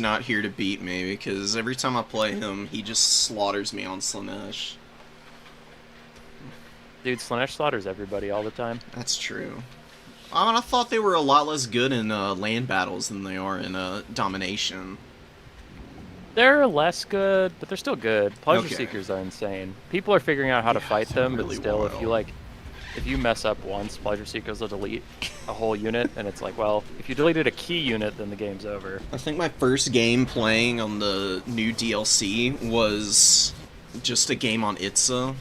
not here to beat me because every time I play him, he just slaughters me on Slaanesh. Dude, Slaanesh slaughters everybody all the time. That's true. I mean, I thought they were a lot less good in land battles than they are in domination. They're less good, but they're still good. Pleasure Okay. Seekers are insane. People are figuring out how to Yeah, fight they're them, but really still, wild. if you mess up once, Pleasure Seekers will delete a whole unit, and it's like, well, if you deleted a key unit, then the game's over. I think my first game playing on the new DLC was just a game on Itza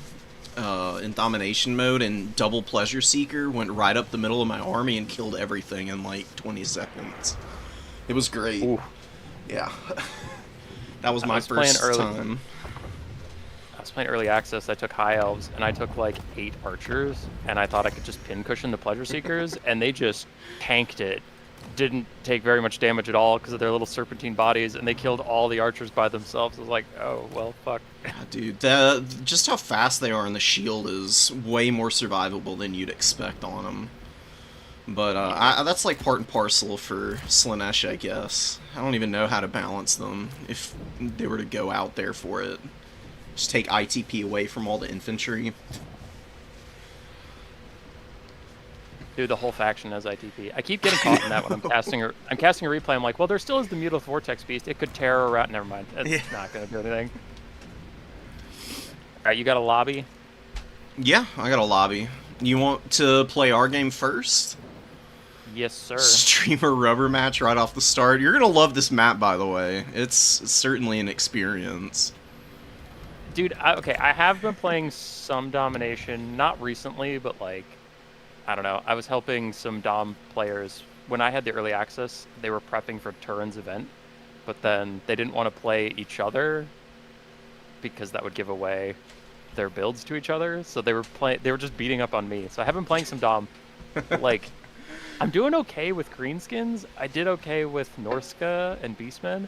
in domination mode, and Double Pleasure Seeker went right up the middle of my army and killed everything in like 20 seconds. It was great. Ooh. Yeah. That was I my was playing first early. time. I was playing early access. I took high elves, and I took like 8 archers, and I thought I could just pincushion the Pleasure Seekers, and they just tanked it. Didn't take very much damage at all because of their little serpentine bodies, and they killed all the archers by themselves. I was like, oh well, fuck. Dude, just how fast they are in the shield is way more survivable than you'd expect on them. But Yeah. that's like part and parcel for Slaanesh, I guess. I don't even know how to balance them if they were to go out there for it. Just take ITP away from all the infantry. Dude, the whole faction has ITP. I keep getting caught in that when I'm casting a replay. I'm like, well, there still is the Mutal Vortex Beast. It could tear around. Never mind. It's Yeah. not gonna do anything. All right, you got a lobby. Yeah, I got a lobby. You want to play our game first? Yes, sir. Streamer rubber match right off the start. You're gonna love this map, by the way. It's certainly an experience. Dude, okay, I have been playing some domination, not recently, but like, I don't know. I was helping some dom players when I had the early access. They were prepping for Turin's event, but then they didn't want to play each other because that would give away their builds to each other. So they were just beating up on me. So I have been playing some dom, but like, I'm doing okay with greenskins. I did okay with Norska and Beastmen.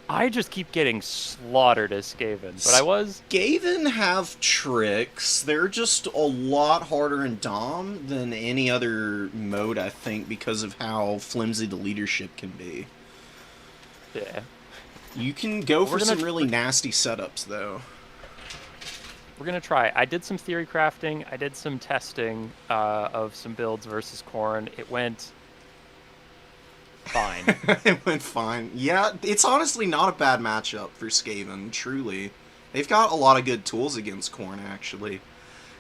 I just keep getting slaughtered as Skaven, but I was. Skaven have tricks. They're just a lot harder in Dom than any other mode, I think, because of how flimsy the leadership can be. Yeah. You can go for We're gonna some really nasty setups, though. we're gonna try. I did some theory crafting. I did some testing of some builds versus Khorne. It went fine. It went fine. Yeah, it's honestly not a bad matchup for Skaven, truly. They've got a lot of good tools against Khorne, actually.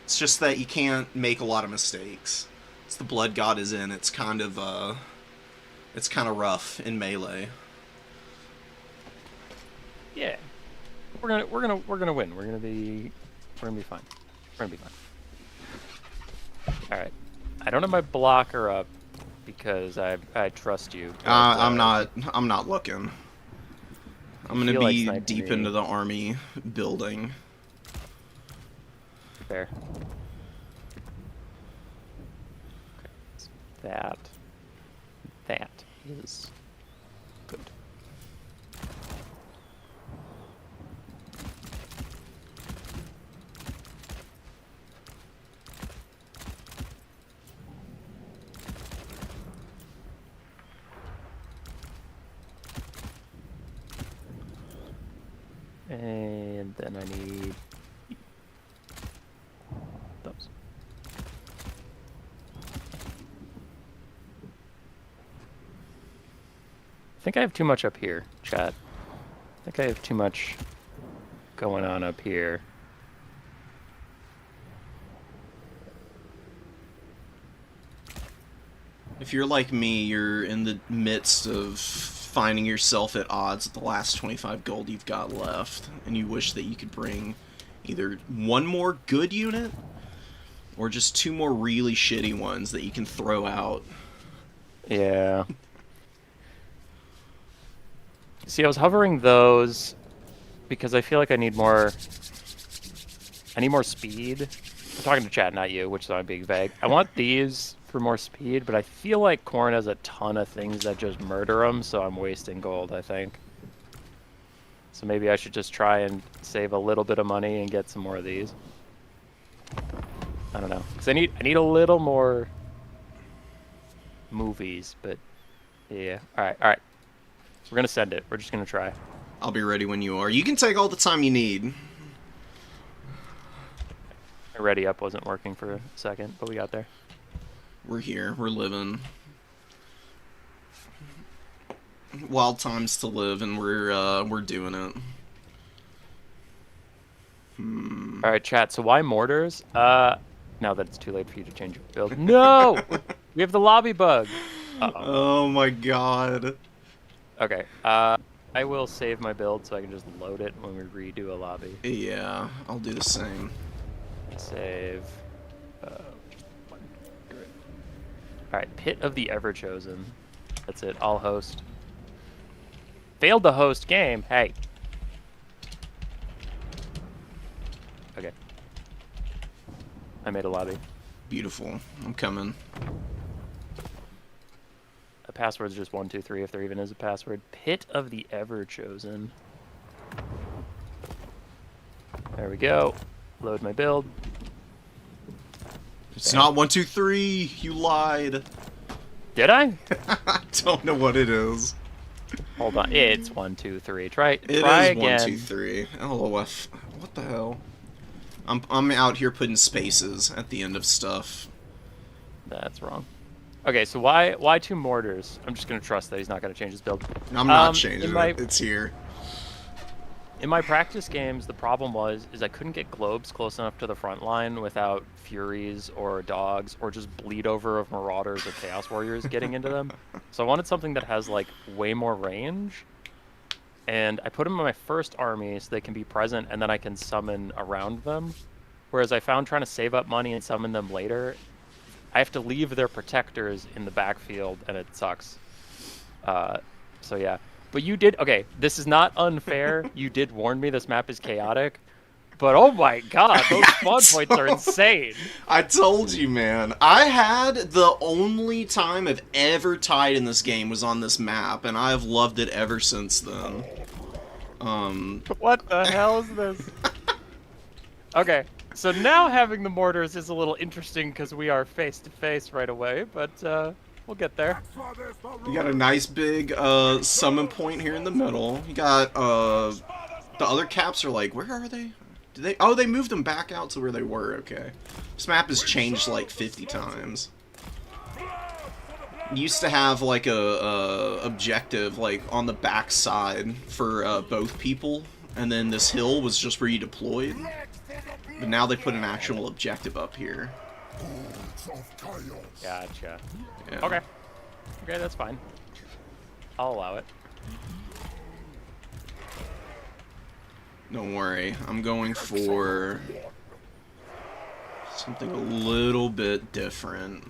It's just that you can't make a lot of mistakes. It's the Blood God is in. It's kind of rough in melee. Yeah. We're gonna win. We're gonna be fine. We're gonna be fine. All right. I don't have my blocker up because I trust you. But, I'm not looking. I'm gonna feel like be sniping deep me. into the army building. Fair. That is good. And then I need those. I think I have too much up here, chat. I think I have too much going on up here. If you're like me, you're in the midst of finding yourself at odds with the last 25 gold you've got left, and you wish that you could bring either one more good unit or just two more really shitty ones that you can throw out. Yeah. See, I was hovering those because I feel like I need more speed. I'm talking to chat, not you, which is not being vague. I want these for more speed, but I feel like Khorne has a ton of things that just murder them, so I'm wasting gold, I think. So maybe I should just try and save a little bit of money and get some more of these. I don't know, because I need a little more movies, but yeah. All right. We're gonna send it. We're just gonna try. I'll be ready when you are. You can take all the time you need. My ready up wasn't working for a second, but we got there. We're here. We're living. Wild times to live, and we're doing it. All right, chat. So why mortars? Now that it's too late for you to change your build. No, we have the lobby bug. Oh my god. Okay. I will save my build so I can just load it when we redo a lobby. Yeah, I'll do the same. Save. 100. All right, Pit of the Everchosen. That's it. I'll host. Failed to host game. Hey. Okay. I made a lobby. Beautiful. I'm coming. A password's just 123 if there even is a password. Pit of the Everchosen. There we go. Load my build. It's not 1, 2, 3. You lied. Did I? I don't know what it is. Hold on. It's 1, 2, 3. Try It again. is 1, 2, 3. LOF. What the hell? I'm out here putting spaces at the end of stuff. That's wrong. Okay, so why 2 mortars? I'm just gonna trust that he's not gonna change his build. I'm not changing it. It's here. In my practice games, the problem is I couldn't get globes close enough to the front line without furies or dogs or just bleed over of marauders or chaos warriors getting into them. So I wanted something that has like way more range. And I put them in my first army so they can be present and then I can summon around them. Whereas I found trying to save up money and summon them later, I have to leave their protectors in the backfield and it sucks. So yeah. But you did, okay, this is not unfair. You did warn me this map is chaotic. But oh my god, those spawn points are insane. I told you, man. I had the only time I've ever tied in this game was on this map, and I've loved it ever since then. What the hell is this? Okay, so now having the mortars is a little interesting because we are face to face right away, but we'll get there. You got a nice big summon point here in the middle. You got the other caps are like, where are they? Did they? Oh, they moved them back out to where they were. Okay, this map has changed like 50 times. It used to have like a objective like on the back side for both people, and then this hill was just where you deployed. But now they put an actual objective up here. Gotcha. Yeah. Okay. Okay, that's fine. I'll allow it. Don't worry, I'm going for something a little bit different.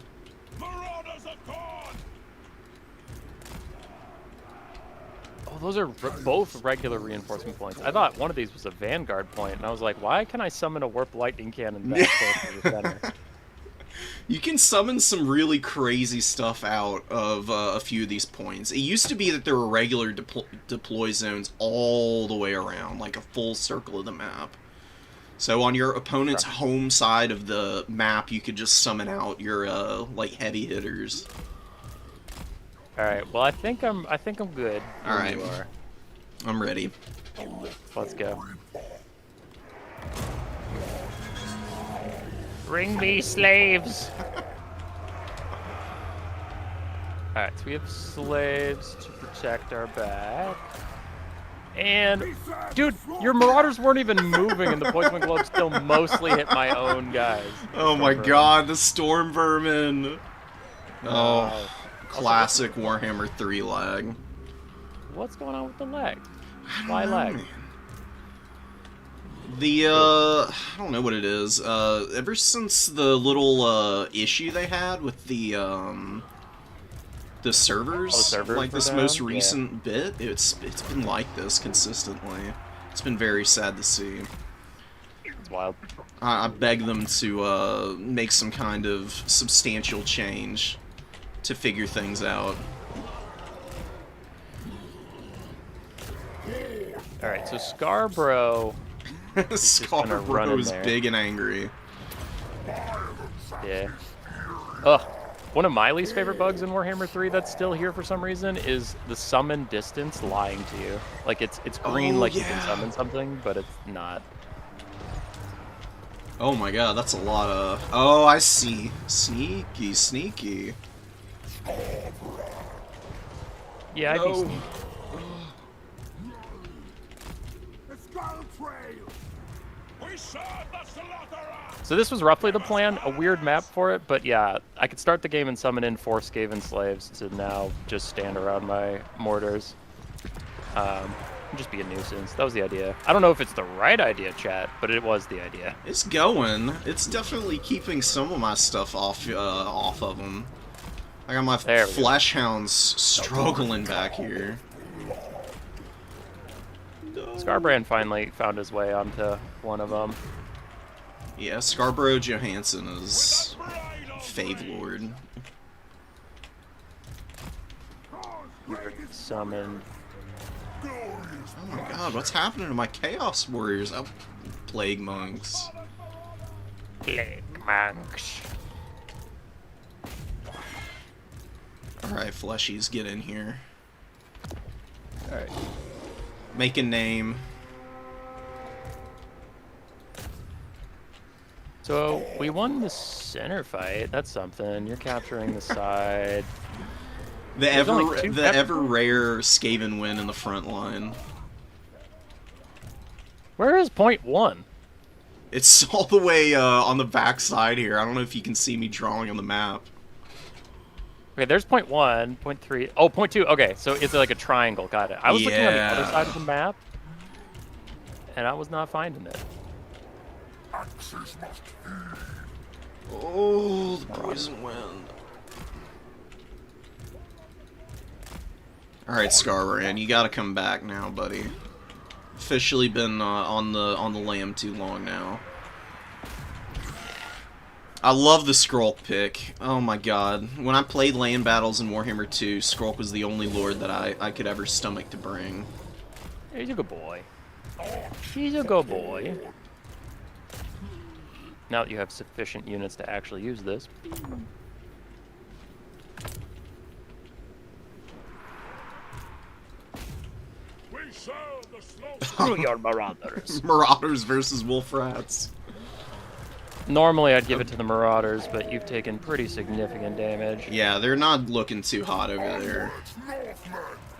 Oh, those are both regular reinforcement points. I thought one of these was a vanguard point, and I was like, why can I summon a warp lightning cannon back close to the center? You can summon some really crazy stuff out of a few of these points. It used to be that there were regular deploy zones all the way around, like a full circle of the map. So on your opponent's home side of the map, you could just summon out your like heavy hitters. All right. Well, I think I'm good. All right. You are. I'm ready. Let's go. Bring me slaves! Alright, so we have slaves to protect our back. And, dude, your marauders weren't even moving and the poison globe still mostly hit my own guys. Oh my god, the storm vermin! Oh, classic Warhammer 3 lag. What's going on with the lag? Why lag? The, I don't know what it is. Ever since the little, issue they had with the servers, like this most recent bit, it's been like this consistently. It's been very sad to see. It's wild. I beg them to, make some kind of substantial change to figure things out. Alright, so Scarborough... Scarborough is big and angry. Yeah. Ugh. One of my least favorite bugs in Warhammer 3 that's still here for some reason is the summon distance lying to you. Like it's green, Oh, like you can yeah. summon something, but it's not. Oh my god, that's a lot of... Oh, I see. Sneaky, sneaky. Yeah, I'd be sneaky. So this was roughly the plan, a weird map for it, but yeah, I could start the game and summon in 4 Skaven slaves to now just stand around my mortars. Just be a nuisance. That was the idea. I don't know if it's the right idea, chat, but it was the idea. It's going. It's definitely keeping some of my stuff off of them. I got my flesh hounds struggling back here. Skarbrand finally found his way onto one of them. Yeah, Scarborough Johansson is Fave Lord. Summoned. Oh my god, what's happening to my Chaos Warriors? Oh, Plague Monks. Plague Monks. Alright, fleshies, get in here. Alright. Make a name. So, we won the center fight. That's something. You're capturing the side. The ever rare Skaven win in the front line. Where is point 1? It's all the way on the back side here. I don't know if you can see me drawing on the map. Okay, there's point 1, point 3. Oh, point 2. Okay, so it's like a triangle. Got it. I was looking on the other side of the map, and I was not finding it. Oh, the poison wind. Alright, Skarbrand, you gotta come back now, buddy. Officially been on the lam too long now. I love the Skrulk pick. Oh my god. When I played land battles in Warhammer 2, Skrulk was the only lord that I could ever stomach to bring. He's a good boy. He's a good boy. Now that you have sufficient units to actually use this. Screw your Marauders. Marauders versus Wolf Rats. Normally I'd give it to the Marauders, but you've taken pretty significant damage. Yeah, they're not looking too hot over there.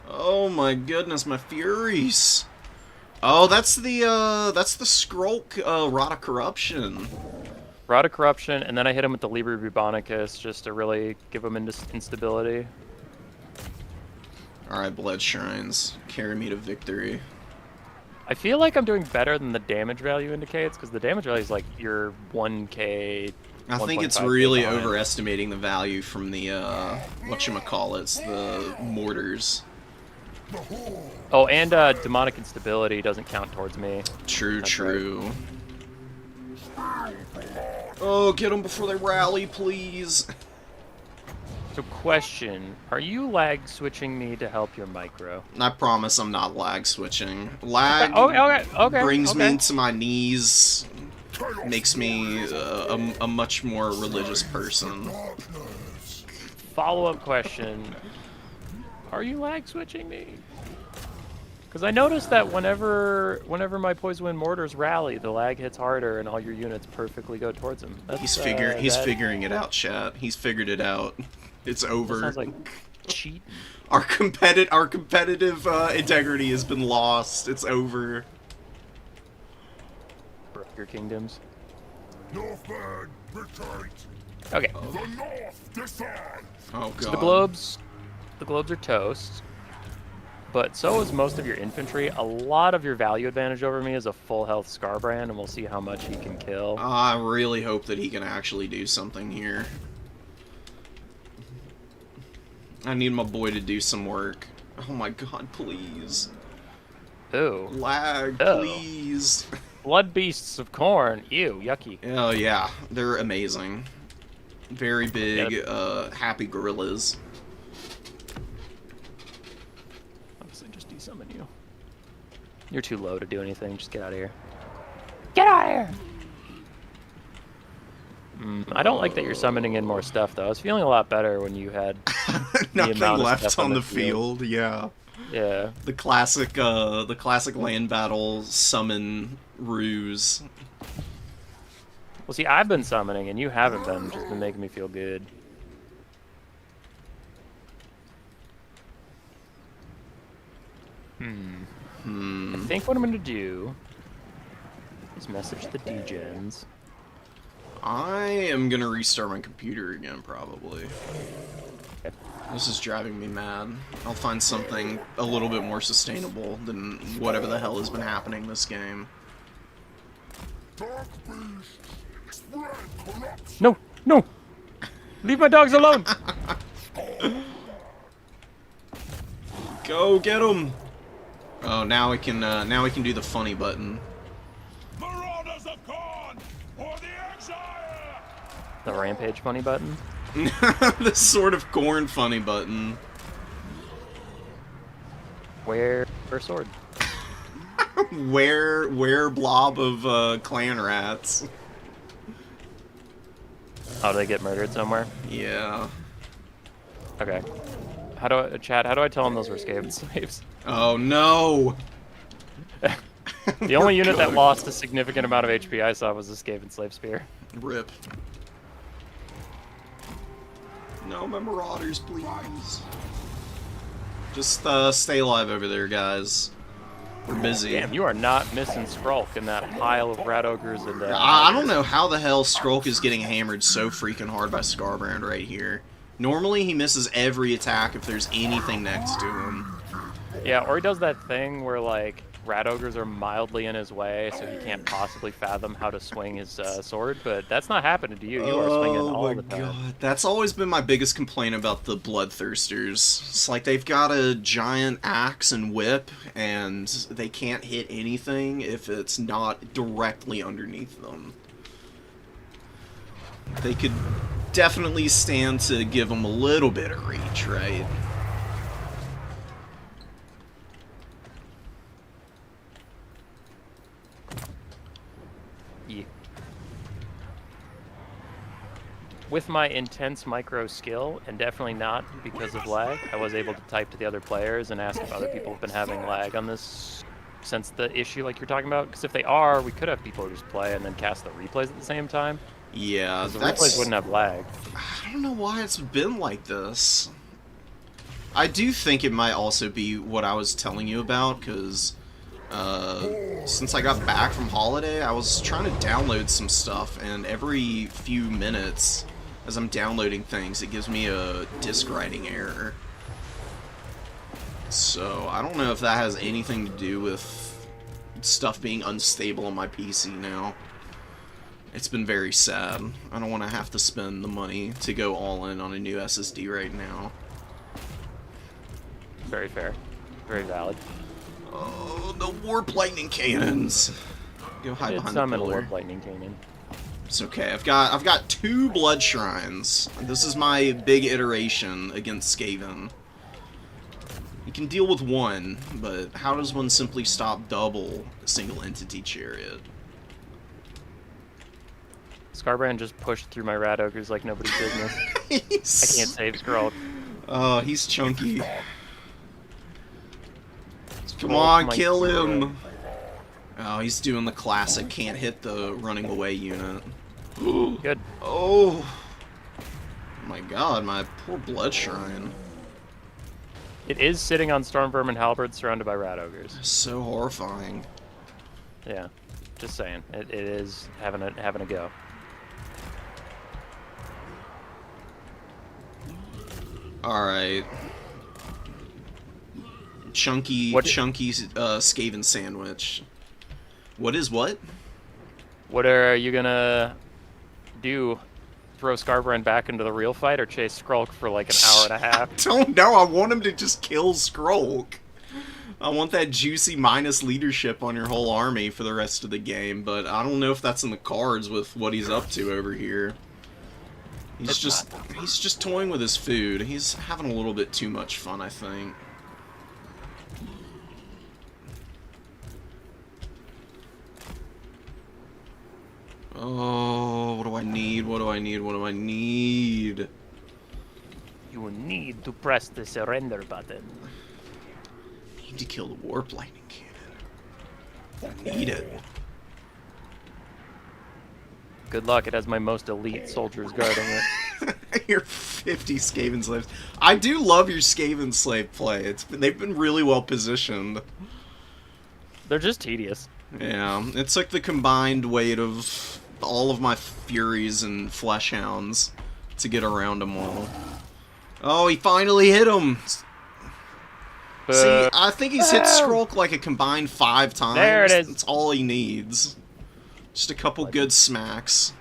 Oh my goodness, my Furies. Oh, that's the Skrulk Rot of Corruption. Rot of Corruption, and then I hit him with the Liber Bubonicus just to really give him instability. Alright, Blood Shrines. Carry me to victory. I feel like I'm doing better than the damage value indicates, because the damage value is like your 1k. I think it's really overestimating the value from the, whatchamacallits, the mortars. Oh, and demonic instability doesn't count towards me. True, That's true. Right. Oh, get them before they rally, please. So question, are you lag switching me to help your micro? I promise I'm not lag switching. Lag brings me to my knees, makes me a much more religious person. Follow-up question, are you lag switching me? Because I noticed that whenever my Poison Wind Mortars rally, the lag hits harder and all your units perfectly go towards him. That's, he's figuring it out, chat. He's figured it out. It's over. That sounds like cheating. Our competitive integrity has been lost. It's over. Broke your kingdoms. Northburn, retreat. Okay. The north, decide. Oh god. So the globes are toast. But so is most of your infantry. A lot of your value advantage over me is a full health Skarbrand, and we'll see how much he can kill. I really hope that he can actually do something here. I need my boy to do some work. Oh my god, please. Ooh. Lag, please. Blood Beasts of Khorne. Ew, yucky. Oh yeah, they're amazing. Very big, happy gorillas. Obviously, just desummon you. You're too low to do anything. Just get out of here. Get out of here! I don't like that you're summoning in more stuff, though. I was feeling a lot better when you had Nothing amount of left stuff on the field. Yeah. Yeah. The classic land battle summon ruse. Well, see, I've been summoning, and you haven't been, which has been making me feel good. I think what I'm gonna do is message the degens. I am gonna restart my computer again, probably. Okay. This is driving me mad. I'll find something a little bit more sustainable than whatever the hell has been happening this game. Dark beast, spread corruption. No, no! Leave my dogs alone! Go get him! Oh, now we can do the funny button. Marauders of Khan for the exile. The rampage funny button. The sort of corn funny button. Where sword? Where blob of clan rats. Oh, do they get murdered somewhere? Yeah. Okay. How do I, Chad? How do I tell them those were Skaven slaves? Oh no! The only unit that lost a significant amount of HP I saw was the Skaven slave spear. Rip. No, my marauders, please. Just stay alive over there, guys. We're busy. Damn, you are not missing Skrulk in that pile of rat ogres and. I don't know how the hell Skrulk is getting hammered so freaking hard by Skarbrand right here. Normally he misses every attack if there's anything next to him. Yeah, or he does that thing where like rat ogres are mildly in his way, so he can't possibly fathom how to swing his sword. But that's not happening to you. You are swinging all the time. God. That's always been my biggest complaint about the Bloodthirsters. It's like they've got a giant axe and whip, and they can't hit anything if it's not directly underneath them. They could definitely stand to give them a little bit of reach, right? Yeah. With my intense micro skill, and definitely not because of lag, I was able to type to the other players and ask if other people have been having lag on this since the issue like you're talking about. Because if they are, we could have people just play and then cast the replays at the same time. Yeah, The replays wouldn't have lag. I don't know why it's been like this. I do think it might also be what I was telling you about, because since I got back from holiday, I was trying to download some stuff, and every few minutes, as I'm downloading things, it gives me a disk writing error. So, I don't know if that has anything to do with stuff being unstable on my PC now. It's been very sad. I don't want to have to spend the money to go all in on a new SSD right now. Very fair. Very valid. Oh, the Warp Lightning Cannons! Go hide Did behind the summon a pillar. Warp Lightning Cannon. It's okay. I've got 2 Blood Shrines. This is my big iteration against Skaven. You can deal with 1, but how does one simply stop double a single entity chariot? Skarbrand just pushed through my rat ogres like nobody's business. I can't save Skrulk. Oh, he's chunky. Come Skrulk on, might kill be him! Oh, he's doing the classic can't hit the running away unit. Good. Oh my god, my poor Blood Shrine. It is sitting on Stormvermin and Halberd surrounded by rat ogres. So horrifying. Yeah, just saying. It is having a go. Alright. Chunky Skaven sandwich. What is what? What are you gonna do? Throw Skarbrand back into the real fight, or chase Skrulk for like an hour and a half? Don't know. I want him to just kill Skrulk. I want that juicy minus leadership on your whole army for the rest of the game, but I don't know if that's in the cards with what he's up to over here. He's just toying with his food. He's having a little bit too much fun, I think. Oh, what do I need? need? What do I need? What do I need? You need to press the surrender button. Need to kill the warp lightning cannon. I need it. Good luck. It has my most elite soldiers guarding it. Your 50 Skaven slaves. I do love your Skaven slave play. They've been really well positioned. They're just tedious. Yeah, it's like the combined weight of all of my Furies and Fleshhounds to get around them all. Oh, he finally hit him! See, I think he's hit Skrulk like a combined 5 times. There it is. That's all he needs. Just a couple good smacks.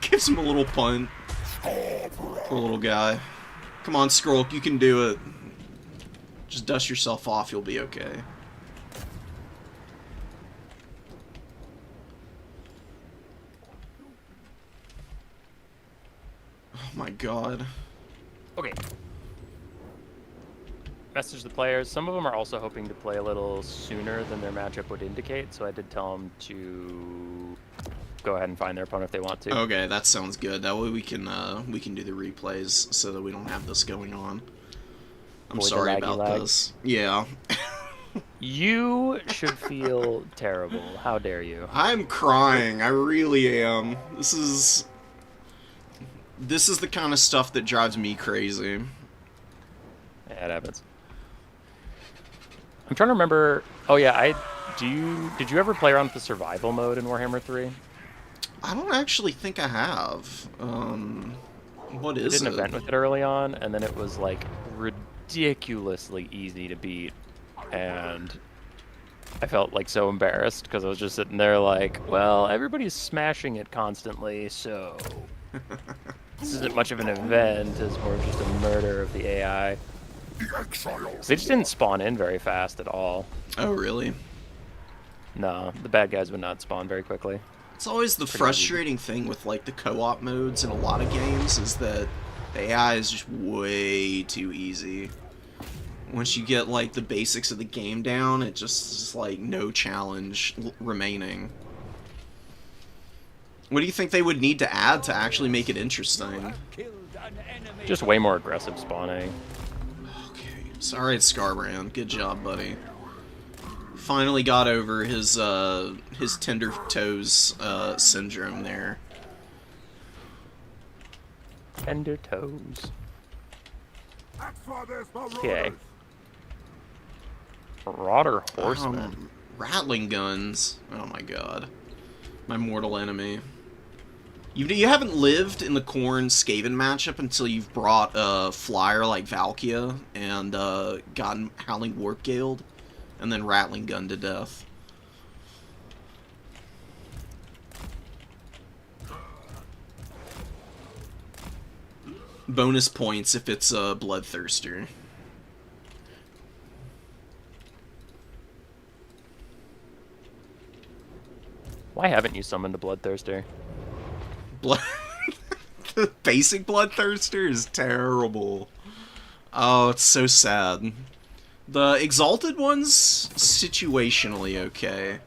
Gives him a little punt. Poor little guy. Come on, Skrulk, you can do it. Just dust yourself off, you'll be okay. Oh my god. Okay. Message the players. Some of them are also hoping to play a little sooner than their matchup would indicate, so I did tell them to go ahead and find their opponent if they want to. Okay, that sounds good. That way we can do the replays so that we don't have this going on. I'm Avoid the sorry laggy about lag. this. Yeah. You should feel terrible. How dare you? I'm crying. I really am. This is the kind of stuff that drives me crazy. Yeah, it happens. I'm trying to remember. Oh yeah, did you ever play around with the survival mode in Warhammer 3? I don't actually think I have. What I is did an it? event with it early on, and then it was like ridiculously easy to beat, and I felt like so embarrassed because I was just sitting there like, well, everybody's smashing it constantly, so this isn't much of an event. It's more just a murder of the AI. The exiles. They just didn't spawn in very fast at all. Oh, really? No, the bad guys would not spawn very quickly. It's always the frustrating thing with like the co-op modes in a lot of games is that the AI is just way too easy. Once you get like the basics of the game down, it just is like no challenge remaining. What do you think they would need to add to actually make it interesting? Just way more aggressive spawning. Okay, sorry, it's Scarbrand. Good job, buddy. Finally got over his tender toes syndrome there. Tender toes. Exodus, Okay. Marauders. Marauder horsemen. Rattling guns. Oh my god. My mortal enemy. You haven't lived in the Khorne Skaven matchup until you've brought a flyer like Valkia and gotten Howling Warp Galed and then Rattling Gun to death. Bonus points if it's a Bloodthirster. Why haven't you summoned a Bloodthirster? Blood the basic Bloodthirster is terrible. Oh, it's so sad. The Exalted one's situationally okay.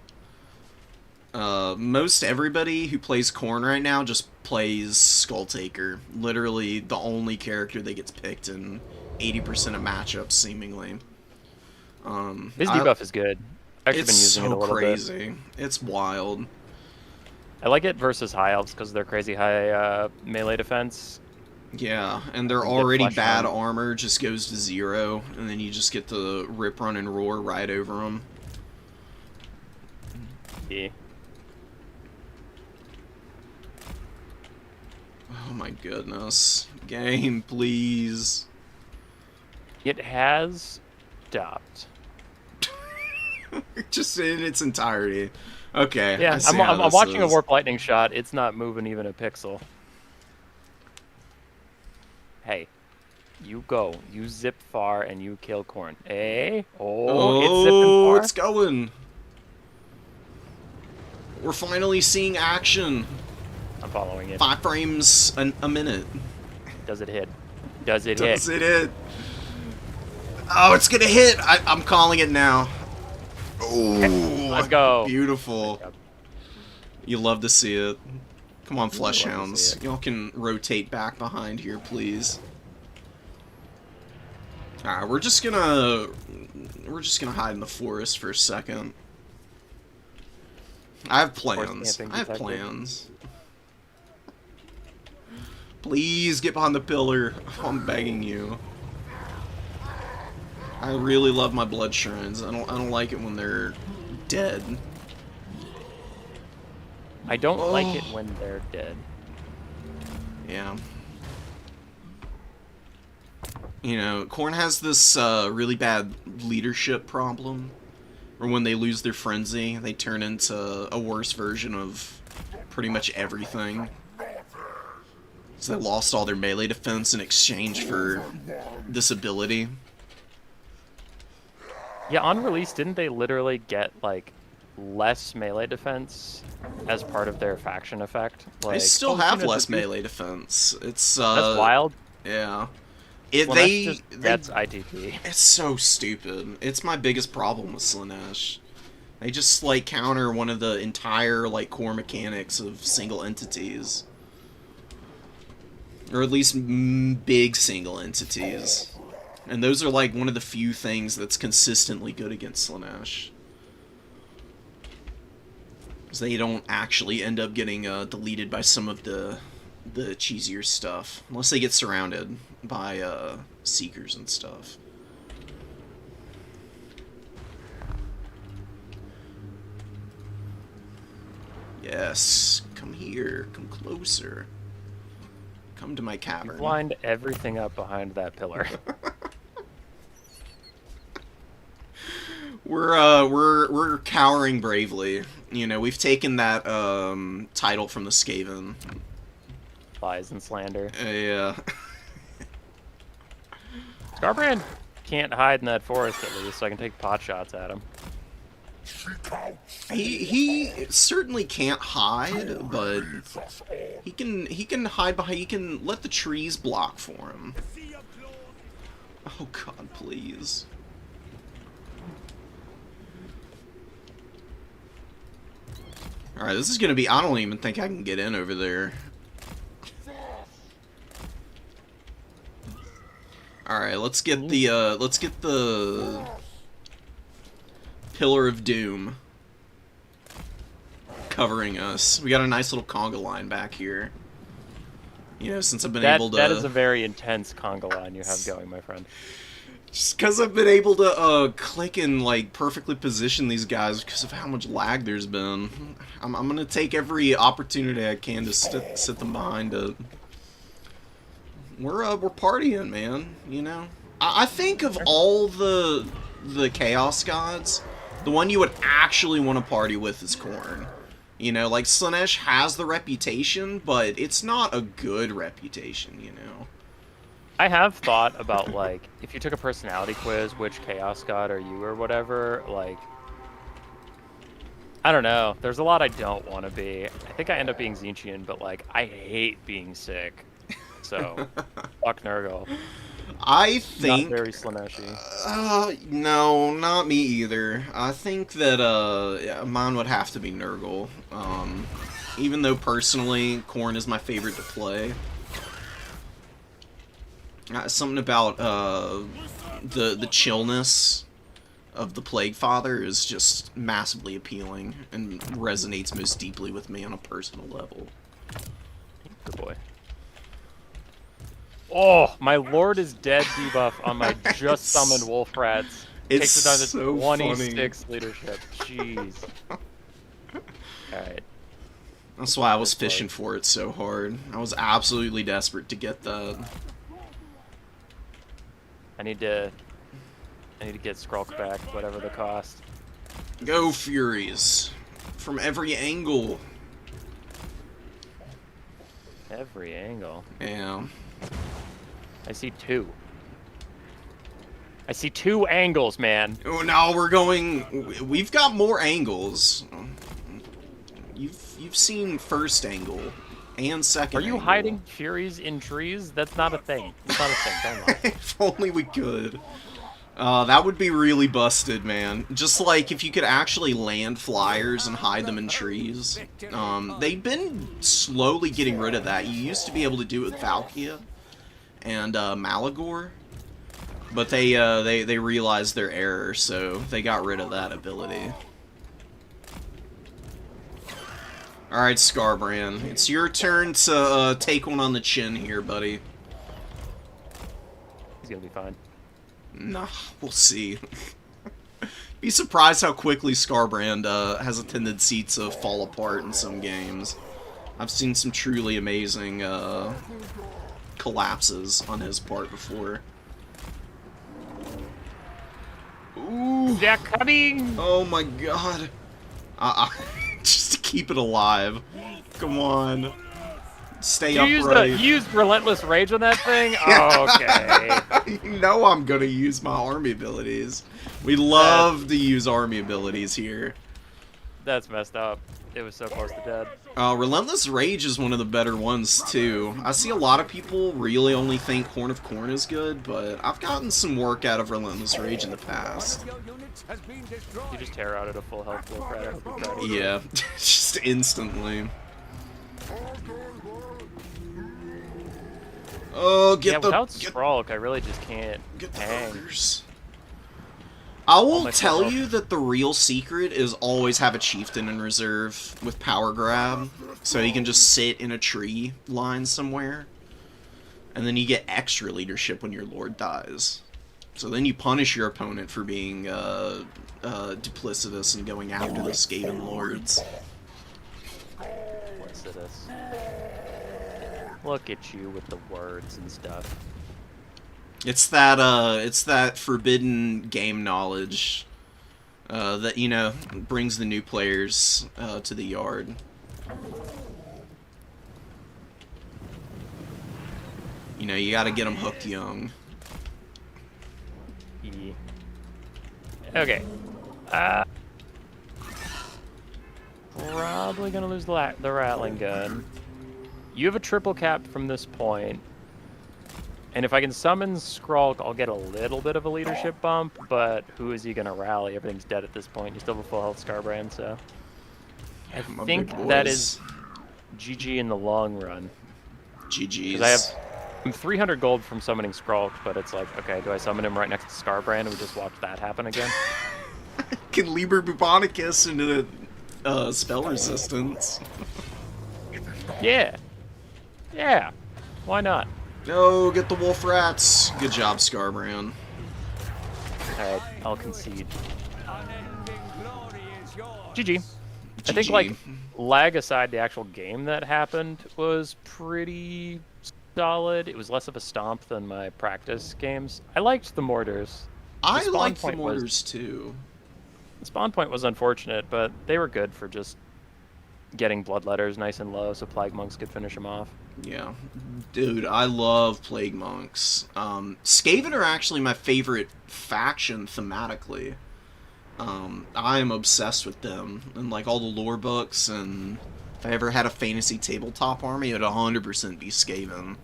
Most everybody who plays Khorne right now just plays Skulltaker. Literally the only character that gets picked in 80% of matchups, seemingly. His debuff is good. I've actually It's been using it a so little crazy. It's wild. bit. I like it versus High Elves because they're crazy high melee defense. Yeah, and their Get already flesh bad on. armor just goes to 0, and then you just get to rip, run, and roar right over them. Yeah. Oh my goodness. Game, please. It has stopped. Just in its entirety. Okay. Yeah, I see I'm how this watching a is. Warp Lightning shot. It's not moving even a pixel. Hey, you go. You zip far and you kill Khorne. Eh? Oh, it's zipping Oh, far. it's going. We're finally seeing action. I'm following it. 5 frames a minute. Does it hit? Does it hit? Does it hit? Oh, it's gonna hit! I'm calling it now. Oh, Let's go. Beautiful. Yep. You love to see it. Come on, I'd love flesh to see hounds. it. Y'all can rotate back behind here, please. Alright, we're just gonna hide in the forest for a second. I have plans. camping I have detective. plans. Please get behind the pillar. I'm begging you. I really love my blood shrines. I don't like it when they're dead. I don't like it Oh. when they're dead. Yeah. You know, Khorne has this really bad leadership problem, where when they lose their frenzy, they turn into a worse version of pretty much everything. So they lost all their melee defense in exchange for this ability. Yeah, on release, didn't they literally get like less melee defense as part of their faction effect? Like, They still oh, have Cena less defeat- melee defense. It's That's wild. Yeah. Slanesh just gets ITP. It's so stupid. It's my biggest problem with Slanesh. They just like counter one of the entire like core mechanics of single entities, or at least big single entities. And those are like one of the few things that's consistently good against Slanesh. Because they don't actually end up getting deleted by some of the cheesier stuff. Unless they get surrounded by Seekers and stuff. Yes, come here, come closer. Come to my cavern. Blind everything up behind that pillar. We're cowering bravely. You know, we've taken that title from the Skaven. Lies and slander. Yeah. Scarbrand can't hide in that forest at least, so I can take pot shots at him. He certainly can't hide, but he can hide behind. He can let the trees block for him. Oh God, please. All right, this is gonna be. I don't even think I can get in over there. All right, let's get the Pillar of Doom covering us. We got a nice little conga line back here. You know, since I've been able to... That is a very intense conga line you have going, my friend. Just because I've been able to click and, like, perfectly position these guys because of how much lag there's been. I'm going to take every opportunity I can to sit them behind it. We're partying, man, you know? I think of all the Chaos Gods, the one you would actually want to party with is Khorne. You know, like, Slanesh has the reputation, but it's not a good reputation, you know? I have thought about, like, if you took a personality quiz, which Chaos God are you or whatever, like... I don't know. There's a lot I don't want to be. I think I end up being Zinchian, but, like, I hate being sick. So, fuck Nurgle. I think... Not very Slaneshi. No, not me either. I think that, yeah, mine would have to be Nurgle. Even though, personally, Khorne is my favorite to play. Something about, the chillness of the Plague Father is just massively appealing and resonates most deeply with me on a personal level. Good boy. Oh, my Lord is Dead debuff on my just summoned Wolf Rats. It's Takes it down to so 26 leadership. Jeez. Alright. That's why I was fishing for it so hard. I was absolutely desperate to get that. I need to get Skrulk back, whatever the cost. Go, Furies. From every angle. Every angle. Yeah. I see two. I see two angles, man. Oh, now we're going... We've got more angles. You've seen first angle and second Are you angle. hiding Furies in trees? That's not a thing. That's not a thing. Don't lie. If only we could. That would be really busted, man. Just like if you could actually land flyers and hide them in trees. They've been slowly getting rid of that. You used to be able to do it with Valkia and Malagor, but they realized their error, so they got rid of that ability. Alright, Skarbrand, it's your turn to take one on the chin here, buddy. He's gonna be fine. Nah, we'll see. Be surprised how quickly Skarbrand has a tendency to fall apart in some games. I've seen some truly amazing collapses on his part before. Ooh! They're coming! Oh my god! Just to keep it alive. Come on. Stay upright. You used Relentless Rage on that thing? Oh, okay. You know I'm gonna use my army abilities. We love to use army abilities here. That's messed up. It was so close to dead. Relentless Rage is one of the better ones, too. I see a lot of people really only think Horn of Corn is good, but I've gotten some work out of Relentless Rage in the past. You just tear out at a full health wolf, right? I hope you tried it. Yeah, just instantly. Oh, get the... without Skrulk, I really just can't Get the hang. ogres. I will my tell God. you that the real secret is always have a chieftain in reserve with power grab, so you can just sit in a tree line somewhere, and then you get extra leadership when your lord dies. So then you punish your opponent for being duplicitous and going after the Skaven lords. What's this? Look at you with the words and stuff. It's that forbidden game knowledge that, you know, brings the new players to the yard. You know, you gotta get them hooked young. E. Okay. Probably gonna lose the Rattling Gun. You have a triple cap from this point. And if I can summon Skrulk, I'll get a little bit of a leadership bump, but who is he going to rally? Everything's dead at this point. You still have a full health Skarbrand, so... I My think big that boys. is GG in the long run. GG's. Because I'm 300 gold from summoning Skrulk, but it's like, okay, do I summon him right next to Skarbrand and we just watch that happen again? Can Liber Bubonicus into spell resistance. Yeah. Yeah. Why not? No, get the wolf rats. Good job, Skarbrand. Alright, I'll concede. GG. I think, like, lag aside, the actual game that happened was pretty solid. It was less of a stomp than my practice games. I liked the mortars. I spawn liked the point was- mortars too. The spawn point was unfortunate, but they were good for just getting bloodletters nice and low so Plague Monks could finish them off. Yeah. Dude, I love Plague Monks. Skaven are actually my favorite faction thematically. I am obsessed with them and like all the lore books, and if I ever had a fantasy tabletop army, it would 100% be Skaven.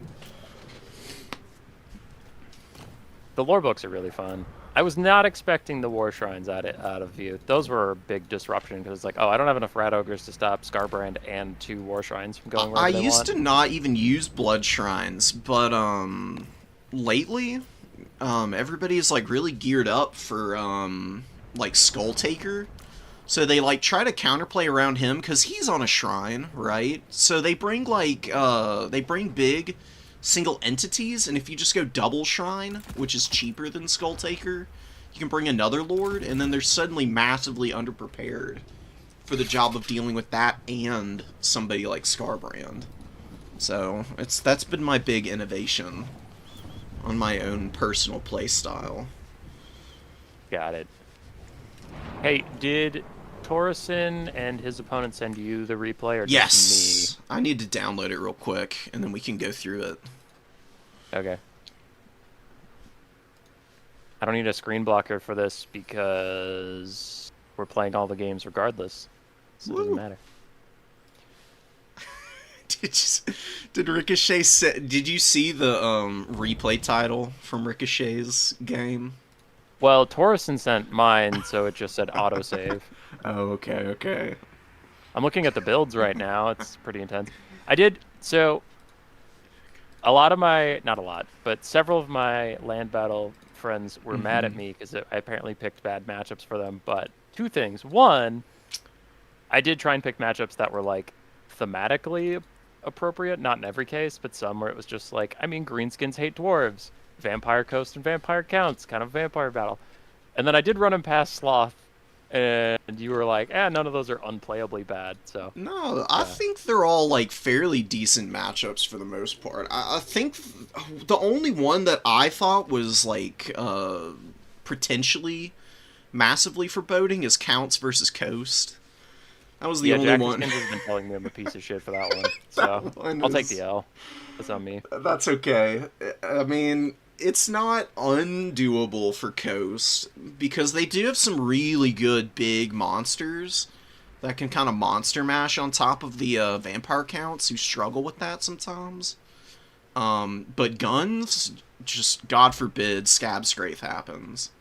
The lore books are really fun. I was not expecting the War Shrines out of you. Those were a big disruption because it's like, oh, I don't have enough Rat Ogres to stop Skarbrand and 2 War Shrines from going wherever I they used want. to not even use blood shrines, but lately, everybody's like really geared up for like Skull Taker. So they like try to counterplay around him because he's on a shrine, right? So they bring like big single entities, and if you just go double shrine, which is cheaper than Skull Taker, you can bring another lord, and then they're suddenly massively underprepared for the job of dealing with that and somebody like Skarbrand. So that's been my big innovation on my own personal playstyle. Got it. Hey, did Torreson and his opponent send you the replay or just Yes, I need to download it real quick, and then we can go through it. me? Okay. I don't need a screen blocker for this because we're playing all the games regardless. So it doesn't Woo. matter. Did Ricochet did you see the replay title from Ricochet's game? Well, Torreson sent mine, so it just said autosave. Oh, okay. I'm looking at the builds right now. It's pretty intense. So a lot of not a lot, but several of my land battle friends were mad at me because I apparently picked bad matchups for them. But two things. One, I did try and pick matchups that were like thematically appropriate, not in every case, but some where it was just like, I mean, greenskins hate dwarves, Vampire Coast and Vampire Counts, kind of vampire battle. And then I did run him past Sloth, and you were like, none of those are unplayably bad. So No, I think they're all like fairly decent matchups for the most part. I think the only one that I thought was like potentially massively foreboding is Counts versus Coast. That was the only Jack one. Skins has been telling me I'm a piece of shit for that one. So I'll take the L. That's on me. That's okay. I mean, it's not undoable for Coast because they do have some really good big monsters that can kind of monster mash on top of the vampire counts who struggle with that sometimes. But guns, just God forbid, Scab Scrape happens.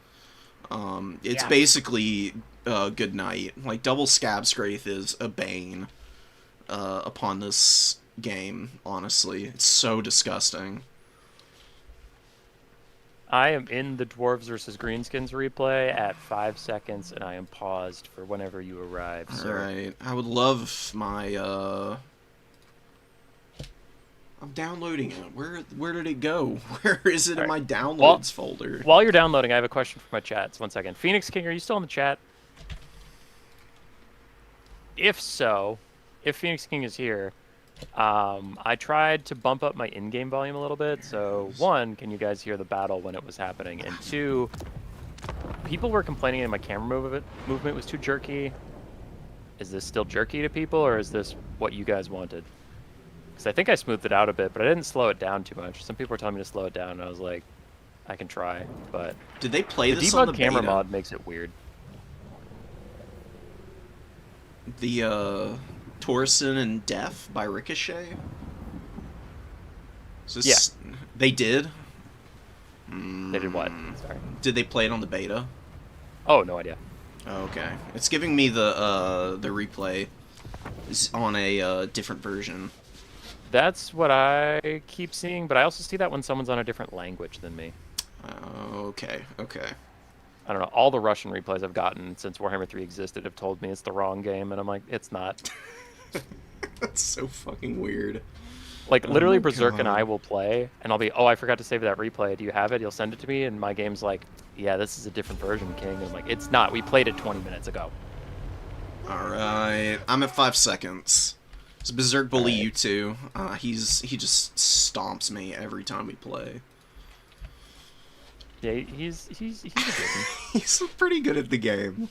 It's basically good night. Like double Scab Scrape is a bane upon this game. Honestly, it's so disgusting. I am in the Dwarves versus Greenskins replay at 5 seconds, and I am paused for whenever you arrive, sir. Alright, I would love my, I'm downloading it. Where did it go? Where is it in my downloads folder? While you're downloading, I have a question for my chat. So 1 second. Phoenix King, are you still in the chat? If so, if Phoenix King is here, I tried to bump up my in-game volume a little bit. So 1, can you guys hear the battle when it was happening? And 2, people were complaining that my camera movement was too jerky. Is this still jerky to people, or is this what you guys wanted? Because I think I smoothed it out a bit, but I didn't slow it down too much. Some people were telling me to slow it down, and I was like, I can try, but... Did they play the this on the debug camera beta? mod makes it weird. The, Torreson and Death by Ricochet? Is this... Yeah. They did? They did what? Sorry. Did they play it on the beta? Oh, no idea. Oh, okay. It's giving me the replay is on a different version. That's what I keep seeing, but I also see that when someone's on a different language than me. Okay. I don't know. All the Russian replays I've gotten since Warhammer 3 existed have told me it's the wrong game, and I'm like, it's not. That's so fucking weird. Like, literally, Berserk God. and I will play, and I'll be, I forgot to save that replay. Do you have it? You'll send it to me, and my game's like, yeah, this is a different version, King. And I'm like, it's not. We played it 20 minutes ago. Alright. I'm at 5 seconds. It's Berserk Bully you too. He just stomps me every time we play. Yeah, he's a good one. He's pretty good at the game.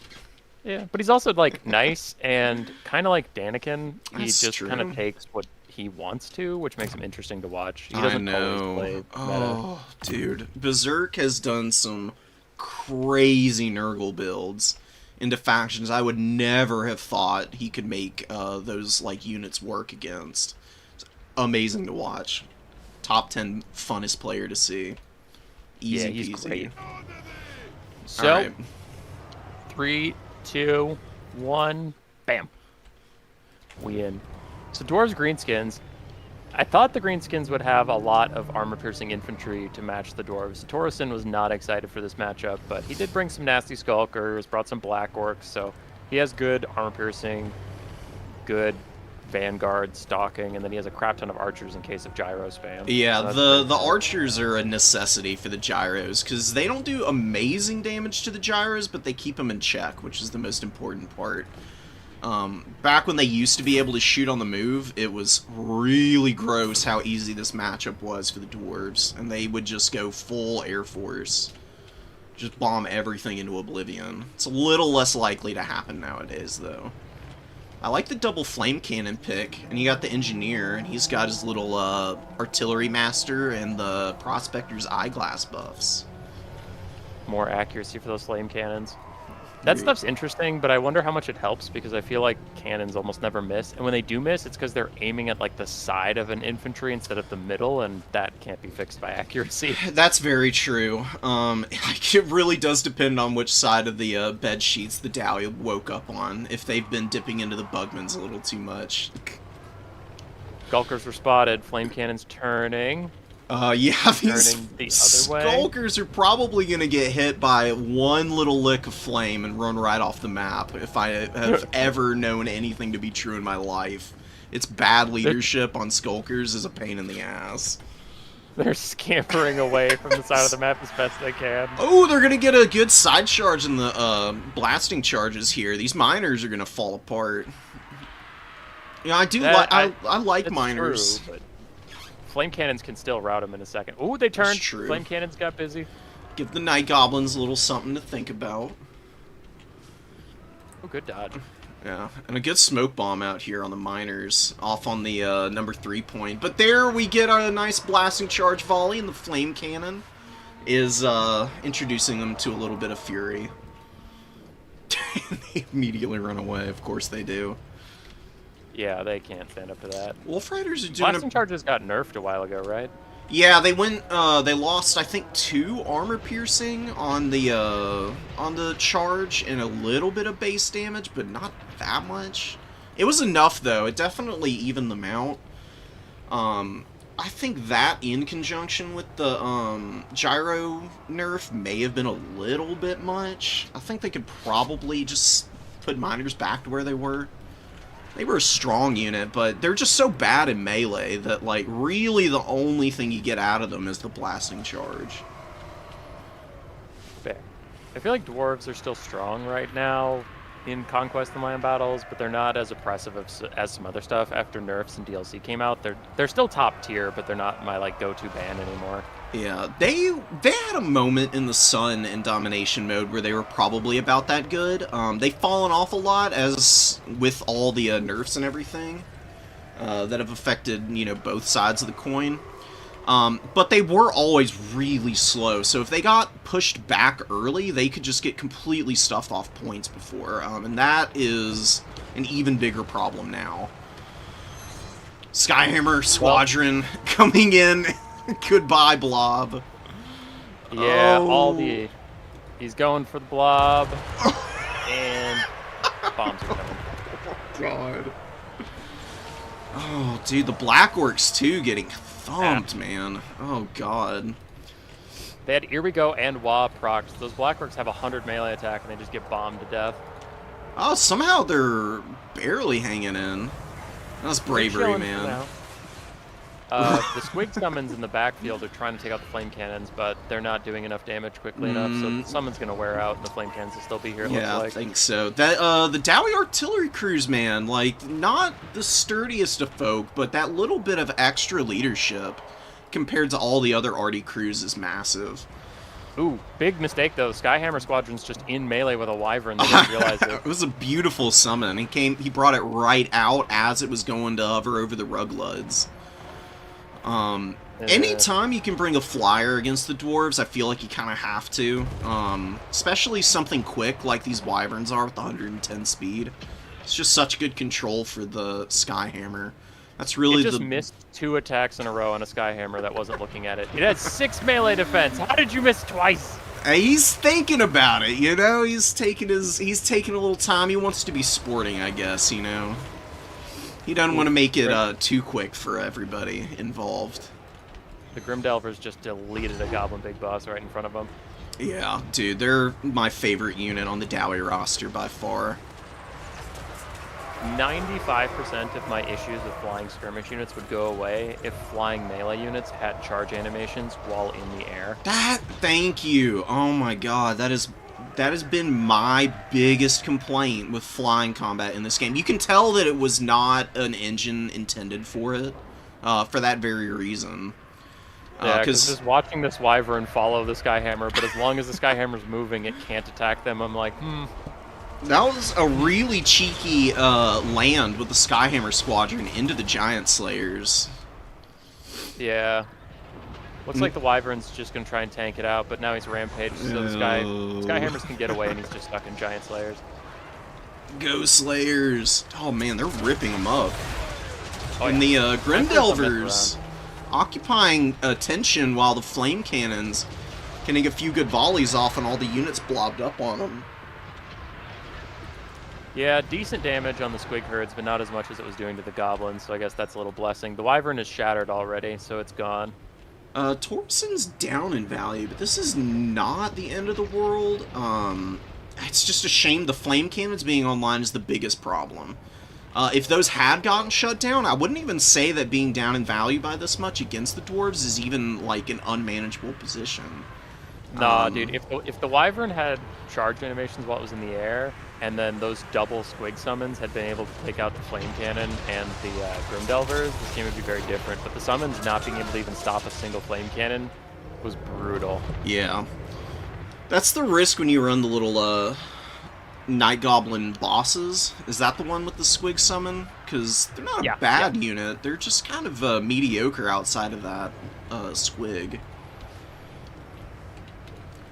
Yeah, but he's also, like, nice, and kind of like Daniken. He That's just kind of true. takes what he wants to, which makes him interesting to watch. He I doesn't know. always play meta. Oh, dude. Berserk has done some crazy Nurgle builds into factions I would never have thought he could make those like units work against. It's amazing to watch. Top 10 funnest player to see. Easy Yeah, he's peasy. great. So, Alright. 3, 2, 1, bam. We in. So Dwarves Greenskins. I thought the Greenskins would have a lot of armor-piercing infantry to match the Dwarves. Torreson was not excited for this matchup, but he did bring some nasty Skulkers, brought some Black Orcs, so he has good armor-piercing, good Vanguard stalking, and then he has a crap ton of archers in case of gyro spam. Yeah, So the archers are a necessity for the gyros, because they don't do amazing damage to the gyros, but they keep them in check, which is the most important part. Back when they used to be able to shoot on the move, it was really gross how easy this matchup was for the dwarves, and they would just go full Air Force. Just bomb everything into oblivion. It's a little less likely to happen nowadays, though. I like the double flame cannon pick, and you got the engineer, and he's got his little artillery master and the prospector's eyeglass buffs. more accuracy for those flame cannons. That stuff's interesting, but I wonder how much it helps because I feel like cannons almost never miss. And when they do miss, it's because they're aiming at like the side of an infantry instead of the middle, and that can't be fixed by accuracy. That's very true. Like, it really does depend on which side of the bed sheets the Dowie woke up on, if they've been dipping into the Bugmans a little too much. Skulkers were spotted. Flame cannons turning. Yeah, these Turning the other way. Skulkers are probably going to get hit by one little lick of flame and run right off the map, if I have ever known anything to be true in my life. It's bad leadership on Skulkers is a pain in the ass. They're scampering away from the side of the map as best they can. Oh, they're going to get a good side charge in the blasting charges here. These miners are going to fall apart. Yeah, I do like I like it's miners. True, but flame cannons can still rout them in a second. Ooh, they turned. true. Flame cannons got busy. Give the Night Goblins a little something to think about. Oh, good dodge. Yeah, and a good smoke bomb out here on the miners, off on the number 3 point. But there we get a nice blasting charge volley, and the flame cannon is introducing them to a little bit of fury. They immediately run away, of course they do. Yeah, they can't stand up to that. Wolf Riders are doing Blasting charges got nerfed a while ago, right? Yeah, they went. They lost, I think, 2 armor piercing on the charge and a little bit of base damage, but not that much. It was enough though. It definitely evened them out. I think that in conjunction with the gyro nerf may have been a little bit much. I think they could probably just put miners back to where they were. They were a strong unit, but they're just so bad in melee that, like, really the only thing you get out of them is the blasting charge. Fair. I feel like dwarves are still strong right now in Conquest and Land battles, but they're not as oppressive as some other stuff. After nerfs and DLC came out, they're still top tier, but they're not my like go-to ban anymore. Yeah, they had a moment in the Sun in domination mode where they were probably about that good. They've fallen off a lot as with all the nerfs and everything that have affected, you know, both sides of the coin. But they were always really slow, so if they got pushed back early, they could just get completely stuffed off points before, and that is an even bigger problem now. Skyhammer Squadron coming in. Goodbye, Blob. Yeah, Oh. He's going for the blob, and bombs are coming. God. Oh, dude, the Black Orcs, too, getting thumped, man. Oh, God. They had Here We Go and Wah procs. Those Black Orcs have 100 melee attack, and they just get bombed to death. Oh, somehow they're barely hanging in. That's bravery, Chilling for man. now. The Squig summons in the backfield are trying to take out the flame cannons, but they're not doing enough damage quickly enough, so the summon's going to wear out, and the flame cannons will still be here, it Yeah, I looks like. think so. That the Dowie artillery crews, man, like, not the sturdiest of folk, but that little bit of extra leadership compared to all the other arty crews is massive. Ooh, big mistake, though. Skyhammer Squadron's just in melee with a Wyvern. They didn't realize it. It was a beautiful summon. He brought it right out as it was going to hover over the Rugloods. Anytime you can bring a flyer against the dwarves, I feel like you kind of have to. Especially something quick like these Wyverns are with 110 speed. It's just such good control for the Skyhammer. That's really It just missed 2 attacks in a row on a Skyhammer that wasn't looking at it. It had 6 melee defense. How did you miss twice? He's thinking about it, you know? He's taking a little time. He wants to be sporting, I guess, you know? He doesn't want to make it too quick for everybody involved. The Grimdelvers just deleted a Goblin Big Boss right in front of them. Yeah, dude, they're my favorite unit on the Dowie roster by far. 95% of my issues with flying skirmish units would go away if flying melee units had charge animations while in the air. Thank you. Oh my god, that has been my biggest complaint with flying combat in this game. You can tell that it was not an engine intended for it, for that very reason. Yeah, because just watching this Wyvern follow the Skyhammer, but as long as the Skyhammer's moving, it can't attack them, I'm like, That was a really cheeky land with the Skyhammer Squadron into the Giant Slayers. Yeah. Looks like the Wyvern's just gonna try and tank it out, but now he's rampaged, so the Skyhammers can get away, and he's just stuck in Giant Slayers. Go Slayers! Oh man, they're ripping them up. Oh, And yeah. the Grimdelvers occupying attention while the Flame Cannons getting a few good volleys off and all the units blobbed up on them. Yeah, decent damage on the Squig Herds, but not as much as it was doing to the Goblins, so I guess that's a little blessing. The Wyvern is shattered already, so it's gone. Torsen's down in value, but this is not the end of the world. It's just a shame the Flame Cannons being online is the biggest problem. If those had gotten shut down, I wouldn't even say that being down in value by this much against the Dwarves is even, like, an unmanageable position. Nah, dude, if the Wyvern had charge animations while it was in the air, and then those double Squig summons had been able to take out the Flame Cannon and the Grimdelvers, this game would be very different. But the summons not being able to even stop a single Flame Cannon was brutal. Yeah. That's the risk when you run the little, Night Goblin bosses. Is that the one with the Squig summon? Because they're not a bad unit. They're just kind of mediocre outside of that Squig.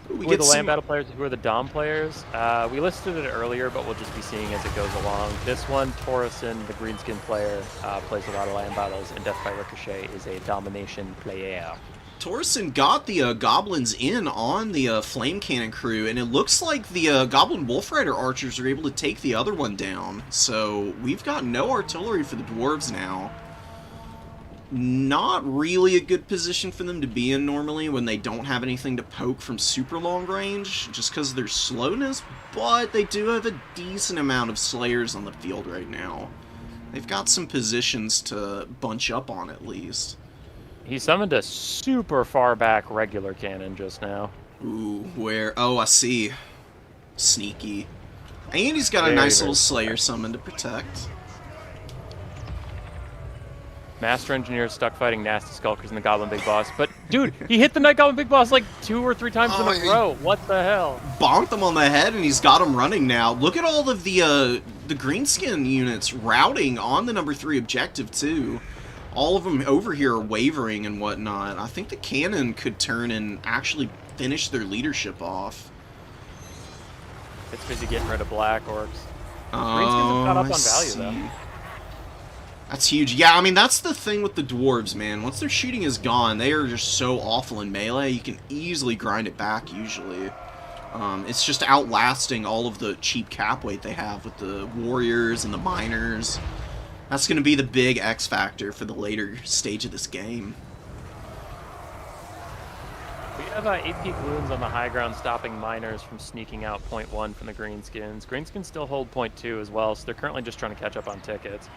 Who are the land battle players? Who are the Dom players? We listed it earlier, but we'll just be seeing as it goes along. This one, Torreson, the greenskin player, plays a lot of land battles, and Death by Ricochet is a domination player. Torreson got the Goblins in on the Flame Cannon crew, and it looks like the Goblin Wolf Rider archers are able to take the other one down. So we've got no artillery for the Dwarves now. Not really a good position for them to be in normally when they don't have anything to poke from super long range, just because of their slowness, but they do have a decent amount of Slayers on the field right now. They've got some positions to bunch up on at least. He summoned a super far back regular cannon just now. Ooh, where? Oh, I see. Sneaky. And he's got a Very, nice very little Slayer summon to protect. Master Engineer is stuck fighting Nasty Skulkers and the Goblin Big Boss. But, dude, he hit the Night Goblin Big Boss like 2 or 3 times in a row. What the hell? Bonked him on the head, and he's got him running now. Look at all of the greenskin units routing on the number 3 objective, too. All of them over here are wavering and whatnot. I think the cannon could turn and actually finish their leadership off. It's busy getting rid of Black Orcs. Oh, Greenskins have caught up I on value, see. though. That's huge. Yeah, I mean, that's the thing with the Dwarves, man. Once their shooting is gone, they are just so awful in melee, you can easily grind it back, usually. It's just outlasting all of the cheap cap weight they have with the Warriors and the Miners. That's going to be the big X factor for the later stage of this game. We have 8-peak loons on the high ground stopping Miners from sneaking out point 1 from the Greenskins. Greenskins still hold point 2 as well, so they're currently just trying to catch up on tickets.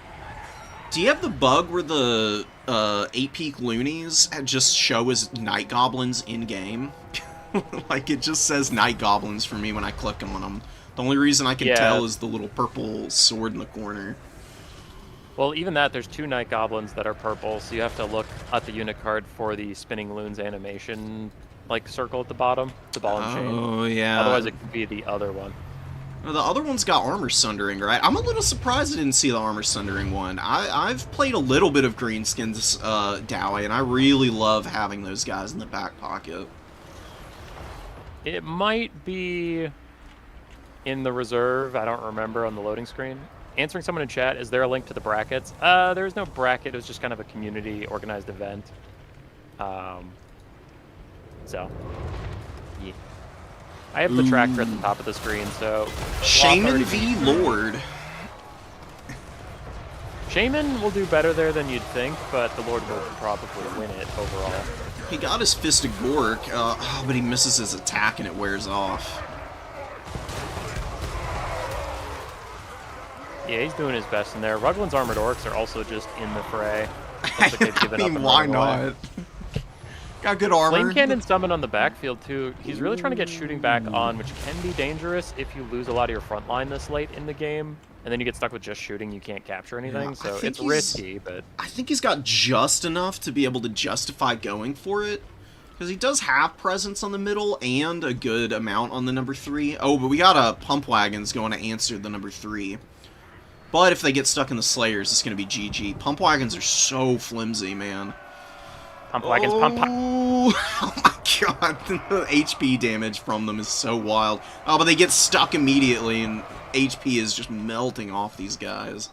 Do you have the bug where the 8-peak loonies just show as Night Goblins in-game? Like, it just says Night Goblins for me when I click on them. The only reason I can tell is the little purple sword in the corner. Well, even that, there's 2 Night Goblins that are purple, so you have to look at the unit card for the spinning loons animation, like, circle at the bottom, the ball and chain. Oh, yeah. Otherwise, it could be the other one. The other one's got Armor Sundering, right? I'm a little surprised I didn't see the Armor Sundering one. I've played a little bit of Greenskins Dowie, and I really love having those guys in the back pocket. It might be in the reserve. I don't remember on the loading screen. Answering someone in chat, is there a link to the brackets? There's no bracket. It was just kind of a community organized event. So, yeah. I have the tractor at the top of the screen, so... Shaman v. Lord. Shaman will do better there than you'd think, but the Lord will probably win it overall. He got his Fist of Gork, but he misses his attack and it wears off. Yeah, he's doing his best in there. Ruglin's Armored Orcs are also just in the fray. I mean, why not? Got good armor. Flame Cannon summon on the backfield, too. He's really trying to get shooting back on, which can be dangerous if you lose a lot of your front line this late in the game. And then you get stuck with just shooting, you can't capture anything, Yeah, so it's risky, but... I think he's got just enough to be able to justify going for it. Because he does have presence on the middle and a good amount on the number 3. Oh, but we got Pump Wagons going to answer the number 3. But if they get stuck in the Slayers, it's going to be GG. Pump Wagons are so flimsy, man. Pump wagons, pump. Oh, oh my god, the HP damage from them is so wild. Oh, but they get stuck immediately, and HP is just melting off these guys.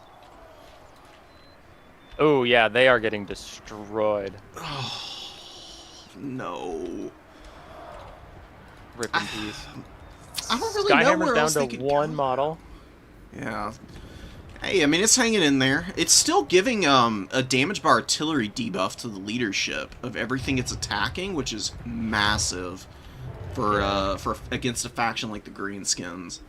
Oh, yeah, they are getting destroyed. No. Rip in peace. I don't really know where Skyhammer's else down they to could one go. model. Yeah. Hey, I mean, it's hanging in there. It's still giving a damage by artillery debuff to the leadership of everything it's attacking, which is massive for against a faction like the Greenskins.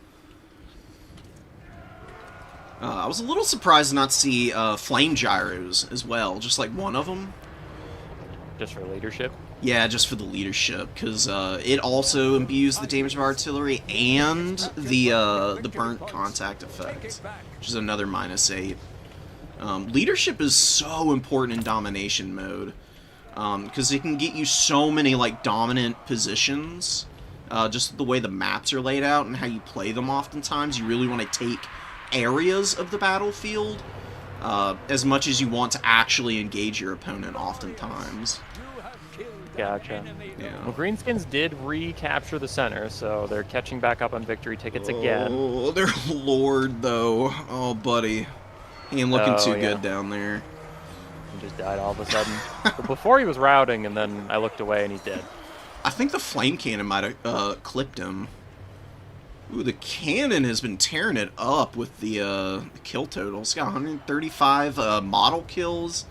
I was a little surprised to not see flame gyros as well, just like one of them. Just for leadership. Yeah, just for the leadership, because it also imbues the damage of artillery and the burnt contact effect, which is another -8. Leadership is so important in domination mode, because it can get you so many like dominant positions, just the way the maps are laid out and how you play them. Oftentimes, you really want to take areas of the battlefield as much as you want to actually engage your opponent. Oftentimes. Gotcha. Yeah. Well, Greenskins did recapture the center, so they're catching back up on victory tickets again. Oh, their lord, though. Oh, buddy. He ain't looking too good down there. He just died all of a sudden. But before he was routing, and then I looked away, and he's dead. I think the flame cannon might have clipped him. Ooh, the cannon has been tearing it up with the kill total. It's got 135 model kills.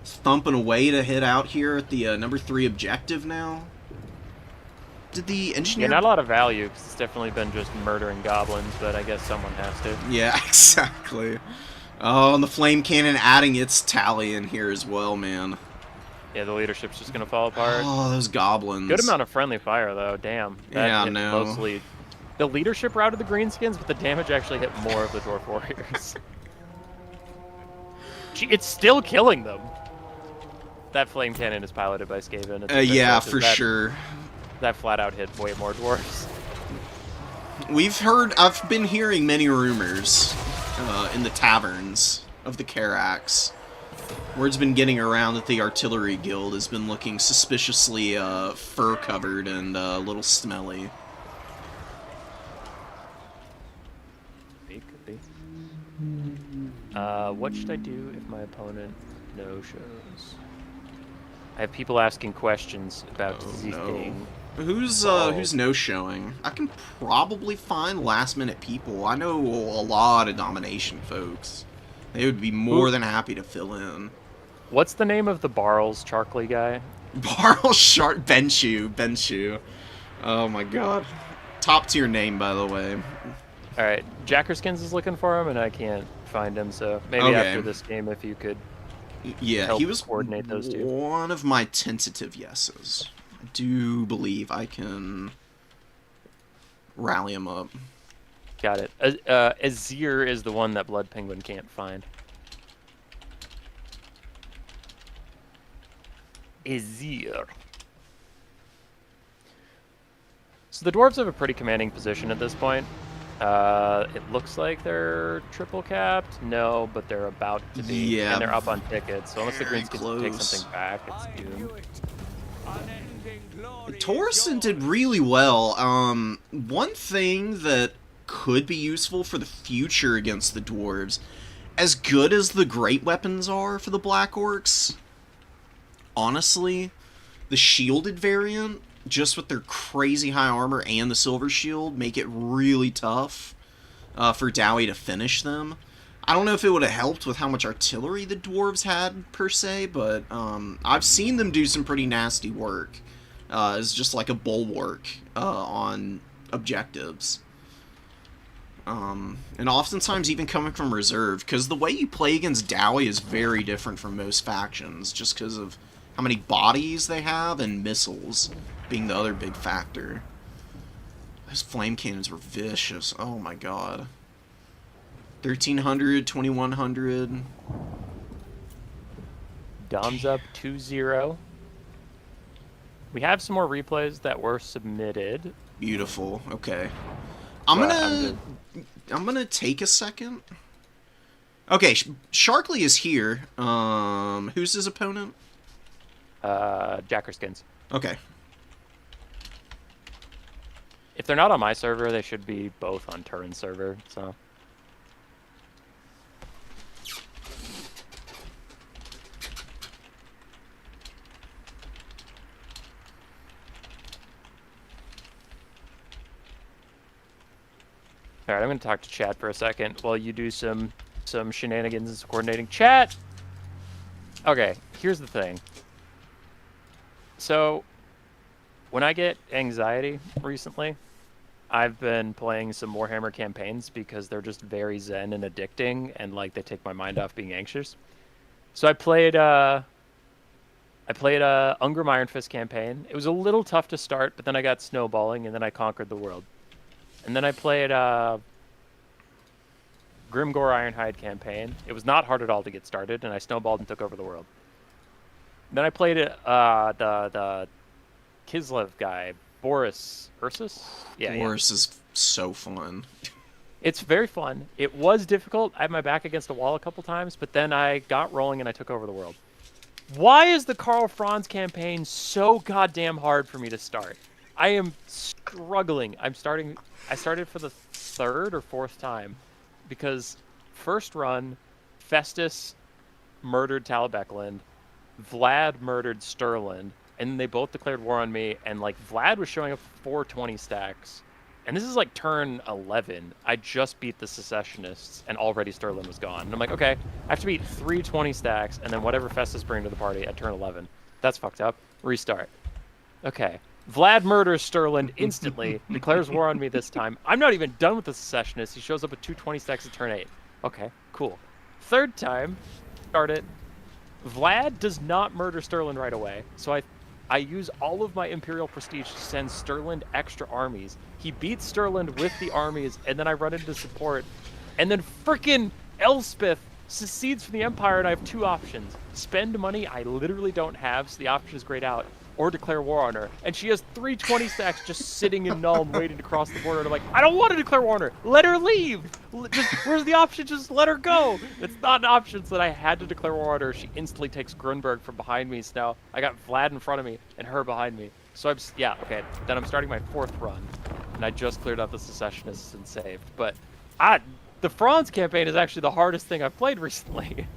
Thumping away to hit out here at the number 3 objective now. Did the engineer... Yeah, not a lot of value, because it's definitely been just murdering goblins, but I guess someone has to. Yeah, exactly. Oh, and the flame cannon adding its tally in here as well, man. Yeah, the leadership's just going to fall apart. Oh, those goblins. Good amount of friendly fire, though. Damn. That Yeah, hit no. Mostly... The leadership routed the Greenskins, but the damage actually hit more of the Dwarf Warriors. It's still killing them. That flame cannon is piloted by Skaven. Yeah, for sure. That flat out hit way more dwarves. I've been hearing many rumors in the taverns of the Carax. Word's been getting around that the Artillery Guild has been looking suspiciously fur-covered and a little smelly. Could be. What should I do if my opponent no-shows? I have people asking questions about the thing. Who's no-showing? I can probably find last-minute people. I know a lot of domination folks. They would be more than happy to fill in. What's the name of the Barles Charkley guy? Barles Shark Benshu. Oh my god. Top tier name, by the way. Alright, Jackerskins is looking for him, and I can't find him, so maybe after this game, if you could Yeah, he was coordinate those two. One of my tentative yeses. I do believe I can rally him up. Got it. Azir is the one that Blood Penguin can't find. Azir. So the dwarves have a pretty commanding position at this point. It looks like they're triple capped. No, but they're about to be. Yeah. And they're up on tickets. So unless the Very Greenskins take close. something back, it's doomed. Torsten did really well. One thing that could be useful for the future against the dwarves, as good as the great weapons are for the Black Orcs, honestly, the shielded variant, just with their crazy high armor and the silver shield, make it really tough for Dowie to finish them. I don't know if it would have helped with how much artillery the dwarves had, per se, but I've seen them do some pretty nasty work as just like a bulwark on objectives. And oftentimes even coming from reserve, because the way you play against Dowie is very different from most factions, just because of how many bodies they have and missiles being the other big factor. Those flame cannons were vicious. Oh my god. 1300, 2100. Dom's up 2-0. We have some more replays that were submitted. Beautiful. Okay. I'm gonna take a second. Okay, Sharkley is here. Who's his opponent? Jacker skins. Okay. If they're not on my server, they should be both on Turin's server. So. All right, I'm going to talk to chat for a second while you do some shenanigans and some coordinating. Chat! Okay, here's the thing. So, when I get anxiety recently, I've been playing some Warhammer campaigns because they're just very zen and addicting, and like they take my mind off being anxious. So I played Ungrim Iron Fist campaign. It was a little tough to start, but then I got snowballing, and then I conquered the world. And then I played Grimgor Ironhide campaign. It was not hard at all to get started, and I snowballed and took over the world. Then I played the Kislev guy, Boris Ursus. Yeah, Boris is so fun. It's very fun. It was difficult. I had my back against a wall a couple times, but then I got rolling and I took over the world. Why is the Karl Franz campaign so goddamn hard for me to start? I am struggling. I started for the third or fourth time because first run, Festus murdered Talabecland, Vlad murdered Stirland, and they both declared war on me, and like Vlad was showing up 420 stacks. And this is like turn 11. I just beat the Secessionists, and already Stirland was gone. And I'm like, okay, I have to beat 320 stacks, and then whatever Festus bring to the party at turn 11. That's fucked up. Restart. Okay. Vlad murders Stirland instantly, declares war on me this time. I'm not even done with the Secessionists. He shows up at 220 stacks at turn 8. Okay, cool. Third time, start it. Vlad does not murder Stirland right away, so I use all of my Imperial prestige to send Stirland extra armies. He beats Stirland with the armies, and then I run into support. And then frickin' Elspeth secedes from the Empire, and I have two options. Spend money I literally don't have, so the option is grayed out, or declare war on her. And she has 320 stacks just sitting in Nuln waiting to cross the border. And I'm like, I don't want to declare war on her. Let her leave. Where's the option? Just let her go. It's not an option, so that I had to declare war on her. She instantly takes Grunberg from behind me. So now I got Vlad in front of me and her behind me. So okay. Then I'm starting my fourth run. And I just cleared out the Secessionists and saved. But the Franz campaign is actually the hardest thing I've played recently.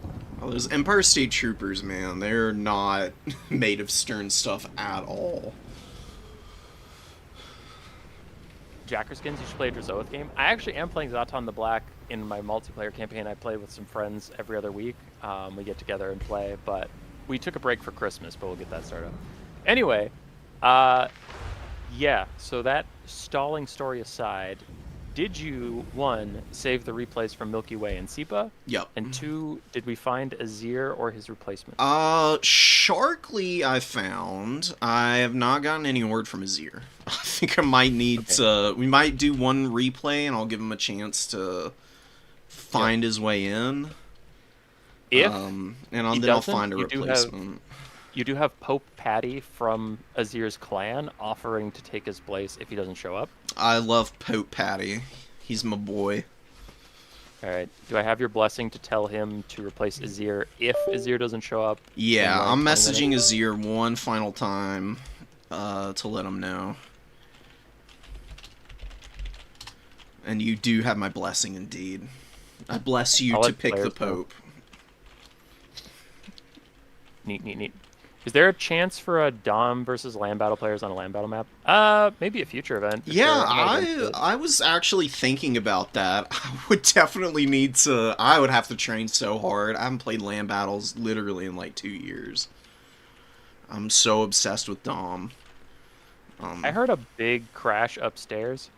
Well, those Empire State Troopers, man, they're not made of stern stuff at all. Jackerskins, you should play a Drazoth game. I actually am playing Zatan the Black in my multiplayer campaign. I play with some friends every other week. We get together and play, but we took a break for Christmas, but we'll get that started. Anyway, yeah, so that stalling story aside, did you, one, save the replays from Milky Way and SEPA? Yep. And two, did we find Azir or his replacement? Sharkly I found. I have not gotten any word from Azir. I think I might need to... We might do one replay, and I'll give him a chance to find his way in. If and then I'll find a replacement. You do have Pope Patty from Azir's clan offering to take his place if he doesn't show up. I love Pope Patty. He's my boy. All right. Do I have your blessing to tell him to replace Azir if Azir doesn't show up? Yeah, I'm messaging Azir one final time to let him know. And you do have my blessing indeed. I bless you to pick the Pope. Neat. Is there a chance for a Dom versus land battle players on a land battle map? Maybe a future event. Yeah, I was actually thinking about that. I would definitely need to... I would have to train so hard. I haven't played land battles literally in like 2 years. I'm so obsessed with Dom. I heard a big crash upstairs.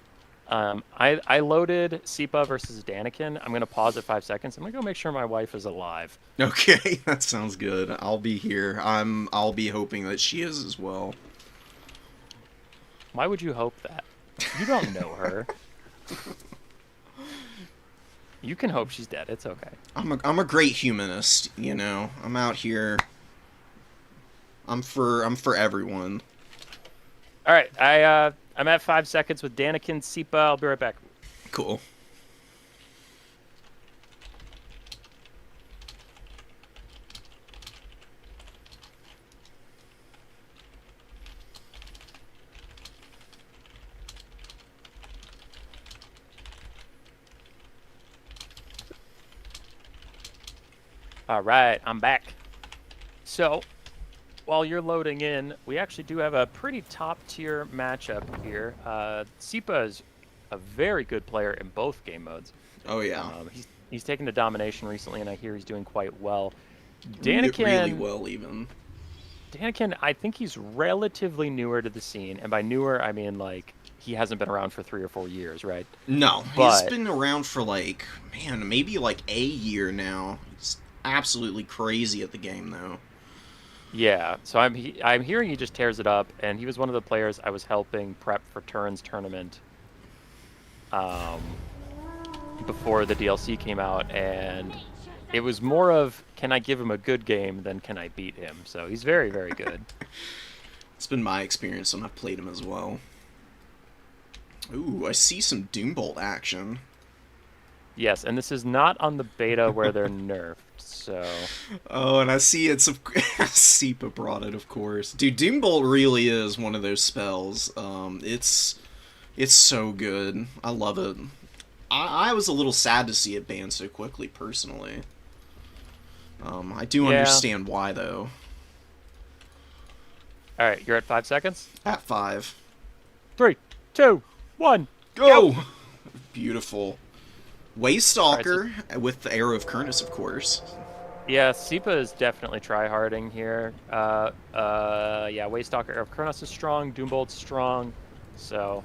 I loaded SEPA versus Daniken. I'm going to pause at 5 seconds. I'm going to go make sure my wife is alive. Okay, that sounds good. I'll be here. I'll be hoping that she is as well. Why would you hope that? You don't know her. You can hope she's dead. It's okay. I'm a great humanist, you know. I'm out here. I'm for everyone. All right, I'm at 5 seconds with Daniken, SEPA. I'll be right back. Cool. All right, I'm back. So, while you're loading in, we actually do have a pretty top-tier matchup here. Sipa is a very good player in both game modes. Oh yeah, He's taken to domination recently, and I hear he's doing quite well. really Daniken, well even. Daniken, I think he's relatively newer to the scene, and by newer I mean like he hasn't been around for 3 or 4 years, right? No, But- he's been around for like, man, maybe like a year now. He's absolutely crazy at the game though. Yeah, so I'm hearing he just tears it up, and he was one of the players I was helping prep for Turin's tournament before the DLC came out, and it was more of can I give him a good game than can I beat him. So he's very, very good. It's been my experience when I've played him as well. Ooh, I see some Doombolt action. Yes, and this is not on the beta where they're nerfed, so... Oh, and I see it's Sipa brought it, of course. Dude, Doombolt really is one of those spells. It's so good. I love it. I was a little sad to see it banned so quickly, personally. I do understand why, though. Alright, you're at 5 seconds? At 5. 3, 2, 1, go! Beautiful. Waystalker with the Arrow of Kurnus, of course. Yeah, Sipa is definitely tryharding here. Yeah, Waystalker Arrow of Kurnus is strong, Doombolt's strong, so...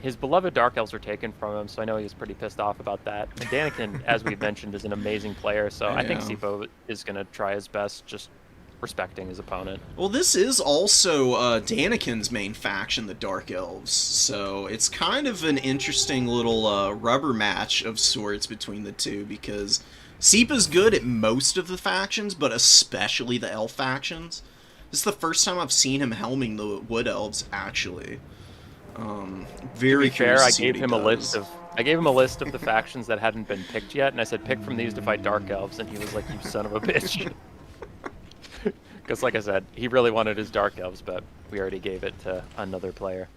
His beloved Dark Elves were taken from him, so I know he was pretty pissed off about that. And Daniken, as we've mentioned, is an amazing player, so I think Sipa is going to try his best, just respecting his opponent. Well, this is also Daniken's main faction, the Dark Elves, so it's kind of an interesting little rubber match of sorts between the two, because Sipa's good at most of the factions, but especially the Elf factions. This is the first time I've seen him helming the Wood Elves, actually. Very to be fair, I curious to see gave what he him a does. list of the factions that hadn't been picked yet, and I said pick from these to fight Dark Elves, and he was like, "You son of a bitch." Because, like I said, he really wanted his Dark Elves, but we already gave it to another player.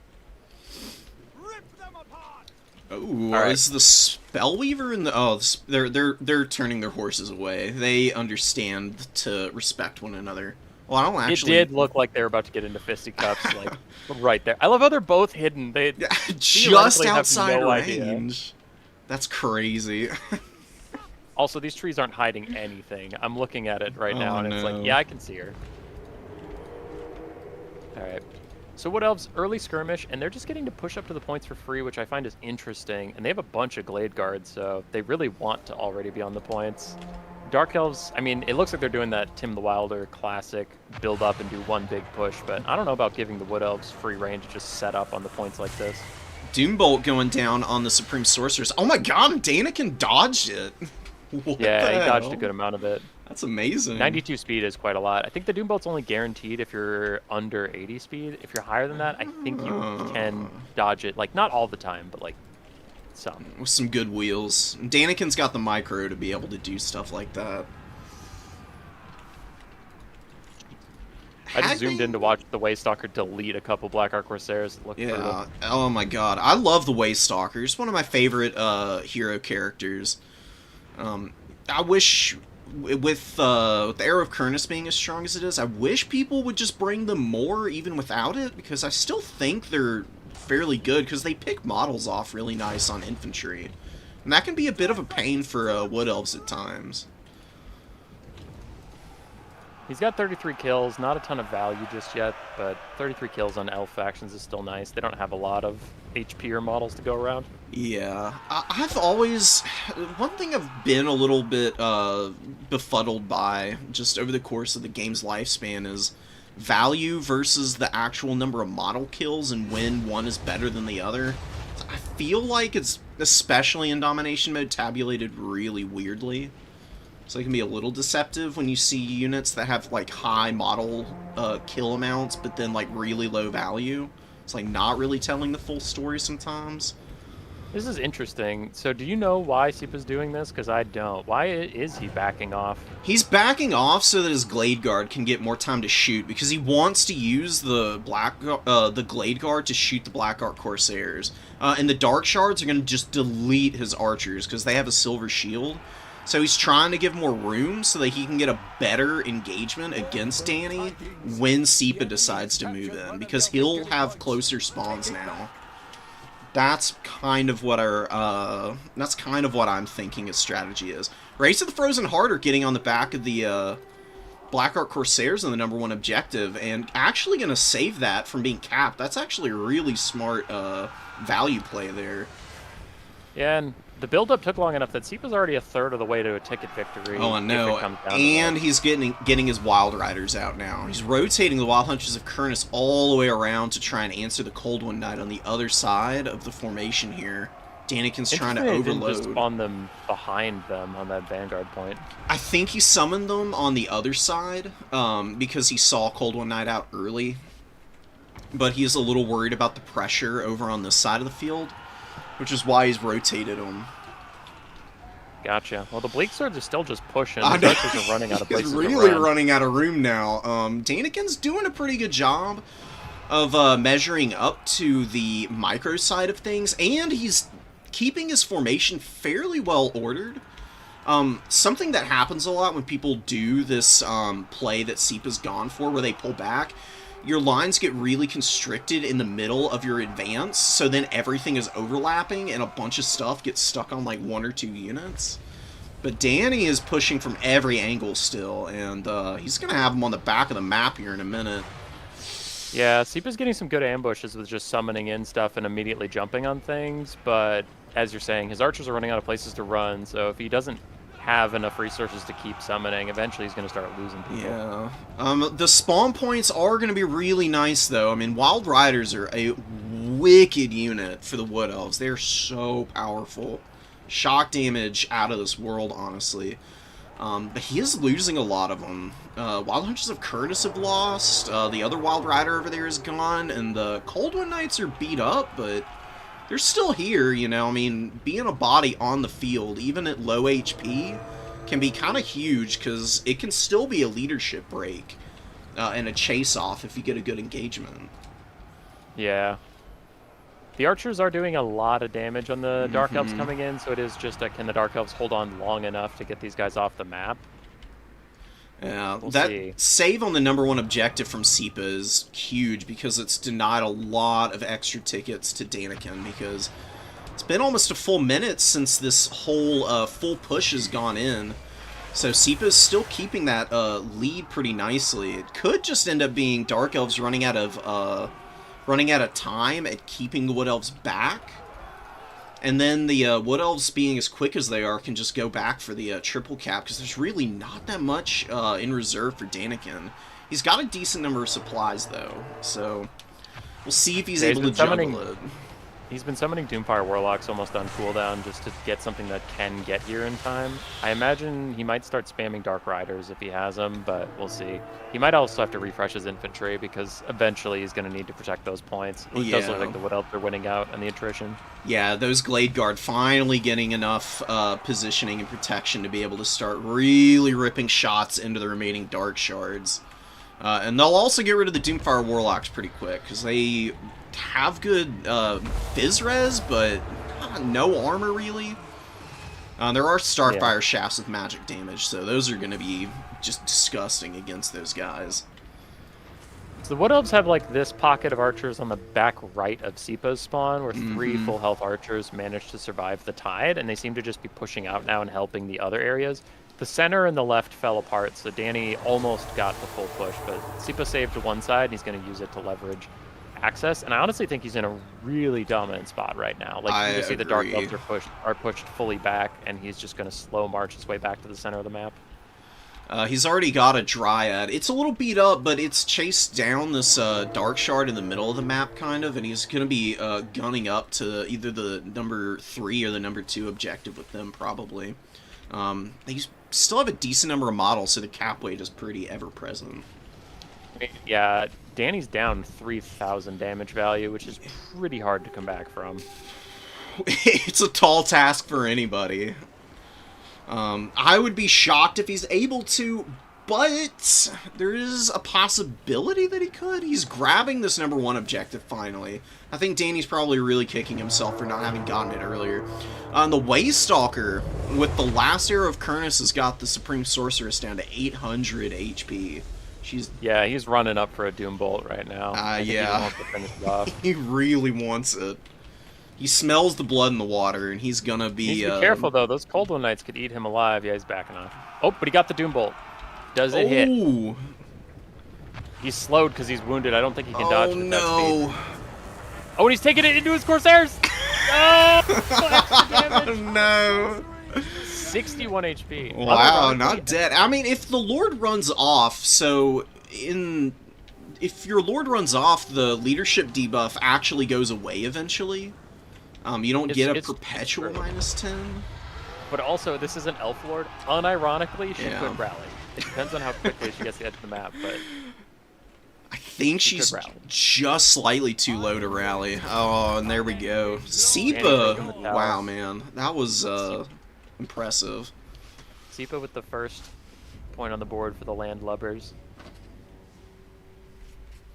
Oh, All right. is the Spellweaver in the? Oh, they're turning their horses away. They understand to respect one another. Well, I don't actually. It did look like they were about to get into fisticuffs, like right there. I love how they're both hidden. They just theoretically have outside no idea. range. That's crazy. Also, these trees aren't hiding anything. I'm looking at it right now, Oh, and it's no. like, yeah, I can see her. All right. So Wood Elves, early skirmish, and they're just getting to push up to the points for free, which I find is interesting. And they have a bunch of Glade Guards, so they really want to already be on the points. Dark Elves, I mean, it looks like they're doing that Tim the Wilder classic, build up and do one big push, but I don't know about giving the Wood Elves free reign to just set up on the points like this. Doombolt going down on the Supreme Sorceress. Oh my god, Daniken dodged it. What Yeah, the he dodged a hell? good amount of it. That's amazing. 92 speed is quite a lot. I think the Doombolt's only guaranteed if you're under 80 speed. If you're higher than that, I think you can dodge it. Like, not all the time, but, like, some. With some good wheels. Daniken's got the micro to be able to do stuff like that. I just zoomed in to watch the Waystalker delete a couple Blackheart Corsairs. It looked Yeah. brutal. Oh my god. I love the Waystalker. It's one of my favorite hero characters. I wish, with the Arrow of Kurnus being as strong as it is, I wish people would just bring them more even without it, because I still think they're fairly good, because they pick models off really nice on infantry. And that can be a bit of a pain for Wood Elves at times. He's got 33 kills, not a ton of value just yet, but 33 kills on Elf factions is still nice. They don't have a lot of HP or models to go around. Yeah, I've always... One thing I've been a little bit befuddled by, just over the course of the game's lifespan, is value versus the actual number of model kills and when one is better than the other. I feel like it's, especially in Domination Mode, tabulated really weirdly. So it can be a little deceptive when you see units that have, like, high model kill amounts, but then, like, really low value. It's, like, not really telling the full story sometimes. This is interesting. So do you know why Sipa's doing this? Because I don't. Why is he backing off? He's backing off so that his Glade Guard can get more time to shoot, because he wants to use the Glade Guard to shoot the Blackheart Corsairs. And the Dark Shards are going to just delete his archers, because they have a silver shield. So he's trying to give more room so that he can get a better engagement against Danny when Seepa decides to move in, because he'll have closer spawns now. That's kind of what I'm thinking his strategy is. Race of the Frozen Heart are getting on the back of the Blackheart Corsairs on the #1 objective, and actually going to save that from being capped. That's actually a really smart value play there. Yeah, and the build-up took long enough that Seepa's already a third of the way to a ticket victory. Oh, I know. And he's getting his Wild Riders out now. He's rotating the Wild Hunters of Kurnus all the way around to try and answer the Cold One Knight on the other side of the formation here. Daniken's trying to overload. Didn't just spawn them behind them on that Vanguard point. I think he summoned them on the other side because he saw Cold One Knight out early. But he's a little worried about the pressure over on this side of the field, which is why he's rotated them. Gotcha. Well, the Bleak Swords are still just pushing. The Archers are running out of places He's really to run. running out of room now. Daniken's doing a pretty good job of measuring up to the micro side of things, and he's keeping his formation fairly well ordered. Something that happens a lot when people do this play that Seepa's gone for, where they pull back, your lines get really constricted in the middle of your advance, so then everything is overlapping and a bunch of stuff gets stuck on like 1 or 2 units. But Danny is pushing from every angle still, and he's going to have him on the back of the map here in a minute. Yeah, Seepa's getting some good ambushes with just summoning in stuff and immediately jumping on things, but as you're saying, his archers are running out of places to run, so if he doesn't have enough resources to keep summoning, eventually he's going to start losing people. Yeah. The spawn points are going to be really nice, though. I mean, Wild Riders are a wicked unit for the Wood Elves. They're so powerful. Shock damage out of this world, honestly. But he is losing a lot of them. Wild Hunters of Kurnus have lost. The other Wild Rider over there is gone. And the Cold One Knights are beat up, but they're still here, you know. I mean, being a body on the field, even at low HP, can be kind of huge, because it can still be a leadership break and a chase-off if you get a good engagement. Yeah. The archers are doing a lot of damage on the Dark Elves coming in, so it is just can the Dark Elves hold on long enough to get these guys off the map? Yeah, We'll that see. save on the #1 objective from Seepa is huge, because it's denied a lot of extra tickets to Daniken, because it's been almost a full minute since this whole full push has gone in. So Seepa's still keeping that lead pretty nicely. It could just end up being Dark Elves running out of time at keeping the Wood Elves back. And then the Wood Elves, being as quick as they are, can just go back for the triple cap, because there's really not that much in reserve for Daniken. He's got a decent number of supplies, though, so we'll see if he's able to juggle it. He's been summoning Doomfire Warlocks almost on cooldown just to get something that can get here in time. I imagine he might start spamming Dark Riders if he has them, but we'll see. He might also have to refresh his infantry, because eventually he's going to need to protect those points. It does look like the Wood Elves are winning out on the attrition. Yeah, those Glade Guard finally getting enough positioning and protection to be able to start really ripping shots into the remaining Dark Shards. And they'll also get rid of the Doomfire Warlocks pretty quick, because they have good Fizz res, but no armor, really. There are Starfire Shafts with magic damage, so those are going to be just disgusting against those guys. So the Wood Elves have like this pocket of archers on the back right of Seepa's spawn, where 3 full health archers managed to survive the tide, and they seem to just be pushing out now and helping the other areas. The center and the left fell apart, so Danny almost got the full push, but Seepa saved one side, and he's going to use it to leverage access. And I honestly think he's in a really dominant spot right now. Like, you can see the Dark Elves are pushed fully back, and he's just going to slow march his way back to the center of the map. He's already got a Dryad. It's a little beat up, but it's chased down this Dark Shard in the middle of the map, kind of, and he's going to be gunning up to either the #3 or the #2 objective with them, probably. They still have a decent number of models, so the cap weight is pretty ever-present. Yeah, Danny's down 3,000 damage value, which is pretty hard to come back from. It's a tall task for anybody. I would be shocked if he's able to, But there is a possibility that he could. He's grabbing this number 1 objective finally. I think Danny's probably really kicking himself for not having gotten it earlier. The Waystalker, with the last Arrow of Kurnus, has got the Supreme Sorceress down to 800 HP. Yeah, he's running up for a Doom Bolt right now. Yeah. He wants to finish it off. He really wants it. He smells the blood in the water, and he's gonna be... Needs to be careful, though. Those Cold One Knights could eat him alive. Yeah, he's backing off. Oh, but he got the Doom Bolt. Does it hit? He's slowed because he's wounded. I don't think he can dodge with that speed. Oh, and he's taking it into his Corsairs! Oh, extra damage! No! 61 HP. Wow, not dead. I mean, if the Lord runs off, if your Lord runs off, the leadership debuff actually goes away eventually. You don't get a perpetual -10. But also, this is an Elf Lord. Unironically, she Yeah. could rally. It depends on how quickly she gets to the edge of the map, but... I think she's just slightly too low to rally. Oh, and there we go. Seepa! Wow, man. That was impressive. Seepa with the first point on the board for the Landlubbers.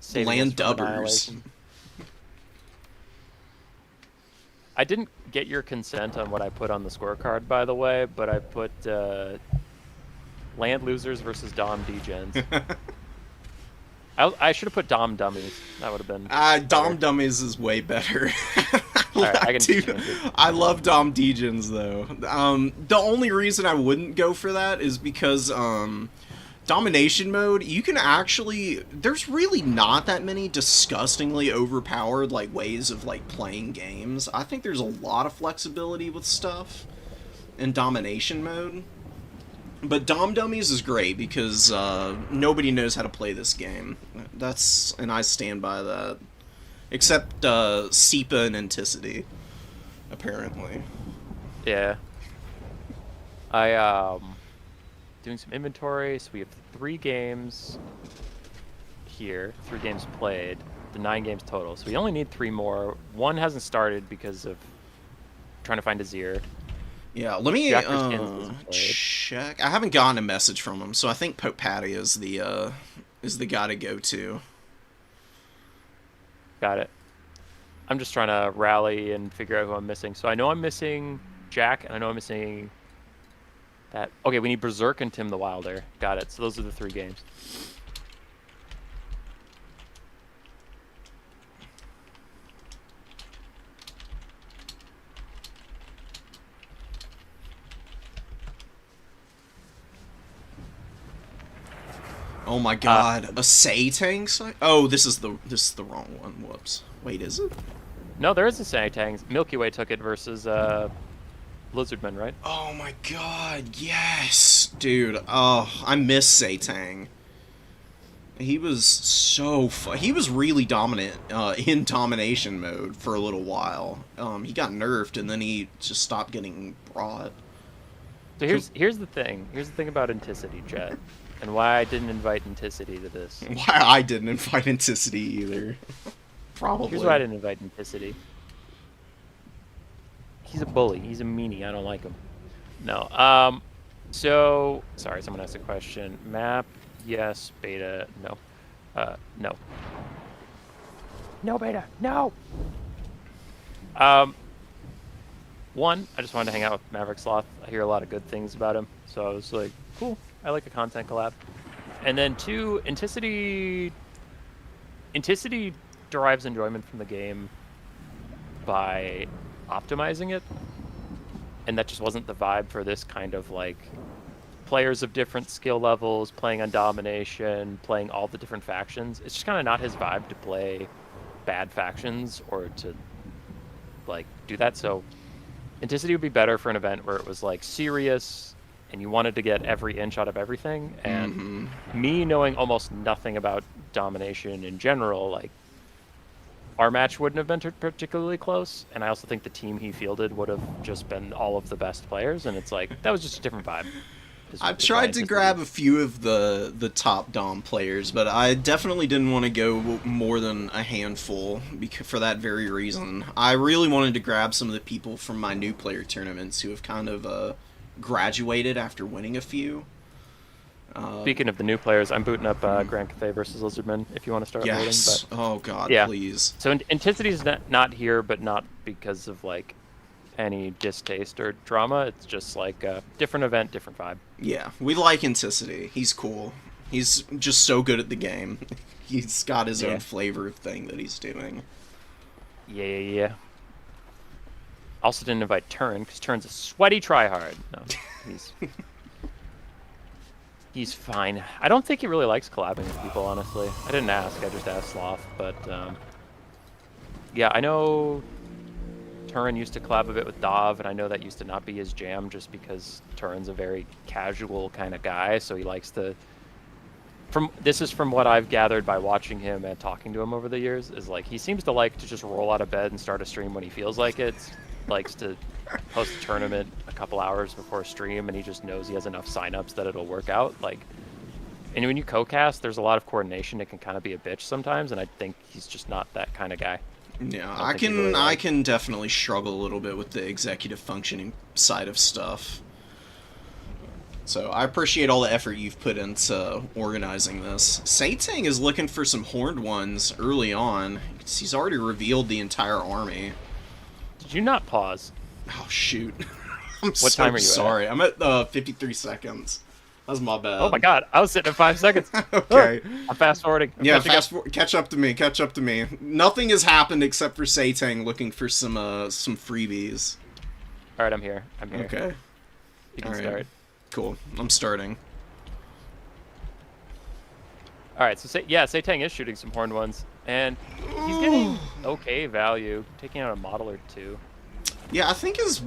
Landlubbers. I didn't get your consent on what I put on the scorecard, by the way, but I put Land Losers versus Dom Degens. I should have put Dom Dummies. That would have been... Dom Dummies is way better. Alright, I love Dom Degens, though. The only reason I wouldn't go for that is because... Domination mode, you can actually... There's really not that many disgustingly overpowered, like, ways of, like, playing games. I think there's a lot of flexibility with stuff in Domination mode. But Dom Dummies is great because nobody knows how to play this game. And I stand by that. Except Seepa and Anticity, apparently. Yeah. Doing some inventory, so we have 3 games here, 3 games played, the 9 games total. So we only need 3 more. 1 hasn't started because of trying to find Azir. Yeah, let me check. I haven't gotten a message from him, so I think Pope Patty is the guy to go to. Got it. I'm just trying to rally and figure out who I'm missing. So I know I'm missing Jack, and I know I'm missing that. Okay, we need Berserk and Tim the Wilder. Got it. So those are the 3 games. Oh my god, a Saytang site? Oh, this is the wrong one. Whoops. Wait, is it? No, there is a Saytang. Milky Way took it versus Lizardman, right? Oh my god, yes! Dude, oh, I miss Saytang. He was so he was really dominant in domination mode for a little while. He got nerfed and then he just stopped getting brought. So here's the thing. Here's the thing about Anticity, Jet, and why I didn't invite Anticity to this. Why I didn't invite Anticity either. Probably. Here's why I didn't invite Anticity. He's a bully. He's a meanie. I don't like him. No. So sorry, someone asked a question. Map, yes. Beta, no. No. No beta. No. One, I just wanted to hang out with Maverick Sloth. I hear a lot of good things about him, so I was like, cool. I like a content collab. And then 2, Anticity derives enjoyment from the game by optimizing it, and that just wasn't the vibe for this kind of like players of different skill levels playing on domination, playing all the different factions. It's just kind of not his vibe to play bad factions or to like do that. So Anticity would be better for an event where it was like serious and you wanted to get every inch out of everything. And me knowing almost nothing about domination in general, like our match wouldn't have been particularly close, and I also think the team he fielded would have just been all of the best players, and it's like that was just a different vibe. I've tried to grab a few of the top Dom players, but I definitely didn't want to go more than a handful for that very reason. I really wanted to grab some of the people from my new player tournaments who have kind of graduated after winning a few. Speaking of the new players, I'm booting up Grand Cathay versus Lizardman if you want to start Yes. loading. Oh God, Yeah. please. So Intensity not here, but not because of like any distaste or drama. It's just like a different event, different vibe. Yeah, we like Inticity. He's cool. He's just so good at the game. He's got his Yeah. own flavor thing that he's doing. Yeah. Also didn't invite Turin because Turin's a sweaty tryhard. No, he's fine. I don't think he really likes collabing with people, honestly. I didn't ask. I just asked Sloth. But yeah, I know Turin used to collab a bit with Dav, and I know that used to not be his jam just because Turin's a very casual kind of guy, so he likes to... This is from what I've gathered by watching him and talking to him over the years, is like he seems to like to just roll out of bed and start a stream when he feels like it. Likes to host a tournament a couple hours before a stream, and he just knows he has enough signups that it'll work out. Like, and when you co-cast, there's a lot of coordination. It can kind of be a bitch sometimes, and I think he's just not that kind of guy. Yeah, I I think he can really I likes- can definitely struggle a little bit with the executive functioning side of stuff. So I appreciate all the effort you've put into organizing this. Satang is looking for some horned ones early on. He's already revealed the entire army. Did you not pause? Oh shoot. I'm What so time are you at? sorry. I'm at 53 seconds. That's my bad. Oh my god, I was sitting at 5 seconds. Okay. I'm fast forwarding. I'm Yeah, catching up. catch up to me. Catch up to me. Nothing has happened except for Satang looking for some freebies. All right, I'm here. I'm here. Okay. You can All right. start. Cool. I'm starting. All right, so Satang is shooting some horned ones, and he's getting okay value, taking out a model or two. Yeah, I think his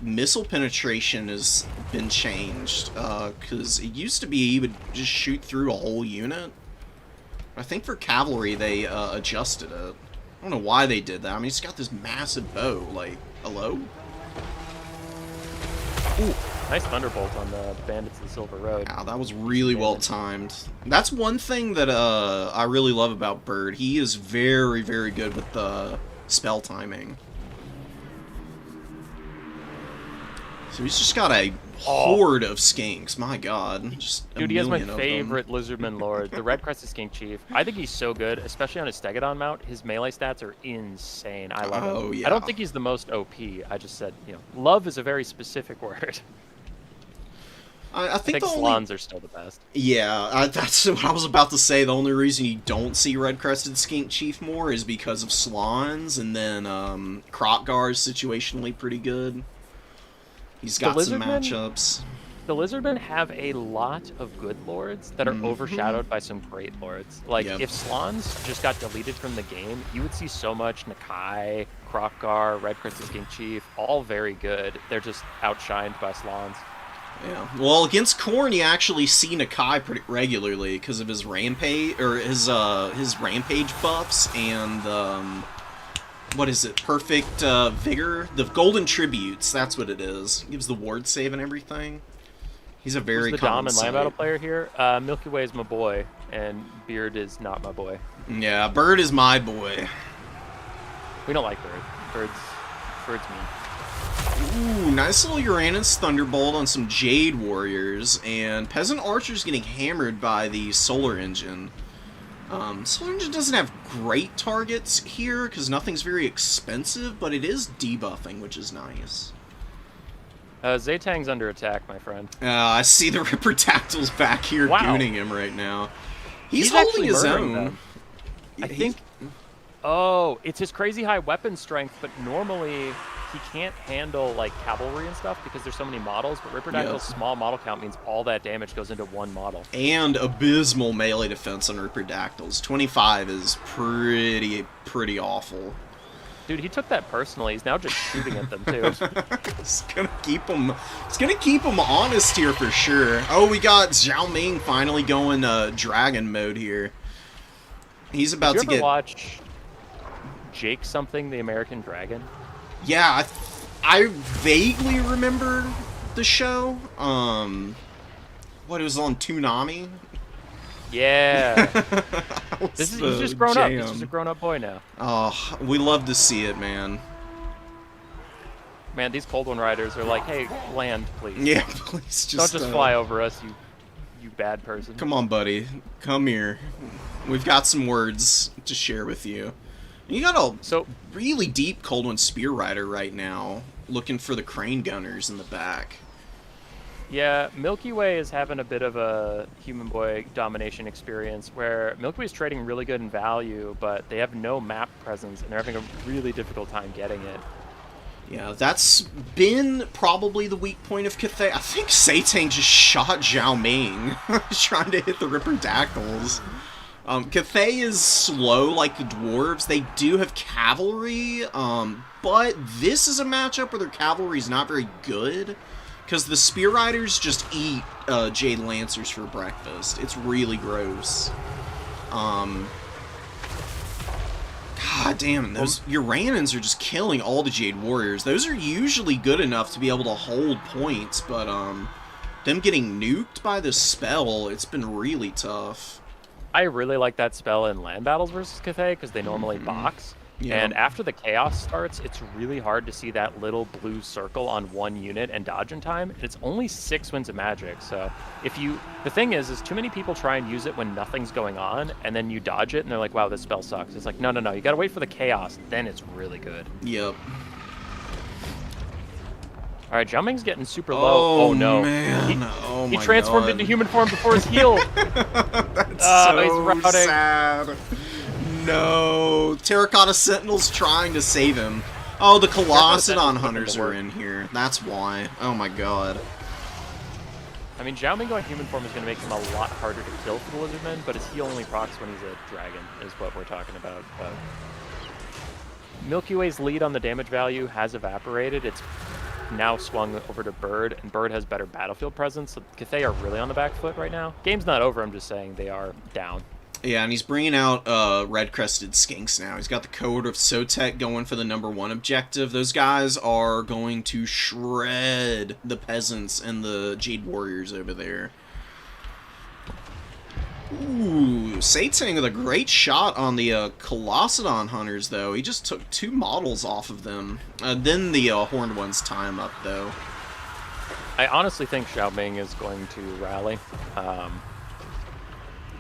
missile penetration has been changed, because it used to be he would just shoot through a whole unit. I think for cavalry they adjusted it. I don't know why they did that. I mean, he's got this massive bow. Like, hello? Ooh, nice thunderbolt on the bandits of the Silver Road. Wow, that was really well timed. That's one thing that I really love about Bird. He is very, very good with the spell timing. So he's just got a horde of skinks. My god. Just a Dude, he has my million of them. favorite Lizardman Lord, the Red Crested Skink Chief. I think he's so good, especially on his Stegodon mount. His melee stats are insane. I love Oh, him. yeah. I don't think he's the most OP. I just said, love is a very specific word. I I think think the only... Slans are still the best. Yeah, that's what I was about to say. The only reason you don't see Red Crested Skink Chief more is because of Slans, and then Krotgar is situationally pretty good. He's got some Lizardmen- matchups. The Lizardmen have a lot of good lords that are overshadowed by some great lords. Like, Yep. if Slans just got deleted from the game, you would see so much Nakai, Krokgar, Red Crested Skink Chief, all very good. They're just outshined by Slans. Yeah. Well, against Khorne, you actually see Nakai pretty regularly because of his rampage or his rampage buffs and what is it? Perfect vigor, the golden tributes. That's what it is. Gives the ward save and everything. He's a very Who's the Dom common and Land sight. Battle player here? Milky Way is my boy, and Beard is not my boy. Yeah, Bird is my boy. We don't like Bird. Bird's mean. Ooh, nice little Uranus Thunderbolt on some Jade Warriors, and Peasant Archer's getting hammered by the Solar Engine. Solar Engine doesn't have great targets here, because nothing's very expensive, but it is debuffing, which is nice. Zaytang's under attack, my friend. I see the Ripper Dactyl's back here Wow. gooning him right now. He's actually holding his murdering own. them. I He's- think... Oh, it's his crazy high weapon strength, but normally he can't handle like cavalry and stuff because there's so many models, but Ripper Dactyl's small model count means all that damage goes into one model. And abysmal melee defense on Ripper Dactyls. 25 is pretty awful. Dude, he took that personally. He's now just shooting at them too. It's gonna keep him. It's gonna keep him honest here for sure. Oh, we got Zhao Ming finally going dragon mode here. He's about Did to you ever get. watch Jake something, the American Dragon? Yeah, I vaguely remember the show. What, it was on Toonami? Yeah. That was He's the just grown up. He's jam. just a grown-up boy now. Oh, we love to see it, man. Man, these Cold One Riders are like, hey, land, please. Yeah, please just Don't just fly over us, you you bad person. Come on, buddy. Come here. We've got some words to share with you. You got a So really deep Cold One Spear Rider right now, looking for the Crane Gunners in the back. yeah, Milky Way is having a bit of a Human Boy domination experience where Milky Way is trading really good in value, but they have no map presence and they're having a really difficult time getting it. Yeah, that's been probably the weak point of Cathay. I think Satang just shot Zhao Ming, trying to hit the Ripper Dactyls. Cathay is slow like the dwarves. They do have cavalry, but this is a matchup where their cavalry is not very good, because the Spear Riders just eat Jade Lancers for breakfast. It's really gross. God damn, those Uranians are just killing all the Jade Warriors. Those are usually good enough to be able to hold points, but them getting nuked by this spell, it's been really tough. I really like that spell in land battles versus Cathay because they normally box. Yeah. And after the chaos starts, it's really hard to see that little blue circle on one unit and dodge in time. And it's only 6 wins of magic. So the thing is too many people try and use it when nothing's going on, and then you dodge it and they're like, wow, this spell sucks. It's like, no, you gotta wait for the chaos, then it's really good. Yep. All right, Zhao getting super low. Oh no, man. He transformed into human form before his heal. That's he's so routing. sad. No, Terracotta Sentinel's trying to save him. Oh, the Colossedon Sentinel's Hunters looking to are work. in here. That's why. Oh my god. I mean, Zhao Ming going human form is going to make him a lot harder to kill for the Lizardmen, but his heal only procs when he's a dragon, is what we're talking about. But Milky Way's lead on the damage value has evaporated. It's now swung over to Bird, and Bird has better battlefield presence, so Cathay are really on the back foot right now. Game's not over, I'm just saying they are down. Yeah, and he's bringing out red-crested skinks now. He's got the Code of Sotek going for the #1 objective. Those guys are going to shred the peasants and the Jade Warriors over there. Ooh, Satang with a great shot on the Colossedon Hunters, though. He just took 2 models off of them. Then the Horned Ones tie him up, though. I honestly think Zhao Ming is going to rally.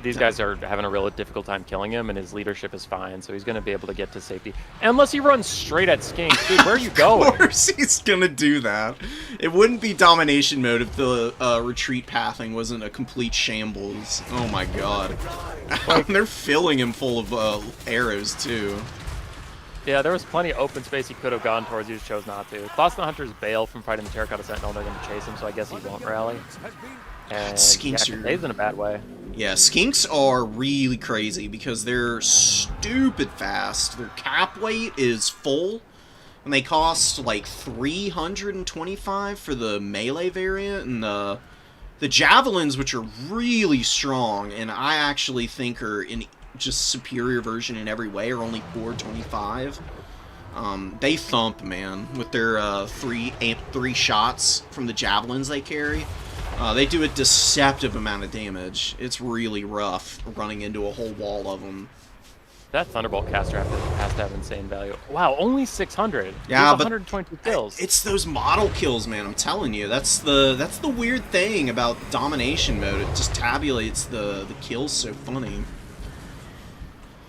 These guys are having a real difficult time killing him, and his leadership is fine, so he's going to be able to get to safety. Unless he runs straight at Skink. Dude, where are you going? Of course he's going to do that. It wouldn't be domination mode if the retreat pathing wasn't a complete shambles. Oh my god. They're filling him full of arrows, too. Yeah, there was plenty of open space he could have gone towards. He just chose not to. Colossedon Hunters bail from fighting the Terracotta Sentinel. They're going to chase him, so I guess he won't rally. And Skinks yeah, are... Cathay's in a bad way. Yeah, Skinks are really crazy because they're stupid fast. Their cap weight is full, and they cost like 325 for the melee variant, and the javelins, which are really strong, and I actually think are in just superior version in every way, are only 425. They thump, man, with their three shots from the javelins they carry. They do a deceptive amount of damage. It's really rough running into a whole wall of them. That Thunderbolt caster has to have insane value. Wow, only 600. Yeah, There's but 122 kills. It's those model kills, man. I'm telling you, that's the weird thing about domination mode. It just tabulates the kills so funny.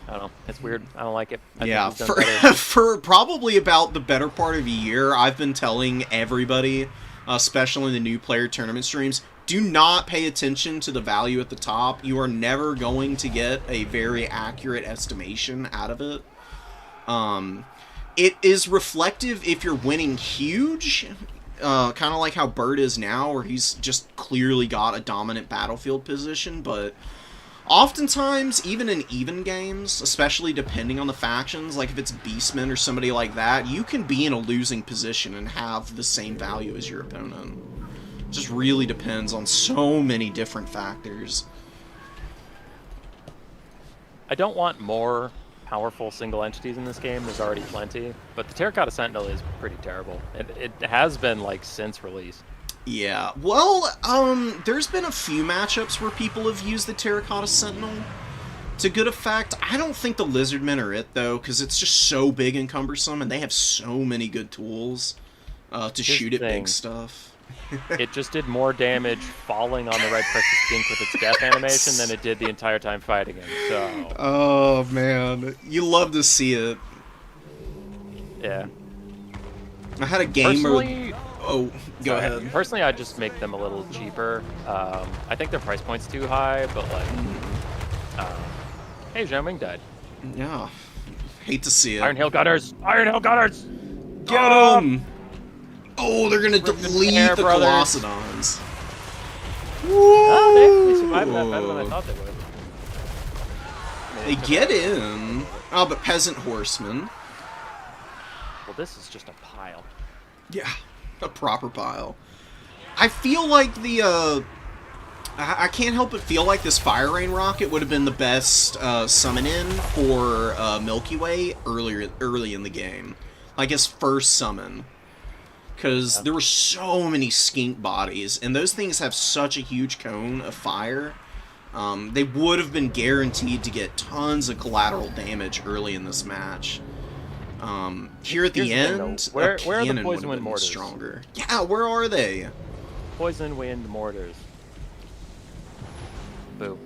I don't know. It's weird. I don't like it. I Yeah, think he's done better. for probably about the better part of a year, I've been telling everybody, especially in the new player tournament streams, do not pay attention to the value at the top. You are never going to get a very accurate estimation out of it. It is reflective if you're winning huge, kind of like how Bird is now, where he's just clearly got a dominant battlefield position, but oftentimes, even in even games, especially depending on the factions, like if it's Beastmen or somebody like that, you can be in a losing position and have the same value as your opponent. It just really depends on so many different factors. I don't want more powerful single entities in this game. There's already plenty. But the Terracotta Sentinel is pretty terrible. It has been, like, since release. Yeah, well, there's been a few matchups where people have used the Terracotta Sentinel to good effect. I don't think the Lizardmen are it, though, because it's just so big and cumbersome, and they have so many good tools to shoot at big stuff. it just did more damage falling on the red precious skink with its death animation than it did the entire time fighting him. So Oh man, you love to see it. yeah. I had a game where... Personally, Oh, go ahead. Personally, I just make them a little cheaper. I think their price point's too high, but like, hey, Zhang Ming died. Yeah. Hate to see it. Iron Hill Gunners! Iron Hill Gunners! Get them! Oh, they're gonna delete Air the Brothers. Colossadons. Oh, they survived that better than I thought they would. They get in. Oh, but Peasant Horsemen. Well, this is just a pile. Yeah, a proper pile. I feel like the, I can't help but feel like this Fire Rain Rocket would have been the best summon in for Milky Way early in the game. Like his first summon. Because there were so many skink bodies, and those things have such a huge cone of fire. They would have been guaranteed to get tons of collateral damage early in this match. Here at the Here's the thing, end, though. Where are the cannon would Poison have Wind been Mortars? stronger. Yeah, where are they? Poison Wind Mortars. Boo.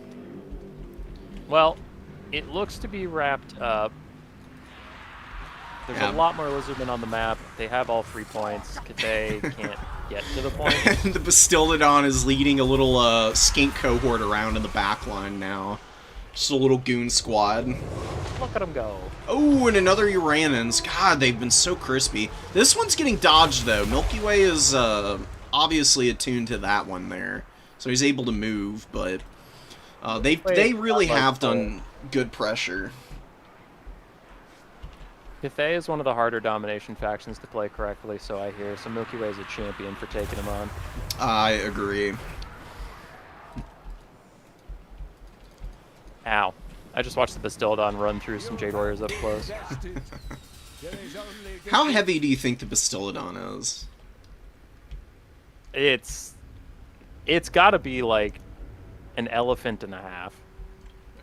Well, it looks to be wrapped up. There's Yeah. a lot more lizardmen on the map. They have all 3 points. They can't get to the point. And the Bastildodon is leading a little skink cohort around in the back line now. Just a little goon squad. Look at them go. Oh, and another Uranans. God, they've been so crispy. This one's getting dodged, though. Milky Way is obviously attuned to that one there. So he's able to move, but they really have done good pressure. Cathay is one of the harder domination factions to play correctly, so I hear. So Milky Way is a champion for taking him on. I agree. Ow. I just watched the Bastildon run through some Jade Warriors up close. How heavy do you think the Bastildodon is? It's gotta be like an elephant and a half.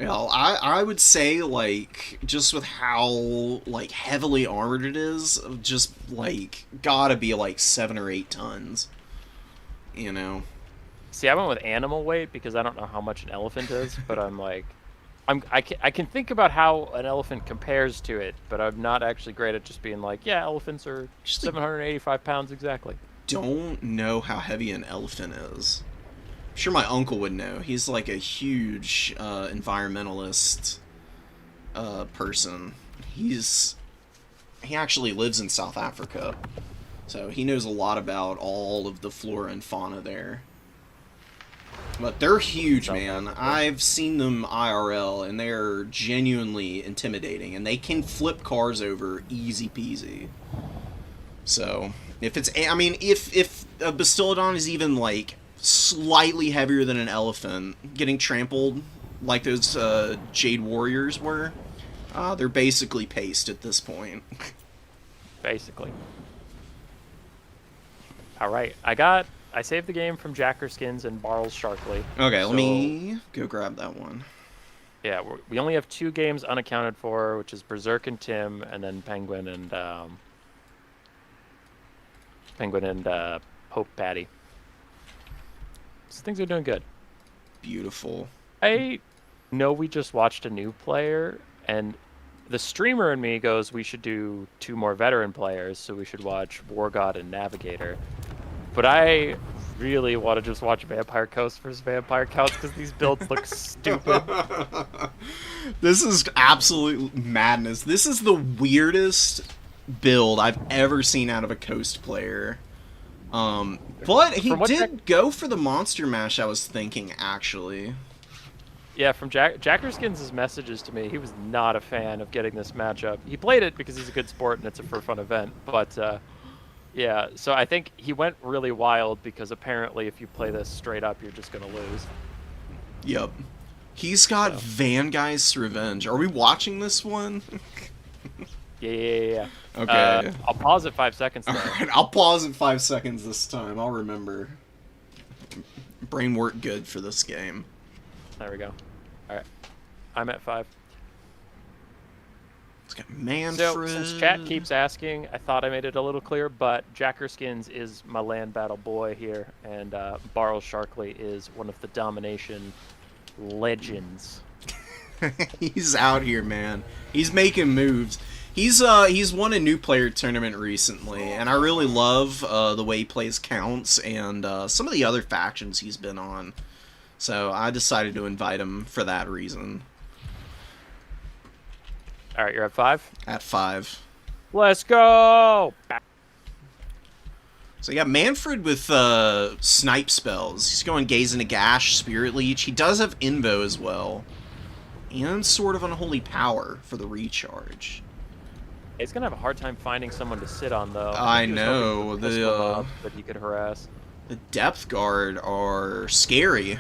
Well, I would say, like, just with how, like, heavily armored it is, just, like, gotta be, like, 7 or 8 tons. You know? See, I went with animal weight because I don't know how much an elephant is, but I'm like, I can think about how an elephant compares to it, but I'm not actually great at just being like, yeah, elephants are Just like- 785 pounds exactly. Don't know how heavy an elephant is. I'm sure my uncle would know. He's, like, a huge environmentalist person. He actually lives in South Africa. So he knows a lot about all of the flora and fauna there. But they're huge, South man. Africa. I've seen them IRL, and they're genuinely intimidating. And they can flip cars over easy peasy. So, if it's... I mean, if a Bastildodon is even, like, slightly heavier than an elephant, getting trampled like those Jade Warriors were, they're basically paste at this point. Basically. Alright, I saved the game from Jacker Skins and Barl's Sharkly. Okay, So- let me go grab that one. Yeah, we only have 2 games unaccounted for, which is Berserk and Tim, and then Penguin and Pope Patty. So things are doing good. Beautiful. I know we just watched a new player, and the streamer in me goes, we should do 2 more veteran players, so we should watch War God and Navigator. But I really want to just watch Vampire Coast versus Vampire Counts because these builds look stupid. This is absolute madness. This is the weirdest build I've ever seen out of a Coast player. But he From what did go for the Monster Mash, I was thinking, actually. Yeah, from Jackerskins' messages to me, he was not a fan of getting this matchup. He played it because he's a good sport and it's a for fun event, but yeah, so I think he went really wild because apparently if you play this straight up, you're just going to lose. Yep. He's got Van Geist's Revenge. Are we watching this one? Yeah. Okay. I'll pause at 5 seconds though. Alright, I'll pause in 5 seconds this time. I'll remember. Brain worked good for this game. There we go. All right. I'm at 5. It's got Manfred. So, since chat keeps asking, I thought I made it a little clear, but Jacker Skins is my land battle boy here, and Barl Sharkley is one of the domination legends. He's out here, man. He's making moves. He's won a new player tournament recently, and I really love the way he plays counts and some of the other factions he's been on. So I decided to invite him for that reason. All right, you're at 5? At 5. Let's go! So you got Manfred with snipe spells. He's going Gaze into Gash, Spirit Leech. He does have Invo as well. And Sword of Unholy Power for the recharge. He's gonna have a hard time finding someone to sit on, though. I know. That he could harass. The Depth Guard are scary.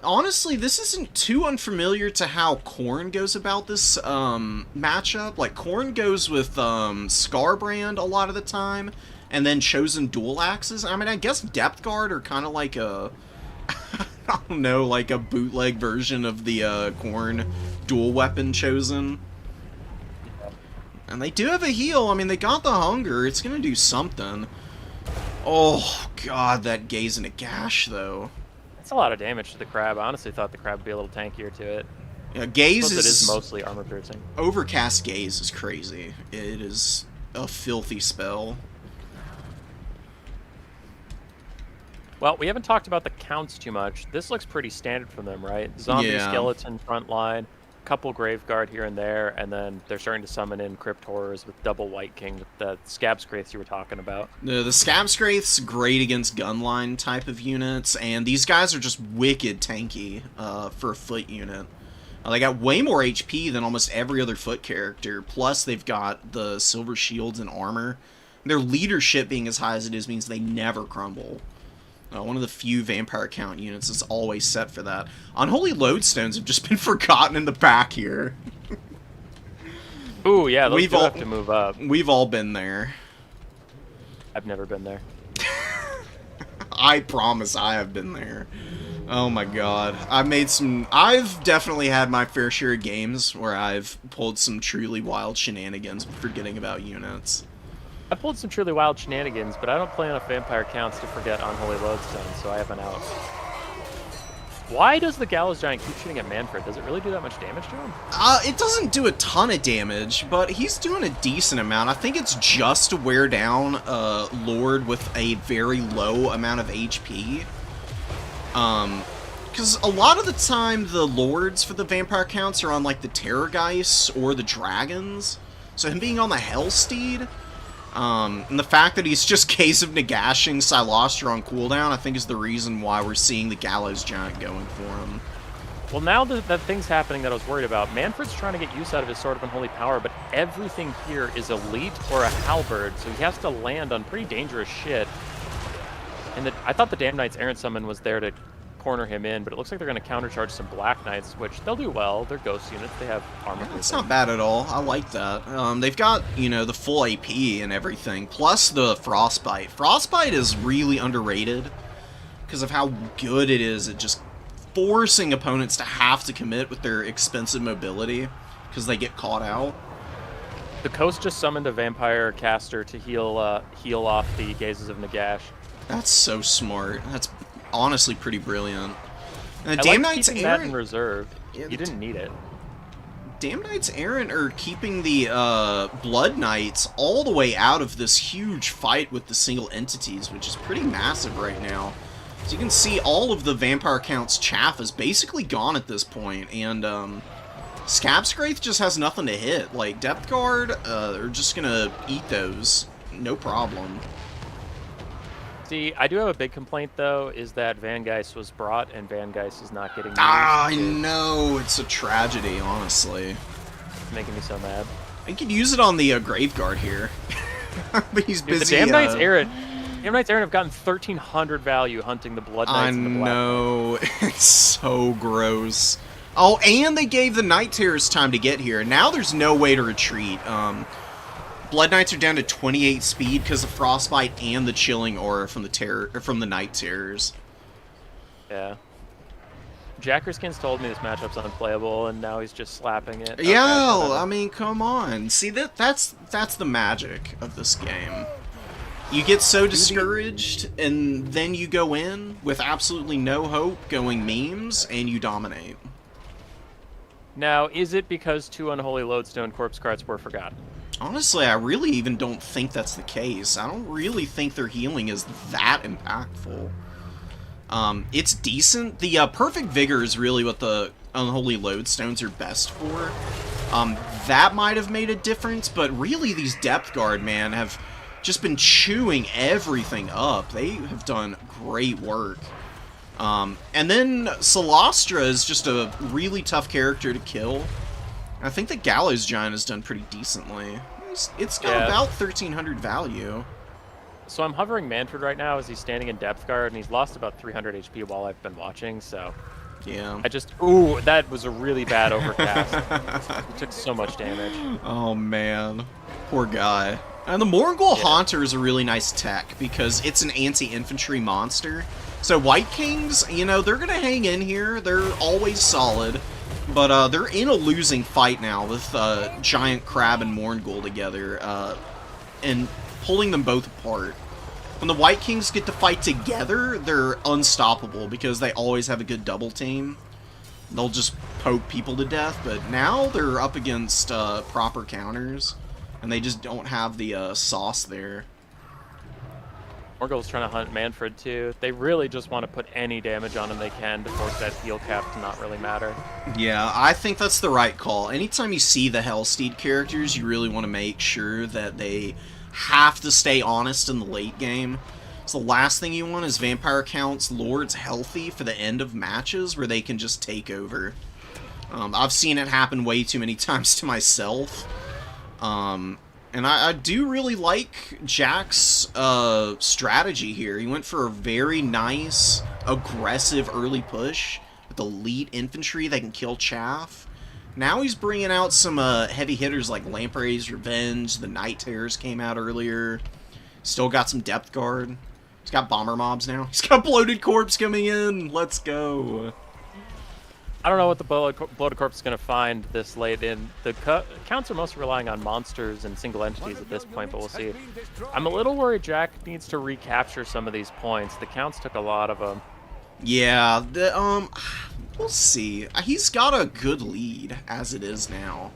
Honestly, this isn't too unfamiliar to how Khorne goes about this matchup. Like, Khorne goes with Scarbrand a lot of the time, and then Chosen Dual Axes. I mean, I guess Depth Guard are kind of like a... I don't know, like a bootleg version of the Khorne dual weapon Chosen. And they do have a heal. I mean, they got the hunger. It's going to do something. Oh, God, that Gaze into Gash, though. That's a lot of damage to the crab. I honestly thought the crab would be a little tankier to it. Yeah, Gaze It is mostly armor piercing. Overcast Gaze is crazy. It is a filthy spell. Well, we haven't talked about the counts too much. This looks pretty standard from them, right? Zombie, Yeah. skeleton, front line, couple Graveguard here and there, and then they're starting to summon in Crypt Horrors with double White King with the Scab Scraiths you were talking about. The Scab Scraith's great against gunline type of units, and these guys are just wicked tanky for a foot unit. They got way more HP than almost every other foot character, plus they've got the silver shields and armor. Their leadership being as high as it is means they never crumble. One of the few vampire count units that's always set for that. Unholy Lodestones have just been forgotten in the back here. Ooh, yeah, those do have to move up. We've all been there. I've never been there. I promise I have been there. Oh my god. I've definitely had my fair share of games where I've pulled some truly wild shenanigans forgetting about units. I pulled some truly wild shenanigans, but I don't play enough vampire counts to forget Unholy Lodestone, so I have an out. Why does the Gallows Giant keep shooting at Manfred? Does it really do that much damage to him? It doesn't do a ton of damage, but he's doing a decent amount. I think it's just to wear down Lord with a very low amount of HP. Because a lot of the time the Lords for the vampire counts are on like the Terrorgeists or the Dragons. So him being on the Hellsteed... and the fact that he's just Case of Nagashing Silostra on cooldown, I think is the reason why we're seeing the Gallows Giant going for him. Well, now that thing's happening that I was worried about, Manfred's trying to get use out of his Sword of Unholy Power, but everything here is elite or a halberd, so he has to land on pretty dangerous shit. And I thought the Damn Knight's Errant Summon was there to corner him in, but it looks like they're going to countercharge some Black Knights, which they'll do well. They're ghost units. They have armor. Yeah, it's not bad at all. I like that. They've got, you know, the full AP and everything, plus the Frostbite. Frostbite is really underrated because of how good it is at just forcing opponents to have to commit with their expensive mobility because they get caught out. The Coast just summoned a Vampire Caster to heal off the Gazes of Nagash. That's so smart. That's honestly pretty brilliant. And I Damn like Knight's keeping that in Errant... reserve. Yeah, You didn't need it. Damn Knight's Errant are keeping the Blood Knights all the way out of this huge fight with the single entities, which is pretty massive right now. So you can see all of the Vampire Count's chaff is basically gone at this point, and Scab Scraith just has nothing to hit. Like, Depth Guard are just gonna eat those, no problem. See, I do have a big complaint, though, is that Van Geist was brought, and Van Geist is not getting used. I know, it's a tragedy, honestly. It's making me so mad. I could use it on the Graveguard here. But he's Dude, busy. the Damn Knight's Errant have gotten 1,300 value hunting the Blood Knights and the Black know, it's so gross. Oh, and they gave the Night Terrors time to get here. Now there's no way to retreat. Blood Knights are down to 28 speed because of Frostbite and the Chilling Aura from the Night Terrors. Yeah. Jackerskin's told me this matchup's unplayable, and now he's just slapping it. Okay, Yeah, whatever. I mean, come on. See, that's the magic of this game. You get so discouraged, and then you go in with absolutely no hope, going memes, and you dominate. Now, is it because 2 unholy lodestone corpse cards were forgotten? Honestly, I really even don't think that's the case. I don't really think their healing is that impactful. It's decent. The Perfect Vigor is really what the Unholy Lodestones are best for. That might have made a difference, but really these Depth Guard, man, have just been chewing everything up. They have done great work. And then Solastra is just a really tough character to kill. I think the Gallows Giant has done pretty decently. It's got about 1,300 value. So I'm hovering Manfred right now as he's standing in Depth Guard, and he's lost about 300 HP while I've been watching, so... Yeah. Ooh, that was a really bad overcast. He took so much damage. Oh, man. Poor guy. And the Morgul Haunter is a really nice tech, because it's an anti-infantry monster. So White Kings, you know, they're gonna hang in here. They're always solid. But they're in a losing fight now with Giant Crab and Morgul together, and pulling them both apart. When the White Kings get to fight together, they're unstoppable because they always have a good double team. They'll just poke people to death, but now they're up against proper counters, and they just don't have the sauce there. Morgul's trying to hunt Manfred too. They really just want to put any damage on him they can to force that heal cap to not really matter. Yeah, I think that's the right call. Anytime you see the Hellsteed characters, you really want to make sure that they have to stay honest in the late game. So the last thing you want is Vampire Count's Lords healthy for the end of matches where they can just take over. I've seen it happen way too many times to myself. And I do really like Jack's strategy here. He went for a very nice, aggressive early push with elite infantry that can kill chaff. Now he's bringing out some heavy hitters like Lamprey's Revenge, the Night Terrors came out earlier. Still got some Depth Guard. He's got Bomber Mobs now. He's got Bloated Corpse coming in. Let's go. I don't know what the Bloated Corpse is going to find this late in. The counts are mostly relying on monsters and single entities at this point, but we'll see. I'm a little worried Jack needs to recapture some of these points. The counts took a lot of them. Yeah, we'll see. He's got a good lead as it is now.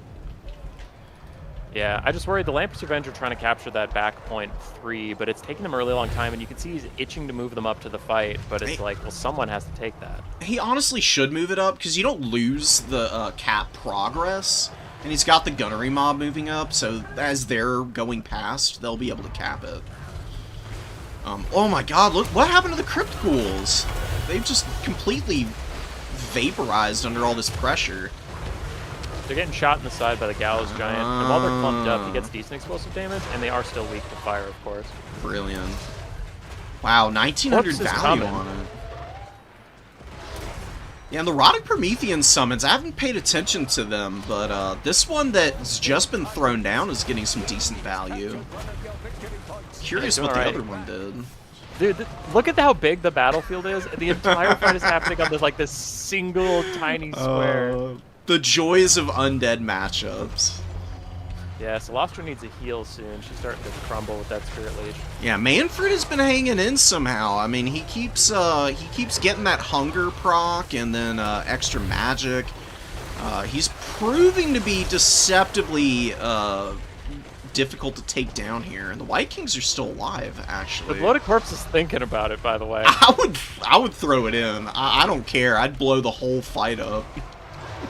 Yeah, I just worried the Lamprey's Revenge are trying to capture that back point 3, but it's taking them a really long time, and you can see he's itching to move them up to the fight, but it's like, well, someone has to take that. He honestly should move it up, because you don't lose the cap progress, and he's got the Gunnery Mob moving up, so as they're going past, they'll be able to cap it. Oh my god, look, what happened to the Crypt Ghouls? They've just completely vaporized under all this pressure. They're getting shot in the side by the Gallows Giant, and while they're clumped up, he gets decent explosive damage, and they are still weak to fire, of course. Brilliant. Wow, 1,900 value on it. Yeah, and the Rhotic Promethean summons, I haven't paid attention to them, but this one that's just been thrown down is getting some decent value. Curious what the other one did. Dude, look at how big the battlefield is. The entire fight is happening on this single tiny square. The joys of undead matchups. Yeah, Solastra needs a heal soon. She's starting to crumble with that Spirit Leech. Yeah, Manfred has been hanging in somehow. I mean, he keeps getting that hunger proc and then extra magic. He's proving to be deceptively difficult to take down here, and the White Kings are still alive. Actually, the Bloated Corpse is thinking about it. By the way, I would throw it in. I don't care. I'd blow the whole fight up.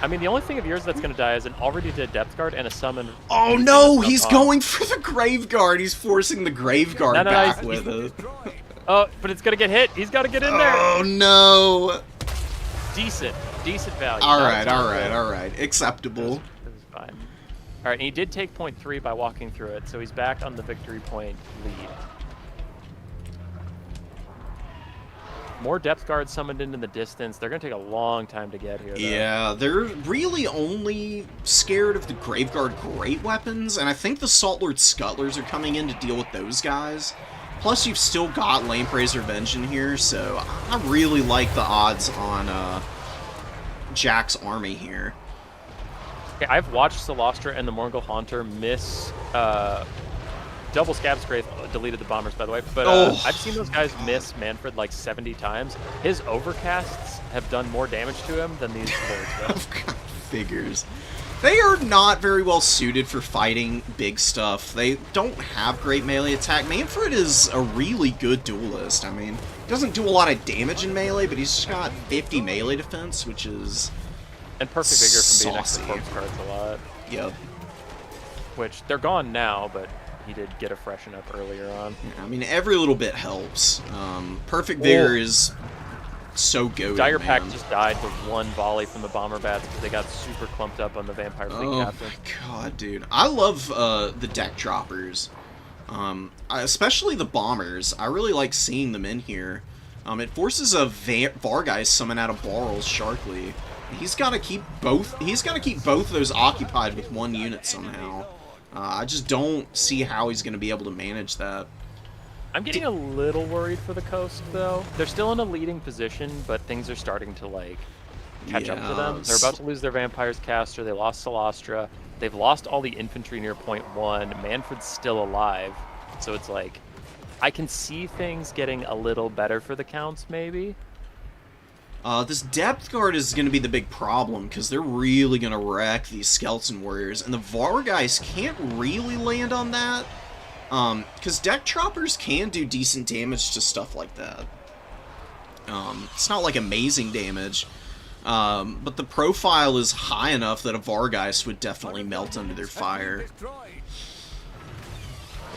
I mean, the only thing of yours that's going to die is an already dead Depth Guard and a summon. Oh no, he's going for the Grave Guard. He's forcing the Grave Guard back with it. Oh, but it's going to get hit. He's got to get in there. Oh no. Decent value. All right. Acceptable. This is fine. All right, and he did take point 3 by walking through it, so he's back on the victory point lead. More Depth Guards summoned into the distance. They're going to take a long time to get here, though. Yeah, they're really only scared of the Graveguard Great Weapons, and I think the Saltlord Scuttlers are coming in to deal with those guys. Plus, you've still got Lamprey's Revenge in here, so I really like the odds on Jack's army here. Okay, I've watched Solastra and the Morgul Haunter miss. Double Scab's Wraith deleted the bombers, by the way, but I've seen those guys miss Manfred like 70 times. His overcasts have done more damage to him than these lords. Figures. They are not very well suited for fighting big stuff. They don't have great melee attack. Manfred is a really good duelist. I mean, he doesn't do a lot of damage in melee, but he's just got 50 melee defense, which is and perfect vigor from being next to saucy. corpse cards a lot. Yep. Which they're gone now, but he did get a freshen up earlier on. Yeah, I mean, every little bit helps. Perfect vigor is so goated, Dire man. Pack just died to one volley from the bomber bats because they got super clumped up on the vampire fleet Oh captain. my god, dude. I love the deck droppers. Especially the bombers. I really like seeing them in here. It forces a Vargeist summon out of Barrel's Sharkly. He's got to keep both. He's got to keep both of those occupied with one unit somehow. I just don't see how he's going to be able to manage that. I'm getting a little worried for the coast, though. They're still in a leading position, but things are starting to, like, catch up to them. They're about to lose their Vampire's Caster. They lost Solastra. They've lost all the infantry near point 1. Manfred's still alive. So it's like, I can see things getting a little better for the Counts, maybe. This depth guard is going to be the big problem, because they're really going to wreck these Skeleton Warriors, and the Vargeist can't really land on that, because deck choppers can do decent damage to stuff like that. It's not like amazing damage, but the profile is high enough that a Vargeist would definitely melt under their fire.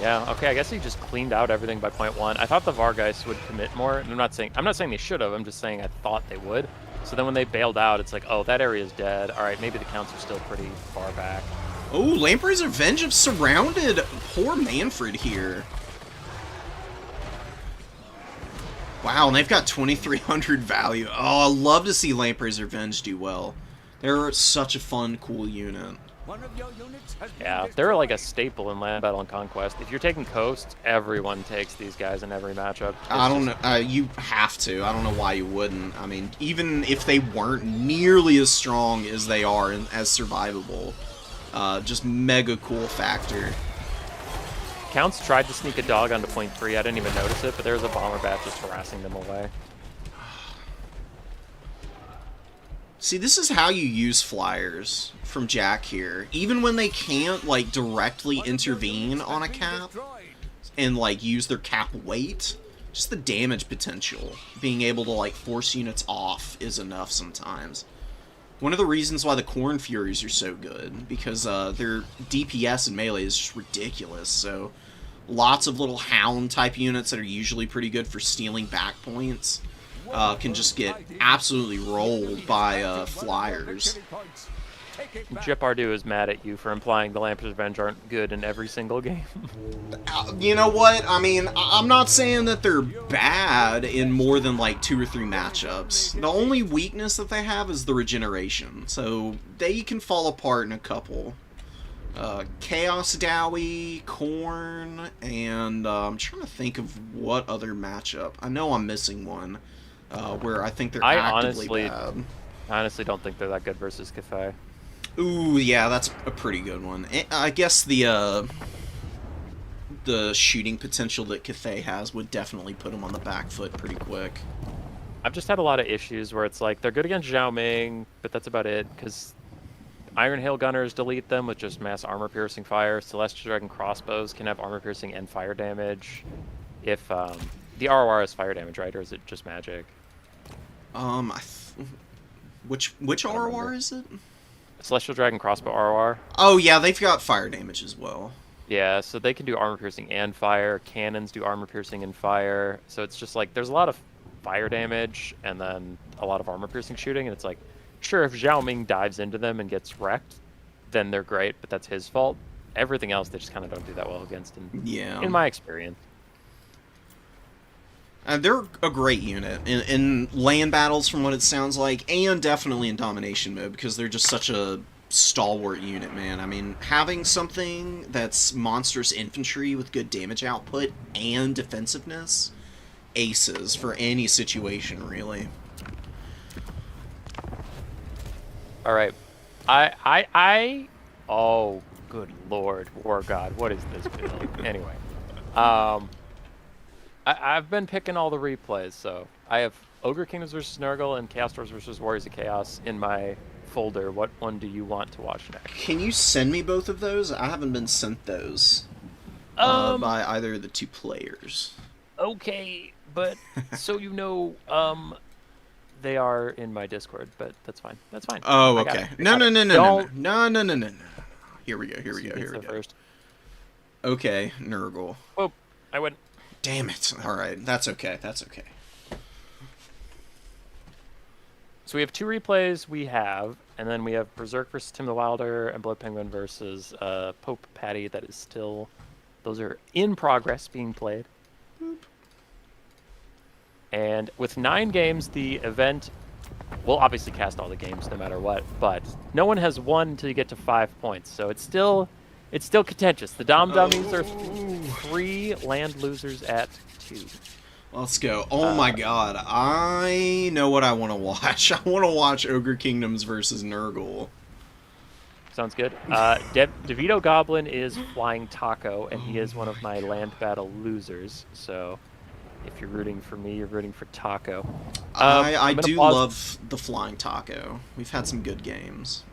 Yeah, okay, I guess he just cleaned out everything by point 1. I thought the Vargeist would commit more. And I'm not saying they should have, I'm just saying I thought they would. So then when they bailed out, it's like, oh, that area's dead. Alright, maybe the Counts are still pretty far back. Oh, Lamprey's Revenge have surrounded poor Manfred here. Wow, and they've got 2,300 value. Oh, I love to see Lamprey's Revenge do well. They're such a fun, cool unit. Yeah, they're like a staple in Land Battle and Conquest. If you're taking Coast, everyone takes these guys in every matchup. I don't know. You have to. I don't know why you wouldn't. I mean, even if they weren't nearly as strong as they are and as survivable, just mega cool factor. Counts tried to sneak a dog onto point 3. I didn't even notice it, but there was a bomber bat just harassing them away. See, this is how you use flyers from Jack here. Even when they can't, like, directly intervene on a cap and, like, use their cap weight, just the damage potential, being able to, like, force units off is enough sometimes. One of the reasons why the Corn Furies are so good, because their DPS and melee is just ridiculous, so lots of little Hound-type units that are usually pretty good for stealing back points can just get absolutely rolled by flyers. Jip Ardu is mad at you for implying the Lamprey's Revenge aren't good in every single game. You know what? I mean, I'm not saying that they're bad in more than like 2 or 3 matchups. The only weakness that they have is the regeneration, so they can fall apart in a couple. Chaos Dowie, Corn, and I'm trying to think of what other matchup. I know I'm missing one where I think they're actively bad. I honestly don't think they're that good versus Cathay. Ooh, yeah, that's a pretty good one. I guess the shooting potential that Cathay has would definitely put him on the back foot pretty quick. I've just had a lot of issues where it's like, they're good against Zhao Ming, but that's about it, because Iron Hail Gunners delete them with just mass armor-piercing fire. Celestial Dragon Crossbows can have armor-piercing and fire damage. If, the ROR is fire damage, right? Or is it just magic? Which ROR is it? Celestial Dragon Crossbow ROR. Oh, yeah, they've got fire damage as well. Yeah, so they can do armor piercing and fire. Cannons do armor piercing and fire. So it's just like, there's a lot of fire damage and then a lot of armor piercing shooting. And it's like, sure, if Zhao Ming dives into them and gets wrecked, then they're great, but that's his fault. Everything else, they just kind of don't do that well against, in my experience. They're a great unit in land battles, from what it sounds like, and definitely in domination mode, because they're just such a stalwart unit, man. I mean, having something that's monstrous infantry with good damage output and defensiveness, aces for any situation, really. All right. I. Oh, good lord, War God, what is this build? Anyway, I've been picking all the replays, so I have Ogre Kingdoms versus Nurgle and Chaos Dwarves versus Warriors of Chaos in my folder. What one do you want to watch next? Can you send me both of those? I haven't been sent those by either of the two players. Okay, but so you know, they are in my Discord, but that's fine. That's fine. Oh, I got okay. it. I No, got no, it. no, no, Don't- no, no, no, no, no, no. Here we go. Here we go. He Here we gets go. it first. Okay, Nurgle. Oh, I went. Damn it. All right, that's okay. That's okay. So we have two replays we have, and then we have Berserk versus Tim the Wilder and Blood Penguin versus Pope Patty. That is still, those are in progress being played. And with 9 games, the event will obviously cast all the games no matter what, but no one has won until you get to 5 points. So it's still contentious. The Dom Dummies are 3, land losers at 2. Let's go. Oh my god. I know what I want to watch. I want to watch Ogre Kingdoms versus Nurgle. Sounds good. DeVito Goblin is flying Taco, and he is one of my land battle losers. So if you're rooting for me, you're rooting for Taco. I I'm gonna do pause- love the Flying Taco. We've had some good games.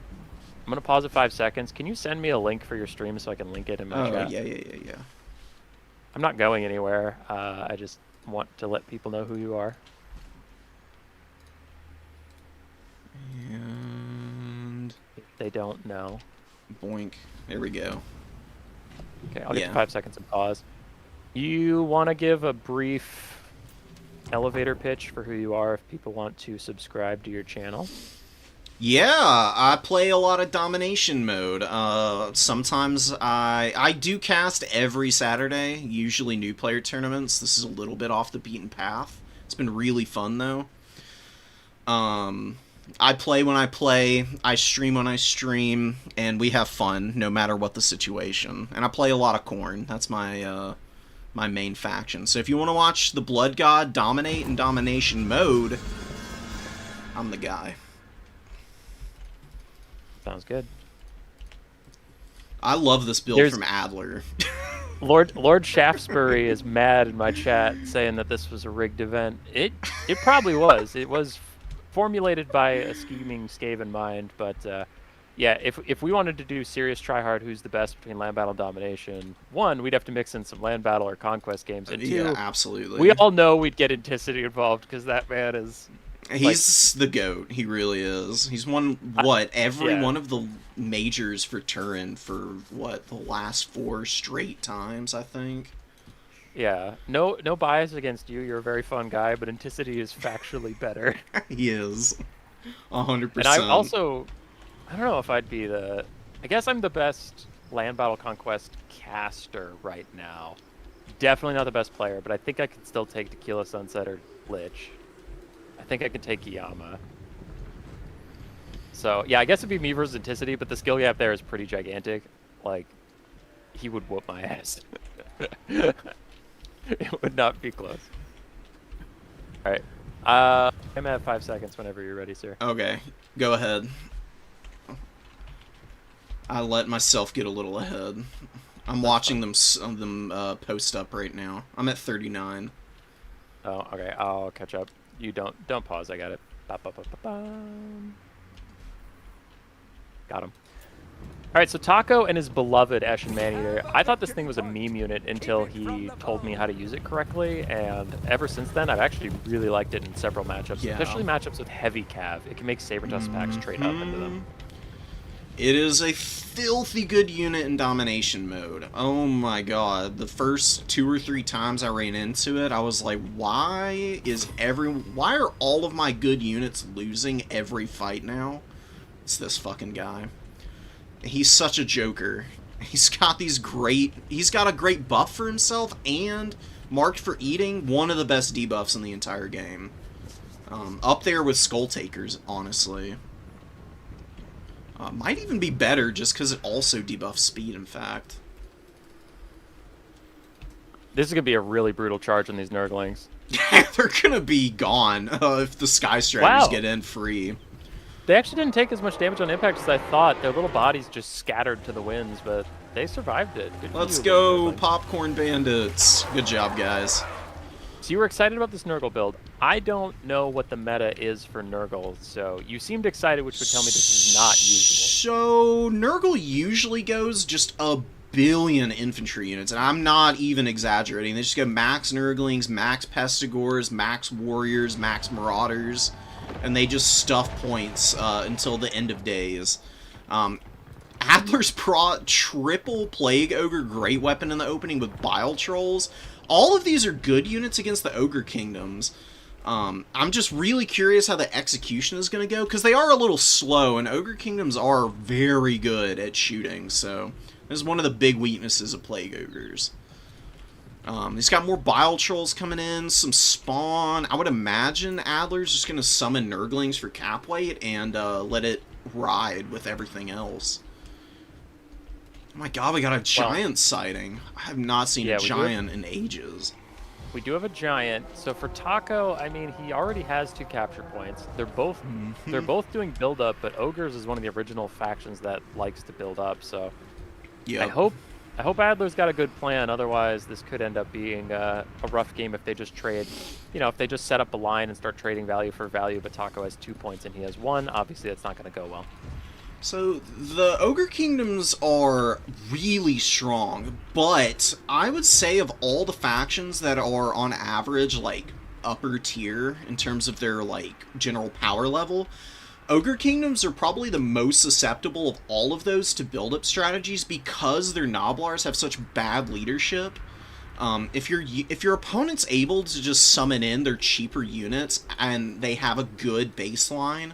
I'm going to pause at 5 seconds. Can you send me a link for your stream so I can link it in my Oh, chat? yeah. I'm not going anywhere. I just want to let people know who you are. And If they don't know. boink. There we go. Okay, I'll get Yeah. to 5 seconds and pause. You want to give a brief elevator pitch for who you are if people want to subscribe to your channel? Yeah, I play a lot of domination mode. Sometimes I do cast every Saturday, usually new player tournaments. This is a little bit off the beaten path. It's been really fun though. I play when I play, I stream when I stream, and we have fun no matter what the situation. And I play a lot of Khorne. That's my my main faction. So if you want to watch the Blood God dominate in domination mode, I'm the guy. Sounds good. I love this build There's- from Adler. Lord Shaftesbury is mad in my chat saying that this was a rigged event. It probably was. It was formulated by a scheming Skaven mind, but yeah, if we wanted to do serious tryhard, who's the best between land battle and domination? 1, we'd have to mix in some land battle or conquest games, and 2, Yeah, absolutely. we all know we'd get Anticity involved because that man is. He's the GOAT. He really is. He's won, every yeah. one of the majors for Turin for, the last 4 straight times, I think? Yeah, no bias against you. You're a very fun guy, but Anticity is factually better. He is. 100%. And I also, I don't know if I'd be the. I guess I'm the best land battle conquest caster right now. Definitely not the best player, but I think I could still take Tequila Sunset or Lich. I think I can take Yama. So yeah, I guess it'd be me versus Anticity, but the skill gap there is pretty gigantic. Like, he would whoop my ass. It would not be close. All right. I'm at 5 seconds whenever you're ready, sir. Okay, go ahead. I let myself get a little ahead. I'm watching them post up right now. I'm at 39. Oh, okay. I'll catch up. You don't pause. I got it. Ba-ba-ba-ba-bum. Got him. All right, so Taco and his beloved Ashen Maneater. I thought this thing was a meme unit until he told me how to use it correctly, and ever since then, I've actually really liked it in several matchups, Yeah. especially matchups with heavy cav. It can make Sabertusk packs trade up into them. It is a filthy good unit in domination mode. Oh my god. The first 2 or 3 times I ran into it, I was like, why are all of my good units losing every fight now? It's this fucking guy. He's such a joker. He's got a great buff for himself, and marked for eating, one of the best debuffs in the entire game. Up there with Skull Takers, honestly. Might even be better just because it also debuffs speed, in fact. This is going to be a really brutal charge on these Nurglings. They're gonna be gone if the Sky Striders Wow. get in free. They actually didn't take as much damage on impact as I thought. Their little bodies just scattered to the winds, but they survived it. Good for Let's you, go, Little Nurgling. Popcorn Bandits. Good job, guys. So you were excited about this Nurgle build. I don't know what the meta is for Nurgle, so you seemed excited, which would tell me this is not usable. So, Nurgle usually goes just a billion infantry units, and I'm not even exaggerating. They just go max Nurglings, max Pestigors, max Warriors, max Marauders, and they just stuff points until the end of days. Adler's brought triple Plague Ogre Great Weapon in the opening with Bile Trolls. All of these are good units against the Ogre Kingdoms. I'm just really curious how the execution is going to go, because they are a little slow, and Ogre Kingdoms are very good at shooting, so this is one of the big weaknesses of Plague Ogres. He's got more Bile Trolls coming in, some spawn. I would imagine Adler's just going to summon Nurglings for cap weight and let it ride with everything else. Oh my god, we got a giant sighting. I have not seen a giant in ages. We do have a giant. So for Taco, I mean, he already has 2 capture points. They're both doing build up, but Ogres is one of the original factions that likes to build up. So yeah, I hope Adler's got a good plan. Otherwise, this could end up being a rough game if they just trade. You know, if they just set up a line and start trading value for value, but Taco has 2 points and he has 1. Obviously, that's not going to go well. So, the Ogre Kingdoms are really strong, but I would say of all the factions that are on average, like, upper tier in terms of their, like, general power level, Ogre Kingdoms are probably the most susceptible of all of those to build-up strategies because their Noblars have such bad leadership. If your opponent's able to just summon in their cheaper units and they have a good baseline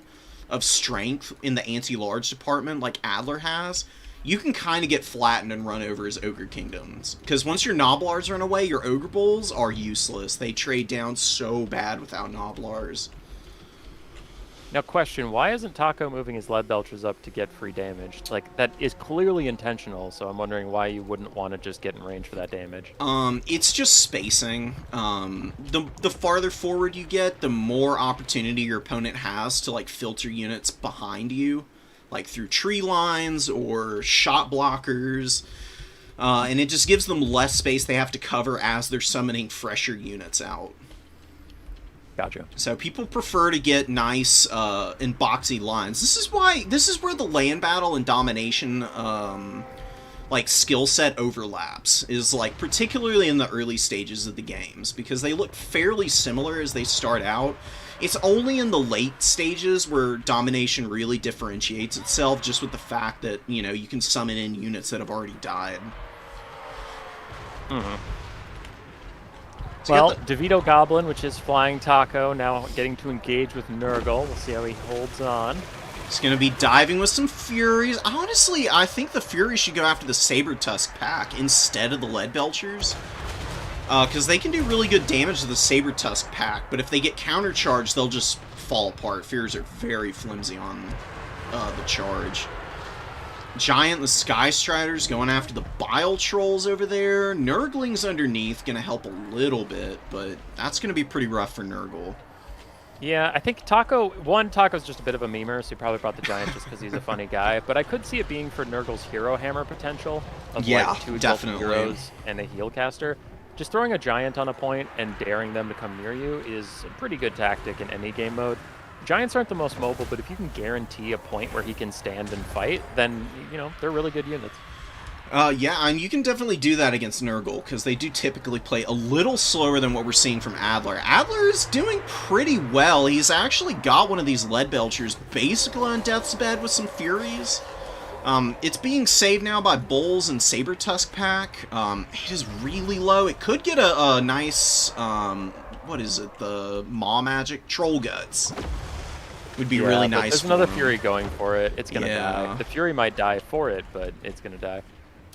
of strength in the anti-large department like Adler has, you can kind of get flattened and run over as Ogre Kingdoms. Because once your Noblars run away, your Ogre Bulls are useless. They trade down so bad without Noblars. Now, question, why isn't Taco moving his Lead Belchers up to get free damage? Like, that is clearly intentional, so I'm wondering why you wouldn't want to just get in range for that damage. It's just spacing. The farther forward you get, the more opportunity your opponent has to, like, filter units behind you, like through tree lines or shot blockers, and it just gives them less space they have to cover as they're summoning fresher units out. Gotcha. So people prefer to get nice and boxy lines. This is where the land battle and domination like skill set overlaps, is like particularly in the early stages of the games, because they look fairly similar as they start out. It's only in the late stages where domination really differentiates itself, just with the fact that, you know, you can summon in units that have already died. So well, DeVito Goblin, which is flying Taco, now getting to engage with Nurgle. We'll see how he holds on. He's going to be diving with some Furies. Honestly, I think the Furies should go after the Saber Tusk pack instead of the Lead Belchers. Because they can do really good damage to the Saber Tusk pack, but if they get countercharged, they'll just fall apart. Furies are very flimsy on the charge. Giant, the Sky Striders going after the Bile Trolls over there. Nurgling's underneath, going to help a little bit, but that's going to be pretty rough for Nurgle. Yeah, I think Taco's just a bit of a memer, so he probably brought the Giant just because he's a funny guy, but I could see it being for Nurgle's Hero Hammer potential of like 2 definitely heroes and a heal caster. Just throwing a Giant on a point and daring them to come near you is a pretty good tactic in any game mode. Giants aren't the most mobile, but if you can guarantee a point where he can stand and fight, then, you know, they're really good units. Yeah, and you can definitely do that against Nurgle, because they do typically play a little slower than what we're seeing from Adler. Adler is doing pretty well. He's actually got one of these Lead Belchers basically on death's bed with some Furies. It's being saved now by Bulls and Saber Tusk pack. It is really low. It could get a nice, what is it, the Maw Magic? Troll Guts. Would be really nice. There's another Fury going for it. It's going to Yeah. die. The Fury might die for it, but it's going to die.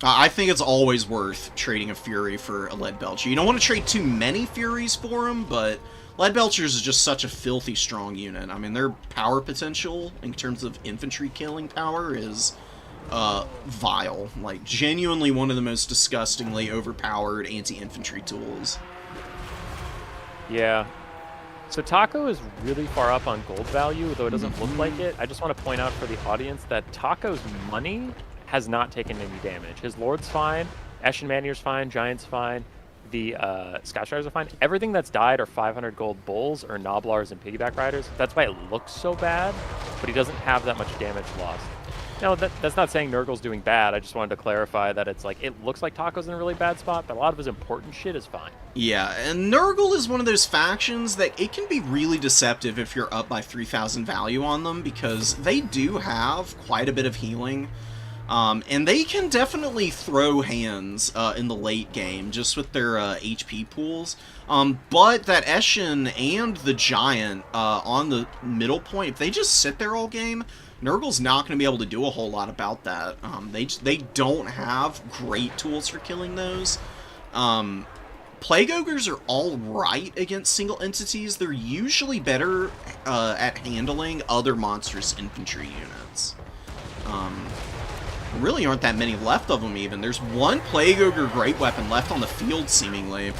I think it's always worth trading a Fury for a Lead Belcher. You don't want to trade too many Furies for them, but Lead Belchers is just such a filthy strong unit. I mean, their power potential in terms of infantry killing power is vile. Like, genuinely one of the most disgustingly overpowered anti-infantry tools. Yeah. So Taco is really far up on gold value, though it doesn't look like it. I just want to point out for the audience that Taco's money has not taken any damage. His Lord's fine, Eshin Manier's fine, Giant's fine, the Sky Striders are fine. Everything that's died are 500 gold bulls or Noblars and Piggyback Riders. That's why it looks so bad, but he doesn't have that much damage lost. No, that's not saying Nurgle's doing bad. I just wanted to clarify that it's like, it looks like Taco's in a really bad spot, but a lot of his important shit is fine. Yeah, and Nurgle is one of those factions that it can be really deceptive if you're up by 3,000 value on them, because they do have quite a bit of healing. And they can definitely throw hands in the late game, just with their HP pools. But that Eshin and the Giant on the middle point, if they just sit there all game, Nurgle's not going to be able to do a whole lot about that. They don't have great tools for killing those. Plague Ogres are alright against single entities. They're usually better at handling other monstrous infantry units. Really aren't that many left of them even. There's one Plague Ogre Great Weapon left on the field, seemingly.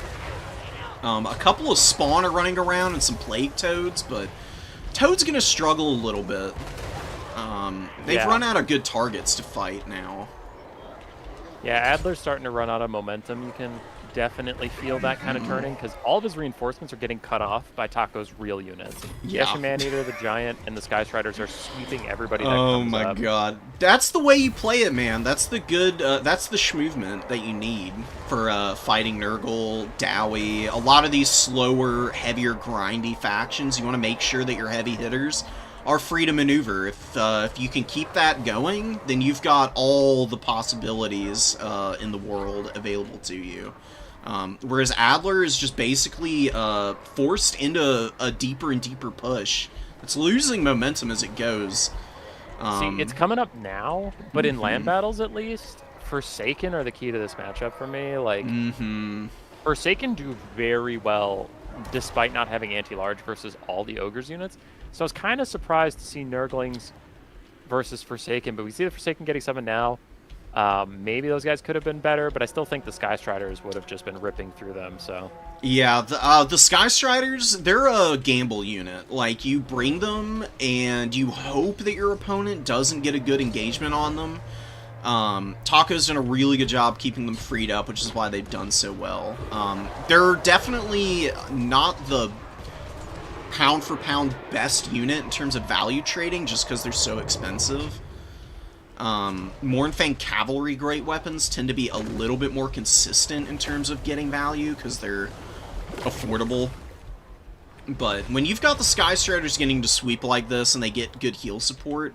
A couple of Spawn are running around and some Plague Toads, but Toad's going to struggle a little bit. They've run out of good targets to fight now. Yeah, Adler's starting to run out of momentum. You can definitely feel that kind of turning, because all of his reinforcements are getting cut off by Taco's real units. Yeah. Eshin Maneater, the Giant, and the Sky Striders are sweeping everybody that Oh comes my up. god. That's the way you play it, man. That's the good, that's the schmovement that you need for fighting Nurgle, Dowie, a lot of these slower, heavier, grindy factions. You want to make sure that your heavy hitters are free to maneuver. If you can keep that going, then you've got all the possibilities in the world available to you. Whereas Adler is just basically forced into a deeper and deeper push. It's losing momentum as it goes. See, it's coming up now, but in land battles at least, Forsaken are the key to this matchup for me. Like, Forsaken do very well despite not having anti-large versus all the Ogres units. So I was kind of surprised to see Nurglings versus Forsaken, but we see the Forsaken getting 7 now. Maybe those guys could have been better, but I still think the Sky Striders would have just been ripping through them, so... Yeah, the Sky Striders, they're a gamble unit. Like, you bring them, and you hope that your opponent doesn't get a good engagement on them. Taco's done a really good job keeping them freed up, which is why they've done so well. They're definitely not the pound-for-pound best unit in terms of value trading, just because they're so expensive. Mournfang Cavalry Great Weapons tend to be a little bit more consistent in terms of getting value, because they're affordable. But when you've got the Sky Striders getting to sweep like this, and they get good heal support,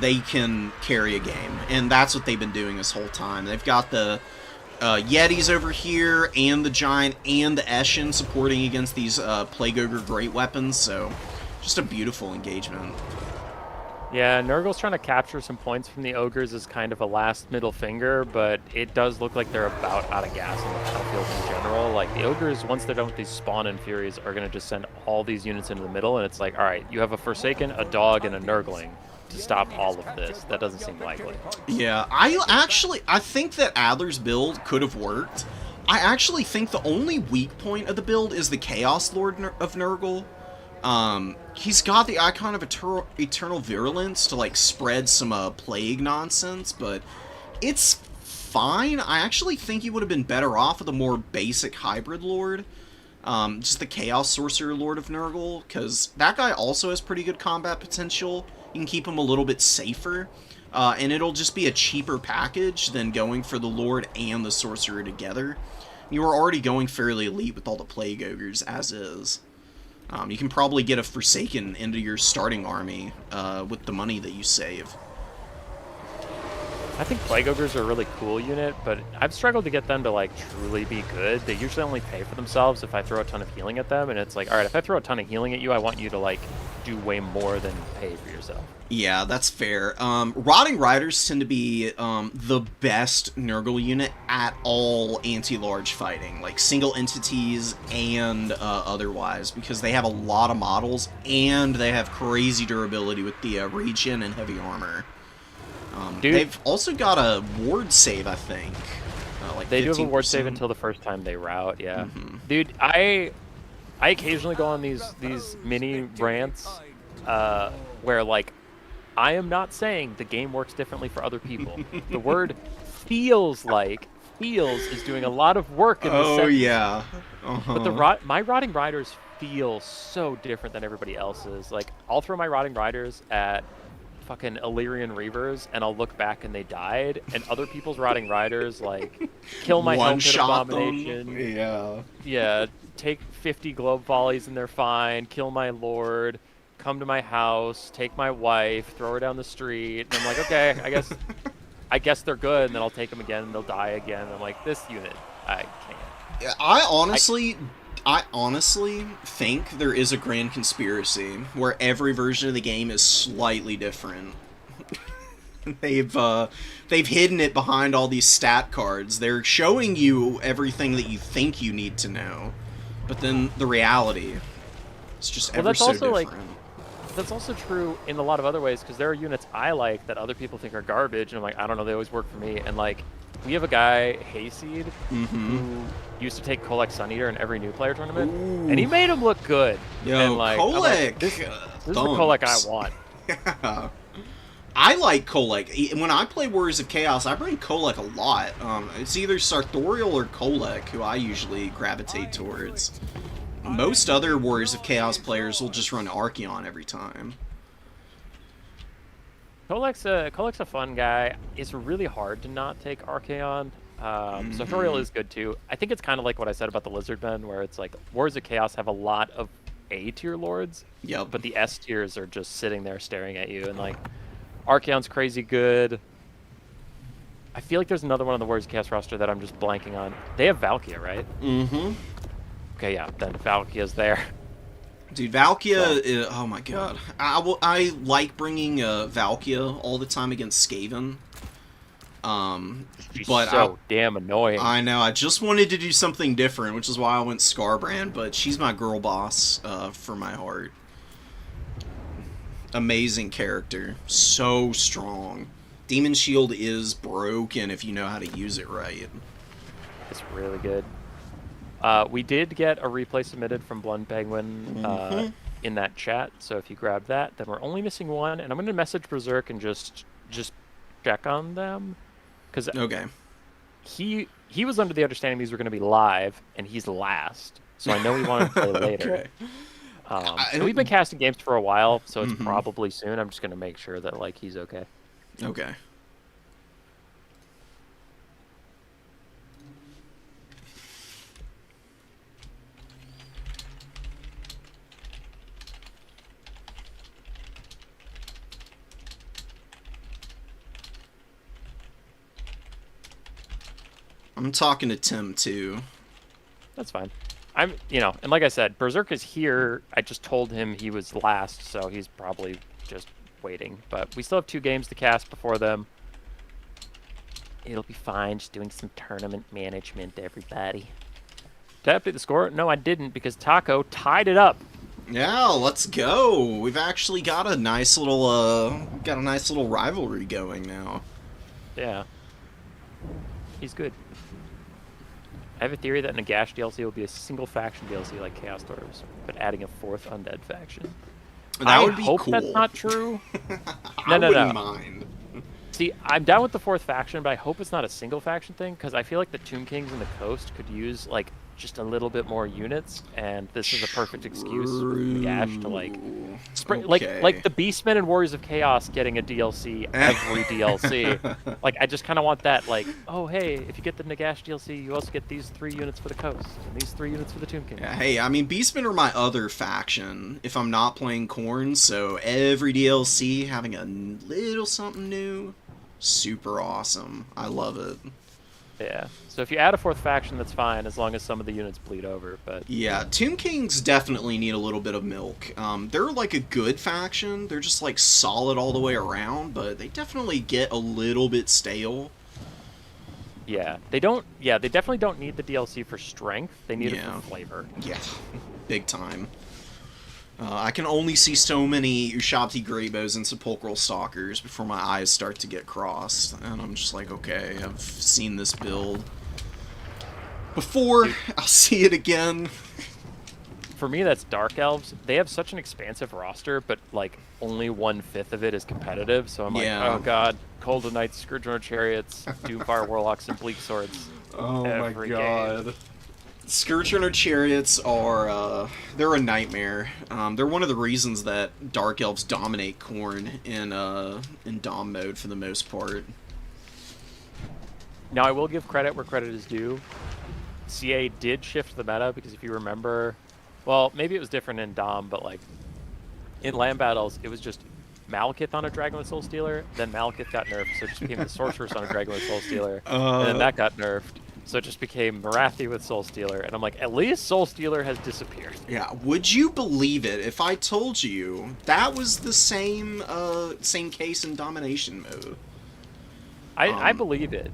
they can carry a game. And that's what they've been doing this whole time. They've got the Yetis over here, and the Giant, and the Eshin supporting against these Plague Ogre Great Weapons, so just a beautiful engagement. Yeah, Nurgle's trying to capture some points from the Ogres as kind of a last middle finger, but it does look like they're about out of gas on the battlefield in general. Like, the Ogres, once they're done with these Spawn and Furies, are going to just send all these units into the middle, and it's like, alright, you have a Forsaken, a Dog, and a Nurgling to stop all of this. That doesn't seem likely. Yeah, I think that Adler's build could have worked. I actually think the only weak point of the build is the Chaos Lord of Nurgle. He's got the Icon of Eternal Virulence to, like, spread some, plague nonsense, but it's fine. I actually think he would have been better off with a more basic Hybrid Lord. Just the Chaos Sorcerer Lord of Nurgle, because that guy also has pretty good combat potential. You can keep him a little bit safer, and it'll just be a cheaper package than going for the Lord and the Sorcerer together. You are already going fairly elite with all the Plague Ogres, as is. You can probably get a Forsaken into your starting army with the money that you save. I think Plague Ogres are a really cool unit, but I've struggled to get them to, like, truly be good. They usually only pay for themselves if I throw a ton of healing at them, and it's like, alright, if I throw a ton of healing at you, I want you to, like, do way more than pay for yourself. Yeah, that's fair. Rotting Riders tend to be the best Nurgle unit at all anti-large fighting, like single entities and otherwise, because they have a lot of models, and they have crazy durability with the regen and heavy armor. They've also got a ward save, I think. Like they do have a ward 15%. save until the first time they route, yeah. Dude, I I occasionally go on these mini rants where like I am not saying the game works differently for other people. The word feels is doing a lot of work in the Oh sentence. yeah. But my Rotting Riders feel so different than everybody else's. Like I'll throw my Rotting Riders at fucking Illyrian Reavers and I'll look back and they died, and other people's Rotting Riders like kill my one Hellpit shot Abomination. them. Yeah. Yeah, take 50 globe volleys and they're fine. Kill my lord. Come to my house. Take my wife. Throw her down the street. And I'm like, okay, I guess they're good. And then I'll take them again and they'll die again. And I'm like, this unit, I can't. Yeah, I honestly think there is a grand conspiracy where every version of the game is slightly different. They've hidden it behind all these stat cards. They're showing you everything that you think you need to know, but then the reality is just ever so different. That's also true in a lot of other ways, because there are units I like that other people think are garbage, and I'm like, I don't know, they always work for me. And like, we have a guy, Hayseed, who used to take Kolek Suneater in every new player tournament, and he made him look good. Yo, and like, Kolek, this is the Kolek I want. Yeah. I like Kolek. When I play Warriors of Chaos, I bring Kolek a lot. It's either Sartorial or Kolek who I usually gravitate towards. Most other Warriors of Chaos players will just run Archeon every time. Kolek's a fun guy. It's really hard to not take Archeon. Sartorial is good too. I think it's kind of like what I said about the Lizardmen, where it's like Warriors of Chaos have a lot of A-tier lords, Yep. but the S-tiers are just sitting there staring at you, and like Archeon's crazy good. I feel like there's another one on the Warriors of Chaos roster that I'm just blanking on. They have Valkia, right? Mm-hmm. Okay, yeah, then Valkia's there. Dude, Valkia, oh my god. I like bringing Valkia all the time against Skaven. She's but so damn annoying. I know, I just wanted to do something different, which is why I went Scarbrand, but she's my girl boss for my heart. Amazing character. So strong. Demon Shield is broken if you know how to use it right. It's really good. We did get a replay submitted from Blund Penguin in that chat, so if you grab that, then we're only missing one, and I'm going to message Berserk and just check on them, because Okay. he was under the understanding these were going to be live, and he's last, so I know he wanted to play later. Okay. And we've been casting games for a while, so it's probably soon. I'm just going to make sure that like he's okay. Okay. I'm talking to Tim too. That's fine. And like I said, Berserk is here. I just told him he was last, so he's probably just waiting. But we still have 2 games to cast before them. It'll be fine. Just doing some tournament management, everybody. Did I update the score? No, I didn't, because Taco tied it up. Yeah, let's go. We've actually got a nice little rivalry going now. Yeah. He's good. I have a theory that Nagash DLC will be a single faction DLC like Chaos Dwarves, but adding a 4th undead faction. That would be hope cool. That's not true. I wouldn't mind. See, I'm down with the 4th faction, but I hope it's not a single faction thing, because I feel like the Tomb Kings and the Coast could use like just a little bit more units, and this is a perfect excuse for Nagash to like like the Beastmen and Warriors of Chaos getting a DLC every DLC. Like I just kind of want that, like, oh hey, if you get the Nagash DLC, you also get these 3 units for the Coast and these 3 units for the Tomb King. Yeah, hey, I mean, Beastmen are my other faction if I'm not playing Khorne, so every DLC having a little something new, super awesome. I love it. Yeah, so if you add a 4th faction, that's fine, as long as some of the units bleed over, but... Yeah, Tomb Kings definitely need a little bit of milk. They're like a good faction, they're just like solid all the way around, but they definitely get a little bit stale. Yeah, they definitely don't need the DLC for strength, they need it for flavor. Yeah, big time. I can only see so many Ushabti Greybows and Sepulchral Stalkers before my eyes start to get crossed, and I'm just like, okay, I've seen this build before, I'll see it again. for me, that's Dark Elves. They have such an expansive roster, but like only 1/5 of it is competitive. So I'm like, Yeah. oh god, Cold Knights, Scourge Chariots, Doomfire Warlocks, and Bleak Swords. Oh Every game. Scourge Runner Chariots are, they're a nightmare. They're one of the reasons that Dark Elves dominate Khorne in Dom mode for the most part. Now, I will give credit where credit is due. CA did shift the meta, because if you remember, well, maybe it was different in Dom, but like in land battles, it was just Malekith on a Dragon with Soul Stealer, then Malekith got nerfed, so it just became the Sorceress on a Dragon with Soul Stealer, and then that got nerfed, so it just became Marathi with Soul Stealer, and I'm like, at least Soul Stealer has disappeared. Yeah, would you believe it if I told you that was the same case in Domination mode? I believe it.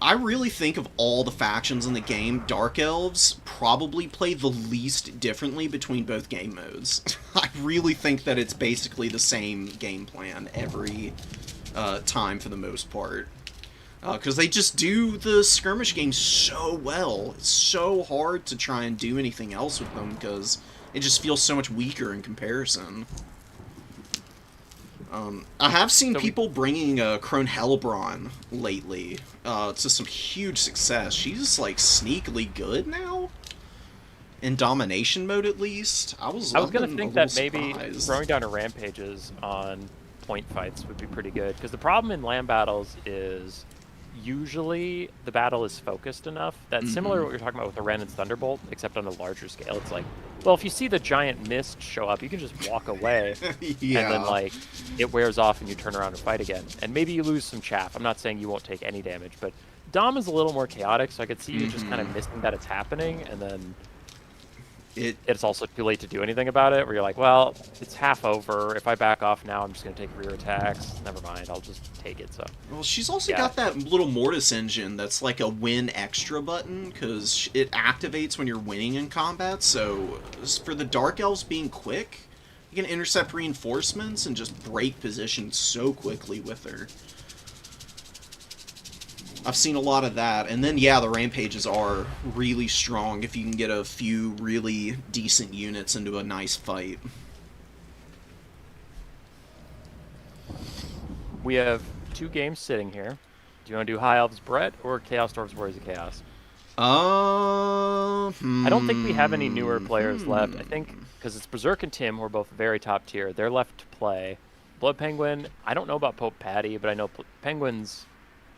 I really think of all the factions in the game, Dark Elves probably play the least differently between both game modes. I really think that it's basically the same game plan every time for the most part. Because they just do the skirmish game so well. It's so hard to try and do anything else with them because it just feels so much weaker in comparison. I have seen people bringing Crone Hellebron lately to some huge success. She's like sneakily good now in domination mode, at least. I was gonna think that maybe surprised. throwing down her rampages on point fights would be pretty good, because the problem in land battles is usually the battle is focused enough that's similar to what you're talking about with the Renan's Thunderbolt, except on a larger scale. It's like, well, if you see the giant mist show up, you can just walk away, Yeah. and then like it wears off and you turn around and fight again. And maybe you lose some chaff. I'm not saying you won't take any damage, but Dom is a little more chaotic, so I could see you just kind of missing that it's happening, and then it's also too late to do anything about it, where you're like, well, it's half over. If I back off now, I'm just going to take rear attacks. Never mind, I'll just take it. So. Well, she's also got that little Mortis engine that's like a win extra button, because it activates when you're winning in combat, so for the Dark Elves being quick, you can intercept reinforcements and just break position so quickly with her. I've seen a lot of that, and then yeah, the rampages are really strong if you can get a few really decent units into a nice fight. We have 2 games sitting here. Do you want to do High Elves Brett or Chaos Dwarves Warriors of Chaos? I don't think we have any newer players left. I think because it's Berserk and Tim, who are both very top tier. They're left to play. Blood Penguin, I don't know about Pope Patty, but I know Penguin's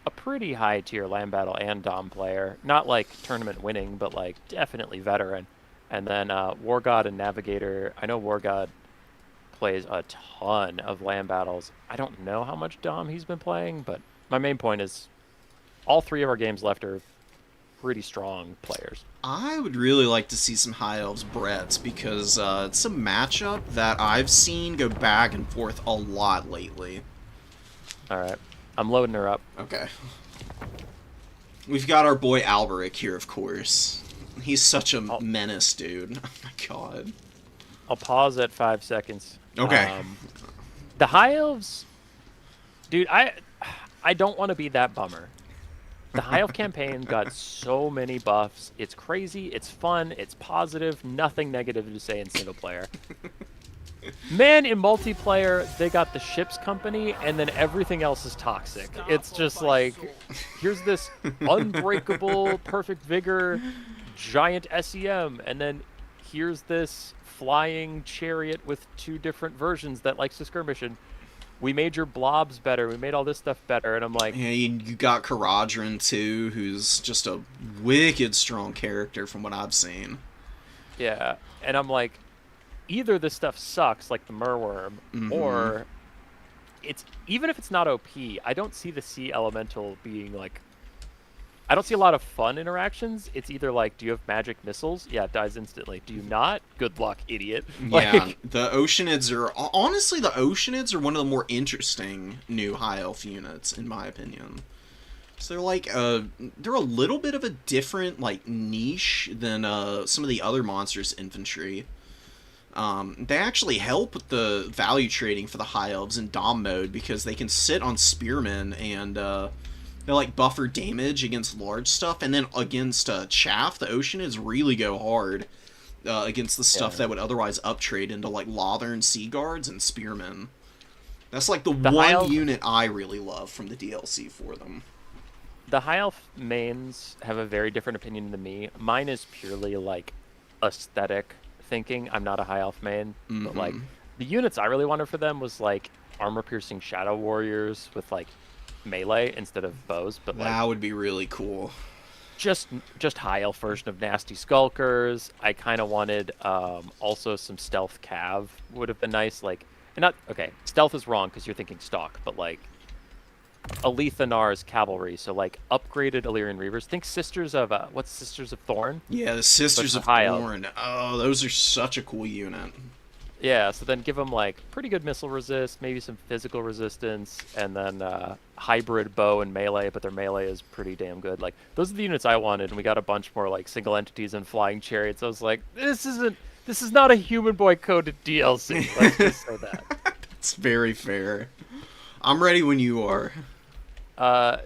a pretty high tier land battle and Dom player. Not like tournament winning, but like definitely veteran. And then War God and Navigator. I know War God plays a ton of land battles. I don't know how much Dom he's been playing, but my main point is all 3 of our games left are pretty strong players. I would really like to see some High Elves Bretts, because it's a matchup that I've seen go back and forth a lot lately. Alright. I'm loading her up. Okay. We've got our boy Alberic here, of course. He's such a menace, dude. Oh my god. I'll pause at 5 seconds. Okay. The High Elves... Dude, I don't want to be that bummer. The High Elf campaign got so many buffs. It's crazy, it's fun, it's positive, nothing negative to say in single player. Man, in multiplayer, they got the ship's company, and then everything else is toxic. It's just like, here's this unbreakable, perfect vigor, giant SEM, and then here's this flying chariot with 2 different versions that likes to skirmish, and we made your blobs better, we made all this stuff better, and I'm like... Yeah, you got Karadrin, too, who's just a wicked strong character from what I've seen. Yeah, and I'm like... Either this stuff sucks, like the Merworm, or it's even if it's not OP, I don't see the Sea Elemental being like... I don't see a lot of fun interactions. It's either like, do you have magic missiles? Yeah, it dies instantly. Do you not? Good luck, idiot. Yeah, the Oceanids are... Honestly, the Oceanids are one of the more interesting new High Elf units, in my opinion. So they're like, they're a little bit of a different, like, niche than some of the other Monsters Infantry. They actually help with the value trading for the High Elves in Dom mode, because they can sit on Spearmen and they like buffer damage against large stuff, and then against Chaff, the Oceanids really go hard. against the stuff Yeah. that would otherwise uptrade into like Lothern Sea Guards and Spearmen. That's like the The one high elf- unit I really love from the DLC for them. The high elf mains have a very different opinion than me. Mine is purely like aesthetic thinking. I'm not a high elf main, but like the units I really wanted for them was like armor piercing shadow warriors with like melee instead of bows, but like That would be really cool. just high elf version of nasty skulkers. I kind of wanted also some stealth cav would have been nice. Like, and not okay, stealth is wrong because you're thinking stalk, but like Alethanar's cavalry, so like upgraded Illyrian Reavers. Think Sisters of what's Sisters of Thorn? Yeah, the Sisters for of high elf. Thorn. Oh, those are such a cool unit. Yeah, so then give them like pretty good missile resist, maybe some physical resistance, and then hybrid bow and melee, but their melee is pretty damn good. Like those are the units I wanted, and we got a bunch more like single entities and flying chariots. I was like, this is not a Human Boy coded DLC. Let's just say that. It's very fair. I'm ready when you are.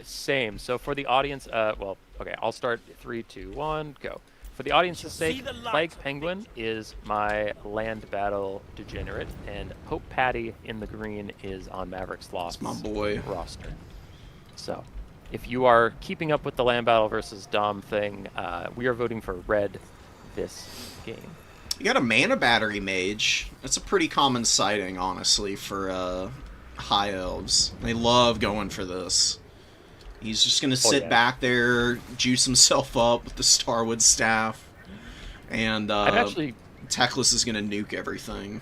Same. So for the audience, well, okay, I'll start 3, 2, 1, go. For the audience's sake, Plague Penguin is my land battle degenerate, and Pope Patty in the green is on Maverick's Lost My boy. roster. So, if you are keeping up with the land battle versus Dom thing, we are voting for red this game. You got a mana battery mage. That's a pretty common sighting, honestly, for high elves. They love going for this. He's just gonna sit yeah. back there, juice himself up with the Starwood staff, and I've actually Teclis is gonna nuke everything.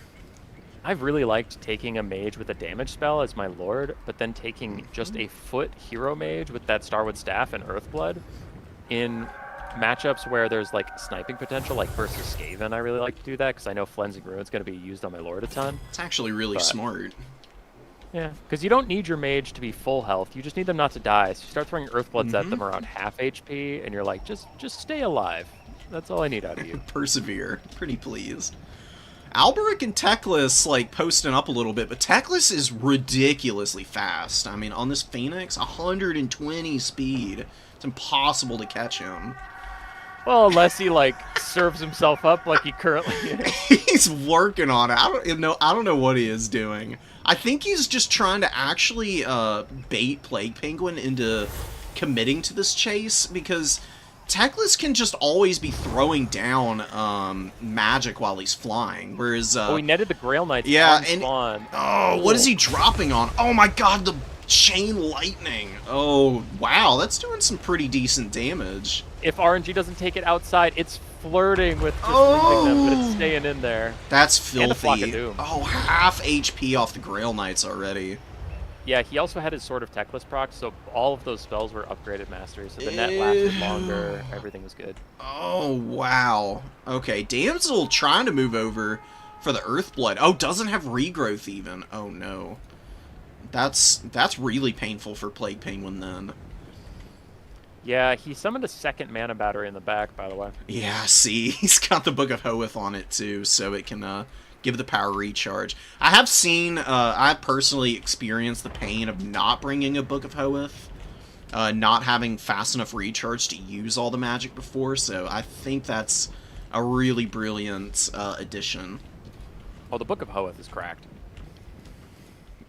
I've really liked taking a mage with a damage spell as my lord, but then taking just a foot hero mage with that Starwood staff and Earthblood in matchups where there's like sniping potential, like versus Skaven. I really like to do that because I know Flensing Ruin's going to be used on my lord a ton. It's actually really But- smart. Yeah, because you don't need your mage to be full health. You just need them not to die. So you start throwing Earthbloods at them around half HP, and you're like, just stay alive. That's all I need out of you. Persevere. Pretty pleased. Alberic and Teclis, like, posting up a little bit, but Teclis is ridiculously fast. I mean, on this Phoenix, 120 speed. It's impossible to catch him. Well, unless he like serves himself up like he currently is. He's working on it. I don't know what he is doing. I think he's just trying to actually bait Plague Penguin into committing to this chase, because Teclis can just always be throwing down magic while he's flying, whereas Oh, he netted the Grail Knights yeah, on and spawn. oh, what is he dropping on? Oh my god, the chain lightning. Oh wow, that's doing some pretty decent damage. If RNG doesn't take it outside, it's flirting with just losing them, but it's staying in there. That's And a Flock of filthy. Doom. Oh, half HP off the Grail Knights already. Yeah, he also had his Sword of Teclis proc, so all of those spells were upgraded masteries, so the net lasted Ew. longer, everything was good. Oh, wow. Okay, Damsel trying to move over for the Earthblood. Oh, doesn't have regrowth even. Oh, no. That's really painful for Plague Penguin, then. Yeah, he summoned a second mana battery in the back, by the way. Yeah, see, he's got the Book of Hoeth on it, too, so it can give the power recharge. I have seen, I've personally experienced the pain of not bringing a Book of Hoeth, not having fast enough recharge to use all the magic before, so I think that's a really brilliant addition. Oh, the Book of Hoeth is cracked.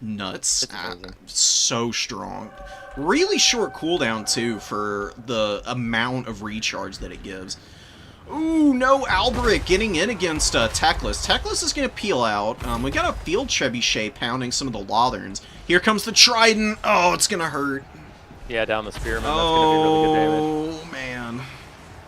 Nuts. It's amazing. So strong. Really short cooldown, too, for the amount of recharge that it gives. Ooh, no, Alberic getting in against Teclis. Teclis is going to peel out. We got a Field Trebuchet pounding some of the Lotherns. Here comes the Trident. Oh, it's going to hurt. Yeah, down the Spearman, that's going to be really good damage. Oh, man.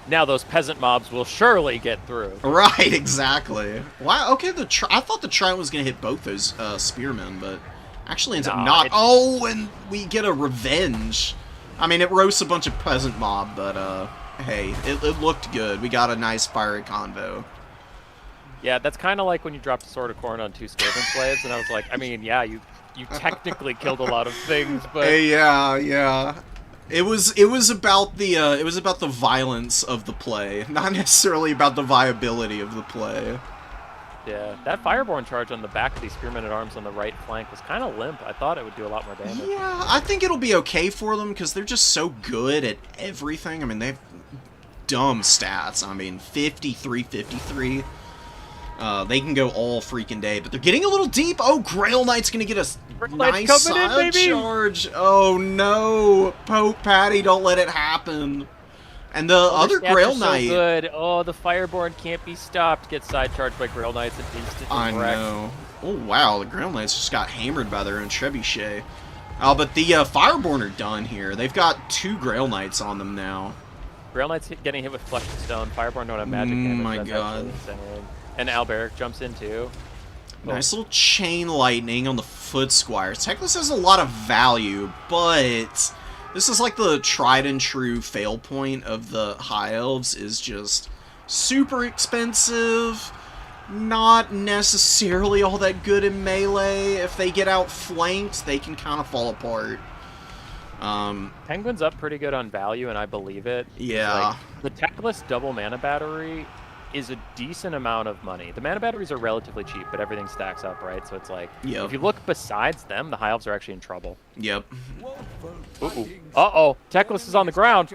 Now those peasant mobs will surely get through. Right, exactly. Wow, okay, I thought the Trident was going to hit both those Spearmen, but actually ends up Nah, not. it- Oh, and we get a revenge. I mean, it roasts a bunch of peasant mob, but, hey, it looked good. We got a nice pirate convo. Yeah, that's kind of like when you dropped a Sword of Corn on 2 Skaven slaves, and I was like, I mean, yeah, you technically killed a lot of things, but Yeah. It was about the violence of the play, not necessarily about the viability of the play. yeah, that Fireborn charge on the back of these Spearmen at Arms on the right flank was kind of limp. I thought it would do a lot more damage. Yeah, I think it'll be okay for them because they're just so good at everything. I mean, they've dumb stats. I mean, 53, 53. They can go all freaking day, but they're getting a little deep. Oh, Grail Knight's gonna get a nice coming in, side baby. charge. Oh no, Pope Patty, don't let it happen. And the other Their stats Grail are so Knight. good. Oh, the Fireborn can't be stopped. Gets side charged by Grail Knights and instantly I wrecked. know. Oh wow, the Grail Knights just got hammered by their own Trebuchet. Oh, but the Fireborn are done here. They've got 2 Grail Knights on them now. Grail Knight's getting hit with Flesh and Stone. Fireborn don't have magic damage. My That's God. actually insane. And Alberic jumps in too. Nice little chain lightning on the Foot Squires. Teclis has a lot of value, but this is like the tried and true fail point of the High Elves, is just super expensive, not necessarily all that good in melee. If they get outflanked, they can kind of fall apart. Penguin's up pretty good on value, and I believe it. Yeah. Like, the Teclis double mana battery is a decent amount of money. The mana batteries are relatively cheap, but everything stacks up, right? So it's like, Yep. if you look besides them, the High Elves are actually in trouble. Yep. Uh-oh. Teclis is on the ground.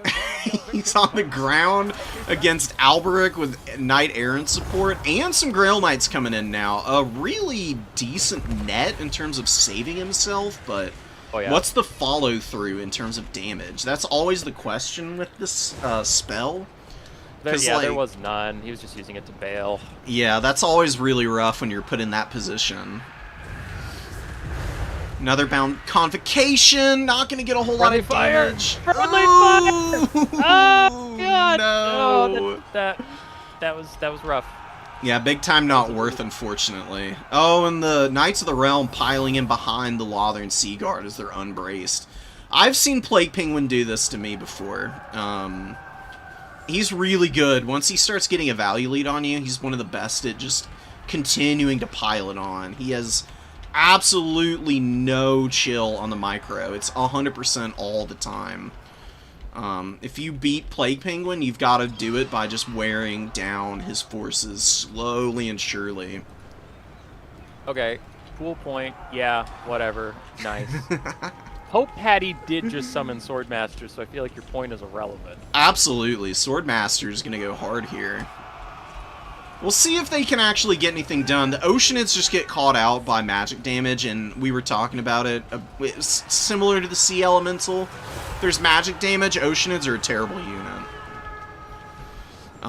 He's on the ground against Alberic with Knight Errant support and some Grail Knights coming in now. A really decent net in terms of saving himself, but Oh, yeah. what's the follow-through in terms of damage? That's always the question with this spell. There, 'Cause, yeah, there like- was none. He was just using it to bail. Yeah, that's always really rough when you're put in that position. Another bound Convocation, not going to get a whole Friendly lot of fire! damage. Friendly Ooh, Oh God! No. Oh, that was rough. Yeah, big time not worth, unfortunately. Oh, and the Knights of the Realm piling in behind the Lothern Sea Guard as they're unbraced. I've seen Plague Penguin do this to me before. He's really good. Once he starts getting a value lead on you, he's one of the best at just continuing to pile it on. He has absolutely no chill on the micro. It's 100% all the time. If you beat Plague Penguin, you've got to do it by just wearing down his forces slowly and surely. Okay, cool point. Yeah, whatever. Nice. Hope Patty did just summon Swordmaster, so I feel like your point is irrelevant. Absolutely. Swordmaster's going to go hard here. We'll see if they can actually get anything done. The Oceanids just get caught out by magic damage, and we were talking about it. It's similar to the Sea Elemental. There's magic damage. Oceanids are a terrible unit.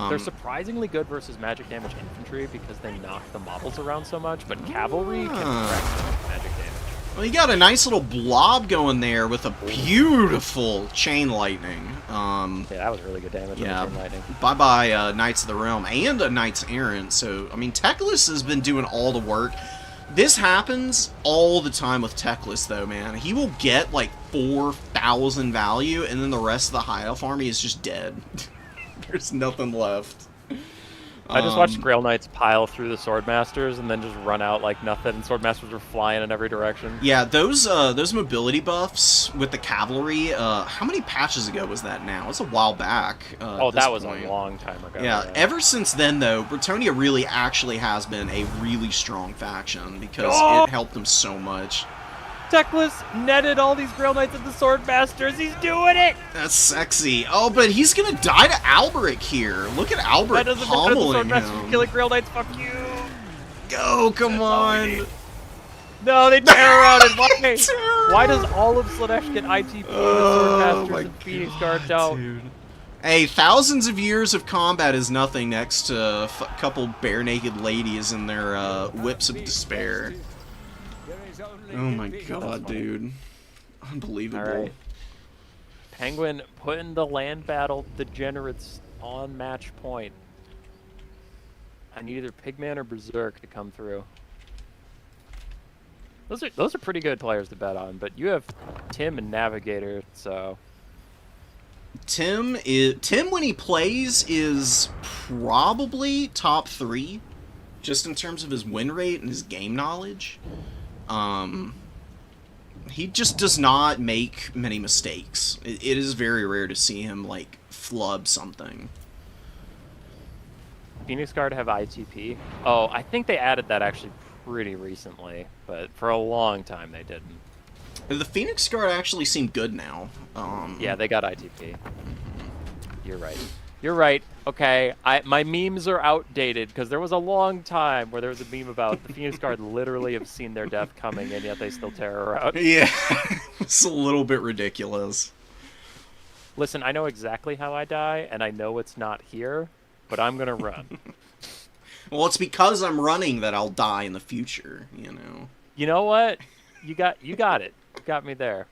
They're surprisingly good versus magic damage infantry because they knock the models around so much, but cavalry can wreck magic damage. Well, you got a nice little blob going there with a beautiful chain lightning. Yeah, that was really good damage Yeah. on the chain lightning. Bye-bye Knights of the Realm and a Knights Errant. So, I mean, Teclis has been doing all the work. This happens all the time with Teclis, though, man. He will get, like, 4,000 value, and then the rest of the High Elf army is just dead. There's nothing left. I just watched Grail Knights pile through the Swordmasters and then just run out like nothing, and Swordmasters were flying in every direction. Yeah, those mobility buffs with the cavalry, how many patches ago was that now? It's a while back. Oh, at this that was point. a long time ago. Yeah, ever since then, though, Bretonia really actually has been a really strong faction because it helped them so much. Teclis netted all these Grail Knights into Swordmasters. He's doing it! That's sexy. Oh, but he's gonna die to Alberic here. Look at That Alberic doesn't matter. The pummeling Swordmasters him. killing Grail Knights. Fuck you! Go, come on. No, they tear around it. Why? Tear Why does all of Slaanesh get ITP and the Swordmasters and Phoenix Guards out? dude. Hey, thousands of years of combat is nothing next to a couple bare-naked ladies and their whips of despair. Oh my god, dude. Unbelievable. Alright. Penguin putting the land battle degenerates on match point. I need either Pigman or Berserk to come through. Those are pretty good players to bet on, but you have Tim and Navigator, so Tim when he plays is probably top 3, just in terms of his win rate and his game knowledge. He just does not make many mistakes. It is very rare to see him like flub something. Phoenix Guard have ITP. Oh, I think they added that actually pretty recently, but for a long time they didn't. The Phoenix Guard actually seem good now. Yeah, they got ITP. You're right. You're right. Okay, my memes are outdated because there was a long time where there was a meme about the Phoenix Guard literally have seen their death coming and yet they still tear her out. Yeah, it's a little bit ridiculous. Listen, I know exactly how I die, and I know it's not here, but I'm gonna run. Well, it's because I'm running that I'll die in the future, you know. You know what? You got it. You got me there.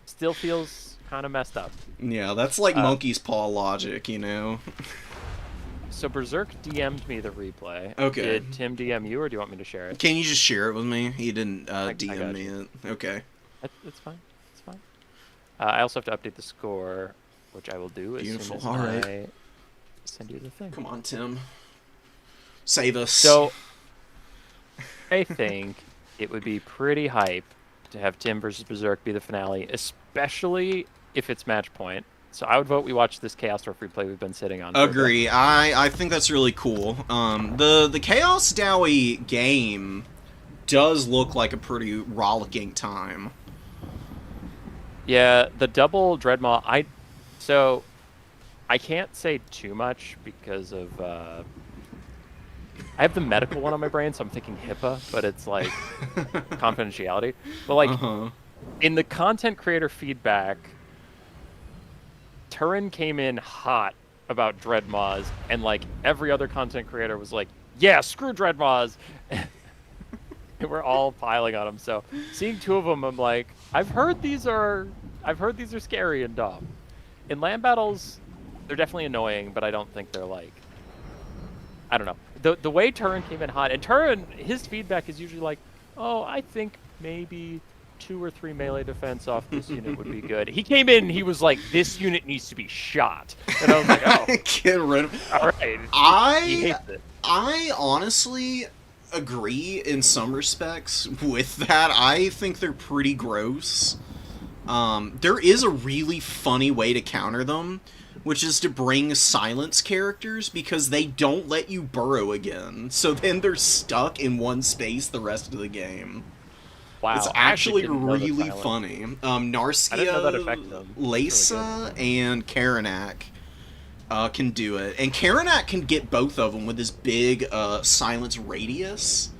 Still feels kind of messed up. Yeah, that's like monkey's paw logic, you know. So Berserk DM'd me the replay. Okay. Did Tim DM you, or do you want me to share it? Can you just share it with me? He didn't I DM got me you. it. Okay. It's fine. It's fine. I also have to update the score, which I will do as Beautiful. soon as All right. I send you the thing. Come on, Tim. Save us. So, I think it would be pretty hype to have Tim versus Berserk be the finale, especially if it's match point. So I would vote we watch this Chaos Dwarf replay we've been sitting on. Agree. I think that's really cool. The Chaos Dowie game does look like a pretty rollicking time. Yeah, the double Dreadmaw. I can't say too much because of I have the medical one on my brain, so I'm thinking HIPAA, but it's like confidentiality. But like in the content creator feedback, Turin came in hot about Dreadmaws, and like every other content creator was like, "Yeah, screw Dreadmaws." And we're all piling on them. So seeing two of them, I'm like, I've heard these are scary and dumb. In land battles, they're definitely annoying, but I don't think they're like, I don't know. The way Turin came in hot, and Turin, his feedback is usually like, oh, I think maybe 2 or 3 melee defense off this unit would be good. He came in, he was like, this unit needs to be shot. And I was like, oh. Get rid of All right. He hates it. I honestly agree in some respects with that. I think they're pretty gross. There is a really funny way to counter them, which is to bring silence characters, because they don't let you burrow again. So then they're stuck in one space the rest of the game. Wow. It's I actually didn't know the really silence. funny. I didn't know that Narskia, affected them. Leysa, and Karanak can do it. And Karanak can get both of them with his big silence radius.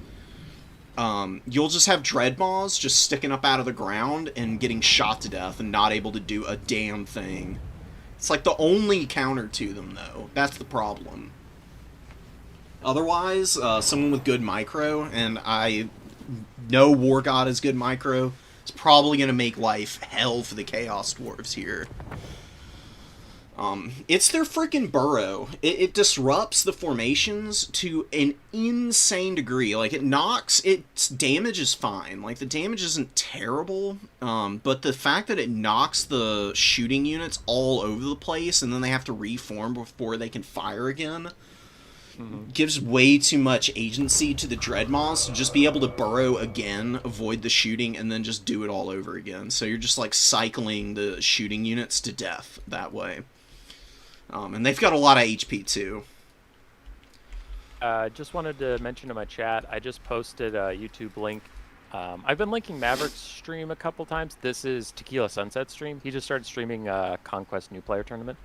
You'll just have Dreadmaws just sticking up out of the ground and getting shot to death and not able to do a damn thing. It's like the only counter to them, though. That's the problem. Otherwise, someone with good micro, and I know War God is good micro, is probably going to make life hell for the Chaos Dwarves here. It's their freaking burrow. It disrupts the formations to an insane degree. Like, its damage is fine. Like, the damage isn't terrible, but the fact that it knocks the shooting units all over the place, and then they have to reform before they can fire again, gives way too much agency to the Dreadmaws to just be able to burrow again, avoid the shooting, and then just do it all over again. So you're just, like, cycling the shooting units to death that way. And they've got a lot of HP, too. Just wanted to mention in my chat, I just posted a YouTube link. I've been linking Maverick's stream a couple times. This is Tequila Sunset stream. He just started streaming Conquest New Player Tournament.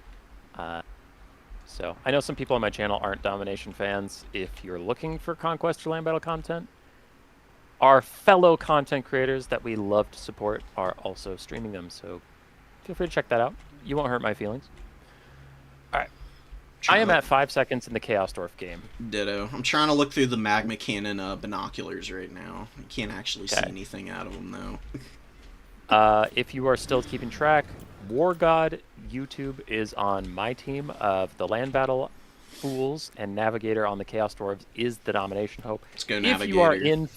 So I know some people on my channel aren't Domination fans. If you're looking for Conquest or Land Battle content, our fellow content creators that we love to support are also streaming them. So feel free to check that out. You won't hurt my feelings. All right. I am at 5 seconds in the Chaos Dwarf game. Ditto. I'm trying to look through the Magma Cannon binoculars right now. I can't actually see anything out of them, though. If you are still keeping track, War God YouTube is on my team of the Land Battle Fools, and Navigator on the Chaos Dwarves is the Domination Hope. Let's go, Navigator.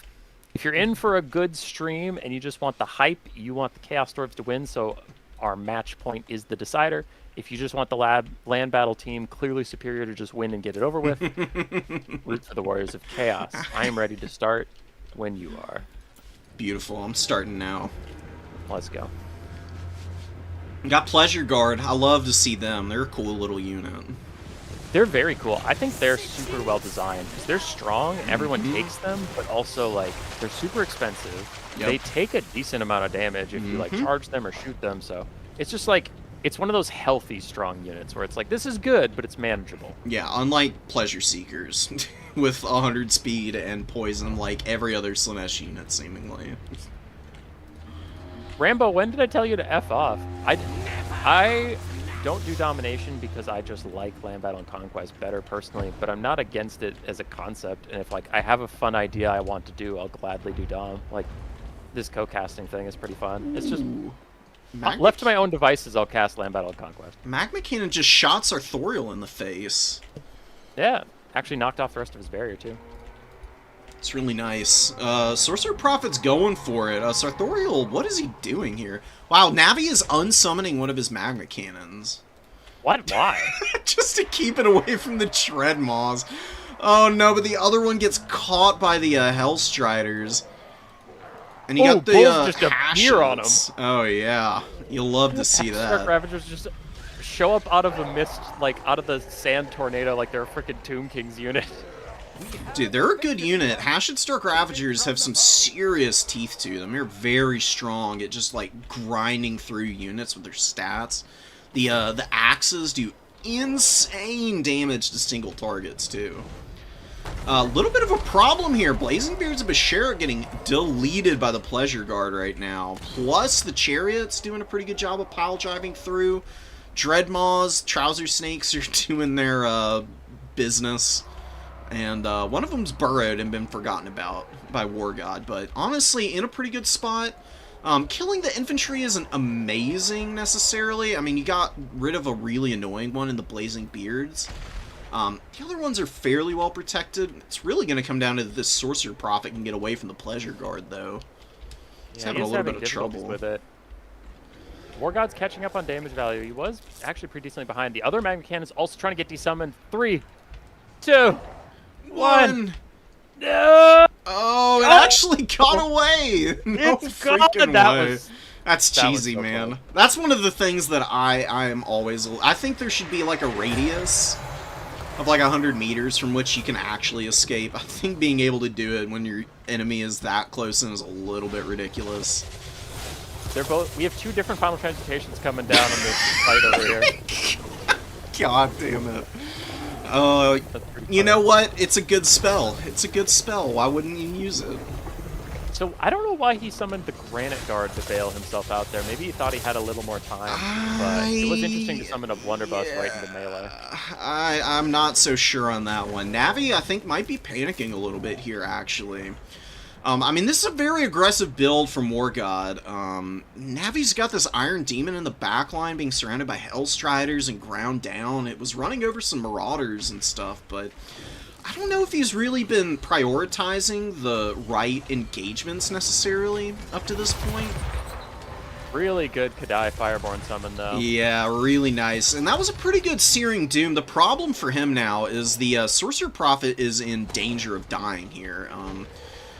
If you're in for a good stream and you just want the hype, you want the Chaos Dwarves to win, so our match point is the decider. If you just want the land battle team clearly superior to just win and get it over with, root for the Warriors of Chaos. I am ready to start when you are. Beautiful. I'm starting now. Let's go. Got Pleasure Guard. I love to see them. They're a cool little unit. They're very cool. I think they're super well designed because they're strong and everyone takes them, but also like they're super expensive. Yep. They take a decent amount of damage if you like charge them or shoot them. So it's just like it's one of those healthy strong units where it's like this is good, but it's manageable. Yeah, unlike Pleasure Seekers, with 100 speed and poison like every other Slaanesh unit, seemingly. Rambo, when did I tell you to F off? I don't do domination because I just like Land Battle and Conquest better personally, but I'm not against it as a concept. And if like I have a fun idea I want to do, I'll gladly do dom. Like this co-casting thing is pretty fun. It's just left to my own devices, I'll cast Land Battle and Conquest. Magma Cannon just shot Sartorial in the face. Yeah, actually knocked off the rest of his barrier too. It's really nice. Sorcerer Prophet's going for it. Sartorial, what is he doing here? Wow, Navi is unsummoning one of his Magma Cannons. What? Why? Just to keep it away from the Tread Maws. Oh no, but the other one gets caught by the Hellstriders. And you got the Bulls just appear on him. Hashets. Oh yeah, you'll love to see Stark that. Ravagers just show up out of the mist, like out of the sand tornado, like they're a freaking Tomb King's unit. Dude, they're a good unit. Hashut Stark Ravagers have some serious teeth to them. They're very strong at just like grinding through units with their stats. The axes do insane damage to single targets too. A little bit of a problem here. Blazing Beards of Bashara getting deleted by the Pleasure Guard right now. Plus the Chariot's doing a pretty good job of pile driving through. Dreadmaws, Trouser Snakes are doing their business. And one of them's burrowed and been forgotten about by War God. But honestly, in a pretty good spot. Killing the infantry isn't amazing, necessarily. I mean, you got rid of a really annoying one in the Blazing Beards. The other ones are fairly well protected. It's really going to come down to this Sorcerer Prophet can get away from the Pleasure Guard, though. He's having a little bit of trouble with it. War God's catching up on damage value. He was actually pretty decently behind. The other Magma Cannon is also trying to get desummoned. 3, 2, 1. No! Oh, it actually got away! No It's gone! freaking way. That's that was cheesy, so man. cool. That's one of the things that I am always... I think there should be like a radius of like 100 meters from which you can actually escape. I think being able to do it when your enemy is that close in is a little bit ridiculous. They're both. We have 2 different Final Transmutations coming down on this fight over here. God damn it. That's pretty You funny. know what? It's a good spell. It's a good spell. Why wouldn't you use it? So I don't know why he summoned the Granite Guard to bail himself out there. Maybe he thought he had a little more time, but it was interesting to summon a Blunderbuss right into melee. I'm not so sure on that one. Navi, I think, might be panicking a little bit here, actually. I mean, this is a very aggressive build from War God. Navi's got this Iron Demon in the backline being surrounded by Hellstriders and ground down. It was running over some Marauders and stuff, but I don't know if he's really been prioritizing the right engagements necessarily up to this point. Really good Kadai Fireborn summon, though. Yeah, really nice. And that was a pretty good Searing Doom. The problem for him now is the Sorcerer Prophet is in danger of dying here.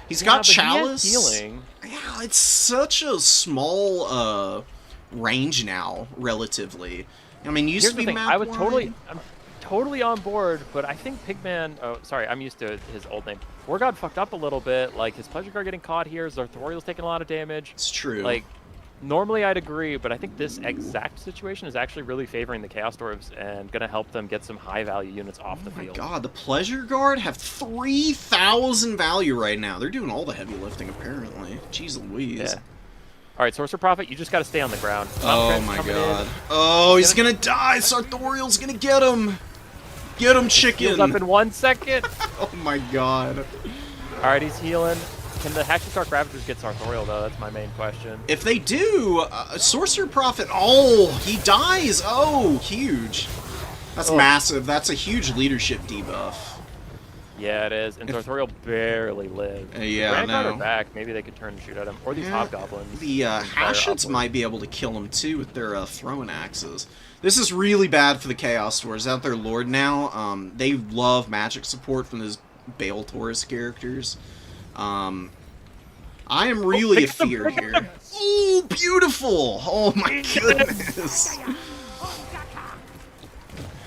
He's got Chalice. He has healing. Yeah, it's such a small range now, relatively. I mean, used Here's to be the thing. map I'm totally on board, but I think Pigman. Oh, sorry, I'm used to his old name. War God fucked up a little bit. Like his Pleasure Guard getting caught here. Zarthoriel's taking a lot of damage. It's true. Like, normally I'd agree, but I think this exact situation is actually really favoring the Chaos Dwarves and going to help them get some high-value units off the oh my field. god, the Pleasure Guard have 3,000 value right now. They're doing all the heavy lifting, apparently. Jeez Louise. Yeah. All right, Sorcerer Prophet, you just got to stay on the ground. Oh Mountain my Trent's coming god. in. Oh, he's gonna die! Sartorial's gonna get him! Get him, chicken! Heals up in 1 second. Oh my god. All right, he's healing. Can the Hashut Stark Ravagers get Sartorial, though? That's my main question. If they do, Sorcerer Prophet... Oh, he dies! Oh, huge. That's massive. That's a huge leadership debuff. Yeah, it is. And Sartorial barely lived. Yeah, Granite Guard no. are back. Maybe they could turn and shoot at him. Or these Hobgoblins. The fire Hashuts upward. might be able to kill him, too, with their throwing axes. This is really bad for the Chaos Dwarves. Out their Lord now, they love magic support from those Bale Taurus characters. I am really afeared here. Ooh, beautiful! Oh my goodness!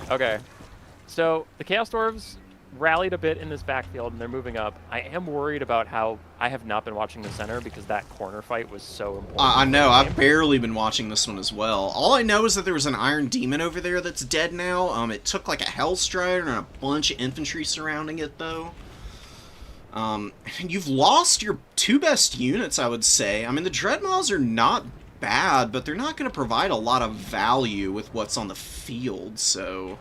Okay. So, the Chaos Dwarves, rallied a bit in this backfield, and they're moving up. I am worried about how I have not been watching the center because that corner fight was so important. I know, for the game. I've barely been watching this one as well. All I know is that there was an Iron Demon over there that's dead now. It took like a Hellstrider and a bunch of infantry surrounding it, though. And you've lost your two best units, I would say. I mean, the Dreadmaws are not bad, but they're not going to provide a lot of value with what's on the field, so...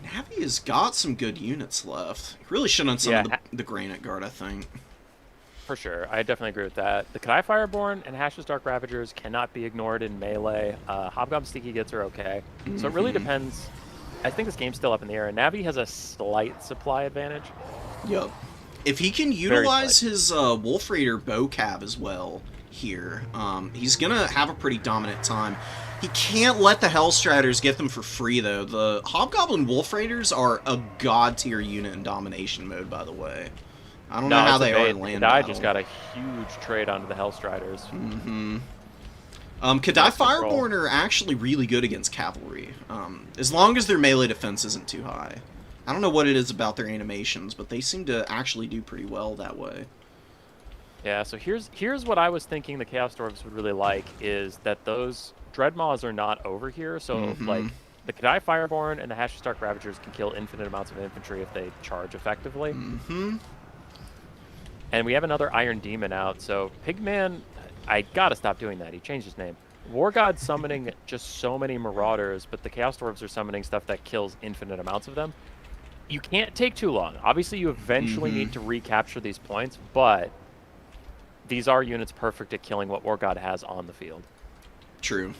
Navi has got some good units left. Really should have done some of the Granite Guard, I think. For sure, I definitely agree with that. The Kadai Fireborn and Hash's Dark Ravagers cannot be ignored in melee. Hobgoblin Sneaky Gits are okay. So it really depends. I think this game's still up in the air. Navi has a slight supply advantage. Yep. If he can utilize his Wolf Raider bow cab as well here, he's going to have a pretty dominant time. He can't let the Hellstriders get them for free, though. The Hobgoblin Wolf Raiders are a god-tier unit in domination mode, by the way. I don't know how they are in land battle. Kadai just got a huge trade onto the Hellstriders. Kadai Fireborn are actually really good against cavalry, as long as their melee defense isn't too high. I don't know what it is about their animations, but they seem to actually do pretty well that way. Yeah, so here's what I was thinking the Chaos Dwarves would really like, is that those Dreadmaws are not over here, so like the Kadai Fireborn and the Hash's Dark Ravagers can kill infinite amounts of infantry if they charge effectively. And we have another Iron Demon out, so Pigman, I gotta stop doing that. He changed his name. War God's summoning just so many Marauders, but the Chaos Dwarves are summoning stuff that kills infinite amounts of them. You can't take too long. Obviously, you eventually need to recapture these points, but these are units perfect at killing what War God has on the field. True.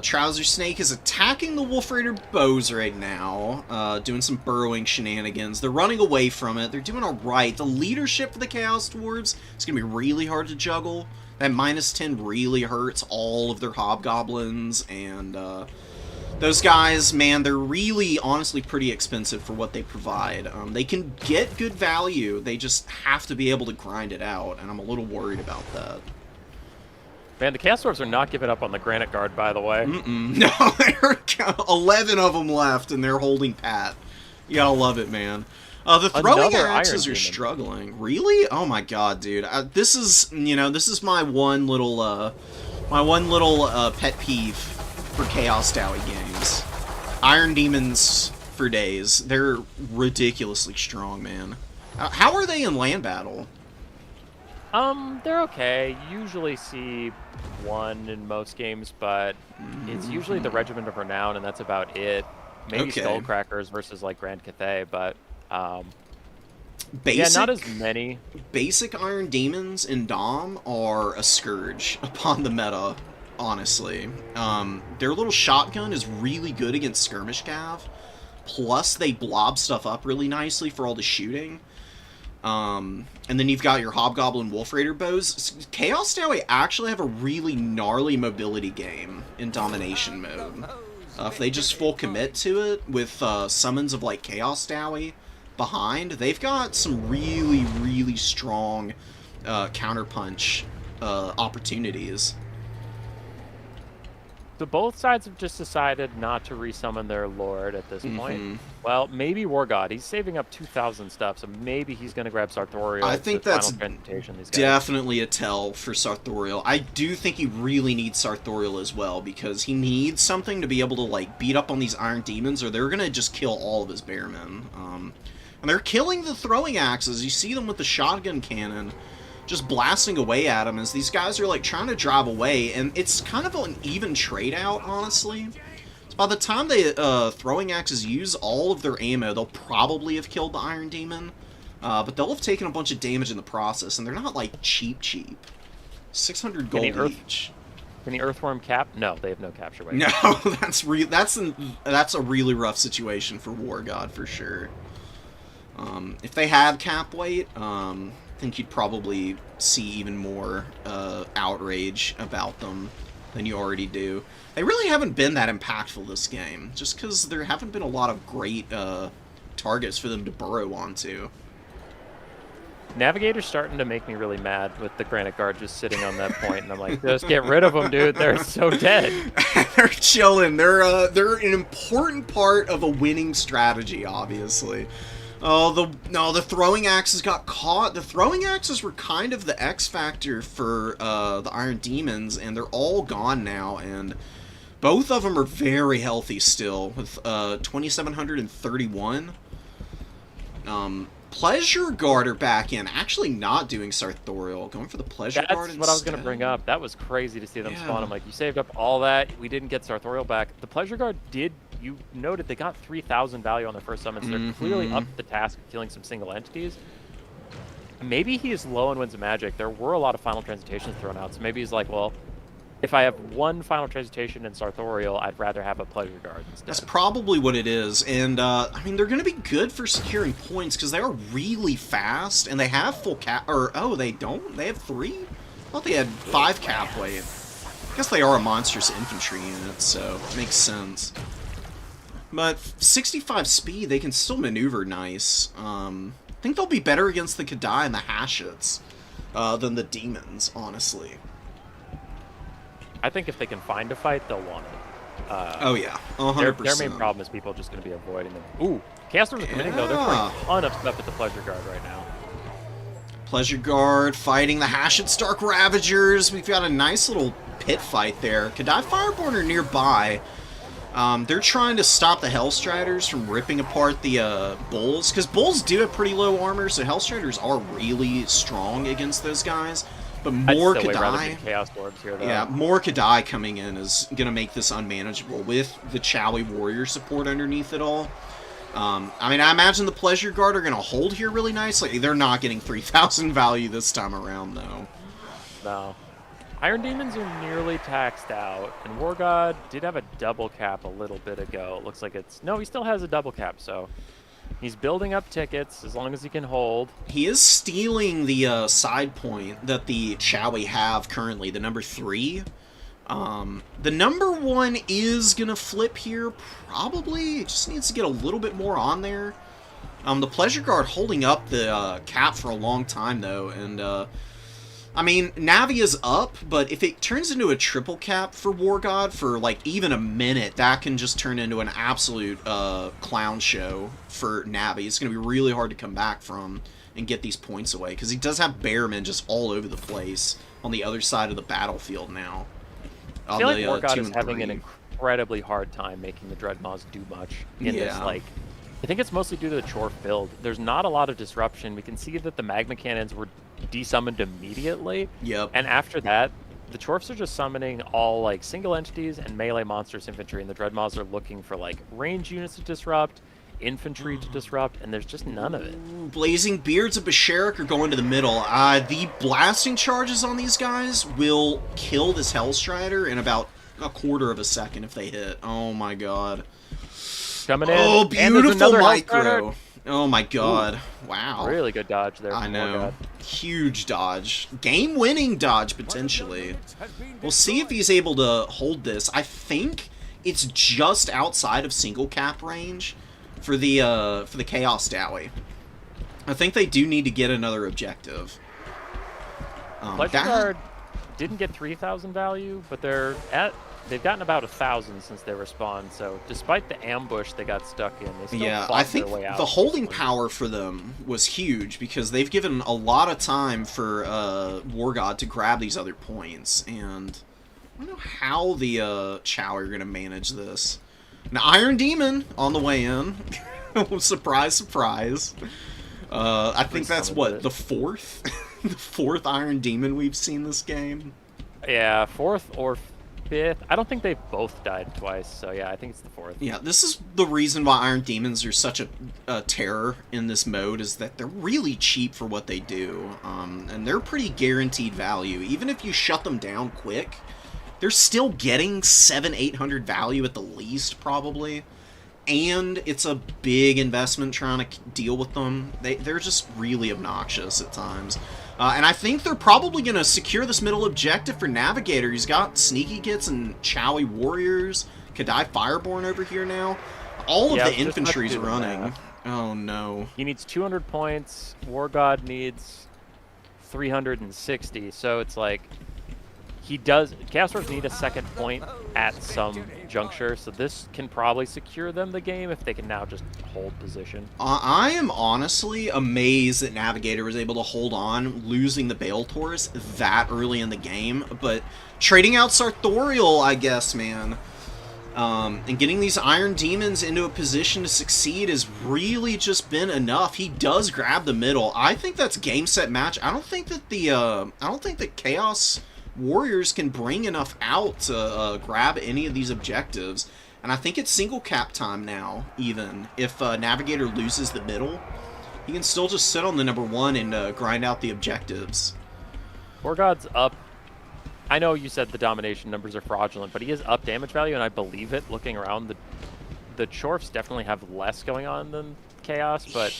Trouser Snake is attacking the Wolf Raider bows right now, doing some burrowing shenanigans. They're running away from it. They're doing alright. The leadership for the Chaos Dwarves is going to be really hard to juggle. That -10 really hurts all of their Hobgoblins, and those guys, man, they're really, honestly, pretty expensive for what they provide. They can get good value, they just have to be able to grind it out, and I'm a little worried about that. Man, the Chaos Dwarves are not giving up on the Granite Guard, by the way. No, there are 11 of them left, and they're holding pat. You gotta love it, man. The throwing axes are struggling. Really? Oh my god, dude. This is, you know, this is my one little pet peeve for Chaos Dowie games. Iron Demons for days. They're ridiculously strong, man. How are they in land battle? They're okay. Usually see one in most games, but it's usually the Regiment of Renown, and that's about it. Maybe Skullcrackers versus like Grand Cathay, but yeah, not as many. Basic Iron Demons in Dom are a scourge upon the meta, honestly. Their little shotgun is really good against Skirmish Cav, plus they blob stuff up really nicely for all the shooting. And then you've got your Hobgoblin Wolf Raider bows. Chaos Dowie actually have a really gnarly mobility game in domination mode. If they just full commit to it with summons of like Chaos Dowie behind, they've got some really, really strong counterpunch opportunities. So both sides have just decided not to resummon their Lord at this point. Well, maybe War God. He's saving up 2,000 stuff, so maybe he's going to grab Sartorial. I think that's definitely a tell for Sartorial. I do think he really needs Sartorial as well, because he needs something to be able to like beat up on these Iron Demons, or they're going to just kill all of his Bearmen. And they're killing the throwing axes. You see them with the shotgun cannon just blasting away at them as these guys are like trying to drive away, and it's kind of an even trade out, honestly. So by the time the throwing axes use all of their ammo, they'll probably have killed the Iron Demon, but they'll have taken a bunch of damage in the process, and they're not like cheap. 600 gold each. Can the Earthworm cap? No, they have no capture weight. No, that's a really rough situation for War God for sure. If they had cap weight, I think you'd probably see even more outrage about them than you already do. They really haven't been that impactful this game, just because there haven't been a lot of great targets for them to burrow onto. Navigator's starting to make me really mad with the Granite Guard just sitting on that point, and I'm like, just get rid of them, dude. They're so dead. They're chilling. They're an important part of a winning strategy, obviously. Oh, the throwing axes got caught. The throwing axes were kind of the X factor for the Iron Demons, and they're all gone now, and both of them are very healthy still, with 2,731. Pleasure Guard are back in, actually not doing Sartorial, going for the Pleasure Guard instead. That's what I was going to bring up. That was crazy to see them spawn. I'm like, you saved up all that, we didn't get Sartorial back. The Pleasure Guard did, you noted they got 3,000 value on their first summon, so they're clearly up to the task of killing some single entities. Maybe he is low on Winds of Magic. There were a lot of Final Transmutations thrown out, so maybe he's like, well, if I have one Final Transmutation in Sartorial, I'd rather have a Pleasure Guard instead. That's probably what it is, and I mean, they're going to be good for securing points because they are really fast, and they have full cap, or oh, they don't? They have 3? I thought they had 5 cap weight. I guess they are a monstrous infantry unit, so it makes sense. But 65 speed, they can still maneuver nice. I think they'll be better against the Kadai and the Hashets than the Demons, honestly. I think if they can find a fight, they'll want it. Oh yeah, 100%. Their main problem is people are just going to be avoiding them. Ooh, Chaos Storms are committing though. They're putting a ton of stuff at the Pleasure Guard right now. Pleasure Guard fighting the Hashett Stark Ravagers. We've got a nice little pit fight there. Kadai Fireborn are nearby. They're trying to stop the Hellstriders from ripping apart the Bulls, because Bulls do have pretty low armor, so Hellstriders are really strong against those guys. But more Kadai, Chaos Orbs here, though. Yeah, more Kadai coming in is going to make this unmanageable with the Chowie Warrior support underneath it all. I mean, I imagine the Pleasure Guard are going to hold here really nicely. They're not getting 3,000 value this time around, though. No. Iron Demons are nearly taxed out, and War God did have a double cap a little bit ago. It looks like it's... No, he still has a double cap, so... He's building up tickets as long as he can hold. He is stealing the side point that the Chowie have currently, the number 3. The number 1 is going to flip here, probably. It just needs to get a little bit more on there. The Pleasure Guard holding up the cap for a long time, though, and... I mean, Navi is up, but if it turns into a triple cap for War God for, like, even a minute, that can just turn into an absolute clown show for Navi. It's going to be really hard to come back from and get these points away, because he does have Bearmen just all over the place on the other side of the battlefield now. I feel like War God is having an incredibly hard time making the Dreadmaws do much in this, like... I think it's mostly due to the Chorf build. There's not a lot of disruption. We can see that the Magma Cannons were desummoned immediately. Yep. And after that, the Chorfs are just summoning all like single entities and melee monstrous infantry, and the Dreadmaws are looking for like range units to disrupt, infantry to disrupt, and there's just none of it. Blazing Beards of Basharak are going to the middle. The blasting charges on these guys will kill this Hellstrider in about a quarter of a second if they hit. Oh my god. Coming in. Oh, beautiful micro. Oh my god. Ooh, wow. Really good dodge there. I know. Huge dodge. Game-winning dodge, potentially. We'll see if he's able to hold this. I think it's just outside of single cap range for the Chaos Dowie. I think they do need to get another objective. Pleasure Guard didn't get 3,000 value, but they've gotten about 1,000 since they respawned, so despite the ambush they got stuck in, they still fought their way out. The holding power for them was huge, because they've given a lot of time for War God to grab these other points, and I don't know how the Chow are going to manage this. An Iron Demon on the way in. Surprise, surprise. I think that's, what, the 4th? The 4th Iron Demon we've seen this game? Yeah, 4th or 5th. I don't think they've both died twice, so yeah, I think it's the 4th. Yeah, this is the reason why Iron Demons are such a terror in this mode, is that they're really cheap for what they do, and they're pretty guaranteed value. Even if you shut them down quick, they're still getting 700-800 value at the least, probably, and it's a big investment trying to deal with them. They're just really obnoxious at times. And I think they're probably going to secure this middle objective for Navigator. He's got Sneaky Gits and Chowie Warriors, Kadai Fireborn over here now. All of the infantry's running. Oh no. He needs 200 points. War God needs 360. So it's like Chaos Dwarves need a second point at some juncture. So this can probably secure them the game if they can now just hold position. I am honestly amazed that Navigator was able to hold on, losing the Bale Taurus that early in the game. But trading out Sartorial, I guess, man. And getting these Iron Demons into a position to succeed has really just been enough. He does grab the middle. I think that's game set match. I don't think that Chaos Warriors can bring enough out to grab any of these objectives. And I think it's single cap time now, even. If Navigator loses the middle, he can still just sit on the number 1 and grind out the objectives. War God's up. I know you said the domination numbers are fraudulent, but he is up damage value, and I believe it. Looking around, the Chorfs definitely have less going on than Chaos, but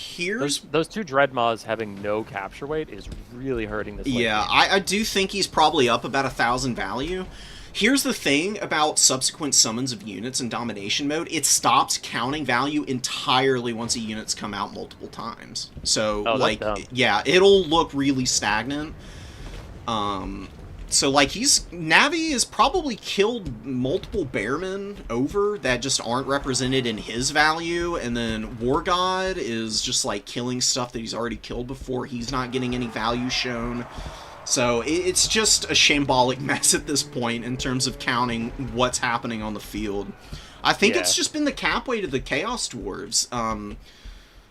those two Dreadmaws having no capture weight is really hurting this late Yeah, game. I do think he's probably up about 1,000 value. Here's the thing about subsequent summons of units in domination mode. It stops counting value entirely once a unit's come out multiple times. So, yeah, it'll look really stagnant. So, like, Navi has probably killed multiple Bearmen over that just aren't represented in his value, and then War God is just, like, killing stuff that he's already killed before. He's not getting any value shown. So, it's just a shambolic mess at this point in terms of counting what's happening on the field. I think it's just been the cap weight of the Chaos Dwarves.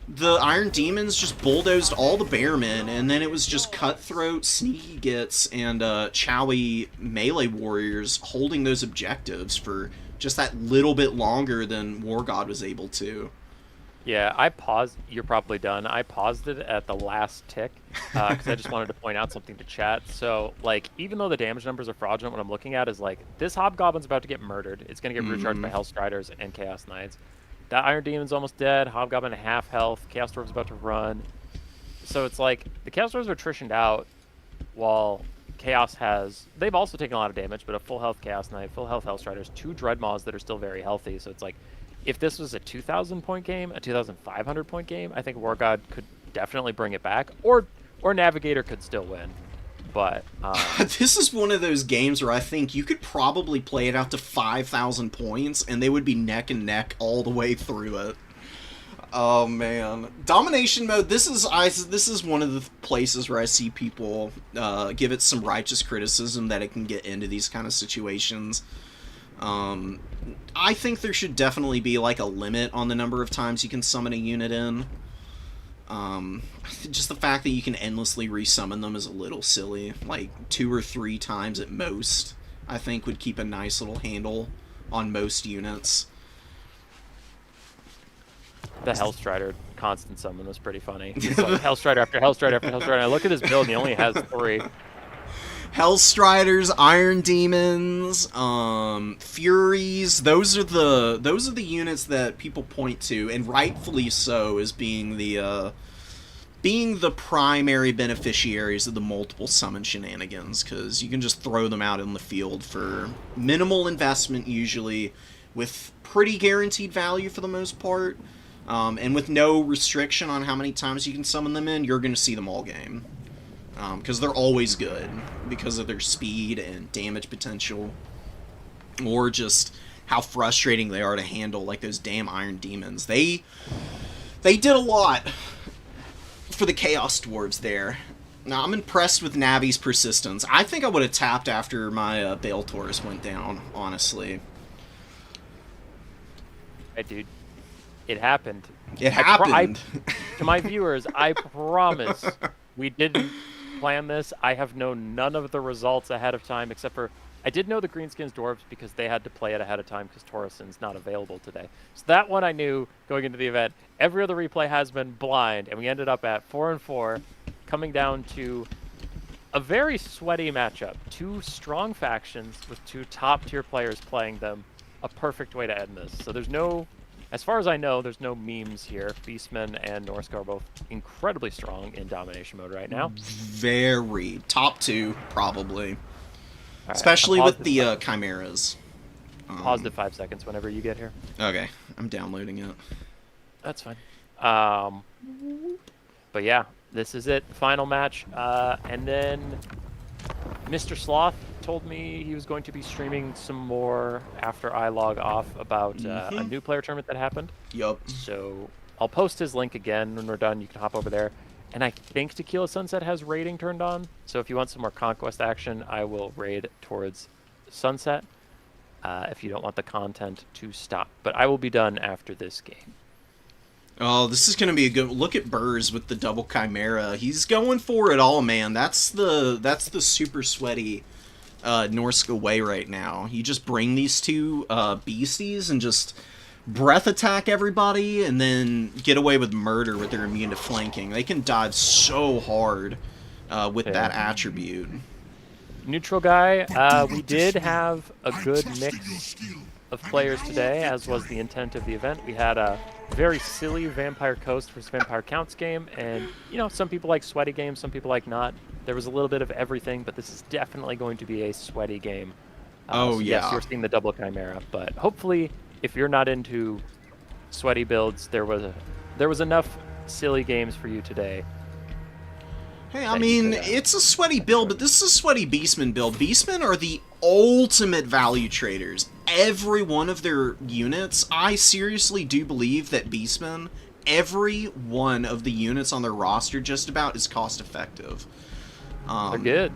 The Iron Demons just bulldozed all the Bearmen, and then it was just Cutthroat, Sneaky Gits, and Chowy melee warriors holding those objectives for just that little bit longer than War God was able to. Yeah, I paused. You're probably done. I paused it at the last tick because I just wanted to point out something to chat. So, like, even though the damage numbers are fraudulent, what I'm looking at is, like, this Hobgoblin's about to get murdered. It's going to get recharged by Hellstriders and Chaos Knights. That Iron Demon's almost dead. Hobgoblin at half health. Chaos Dwarf's about to run. So it's like the Chaos Dwarves are attritioned out while Chaos has... They've also taken a lot of damage, but a full health Chaos Knight, full health Hellstriders, 2 Dreadmaws that are still very healthy. So it's like, if this was a 2,000 point game, a 2,500 point game, I think War God could definitely bring it back. Or Navigator could still win. But this is one of those games where I think you could probably play it out to 5,000 points, and they would be neck and neck all the way through it. Oh man, domination mode. This is one of the places where I see people give it some righteous criticism that it can get into these kind of situations. I think there should definitely be like a limit on the number of times you can summon a unit in. Just the fact that you can endlessly resummon them is a little silly. Like 2 or 3 times at most, I think would keep a nice little handle on most units. the Hellstrider constant summon was pretty funny. It's like Hellstrider after Hellstrider after Hellstrider. And I look at his build and he only has 3. Hellstriders, Iron Demons, Furies. Those are the units that people point to, and rightfully so, as being the primary beneficiaries of the multiple summon shenanigans, because you can just throw them out in the field for minimal investment, usually, with pretty guaranteed value for the most part, and with no restriction on how many times you can summon them in. You're going to see them all game. Because they're always good, because of their speed and damage potential, or just how frustrating they are to handle, like those damn Iron Demons. They did a lot for the Chaos Dwarves there. Now, I'm impressed with Navi's persistence. I think I would have tapped after my Bale Taurus went down, honestly. Hey, dude. It happened. It happened. To my viewers, I promise we didn't plan this. I have known none of the results ahead of time, except for I did know the Greenskins Dwarves because they had to play it ahead of time because Torresen's not available today. So that one I knew going into the event. Every other replay has been blind, and we ended up at 4-4, coming down to a very sweaty matchup. 2 strong factions with 2 top-tier players playing them. A perfect way to end this. So there's no... As far as I know, there's no memes here. Beastman and Norska are both incredibly strong in domination mode right now. Very. Top 2, probably. Right, especially with the Chimeras. Pause it 5 seconds whenever you get here. Okay, I'm downloading it. That's fine. But yeah, this is it, final match. And then Mr. Sloth told me he was going to be streaming some more after I log off about a new player tournament that happened. Yup. So I'll post his link again when we're done. You can hop over there. And I think Tequila Sunset has raiding turned on. So if you want some more Conquest action, I will raid towards Sunset if you don't want the content to stop. But I will be done after this game. Oh, this is going to be a good... Look at Burrs with the double Chimera. He's going for it all, man. That's the super sweaty Norska way right now. You just bring these two beasties and just breath attack everybody and then get away with murder with their immune to flanking. They can dive so hard with that attribute. Neutral guy, we did have a good mix of players today, as was the intent of the event. We had a very silly Vampire Coast versus Vampire Counts game, and, you know, some people like sweaty games, some people like not. There was a little bit of everything, but this is definitely going to be a sweaty game. Oh, so yeah. Yes, you're seeing the double Chimera, but hopefully, if you're not into sweaty builds, there was enough silly games for you today. Hey, I mean, it's a sweaty build, but this is a sweaty Beastman build. Beastmen are the ultimate value traders. Every one of their units, I seriously do believe that Beastmen, every one of the units on their roster just about is cost effective. They're good.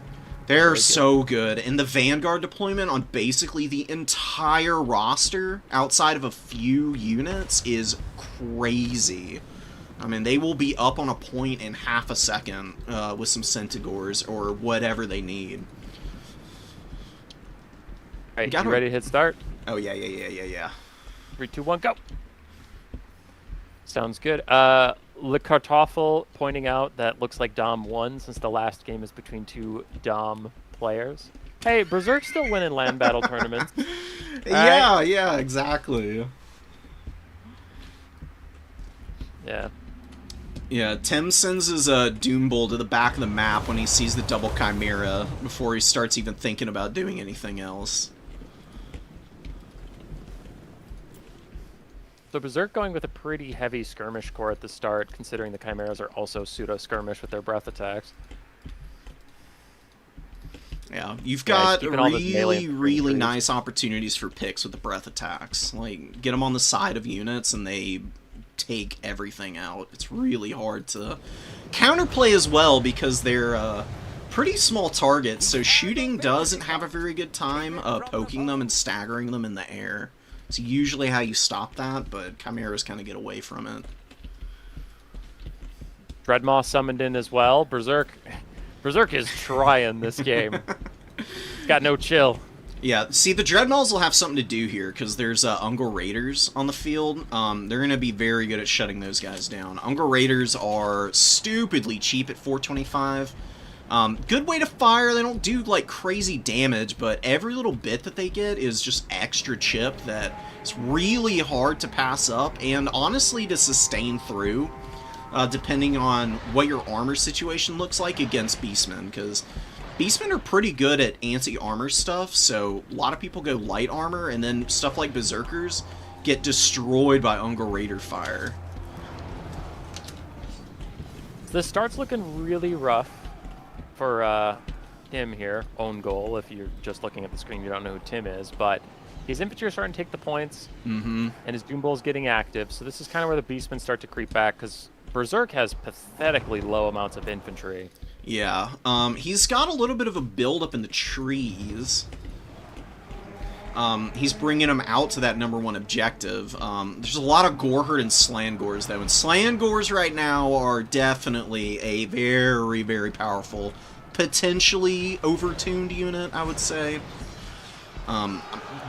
They're so good. And the Vanguard deployment on basically the entire roster, outside of a few units, is crazy. I mean, they will be up on a point in half a second with some Centigores or whatever they need. All right, you ready to hit start? Oh, yeah. 3, 2, 1, go. Sounds good. Le Kartoffel pointing out that looks like Dom won since the last game is between two Dom players. Hey, Berserk's still winning land battle tournaments. Yeah, exactly. Yeah. Yeah, Tim sends his Doom Bull to the back of the map when he sees the double Chimera before he starts even thinking about doing anything else. So Berserk going with a pretty heavy skirmish core at the start, considering the Chimeras are also pseudo-skirmish with their breath attacks. Yeah, you've got really really nice opportunities for picks with the breath attacks. Like, get them on the side of units and they take everything out. It's really hard to counterplay as well because they're pretty small targets, so shooting doesn't have a very good time poking them and staggering them in the air. It's usually how you stop that, but Chimeras kind of get away from it. Dreadmaw summoned in as well. Berserk is trying this game. He's got no chill. Yeah, see, the Dreadnoughts will have something to do here, because there's Ungor Raiders on the field. They're going to be very good at shutting those guys down. Ungor Raiders are stupidly cheap at 425. Good way to fire. They don't do, like, crazy damage, but every little bit that they get is just extra chip that it's really hard to pass up, and honestly to sustain through, depending on what your armor situation looks like against Beastmen, because Beastmen are pretty good at anti-armor stuff, so a lot of people go light armor, and then stuff like Berserkers get destroyed by Ungor Raider fire. This start's looking really rough for Tim here, own goal. If you're just looking at the screen, you don't know who Tim is, but his infantry are starting to take the points, and his Doom Bull's getting active, so this is kind of where the Beastmen start to creep back, because Berserk has pathetically low amounts of infantry. Yeah, he's got a little bit of a build-up in the trees. He's bringing him out to that #1 objective. There's a lot of Goreherd and Slangors, though, and Slangors right now are definitely a very, very powerful, potentially overtuned unit, I would say.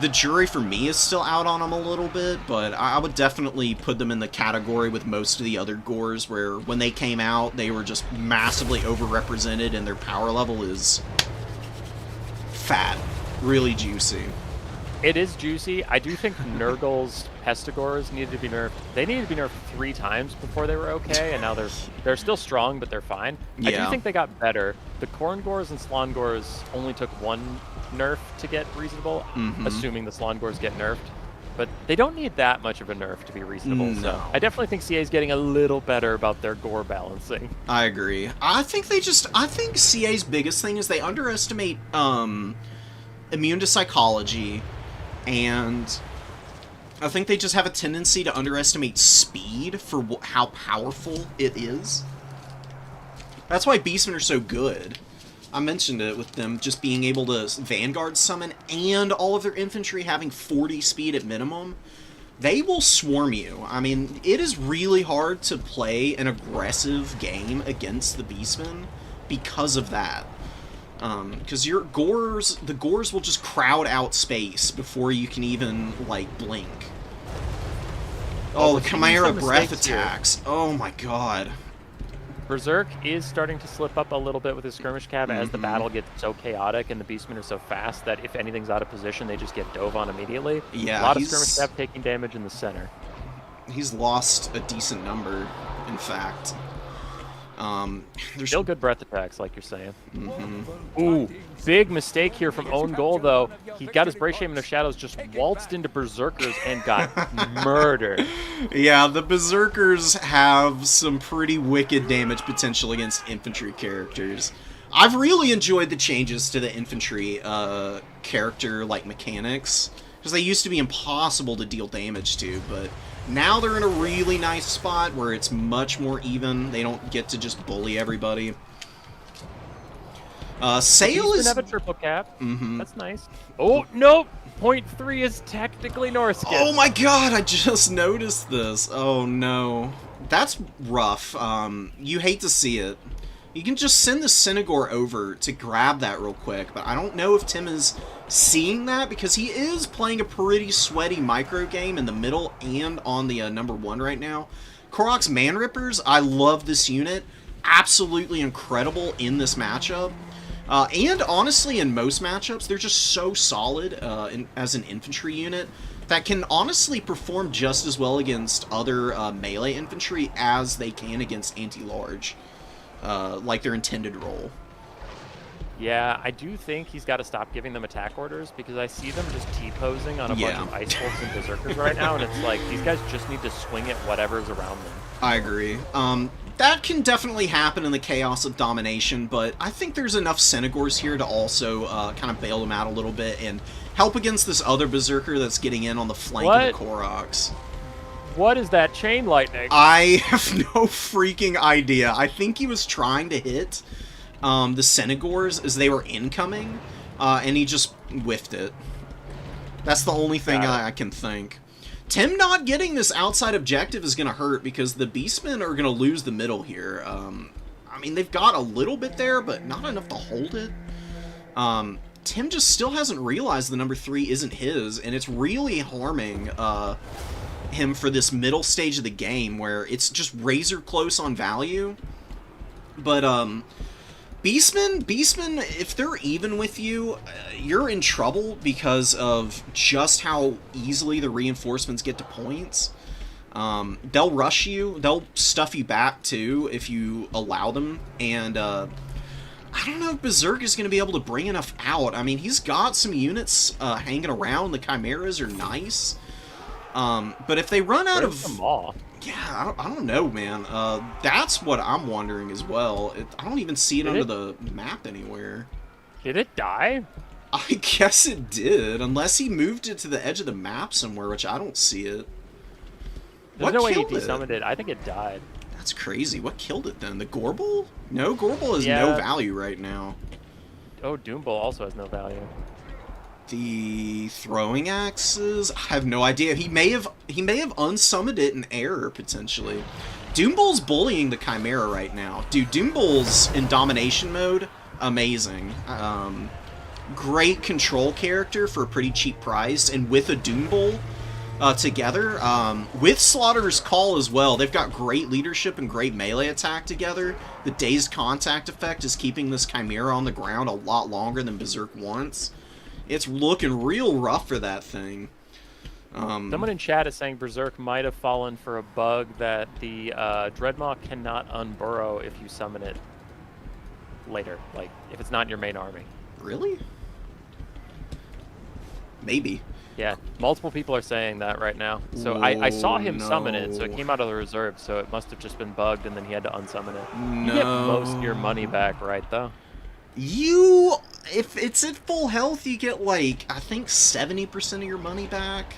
The jury for me is still out on them a little bit, but I would definitely put them in the category with most of the other Gores, where when they came out, they were just massively overrepresented, and their power level is fat, really juicy. It is juicy. I do think Nurgle's Pestigores needed to be nerfed. They needed to be nerfed 3 times before they were okay, and now they're still strong, but they're fine. Yeah. I do think they got better. The Korngors and Slangors only took 1 nerf to get reasonable, assuming the Slangors get nerfed. but they don't need that much of a nerf to be reasonable. So No. I definitely think CA is getting a little better about their gore balancing. I agree. I think CA's biggest thing is they underestimate immune to psychology, and I think they just have a tendency to underestimate speed for how powerful it is. That's why Beastmen are so good. I mentioned it with them just being able to Vanguard summon and all of their infantry having 40 speed at minimum. They will swarm you. I mean, it is really hard to play an aggressive game against the Beastmen because of that. Because the Gores will just crowd out space before you can even, like, blink. Oh, the Chimera breath attacks. Oh my god. Berserk is starting to slip up a little bit with his skirmish cab as the battle gets so chaotic and the Beastmen are so fast that if anything's out of position, they just get dove on immediately. Yeah, a lot of skirmish cab taking damage in the center. He's lost a decent number, in fact. There's Still good breath attacks, like you're saying. Ooh, big mistake here from Own Goal, though. He got his Brace Shaman of Shadows, just waltzed into Berserkers and got murdered. Yeah, the Berserkers have some pretty wicked damage potential against infantry characters. I've really enjoyed the changes to the infantry character, like, mechanics, because they used to be impossible to deal damage to, but now they're in a really nice spot where it's much more even. They don't get to just bully everybody. Sail is... have a triple cap. That's nice. Oh, nope! Point 3 is technically Norskin. Oh my god, I just noticed this. Oh no. That's rough. You hate to see it. You can just send the Synagore over to grab that real quick, but I don't know if Tim is seeing that because he is playing a pretty sweaty micro game in the middle and on the number 1 right now. Korok's Manrippers, I love this unit. Absolutely incredible in this matchup. And honestly, in most matchups, they're just so solid as an infantry unit that can honestly perform just as well against other melee infantry as they can against anti-large, like their intended role. Yeah, I do think he's got to stop giving them attack orders because I see them just T-posing on a bunch of Ice Wolves and Berserkers right now, and it's like, these guys just need to swing at whatever's around them. I agree. That can definitely happen in the chaos of domination, but I think there's enough Synagores here to also kind of bail them out a little bit and help against this other Berserker that's getting in on the flank of the Koroks. What is that chain lightning? I have no freaking idea. I think he was trying to hit the Synagores as they were incoming, and he just whiffed it. That's the only thing I can think. Tim not getting this outside objective is going to hurt because the Beastmen are going to lose the middle here. I mean, they've got a little bit there, but not enough to hold it. Tim just still hasn't realized the number 3 isn't his, and it's really harming him for this middle stage of the game where it's just razor close on value. But Beastmen, if they're even with you, you're in trouble because of just how easily the reinforcements get to points. They'll rush you, they'll stuff you back too if you allow them, and I don't know if Berserk is going to be able to bring enough out. I mean, he's got some units hanging around, the Chimeras are nice, but if they run out of... Yeah, I don't know, man. That's what I'm wondering as well. I don't even see it under the map anywhere. Did it die? I guess it did, unless he moved it to the edge of the map somewhere, which I don't see it. There's no way he desummoned it. I think it died. That's crazy. What killed it then? The Gorbel? No, Gorbel has no value right now. Oh, Doombull also has no value. The throwing axes? I have no idea. He may have unsummoned it in error, potentially. Doombull's bullying the Chimera right now. Dude, Doombull's in domination mode. Amazing. Great control character for a pretty cheap price, and with a Doombull together, with Slaughter's Call as well, they've got great leadership and great melee attack together. The dazed contact effect is keeping this Chimera on the ground a lot longer than Berserk wants. It's looking real rough for that thing. Someone in chat is saying Berserk might have fallen for a bug that the Dreadmaw cannot unburrow if you summon it later, like if it's not in your main army. Really? Maybe. Yeah, multiple people are saying that right now. So I saw him summon it, so it no. came out of the reserve, so it must have just been bugged, and then he had to unsummon it. No. You get most of your money back, right, though? You, if it's at full health, you get like, I think 70% of your money back.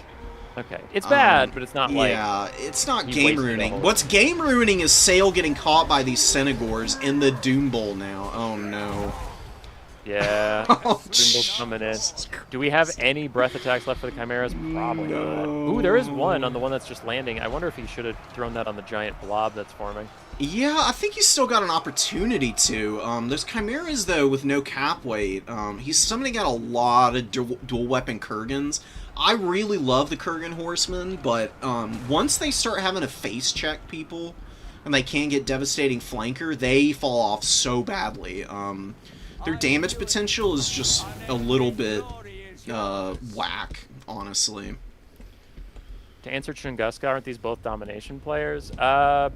Okay. It's bad, but it's not like... Yeah, it's not you game wasted a ruining. whole- What's game ruining is Sale getting caught by these Senegors in the Doom Bowl now. Oh no. Yeah. Oh, Symbols coming in. Jesus Do we have any breath attacks left for the Chimeras? Probably not. Ooh, there is one on the one that's just landing. I wonder if he should have thrown that on the giant blob that's forming. Yeah, I think he's still got an opportunity to. There's Chimeras, though, with no cap weight. He's summoning out a lot of dual weapon Kurgans. I really love the Kurgan Horsemen, but once they start having to face check people, and they can get devastating flanker, they fall off so badly. Their damage potential is just a little bit whack, honestly. To answer Chunguska, aren't these both domination players?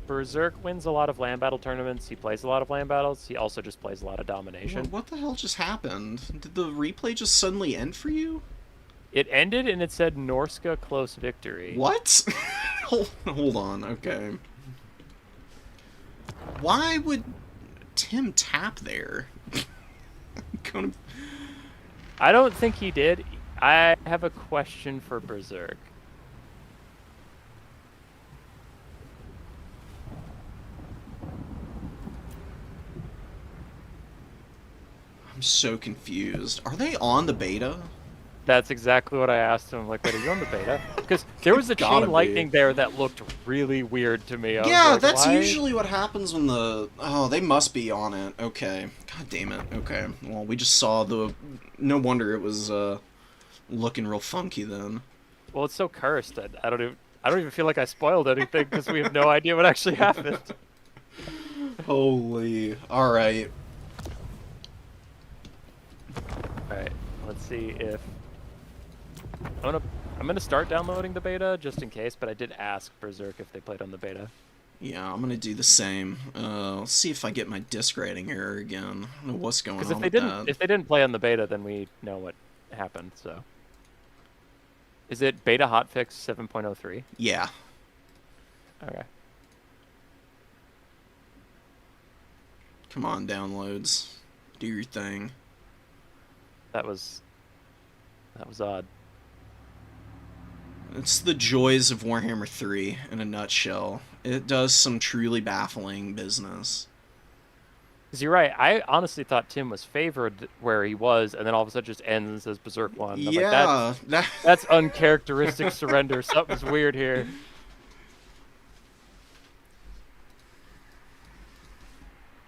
Berserk wins a lot of land battle tournaments. He plays a lot of land battles. He also just plays a lot of domination. What the hell just happened? Did the replay just suddenly end for you? It ended and it said Norska close victory. What? Hold on, okay. Why would Tim tap there? Gonna... I don't think he did. I have a question for Berserk. I'm so confused. Are they on the beta? That's exactly what I asked him. Like, wait, are you on the beta? Because there was a Gotta chain be. lightning there that looked really weird to me. I was Yeah, like, that's why? usually what happens when the... Oh, they must be on it. Okay. God damn it. Okay. Well, we just saw the... No wonder it was looking real funky then. Well, it's so cursed. I don't even feel like I spoiled anything because we have no idea what actually happened. Holy... Alright. All right, let's see if I'm gonna start downloading the beta just in case, but I did ask Berserk if they played on the beta. Yeah, I'm gonna do the same. Let's see if I get my disc rating error again. I don't know what's going on Because with if they didn't play on the beta, then we know what happened. So, is it beta hotfix 7.03? Yeah. Okay. Come on, downloads. Do your thing. That was odd. It's the joys of Warhammer 3 in a nutshell. It does some truly baffling business. Because you're right. I honestly thought Tim was favored where he was, and then all of a sudden just ends and says Berserk won. I'm Yeah, like, that's uncharacteristic surrender. Something's weird here.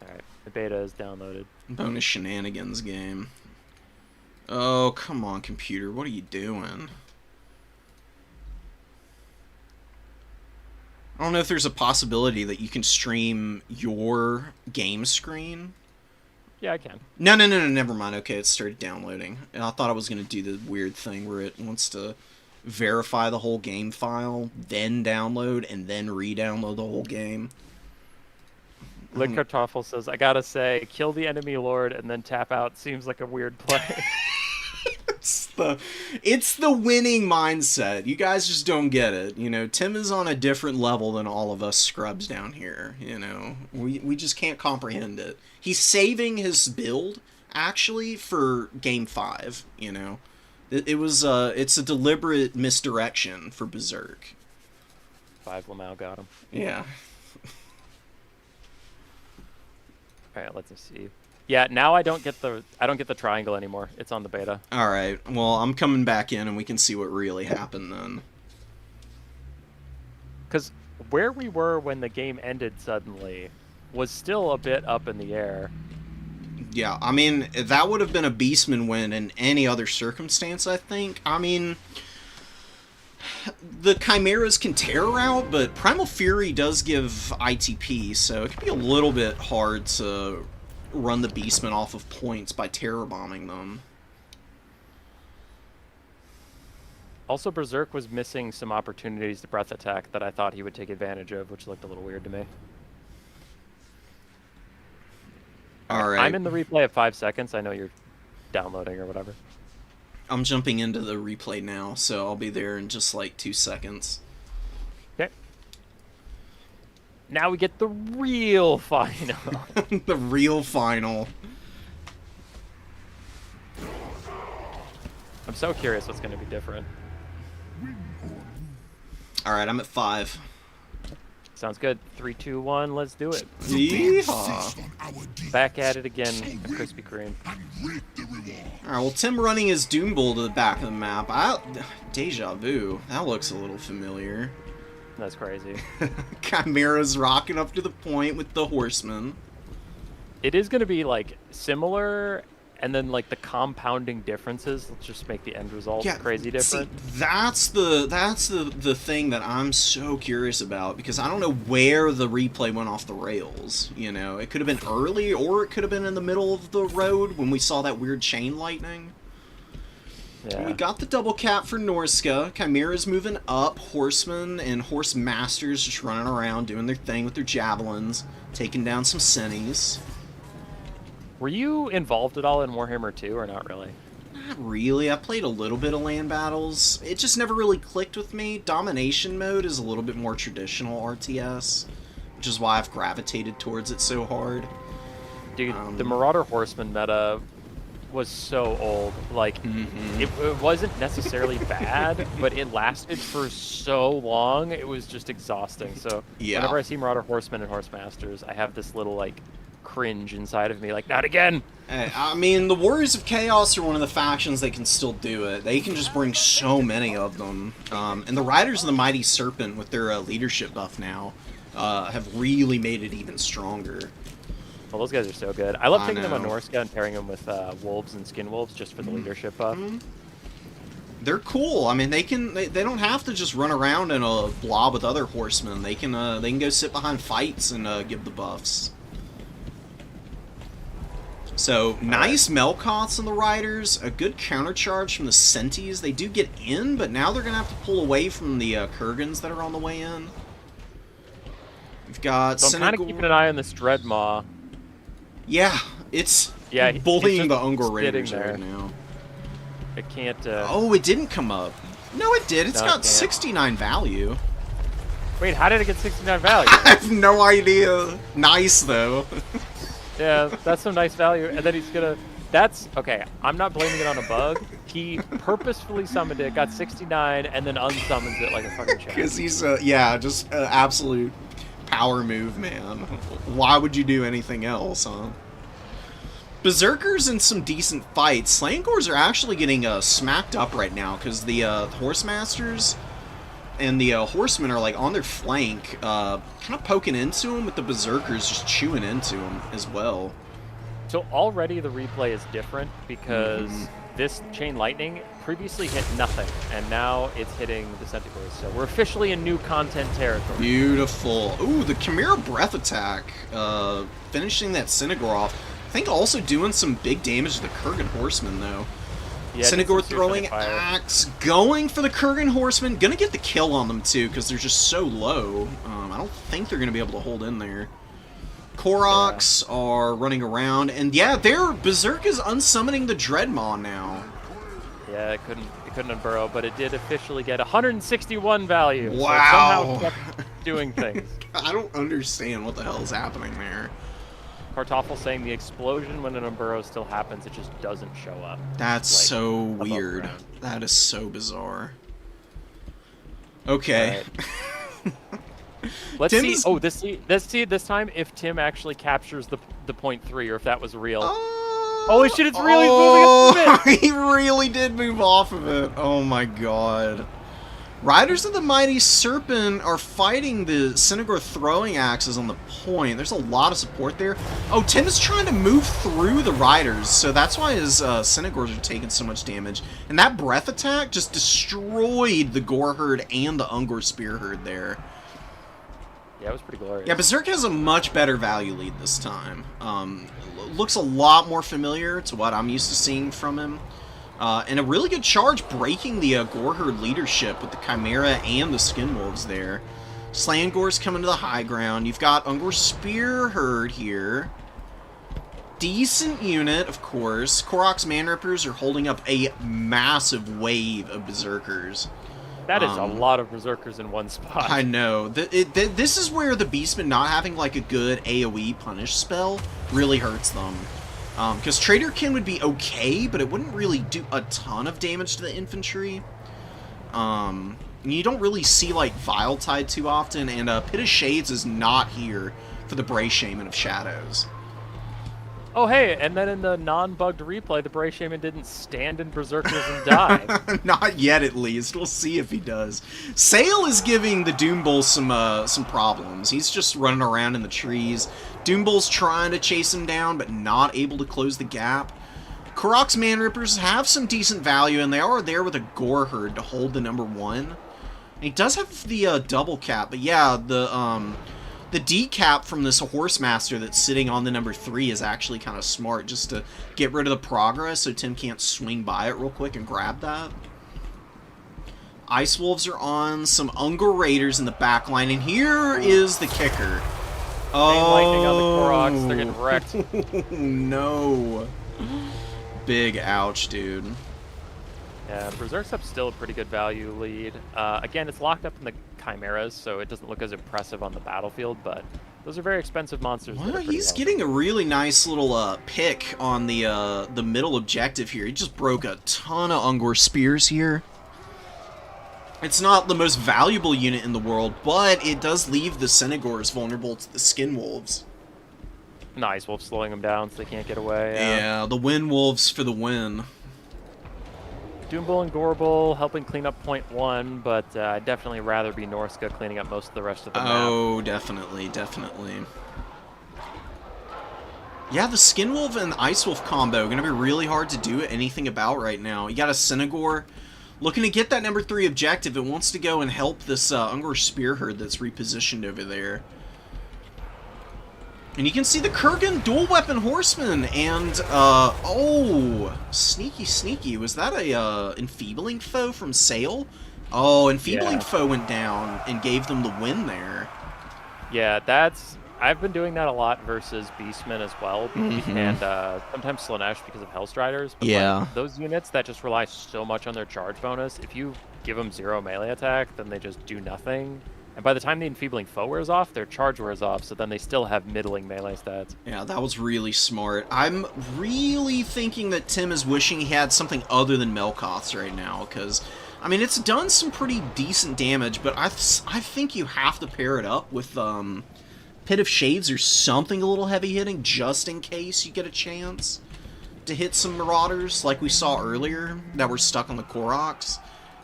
Alright, the beta is downloaded. bonus shenanigans game. Oh, come on, computer. What are you doing? I don't know if there's a possibility that you can stream your game screen. Yeah, I can. No, never mind. Okay, it started downloading. And I thought I was going to do the weird thing where it wants to verify the whole game file, then download, and then re-download the whole game. Lick Kartoffel says, I gotta say, kill the enemy lord and then tap out seems like a weird play. It's the winning mindset. You guys just don't get it. You know, Tim is on a different level than all of us scrubs down here. You know, we just can't comprehend it. He's saving his build actually for game 5. You know, it's a deliberate misdirection for Berserk. 5 Lamau got him. Yeah. All right, let's see. Yeah, now I don't get the triangle anymore. It's on the beta. All right. Well, I'm coming back in, and we can see what really happened then. Because where we were when the game ended suddenly was still a bit up in the air. Yeah, I mean, that would have been a Beastman win in any other circumstance, I think. I mean, the Chimeras can tear out, but Primal Fury does give ITP, so it can be a little bit hard to run the Beastmen off of points by terror bombing them. Also, Berserk was missing some opportunities to breath attack that I thought he would take advantage of, which looked a little weird to me. All right. I'm in the replay of 5 seconds. I know you're downloading or whatever. I'm jumping into the replay now, so I'll be there in just like 2 seconds. Okay. Now we get the real final. The real final. I'm so curious what's going to be different. Alright, I'm at 5. Sounds good. 3, 2, 1. Let's do it. Yeehaw. Back at it again. A Krispy Kreme. Alright, well, Tim running his Doom Bull to the back of the map. Deja vu. That looks a little familiar. That's crazy. Chimera's rocking up to the point with the Horseman. It is going to be like similar, and then like the compounding differences will just make the end result crazy different. See, that's the thing that I'm so curious about, because I don't know where the replay went off the rails. You know, it could have been early, or it could have been in the middle of the road when we saw that weird chain lightning. Yeah. We got the double cap for Norska. Chimera's moving up. Horsemen and Horse Masters just running around doing their thing with their javelins, taking down some Sennies. Were you involved at all in Warhammer 2 or not really? Not really. I played a little bit of land battles. It just never really clicked with me. Domination mode is a little bit more traditional RTS, which is why I've gravitated towards it so hard. Dude, the Marauder Horseman meta was so old. Like, it wasn't necessarily bad, but it lasted for so long, it was just exhausting. So whenever I see Marauder Horsemen and Horse Masters, I have this little, like, cringe inside of me, like, not again! I mean, the Warriors of Chaos are one of the factions that can still do it. They can just bring so many of them. And the Riders of the Mighty Serpent, with their leadership buff now, have really made it even stronger. Well, those guys are so good. I love taking them on Norska and pairing them with wolves and skin wolves just for the leadership buff. They're cool. I mean, they don't have to just run around in a blob with other horsemen. They can go sit behind fights and give the buffs. So nice Melkoths on the Riders, a good countercharge from the Senties. They do get in, but now they're gonna have to pull away from the Kurgans that are on the way in. We've got. So I'm kind of keeping an eye on this Dreadmaw. Yeah, it's bullying the Ungor Raiders right now. It can't... Oh, it didn't come up. No, it did. It's got 69 value. Wait, how did it get 69 value? I have no idea. Nice, though. Yeah, that's some nice value. And then he's gonna... That's... Okay, I'm not blaming it on a bug. He purposefully summoned it, got 69, and then unsummons it like a fucking champ. Because he's, just an absolute power move, man. Why would you do anything else, huh? Berserkers in some decent fights. Slangors are actually getting smacked up right now because the Horse Masters and the Horsemen are like on their flank, kind of poking into them, with the Berserkers just chewing into them as well. So already the replay is different because this Chain Lightning previously hit nothing, and now it's hitting the Centaurs. So we're officially in new content territory. Beautiful. Ooh, the Chimera Breath attack, finishing that Synagor off. I think also doing some big damage to the Kurgan Horseman, though. Yeah, Synagor throwing axe, going for the Kurgan Horseman. Gonna get the kill on them, too, because they're just so low. I don't think they're gonna be able to hold in there. Koroks are running around, and their Berserk is unsummoning the Dreadmaw now. Yeah, it couldn't unburrow, but it did officially get 161 value. Wow. So it somehow kept doing things. I don't understand what the hell is happening there. Kartoffel saying the explosion when an unburrow still happens, it just doesn't show up. That's like, so weird. That is so bizarre. Okay. Right. Let's see. Oh, let's see this time if Tim actually captures the point 3, or if that was real. Holy shit! It's really moving off of it. He really did move off of it. Oh my god. Riders of the Mighty Serpent are fighting the Synagor throwing axes on the point. There's a lot of support there. Oh, Tim is trying to move through the Riders, so that's why his Synagors are taking so much damage. And that breath attack just destroyed the Gore Herd and the Ungor Spear Herd there. Yeah, it was pretty glorious. Yeah, Berserk has a much better value lead this time. Looks a lot more familiar to what I'm used to seeing from him. And a really good charge breaking the Gore Herd leadership with the Chimera and the Skinwolves there. Slangor's coming to the high ground. You've got Ungor Spear Herd here. decent unit, of course. Korok's Manrippers are holding up a massive wave of Berserkers. That is a lot of Berserkers in one spot. I know. This is where the Beastmen not having like a good AoE punish spell really hurts them. Because Traderkin would be okay, but it wouldn't really do a ton of damage to the infantry. You don't really see like Viletide too often, and Pit of Shades is not here for the Bray Shaman of Shadows. Oh, hey, and then in the non-bugged replay, the Bray Shaman didn't stand in Berserkers and die. Not yet, at least. We'll see if he does. Sail is giving the Doombull some problems. He's just running around in the trees. Doombull's trying to chase him down, but not able to close the gap. Korok's Manrippers have some decent value, and they are there with a Gore Herd to hold the number 1. And he does have the double cap, but yeah, the decap from this Horsemaster that's sitting on the number 3 is actually kind of smart, just to get rid of the progress so Tim can't swing by it real quick and grab that. Ice Wolves are on, some Ungor Raiders in the back line, and here is the kicker. Oh, lightning on the Koroks, they're getting wrecked. No. Big ouch, dude. Yeah, Berserk's up still a pretty good value lead. Again, it's locked up in the Chimeras, so it doesn't look as impressive on the battlefield, but those are very expensive monsters. Well, he's getting a really nice little pick on the middle objective here. He just broke a ton of Ungor Spears here. It's not the most valuable unit in the world, but it does leave the Senegors vulnerable to the Skin Wolves. Nice, Wolf slowing them down so they can't get away. Yeah, the Wind Wolves for the win. Doombull and Gorebull helping clean up point 1, but I'd definitely rather be Norska cleaning up most of the rest of the map. Oh, definitely, definitely. Yeah, the Skin Wolf and Ice Wolf combo going to be really hard to do anything about right now. You got a Senegor looking to get that number 3 objective. It wants to go and help this Ungor Spear Herd that's repositioned over there. And you can see the Kurgan dual weapon horseman, and oh, sneaky, sneaky. Was that a enfeebling foe from Sail? Oh, enfeebling foe went down and gave them the win there. Yeah, I've been doing that a lot versus Beastmen as well, and sometimes Slaanesh because of Hellstriders. But like, those units that just rely so much on their charge bonus, if you give them 0 melee attack, then they just do nothing. And by the time the enfeebling foe wears off, their charge wears off, so then they still have middling melee stats. Yeah, that was really smart. I'm really thinking that Tim is wishing he had something other than Melkoths right now, because, I mean, it's done some pretty decent damage, but I think you have to pair it up with Pit of Shades or something a little heavy-hitting, just in case you get a chance to hit some Marauders, like we saw earlier, that were stuck on the Koroks.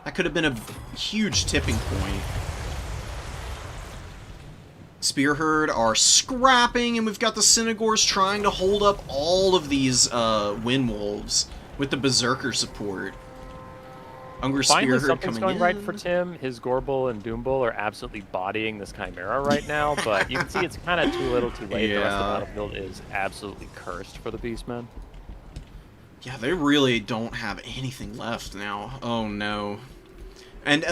That could have been a huge tipping point. Spear Herd are scrapping, and we've got the Senegors trying to hold up all of these Wind Wolves with the Berserker support. Ungor Spear Herd something's coming going in. right for Tim. His Gorebull and Doombull are absolutely bodying this Chimera right now, but you can see it's kind of too little too late. The rest of the battlefield is absolutely cursed for the Beastmen. Yeah, they really don't have anything left now. Oh no. And,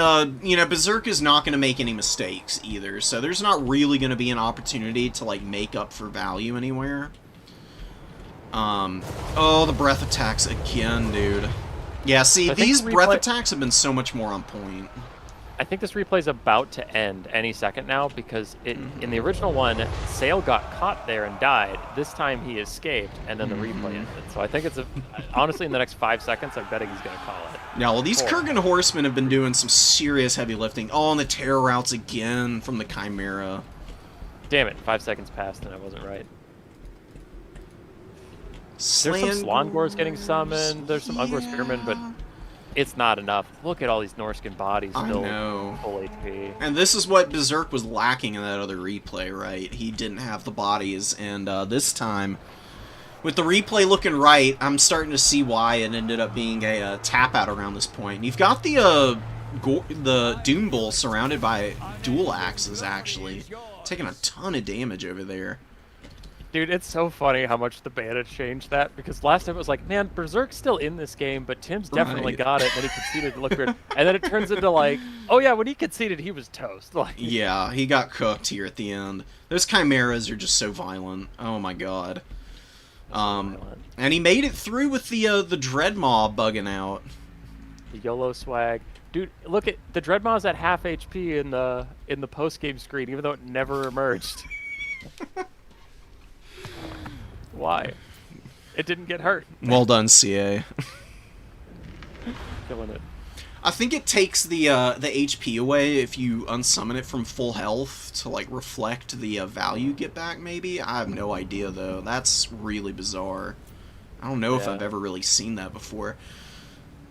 you know, Berserk is not going to make any mistakes, either, so there's not really going to be an opportunity to, like, make up for value anywhere. Oh, the breath attacks again, dude. Yeah, see, these breath attacks have been so much more on point. I think this replay is about to end any second now, because in the original one, Sail got caught there and died. This time he escaped, and then the replay ended. So I think it's honestly, in the next 5 seconds, I'm betting he's going to call it. Yeah, well, these Kurgan Horsemen have been doing some serious heavy lifting. Oh, and the terror routes again from the Chimera. Damn it, 5 seconds passed and I wasn't right. There's some Slangors getting summoned, there's some Ungor Spearmen, but it's not enough. Look at all these Norscan bodies still full HP. And this is what Berserk was lacking in that other replay, right? He didn't have the bodies, and this time, with the replay looking right, I'm starting to see why it ended up being a tap out around this point. And you've got the Doombull surrounded by dual axes, actually, taking a ton of damage over there. Dude, it's so funny how much the beta changed that, because last time it was like, man, Berserk's still in this game, but Tim's definitely got it, and he conceded, look weird. And then it turns into like, oh yeah, when he conceded, he was toast. Like, yeah, he got cooked here at the end. Those Chimeras are just so violent. Oh my god. And he made it through with the Dread Mob bugging out. The YOLO swag. Dude, look at the Dreadmaw's at half HP in the post-game screen, even though it never emerged. Why? It didn't get hurt. Well done, CA. Killing it. I think it takes the HP away if you unsummon it from full health to like reflect the value you get back. Maybe I have no idea though. That's really bizarre. I don't know if I've ever really seen that before.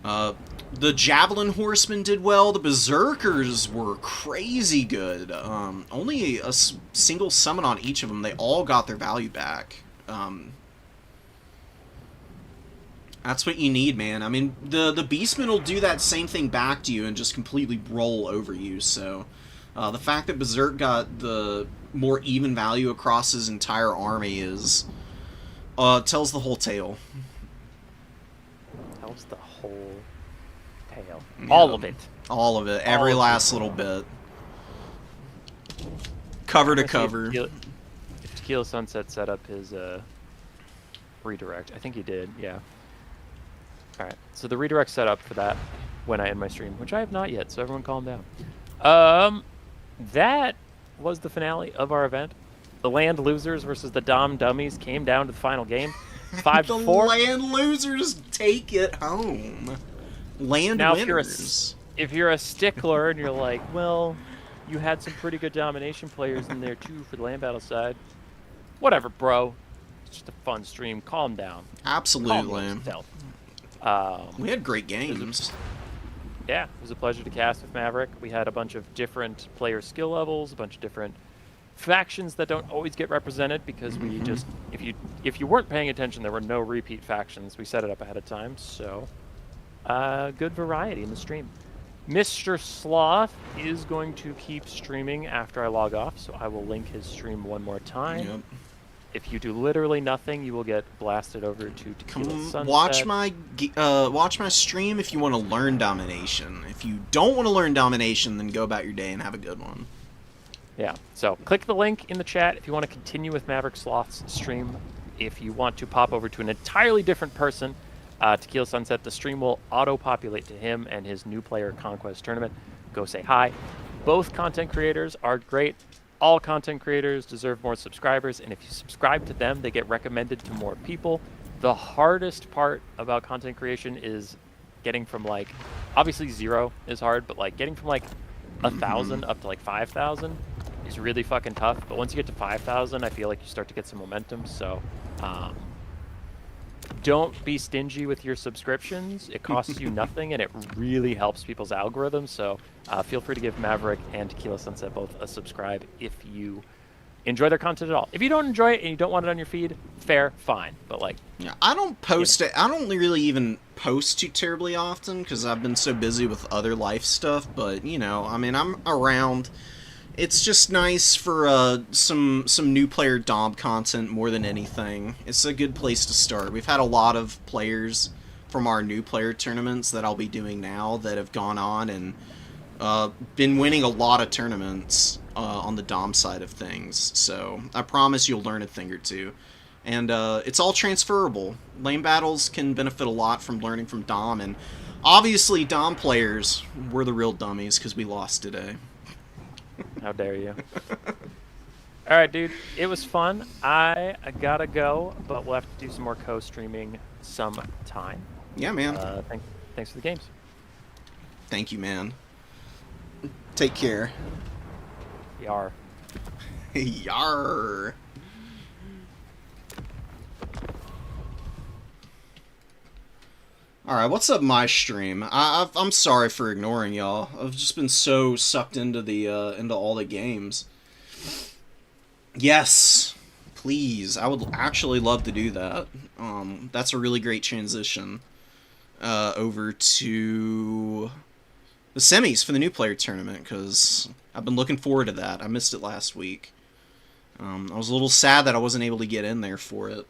The Javelin Horsemen did well. The Berserkers were crazy good. Only a single summon on each of them. They all got their value back. That's what you need, man. I mean, the Beastmen will do that same thing back to you and just completely roll over you. So, the fact that Berserk got the more even value across his entire army is tells the whole tale. Tells the whole tale. Yeah. All of it. All of it. Every last little bit. Cover to cover. If Tequila Sunset set up his redirect. I think he did, yeah. Alright, so the redirect set up for that when I end my stream, which I have not yet, so everyone calm down. That was the finale of our event. The Land Losers versus the Dom Dummies came down to the final game. 5-4. The Land Losers take it home. Land now, winners. If you're a stickler and you're like, well, you had some pretty good domination players in there too for the land battle side. Whatever, bro. It's just a fun stream. Calm down. Absolutely. Calm yourself. We had great games. Yeah, it was a pleasure to cast with Maverick. We had a bunch of different player skill levels, a bunch of different factions that don't always get represented because we just, if you weren't paying attention, there were no repeat factions. We set it up ahead of time, so good variety in the stream. Mr. Sloth is going to keep streaming after I log off, so I will link his stream one more time. Yep. If you do literally nothing, you will get blasted over to Tequila Sunset. Watch my stream if you want to learn domination. If you don't want to learn domination, then go about your day and have a good one. Yeah, so click the link in the chat if you want to continue with Maverick Sloth's stream. If you want to pop over to an entirely different person, Tequila Sunset, the stream will auto-populate to him and his new player Conquest tournament. Go say hi. Both content creators are great. All content creators deserve more subscribers, and if you subscribe to them, they get recommended to more people. The hardest part about content creation is getting from, like, obviously 0 is hard, but, like, getting from, like, 1,000 up to, like, 5,000 is really fucking tough. But once you get to 5,000, I feel like you start to get some momentum, so don't be stingy with your subscriptions. It costs you nothing, and it really helps people's algorithms. So feel free to give Maverick and Tequila Sunset both a subscribe if you enjoy their content at all. If you don't enjoy it and you don't want it on your feed, fair, fine. But like, yeah, I don't post it. I don't really even post too terribly often because I've been so busy with other life stuff. But you know, I mean, I'm around. It's just nice for some new player Dom content more than anything. It's a good place to start. We've had a lot of players from our new player tournaments that I'll be doing now that have gone on and been winning a lot of tournaments on the Dom side of things. So I promise you'll learn a thing or two. And it's all transferable. Lane battles can benefit a lot from learning from Dom. And obviously Dom players were the real dummies because we lost today. How dare you? All right, dude. It was fun. I gotta go, but we'll have to do some more co-streaming sometime. Yeah, man. Thanks for the games. Thank you, man. Take care. Yar. Yar. Alright, what's up my stream? I'm sorry for ignoring y'all. I've just been so sucked into the into all the games. Yes, please. I would actually love to do that. That's a really great transition over to the semis for the new player tournament, because I've been looking forward to that. I missed it last week. I was a little sad that I wasn't able to get in there for it.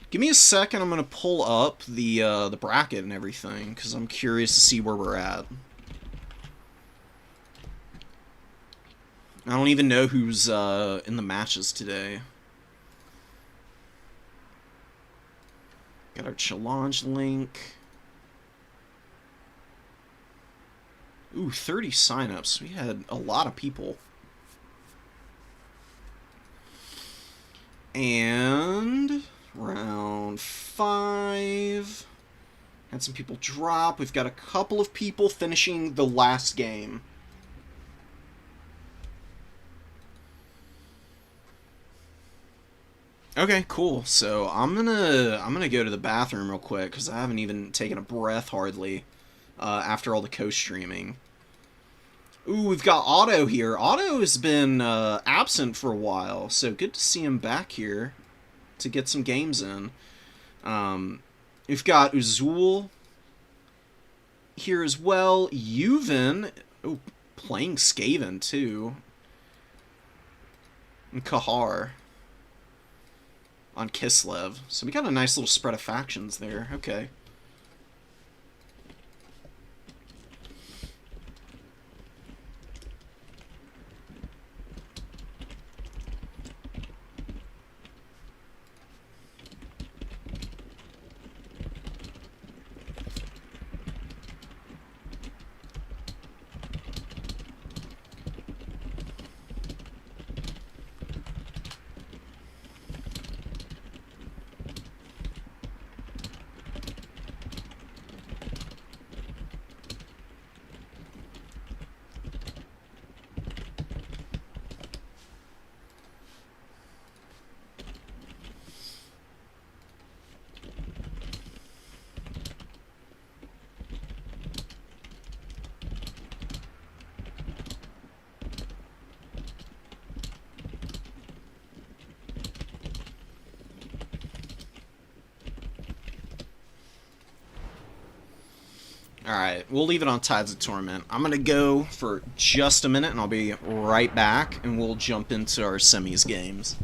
Give me a second. I'm gonna pull up the bracket and everything because I'm curious to see where we're at. I don't even know who's in the matches today. Got our challenge link. Ooh, 30 signups. We had a lot of people. And round 5. Had some people drop. We've got a couple of people finishing the last game. Okay, cool. So I'm gonna go to the bathroom real quick because I haven't even taken a breath hardly after all the co-streaming. Ooh, we've got Otto here. Otto has been absent for a while, so good to see him back here to get some games in. We've got Uzul here as well. Yuven, oh, playing Skaven too. And Kahar on Kislev. So we got a nice little spread of factions there. Okay. Alright, we'll leave it on Tides of Torment. I'm going to go for just a minute, and I'll be right back, and we'll jump into our semis games.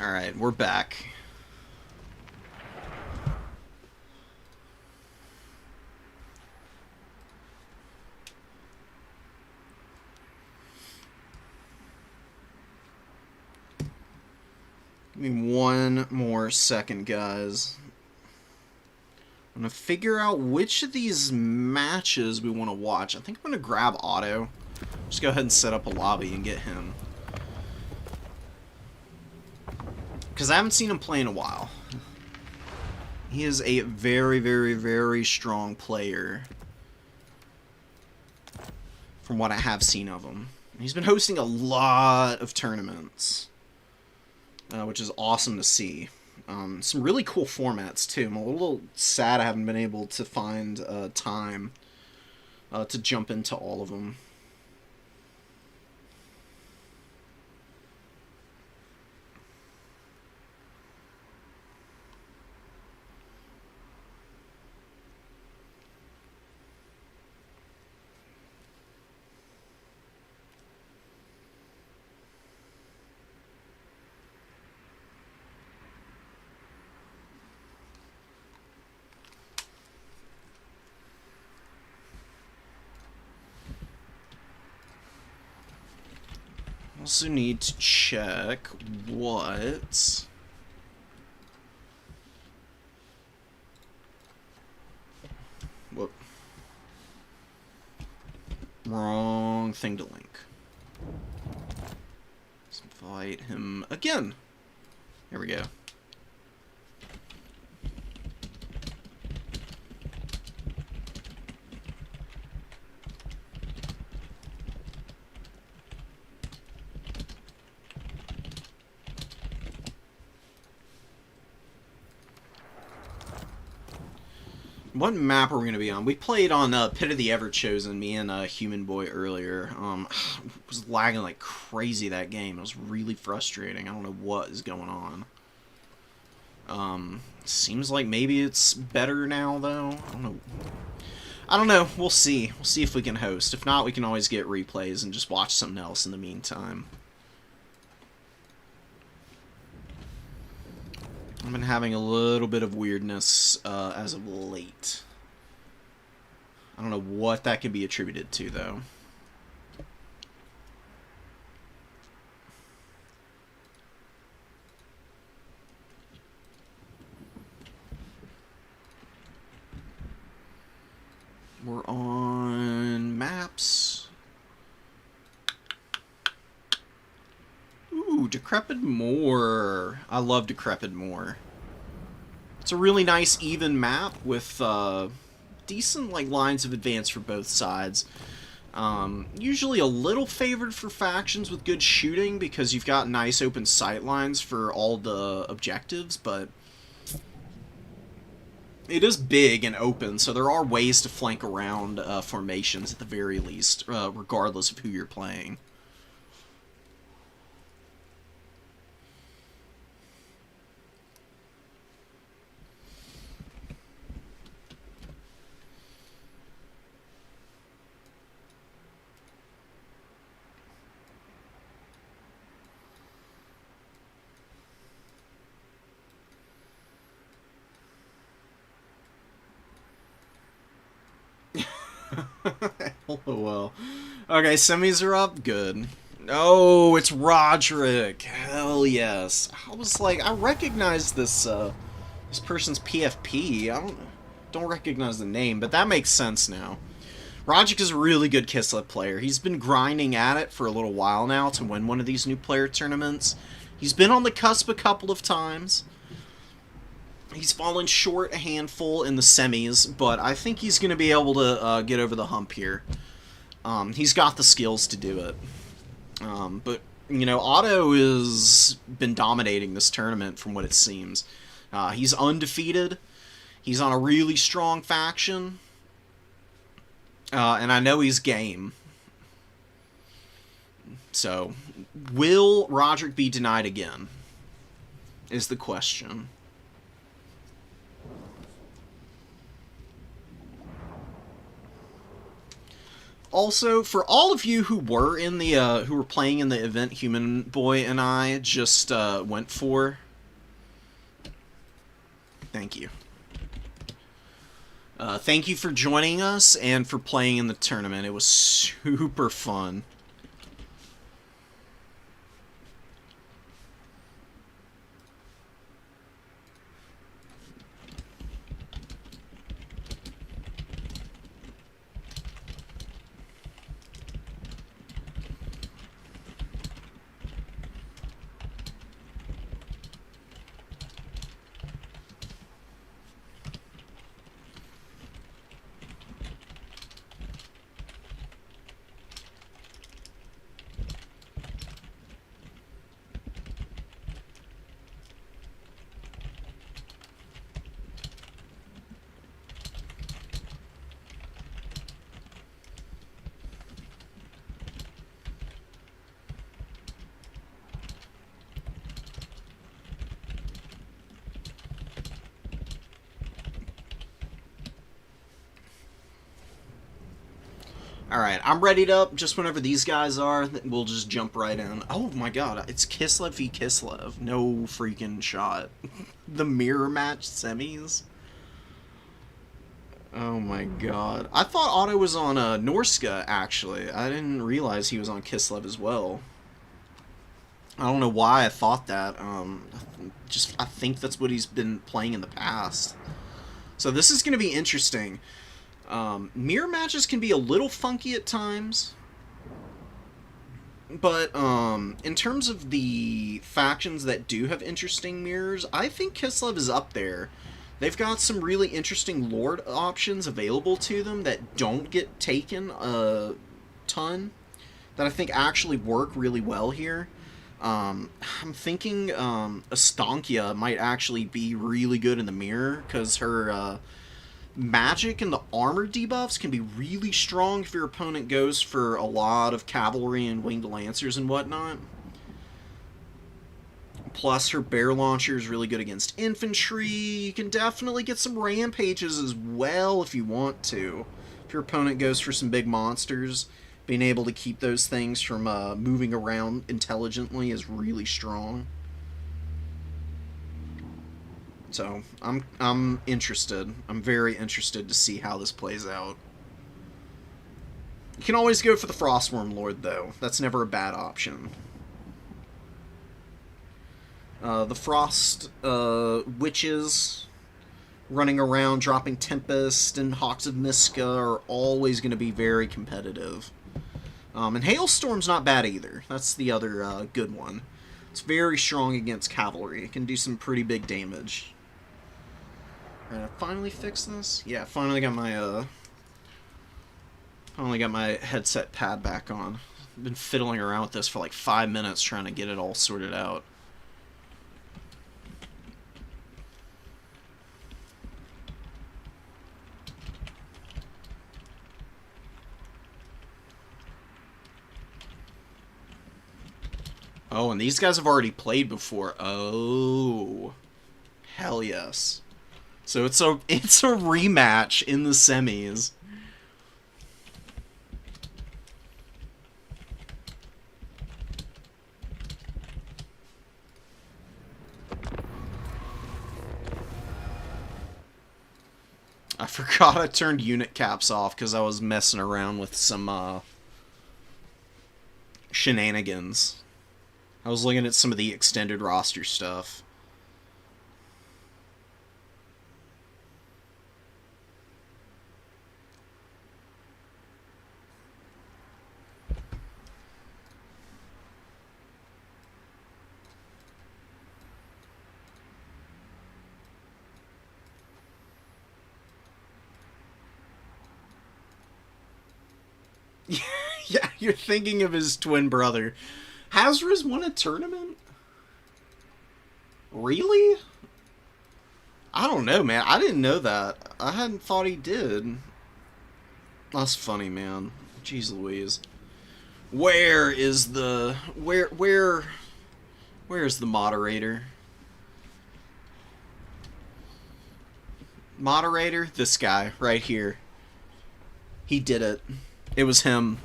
Alright, we're back. Give me one more second, guys. I'm going to figure out which of these matches we want to watch. I think I'm going to grab Otto. Just go ahead and set up a lobby and get him. Because I haven't seen him play in a while. He is a very, very, very strong player. From what I have seen of him. He's been hosting a lot of tournaments. Which is awesome to see. Some really cool formats, too. I'm a little sad I haven't been able to find time to jump into all of them. Also need to check what... Whoop. Wrong thing to link. Let's invite him again. There we go. What map are we going to be on? We played on Pit of the Everchosen, me and Human Boy earlier. It was lagging like crazy that game. It was really frustrating. I don't know what is going on. Seems like maybe it's better now, though. I don't know. We'll see. We'll see if we can host. If not, we can always get replays and just watch something else in the meantime. I've been having a little bit of weirdness as of late. I don't know what that could be attributed to, though. We're on maps. Ooh, Decrepit Moor. I love Decrepit Moor. It's a really nice, even map with decent lines of advance for both sides. Usually a little favored for factions with good shooting because you've got nice open sight lines for all the objectives, but it is big and open, so there are ways to flank around formations at the very least, regardless of who you're playing. LOL. Okay, semis are up. Good. Oh, it's Roderick. Hell yes. I was like, I recognize this this person's PFP. I don't recognize the name, but that makes sense now. Roderick is a really good Kislev player. He's been grinding at it for a little while now to win one of these new player tournaments. He's been on the cusp a couple of times. He's fallen short a handful in the semis, but I think he's going to be able to get over the hump here. He's got the skills to do it. But, you know, Otto has been dominating this tournament from what it seems. He's undefeated. He's on a really strong faction. And I know he's game. So, will Roderick be denied again? Is the question. Also, for all of you who were in the who were playing in the event Human Boy and I just went for, thank you. Thank you for joining us and for playing in the tournament. It was super fun. Alright, I'm readied up. Just whenever these guys are, we'll just jump right in. Oh my god, it's Kislev v Kislev. No freaking shot. The mirror match semis? Oh my god. I thought Otto was on Norska, actually. I didn't realize he was on Kislev as well. I don't know why I thought that. I think that's what he's been playing in the past. So this is going to be interesting. Mirror matches can be a little funky at times. But in terms of the factions that do have interesting mirrors, I think Kislev is up there. They've got some really interesting Lord options available to them that don't get taken a ton, that I think actually work really well here. I'm thinking Astankia might actually be really good in the mirror, because her magic and the armor debuffs can be really strong if your opponent goes for a lot of cavalry and winged lancers and whatnot. Plus, her bear launcher is really good against infantry. You can definitely get some rampages as well if you want to. If your opponent goes for some big monsters, being able to keep those things from moving around intelligently is really strong. So, I'm interested. I'm very interested to see how this plays out. You can always go for the Frostworm Lord, though. That's never a bad option. The Frost Witches running around dropping Tempest and Hawks of Miska are always going to be very competitive. And Hailstorm's not bad either. That's the other good one. It's very strong against cavalry. It can do some pretty big damage. Alright, I finally fixed this? Yeah, finally got my headset pad back on. I've been fiddling around with this for like 5 minutes trying to get it all sorted out. Oh, and these guys have already played before. Oh. Hell yes. So it's a rematch in the semis. I forgot I turned unit caps off because I was messing around with some shenanigans. I was looking at some of the extended roster stuff. Yeah, you're thinking of his twin brother. Hazardous won a tournament? Really? I don't know, man. I didn't know that. I hadn't thought he did. That's funny, man. Jeez Louise. Where is the... Where's the moderator? Moderator? This guy, right here. He did it. It was him.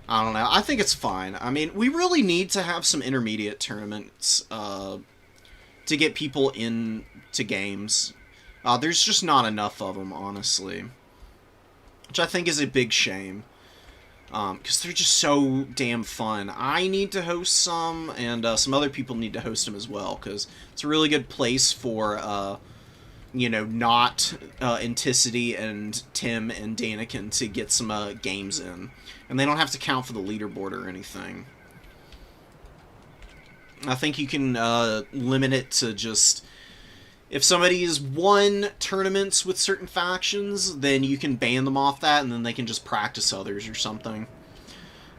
I don't know. I think it's fine. I mean, we really need to have some intermediate tournaments to get people into games. There's just not enough of them, honestly. Which I think is a big shame. Because they're just so damn fun. I need to host some, and some other people need to host them as well. Because it's a really good place for... you know, not Anticity and Tim and Danikin to get some games in. And they don't have to count for the leaderboard or anything. I think you can limit it to just... If somebody has won tournaments with certain factions, then you can ban them off that, and then they can just practice others or something.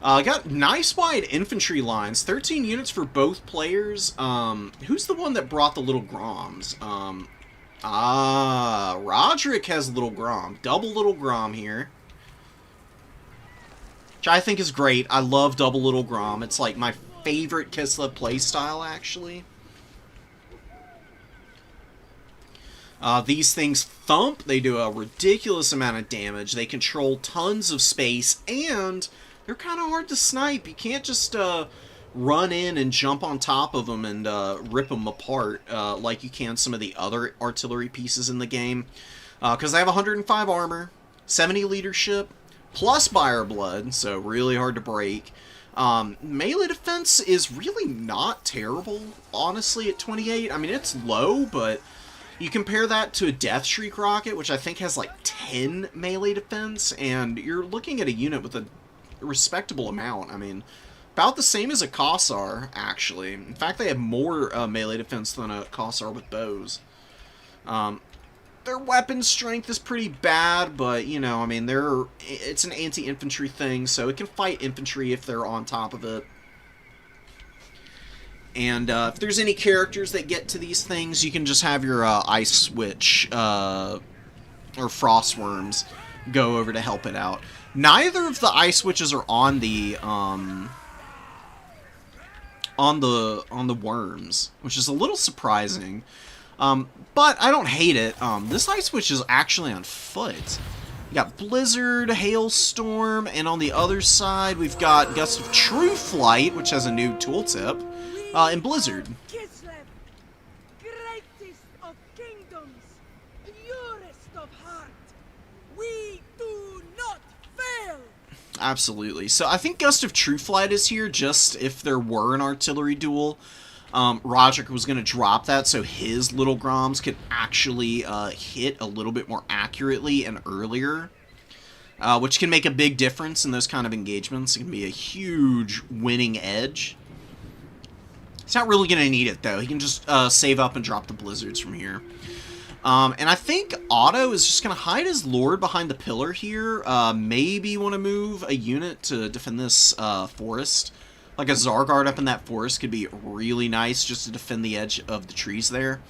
Got nice wide infantry lines. 13 units for both players. Who's the one that brought the little Groms? Roderick has Little Grom. Double Little Grom here. Which I think is great. I love Double Little Grom. It's like my favorite Kislev playstyle, actually. These things thump, they do a ridiculous amount of damage, they control tons of space, and they're kind of hard to snipe. You can't just run in and jump on top of them and rip them apart like you can some of the other artillery pieces in the game. Because they have 105 armor, 70 leadership, plus Buyer Blood, so really hard to break. Melee defense is really not terrible, honestly, at 28. I mean, it's low, but you compare that to a Death Shriek rocket, which I think has like 10 melee defense, and you're looking at a unit with a respectable amount. I mean, about the same as a Kossar, actually. In fact, they have more melee defense than a Kossar with bows. Their weapon strength is pretty bad, but, you know, I mean, it's an anti-infantry thing, so it can fight infantry if they're on top of it. And if there's any characters that get to these things, you can just have your Ice Witch or Frost Worms go over to help it out. Neither of the Ice Witches are on the worms, which is a little surprising. But I don't hate it. This Ice Witch is actually on foot. You got Blizzard, Hailstorm, and on the other side we've got Gust of True Flight, which has a new tooltip, and Blizzard. Kislev, greatest of kingdoms, purest of heart, we do not fail. Absolutely. So I think Gust of True Flight is here just if there were an artillery duel. Roderick was going to drop that so his little Groms could actually hit a little bit more accurately and earlier, which can make a big difference in those kind of engagements. It can be a huge winning edge. He's not really going to need it, though. He can just save up and drop the Blizzards from here. And I think Otto is just going to hide his Lord behind the pillar here. Maybe want to move a unit to defend this forest. Like a Zargard up in that forest could be really nice just to defend the edge of the trees there.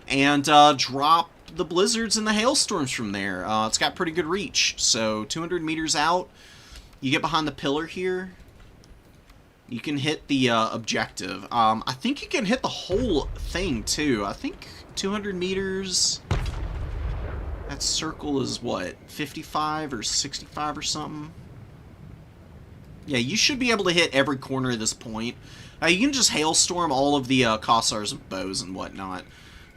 And drop the Blizzards and the Hailstorms from there. It's got pretty good reach. So 200 meters out, you get behind the pillar here. You can hit the objective. I think you can hit the whole thing too. I think 200 meters... That circle is what, 55 or 65 or something? Yeah, you should be able to hit every corner at this point. You can just Hailstorm all of the Kossars and bows and whatnot.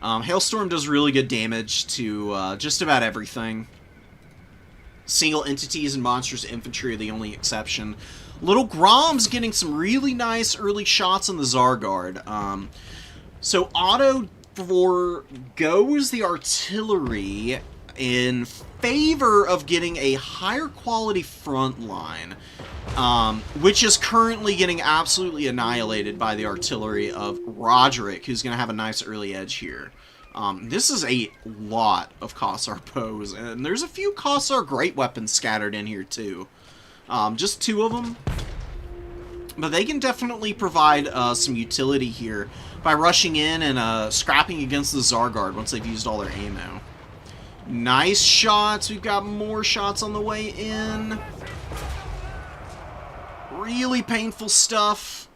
Hailstorm does really good damage to just about everything. Single entities and monsters infantry are the only exception. Little Grom's getting some really nice early shots on the Zargard. So Otto forgoes the artillery in favor of getting a higher quality front line, which is currently getting absolutely annihilated by the artillery of Roderick, who's going to have a nice early edge here. This is a lot of Kossar bows, and there's a few Kossar great weapons scattered in here too. Just 2 of them. But they can definitely provide some utility here by rushing in and scrapping against the Zargard once they've used all their ammo. Nice shots. We've got more shots on the way in. Really painful stuff.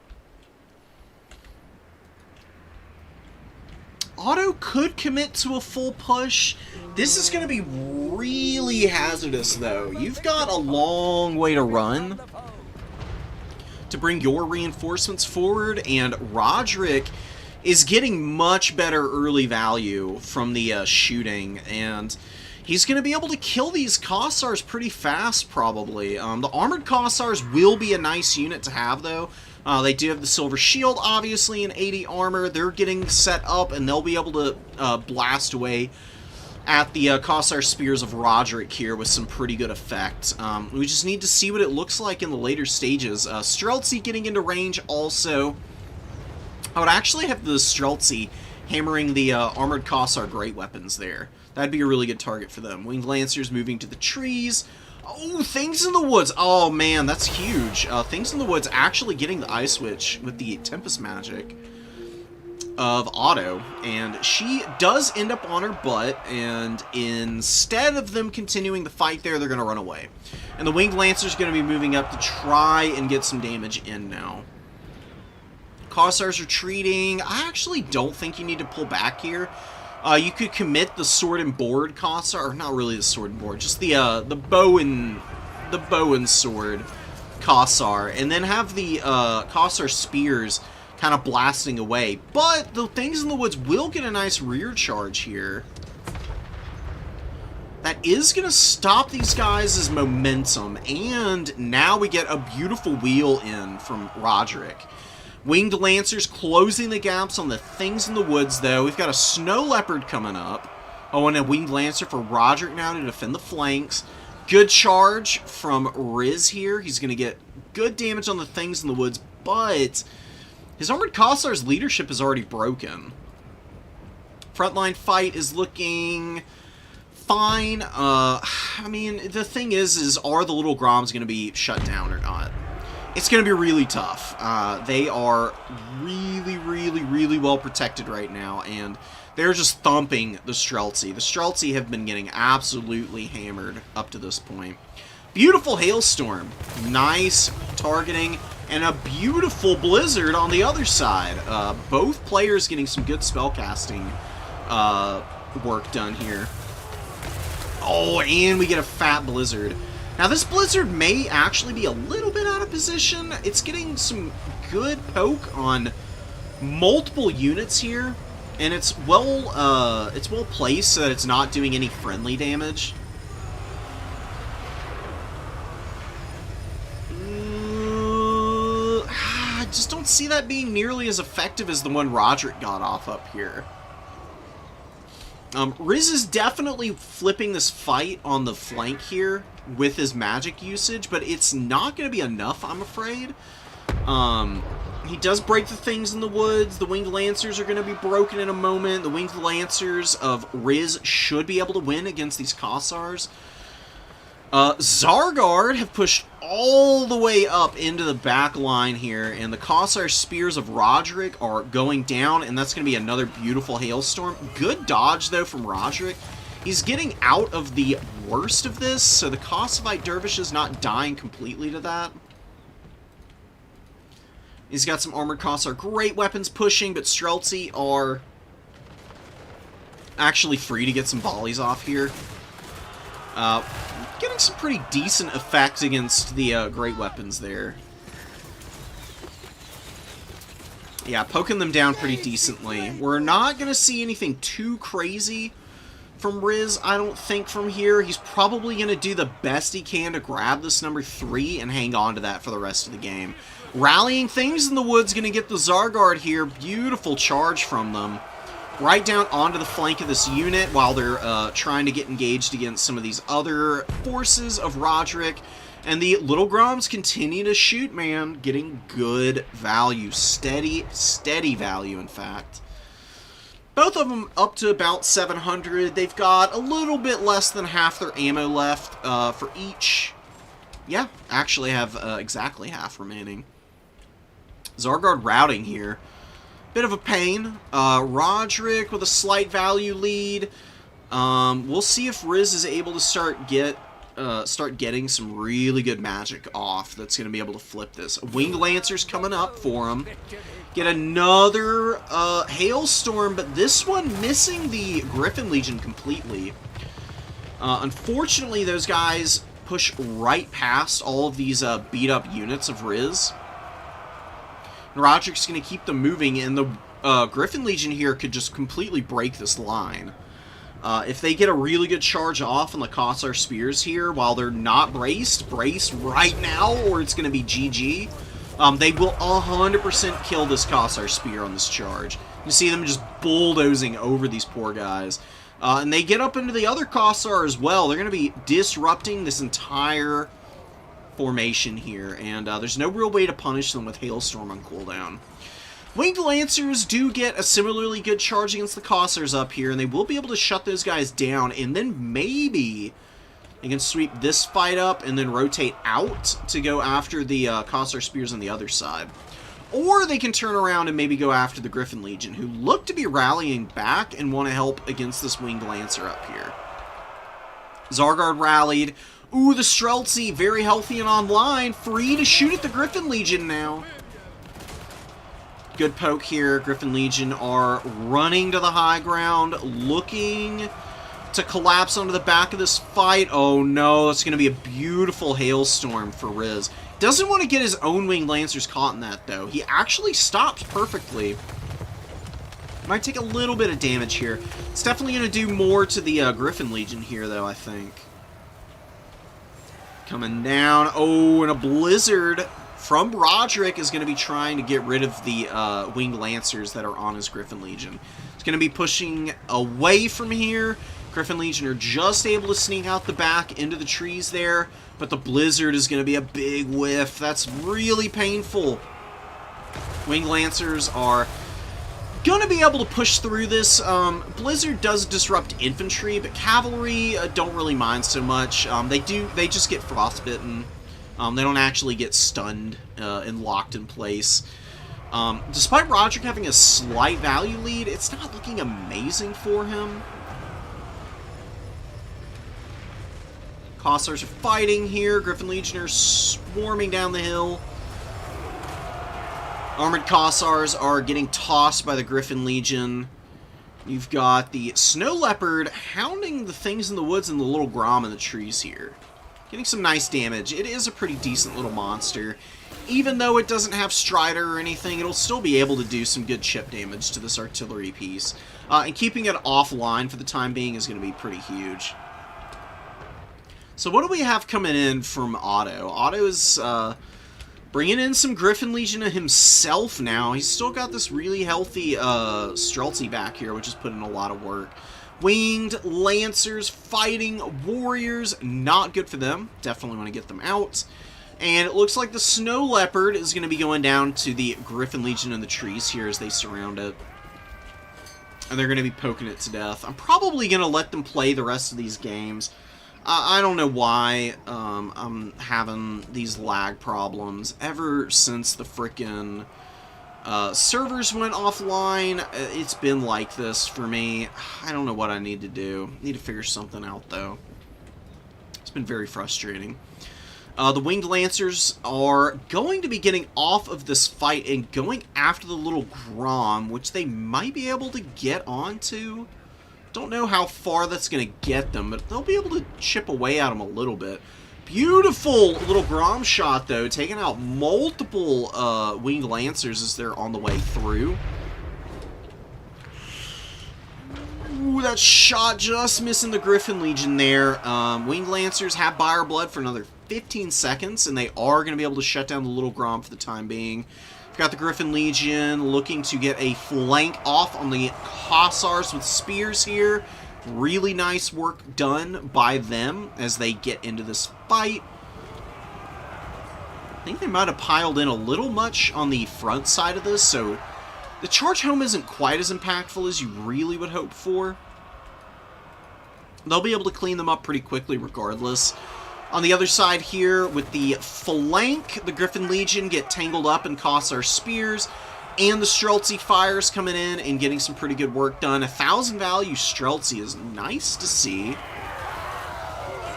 Otto could commit to a full push. This is going to be really hazardous, though. You've got a long way to run to bring your reinforcements forward, and Roderick is getting much better early value from the shooting, and he's going to be able to kill these Kossars pretty fast, probably. The Armored Kossars will be a nice unit to have, though. They do have the Silver Shield, obviously, and 80 armor. They're getting set up, and they'll be able to blast away at the Kossar Spears of Roderick here with some pretty good effect. We just need to see what it looks like in the later stages. Streltsy getting into range also. I would actually have the Streltsy hammering the Armored Kossar great weapons there. That'd be a really good target for them. Winged Lancers moving to the trees. Oh, Things in the Woods. Oh, man, that's huge. Things in the Woods actually getting the Ice Witch with the Tempest Magic of Otto. And she does end up on her butt, and instead of them continuing the fight there, they're going to run away. And the Winged Lancer's going to be moving up to try and get some damage in now. Kossar's retreating. I actually don't think you need to pull back here. You could commit the sword and board Kossar, or not really the sword and board, just the bow and sword Kossar, and then have the Kossar spears kind of blasting away. But the things in the woods will get a nice rear charge here. That is going to stop these guys' momentum, and now we get a beautiful wheel in from Roderick. Winged Lancers closing the gaps on the things in the woods, though. We've got a Snow Leopard coming up. Oh, and a Winged Lancer for Roderick now to defend the flanks. Good charge from Riz here. He's going to get good damage on the things in the woods, but his Armored Kossar's leadership is already broken. Frontline fight is looking fine. I mean, the thing is are the Little Groms going to be shut down or not? It's going to be really tough. They are really, really, really well protected right now, and they're just thumping the Streltsy. The Streltsy have been getting absolutely hammered up to this point. Beautiful Hailstorm. Nice targeting, and a beautiful Blizzard on the other side. Both players getting some good spellcasting work done here. Oh, and we get a fat Blizzard. Now, this Blizzard may actually be a little bit out of position. It's getting some good poke on multiple units here, and it's well placed so that it's not doing any friendly damage. I just don't see that being nearly as effective as the one Roderick got off up here. Riz is definitely flipping this fight on the flank here with his magic usage, but it's not going to be enough, I'm afraid. He does break the things in the woods. The Winged Lancers are going to be broken in a moment. The Winged Lancers of Riz should be able to win against these Kossars. Zargard have pushed all the way up into the back line here, and the Kossar Spears of Roderick are going down, and that's going to be another beautiful Hailstorm. Good dodge, though, from Roderick. He's getting out of the worst of this, so the Kossovite Dervish is not dying completely to that. He's got some Armored Kossar great weapons pushing, but Streltsy are actually free to get some volleys off here. Getting some pretty decent effect against the great weapons there. Yeah, poking them down pretty decently. We're not going to see anything too crazy from Riz, I don't think, from here. He's probably going to do the best he can to grab this number 3 and hang on to that for the rest of the game. Rallying things in the woods going to get the Zargard here. Beautiful charge from them. Right down onto the flank of this unit while they're trying to get engaged against some of these other forces of Roderick. And the Little Groms continue to shoot, man. Getting good value. Steady value, in fact. Both of them up to about 700. They've got a little bit less than half their ammo left for each. Yeah, actually have exactly half remaining. Zargard routing here. Bit of a pain. Roderick with a slight value lead. We'll see if Riz is able to start getting some really good magic off that's going to be able to flip this. Winged Lancers coming up for him. Get another Hailstorm, but this one missing the Griffin Legion completely. Unfortunately, those guys push right past all of these beat-up units of Riz. Roderick's going to keep them moving, and the Griffin Legion here could just completely break this line. If they get a really good charge off on the Kossar Spears here, while they're not braced right now, or it's going to be GG, they will 100% kill this Kossar Spear on this charge. You see them just bulldozing over these poor guys. And they get up into the other Kossar as well. They're going to be disrupting this entire formation here, and there's no real way to punish them with Hailstorm on cooldown. Winged Lancers do get a similarly good charge against the Kossars up here, and they will be able to shut those guys down, and then maybe they can sweep this fight up and then rotate out to go after the Kossar Spears on the other side. Or they can turn around and maybe go after the Griffin Legion, who look to be rallying back and want to help against this Winged Lancer up here. Zargard rallied. Ooh, the Streltsy, very healthy and online, free to shoot at the Griffin Legion now. Good poke here. Griffin Legion are running to the high ground, looking to collapse onto the back of this fight. Oh no, it's going to be a beautiful hailstorm for Riz. Doesn't want to get his own winged lancers caught in that, though. He actually stops perfectly. Might take a little bit of damage here. It's definitely going to do more to the Griffin Legion here, though, I think. Coming down. Oh, and a blizzard from Roderick is going to be trying to get rid of the winged lancers that are on his Griffin Legion. It's going to be pushing away from here. Griffin Legion are just able to sneak out the back into the trees there, but the blizzard is going to be a big whiff. That's really painful. Winged lancers are going to be able to push through this. Blizzard does disrupt infantry, but cavalry don't really mind so much. They just get frostbitten. They don't actually get stunned and locked in place. Despite Roderick having a slight value lead, it's not looking amazing for him. Cossars are fighting here. Griffin Legionnaires swarming down the hill. Armored Cossars are getting tossed by the Griffin Legion. You've got the Snow Leopard hounding the things in the woods and the little Grom in the trees here. Getting some nice damage. It is a pretty decent little monster. Even though it doesn't have Strider or anything, it'll still be able to do some good chip damage to this artillery piece. And keeping it offline for the time being is going to be pretty huge. So what do we have coming in from Otto? Otto is bringing in some Griffin Legion himself now. He's still got this really healthy Streltsy back here, which is putting a lot of work. Winged Lancers fighting Warriors. Not good for them. Definitely want to get them out. And it looks like the Snow Leopard is going to be going down to the Griffin Legion in the trees here as they surround it. And they're going to be poking it to death. I'm probably going to let them play the rest of these games. I don't know why I'm having these lag problems. Ever since the frickin' servers went offline, it's been like this for me. I don't know what I need to do. Need to figure something out, though. It's been very frustrating. The Winged Lancers are going to be getting off of this fight and going after the little Grom, which they might be able to get onto. Don't know how far that's going to get them, but they'll be able to chip away at them a little bit. Beautiful little Grom shot, though, taking out multiple Winged Lancers as they're on the way through. Ooh, that shot just missing the Griffin Legion there. Winged Lancers have Buyer Blood for another 15 seconds, and they are going to be able to shut down the little Grom for the time being. We've got the Griffin Legion looking to get a flank off on the Cossars with spears here. Really nice work done by them as they get into this fight. I think they might have piled in a little much on the front side of this, so the charge home isn't quite as impactful as you really would hope for. They'll be able to clean them up pretty quickly regardless. On the other side here, with the flank, the Griffin Legion get tangled up in Cossar spears, and the Streltsy fires coming in and getting some pretty good work done. 1,000 value Streltsy is nice to see.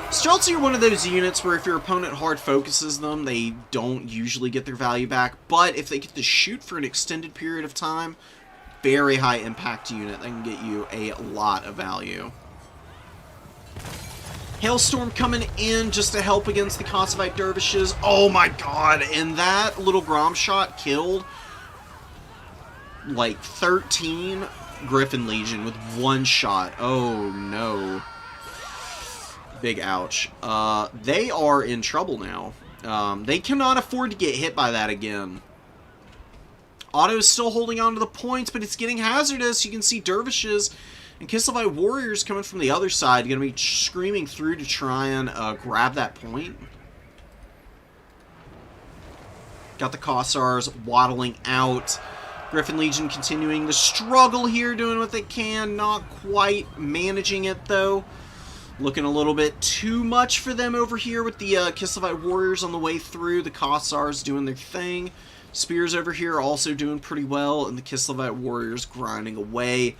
Streltsy are one of those units where if your opponent hard focuses them, they don't usually get their value back, but if they get to shoot for an extended period of time, very high impact unit that can get you a lot of value. Hailstorm coming in just to help against the Kossovite Dervishes. Oh my god, and that little Grom shot killed like 13 Griffin Legion with one shot. Oh no. Big ouch. They are in trouble now. They cannot afford to get hit by that again. Otto is still holding on to the points, but it's getting hazardous. You can see Dervishes and Kislevite Warriors coming from the other side, going to be screaming through to try and grab that point. Got the Kossars waddling out. Griffin Legion continuing the struggle here, doing what they can. Not quite managing it, though. Looking a little bit too much for them over here with the Kislevite Warriors on the way through. The Kossars doing their thing. Spears over here also doing pretty well, and the Kislevite Warriors grinding away.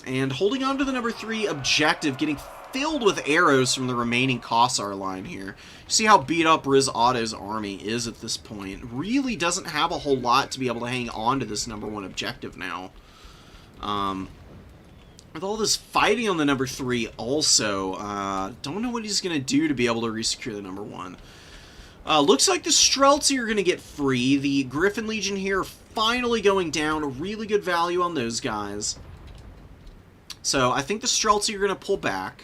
And holding on to the number 3 objective, getting filled with arrows from the remaining Kossar line here. See how beat up Riz Otto's army is at this point. Really doesn't have a whole lot to be able to hang on to this number 1 objective now. With all this fighting on the number 3 also, don't know what he's going to do to be able to resecure the number 1. Looks like the Streltsy are going to get free. The Griffin Legion here finally going down. Really good value on those guys. So I think the Streltsy are going to pull back.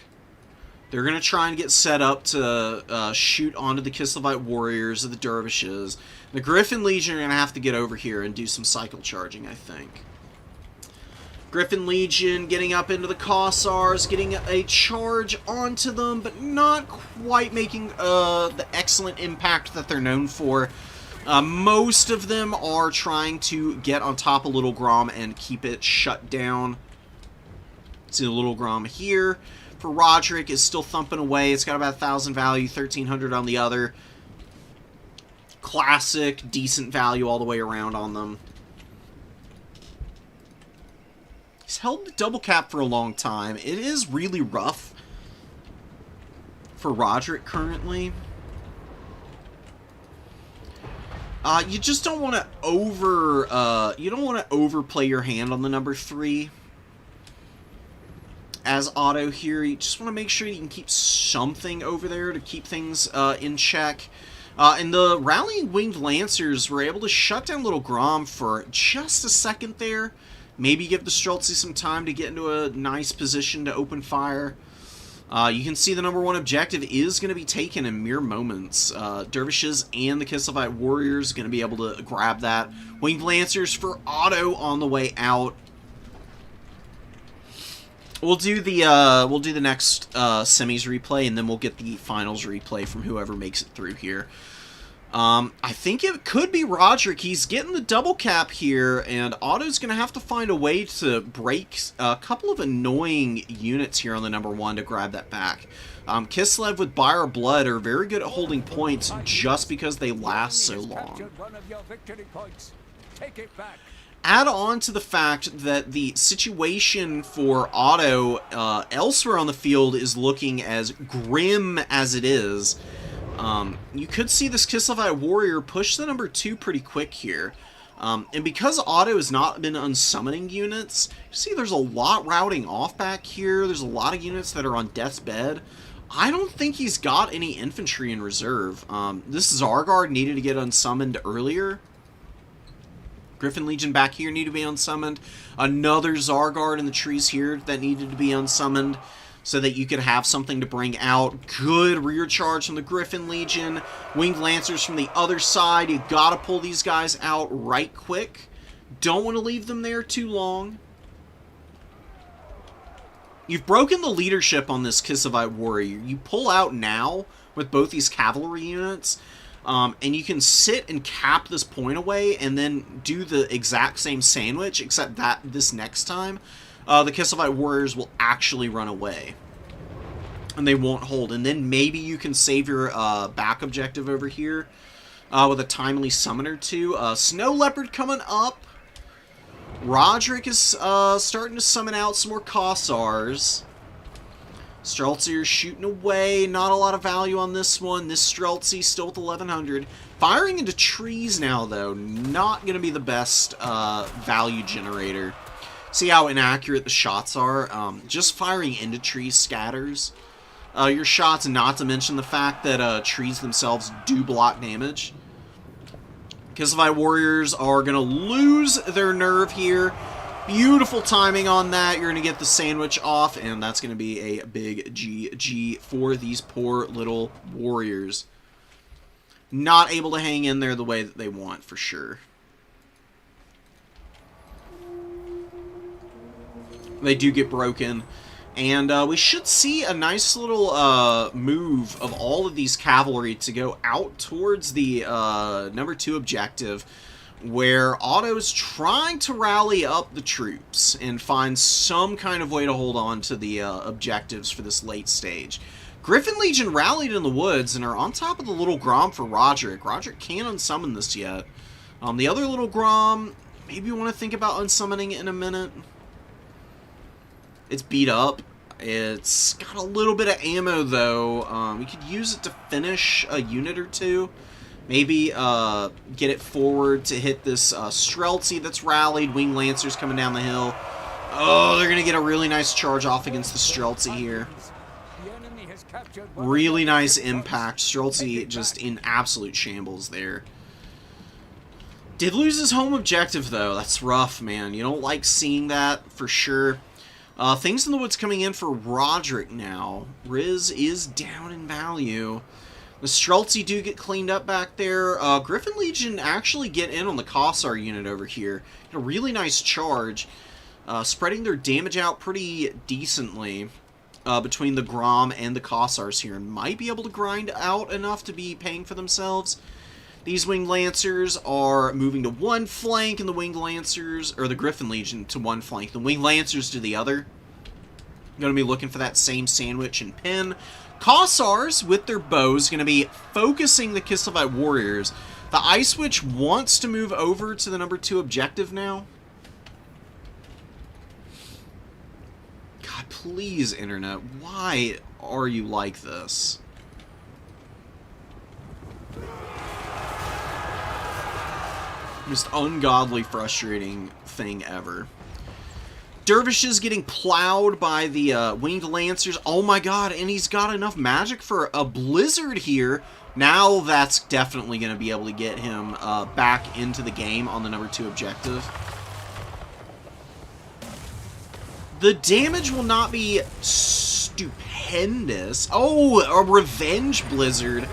They're going to try and get set up to shoot onto the Kislev warriors or the dervishes. The Griffin Legion are going to have to get over here and do some cycle charging, I think. Griffin Legion getting up into the Kossars, getting a charge onto them, but not quite making the excellent impact that they're known for. Most of them are trying to get on top of Little Grom and keep it shut down. See the Little Grom here. For Roderick is still thumping away. It's got about 1,000 value, 1,300 on the other. Classic, decent value all the way around on them. He's held the double cap for a long time. It is really rough for Roderick currently. You just don't want to overplay your hand on the number 3. As Otto here, you just want to make sure you can keep something over there to keep things in check. And the Rallying Winged Lancers were able to shut down Little Grom for just a second there. Maybe give the Streltsy some time to get into a nice position to open fire. You can see the number 1 objective is going to be taken in mere moments. Dervishes and the Kislevite warriors going to be able to grab that. Winged Lancers for Otto on the way out. We'll do the next semis replay, and then we'll get the finals replay from whoever makes it through here. I think it could be Roderick. He's getting the double cap here, and Otto's going to have to find a way to break a couple of annoying units here on the number 1 to grab that back. Kislev with Buyer of Blood are very good at holding points just because they last so long. Add on to the fact that the situation for Otto elsewhere on the field is looking as grim as it is. You could see this Kislevite warrior push the number 2 pretty quick here. And because Otto has not been unsummoning units, you see there's a lot routing off back here. There's a lot of units that are on death's bed. I don't think he's got any infantry in reserve. This Zargard needed to get unsummoned earlier. Griffin Legion back here need to be unsummoned. Another Zargard in the trees here that needed to be unsummoned so that you could have something to bring out. Good rear charge from the Griffin Legion. Winged Lancers from the other side. You gotta pull these guys out right quick. Don't want to leave them there too long. You've broken the leadership on this Kislevite warrior. You pull out now with both these cavalry units. And you can sit and cap this point away and then do the exact same sandwich, except that this next time, the Kislevite warriors will actually run away. And they won't hold. And then maybe you can save your back objective over here with a timely summon or two. Snow Leopard coming up. Roderick is starting to summon out some more Kossars. Streltsy are shooting away. Not a lot of value on this one. This Streltsy still with 1100. Firing into trees now, though. Not going to be the best value generator. See how inaccurate the shots are? Just firing into trees scatters your shots, not to mention the fact that trees themselves do block damage. Kislevite warriors are going to lose their nerve here. Beautiful timing on that. You're going to get the sandwich off, and that's going to be a big GG for these poor little warriors. Not able to hang in there the way that they want, for sure. They do get broken. And we should see a nice little move of all of these cavalry to go out towards the number 2 objective, where Otto's trying to rally up the troops and find some kind of way to hold on to the objectives for this late stage. Griffin Legion rallied in the woods and are on top of the Little Grom for Roderick. Roderick can't unsummon this yet. The other Little Grom, maybe you want to think about unsummoning it in a minute. It's beat up. It's got a little bit of ammo, though. We could use it to finish a unit or two. Maybe get it forward to hit this Streltsy that's rallied. Winged Lancers coming down the hill. Oh, they're going to get a really nice charge off against the Streltsy here. Really nice impact. Streltsy just in absolute shambles there. Did lose his home objective, though. That's rough, man. You don't like seeing that, for sure. Things in the Woods coming in for Roderick now. Riz is down in value. The Streltsy do get cleaned up back there. Griffin Legion actually get in on the Kossar unit over here. A really nice charge. Spreading their damage out pretty decently between the Grom and the Kossars here. And might be able to grind out enough to be paying for themselves. These Winged Lancers are moving to one flank, and the Winged Lancers, or the Griffin Legion to one flank. The Winged Lancers to the other. Going to be looking for that same sandwich and pin. Kossars, with their bows, going to be focusing the Kislev Warriors. The Ice Witch wants to move over to the number 2 objective now. God, please, Internet, why are you like this? Most ungodly frustrating thing ever. Dervishes getting plowed by the Winged Lancers. Oh my god, and he's got enough magic for a Blizzard here. Now that's definitely going to be able to get him back into the game on the number 2 objective. The damage will not be stupendous. Oh, a Revenge Blizzard.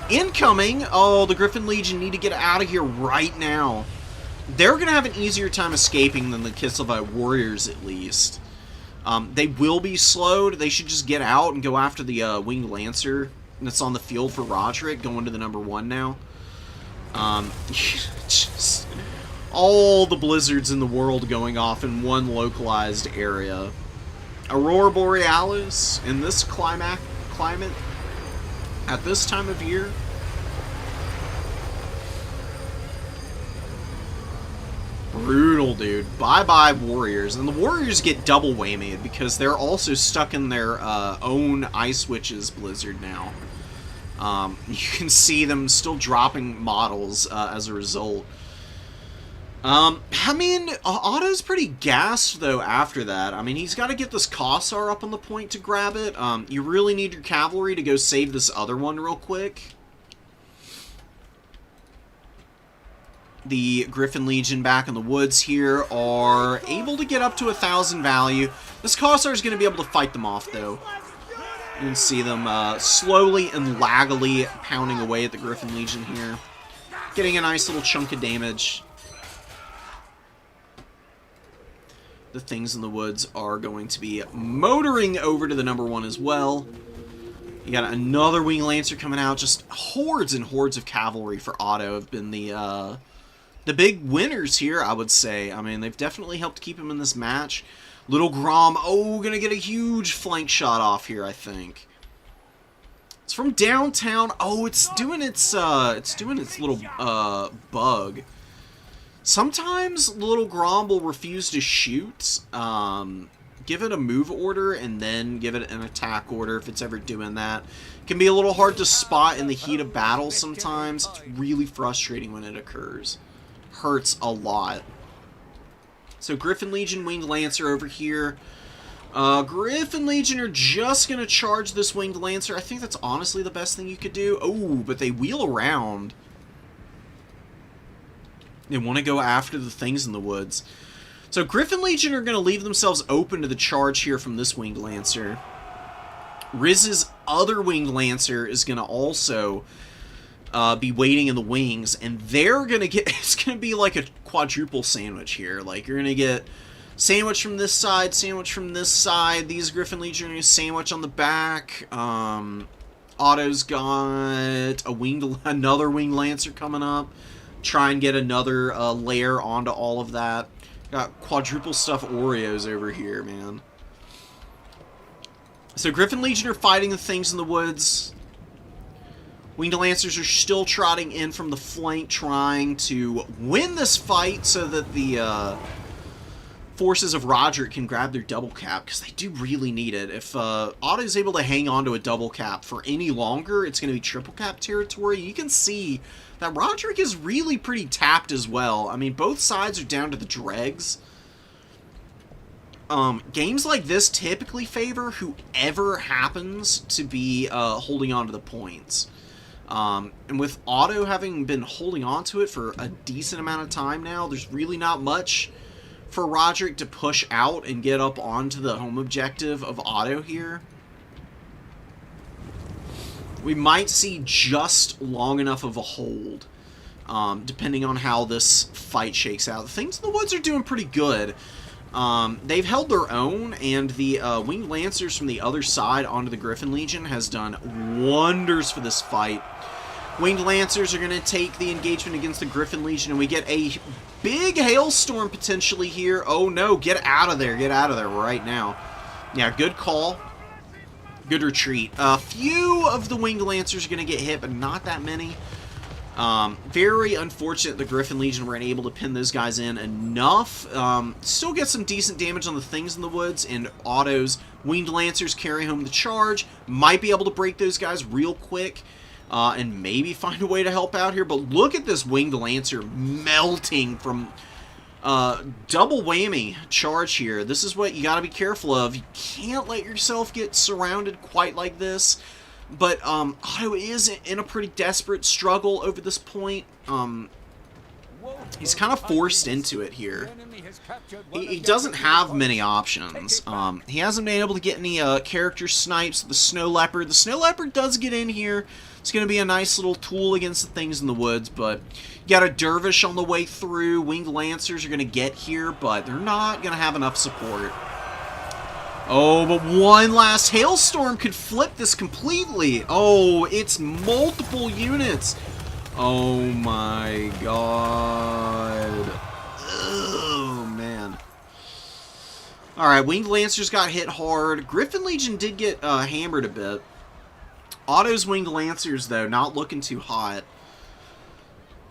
Incoming! Oh, the Griffin Legion need to get out of here right now. They're going to have an easier time escaping than the Kislev Warriors, at least. They will be slowed. They should just get out and go after the Winged Lancer that's on the field for Roderick, going to the number 1 now. Just all the blizzards in the world going off in one localized area. Aurora Borealis in this climate at this time of year. Brutal, dude. Bye-bye, Warriors. And the Warriors get double whammied because they're also stuck in their own Ice Witch's Blizzard now. You can see them still dropping models as a result. I mean, Otto's pretty gassed, though, after that. I mean, he's got to get this Kossar up on the point to grab it. You really need your cavalry to go save this other one real quick. The Griffin Legion back in the woods here are able to get up to 1,000 value. This Kossar is going to be able to fight them off, though. You can see them slowly and laggily pounding away at the Griffin Legion here. Getting a nice little chunk of damage. The Things in the Woods are going to be motoring over to the number 1 as well. You got another Winged Lancer coming out. Just hordes and hordes of cavalry for Otto have been the big winners here, I would say. I mean, they've definitely helped keep him in this match. Little Grom, oh, gonna get a huge flank shot off here, I think. It's from downtown. Oh, it's doing its little bug. Sometimes Little Grom will refuse to shoot. Give it a move order and then give it an attack order if it's ever doing that. It can be a little hard to spot in the heat of battle sometimes. It's really frustrating when it occurs. Hurts a lot. So Griffin Legion, Winged Lancer over here. Griffin Legion are just going to charge this Winged Lancer. I think that's honestly the best thing you could do. Oh, but they wheel around. They want to go after the Things in the Woods. So Griffin Legion are going to leave themselves open to the charge here from this Winged Lancer. Riz's other Winged Lancer is going to also be waiting in the wings, and they're going to get, it's going to be like a quadruple sandwich here. Like, you're going to get sandwich from this side, sandwich from this side. These Griffin Legion are going to sandwich on the back. Otto's got another Winged Lancer coming up. Try and get another layer onto all of that. Got quadruple stuff Oreos over here, man. So Griffin Legion are fighting the Things in the Woods. Winged Lancers are still trotting in from the flank, trying to win this fight so that the forces of Roderick can grab their double cap, because they do really need it. If Otto's able to hang on to a double cap for any longer, it's going to be triple cap territory. You can see that Roderick is really pretty tapped as well. I mean, both sides are down to the dregs. Games like this typically favor whoever happens to be holding on to the points. And with Otto having been holding on to it for a decent amount of time now, there's really not much for Roderick to push out and get up onto the home objective of Otto here. We might see just long enough of a hold, depending on how this fight shakes out. The Things in the Woods are doing pretty good. They've held their own, and the Winged Lancers from the other side onto the Griffin Legion has done wonders for this fight. Winged Lancers are going to take the engagement against the Griffin Legion, and we get a big hailstorm potentially here. Oh no, get out of there. Get out of there right now. Yeah, good call. Good retreat. A few of the Winged Lancers are going to get hit, but not that many. Very unfortunate the Griffin Legion weren't able to pin those guys in enough. Still get some decent damage on the Things in the Woods, and Otto's Winged Lancers carry home the charge. Might be able to break those guys real quick. And maybe find a way to help out here. But look at this Winged Lancer melting from double whammy charge here. This is what you got to be careful of. You can't let yourself get surrounded quite like this. But Otto is in a pretty desperate struggle over this point. He's kind of forced into it here. He doesn't have many options. He hasn't been able to get any character snipes. The Snow Leopard. The Snow Leopard does get in here. It's going to be a nice little tool against the Things in the Woods, but you got a Dervish on the way through. Winged Lancers are going to get here, but they're not going to have enough support. Oh, but one last hailstorm could flip this completely. Oh, it's multiple units. Oh my god. Oh, man. Alright, Winged Lancers got hit hard. Griffin Legion did get hammered a bit. Otto's Winged Lancers, though, not looking too hot.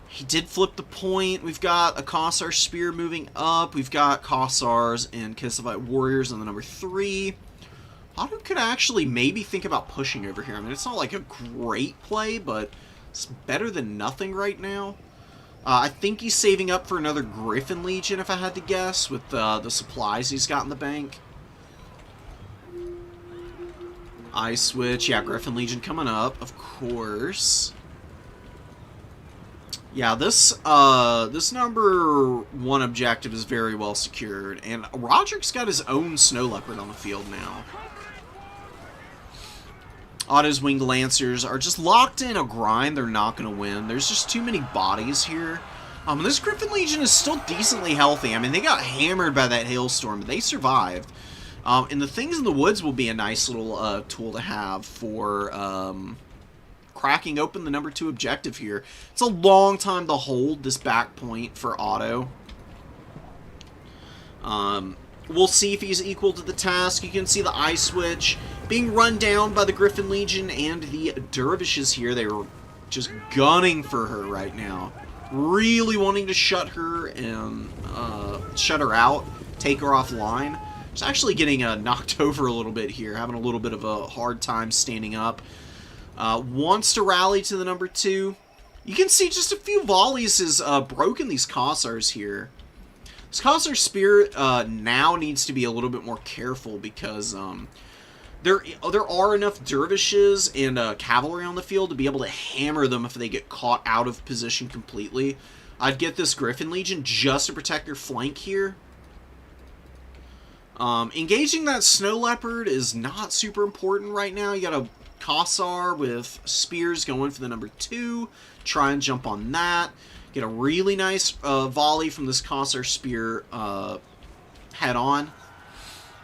He did flip the point. We've got a Kossar Spear moving up. We've got Kossars and Kislev Warriors on the number 3. Otto could actually maybe think about pushing over here. I mean, it's not like a great play, but it's better than nothing right now. I think he's saving up for another Griffin Legion, if I had to guess, with the supplies he's got in the bank. Ice Switch. Yeah, Griffin Legion coming up, of course. Yeah, this number 1 objective is very well secured, and Roderick's got his own Snow Leopard on the field now. Otto's Winged Lancers are just locked in a grind. They're not going to win. There's just too many bodies here. This Griffin Legion is still decently healthy. I mean, they got hammered by that hailstorm, but they survived. And the Things in the Woods will be a nice little tool to have for cracking open the number 2 objective here. It's a long time to hold this back point for Otto. We'll see if he's equal to the task. You can see the Ice Switch being run down by the Griffin Legion and the Dervishes here. They were just gunning for her right now. Really wanting to shut her and shut her out, take her offline. She's actually getting knocked over a little bit here, having a little bit of a hard time standing up. Wants to rally to the number 2. You can see just a few volleys has broken these Kossars here. This Kossar Spear now needs to be a little bit more careful because there are enough Dervishes and cavalry on the field to be able to hammer them if they get caught out of position completely. I'd get this Griffin Legion just to protect their flank here. Engaging that Snow Leopard is not super important right now. You got a Kossar with spears going for the number 2. Try and jump on that. Get a really nice volley from this Kossar Spear head on.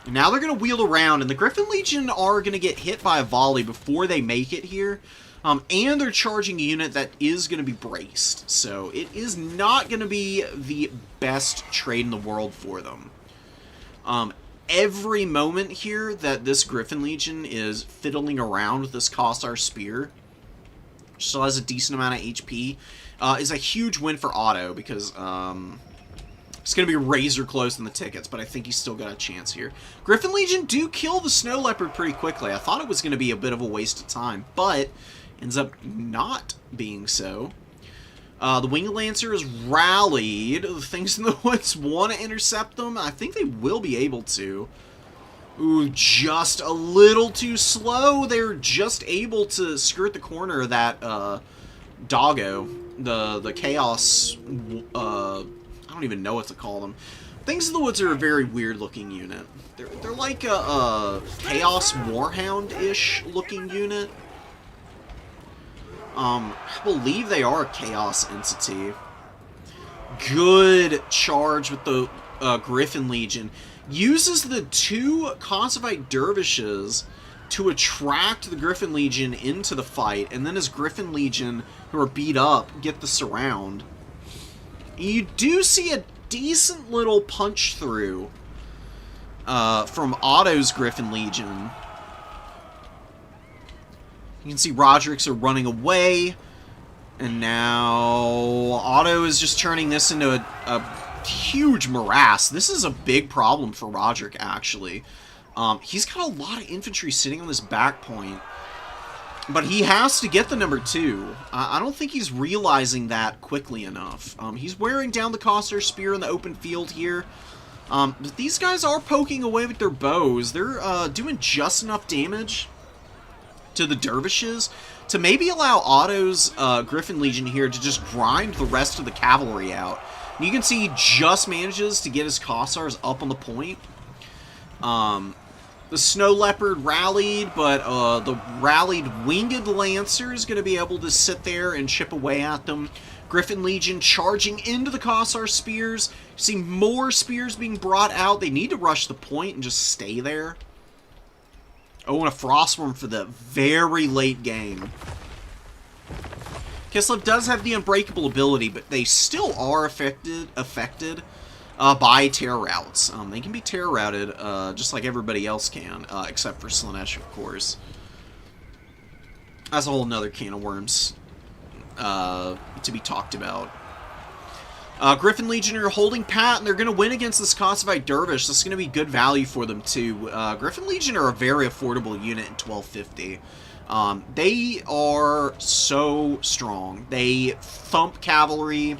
And now they're going to wheel around, and the Griffin Legion are going to get hit by a volley before they make it here. And they're charging a unit that is going to be braced. So it is not going to be the best trade in the world for them. Every moment here that this Griffin Legion is fiddling around with this Kossar Spear, which still has a decent amount of HP, is a huge win for Otto, because It's going to be razor close in the tickets, but I think he's still got a chance here. Griffin Legion do kill the Snow Leopard pretty quickly. I thought it was going to be a bit of a waste of time, but ends up not being so. The Winged Lancer is rallied. The Things in the Woods want to intercept them. I think they will be able to. Ooh, just a little too slow. They're just able to skirt the corner of that doggo. The Chaos... I don't even know what to call them. Things in the Woods are a very weird looking unit. They're like a Chaos Warhound-ish looking unit. I believe they are a Chaos entity. Good charge with the Griffin Legion. Uses the 2 Conservite Dervishes to attract the Griffin Legion into the fight, and then as Griffin Legion, who are beat up, get the surround. You do see a decent little punch through from Otto's Griffin Legion. You can see Roderick's are running away, and now Otto is just turning this into a huge morass. This is a big problem for Roderick, actually. He's got a lot of infantry sitting on this back point. But he has to get the number 2. I don't think he's realizing that quickly enough. He's wearing down the Coster Spear in the open field here. But these guys are poking away with their bows. They're doing just enough damage to the Dervishes to maybe allow Otto's Griffin Legion here to just grind the rest of the cavalry out. And you can see he just manages to get his Cossars up on the point. The Snow Leopard rallied, but the rallied Winged Lancer is going to be able to sit there and chip away at them. Griffin Legion charging into the Cossar Spears. You see more spears being brought out. They need to rush the point and just stay there. Oh, and a Frostworm for the very late game. Kislev does have the Unbreakable ability, but they still are affected by terror routes. They can be terror routed just like everybody else can, except for Slaanesh, of course. That's a whole nother can of worms to be talked about. Griffin Legion are holding pat, and they're going to win against this Kossovite Dervish. This is going to be good value for them, too. Griffin Legion are a very affordable unit in 1250. They are so strong. They thump cavalry.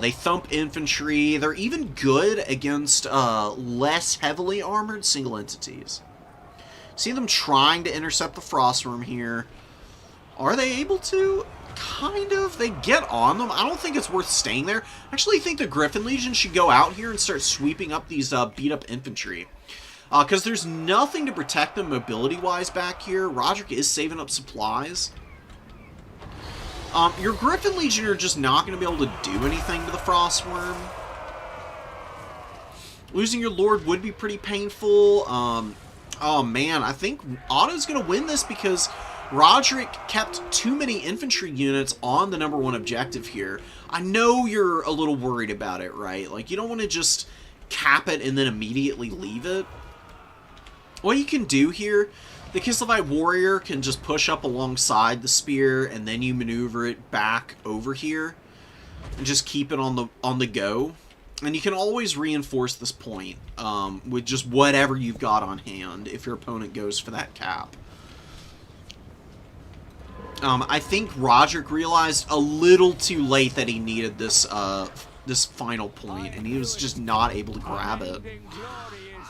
They thump infantry. They're even good against less heavily armored single entities. See them trying to intercept the Frostworm here. Are they able to? Kind of. They get on them. I don't think it's worth staying there. I actually think the Griffin Legion should go out here and start sweeping up these beat-up infantry. Because there's nothing to protect them mobility-wise back here. Roderick is saving up supplies. Your Griffin Legion are just not going to be able to do anything to the Frostworm. Losing your Lord would be pretty painful. Oh man, I think Otto's going to win this because Roderick kept too many infantry units on the #1 objective here. I know you're a little worried about it, right? Like, you don't want to just cap it and then immediately leave it. What you can do here, the Kislevite Warrior can just push up alongside the spear, and then you maneuver it back over here, and just keep it on the go. And you can always reinforce this point with just whatever you've got on hand if your opponent goes for that cap. I think Roderick realized a little too late that he needed this this final point, and he was just not able to grab it.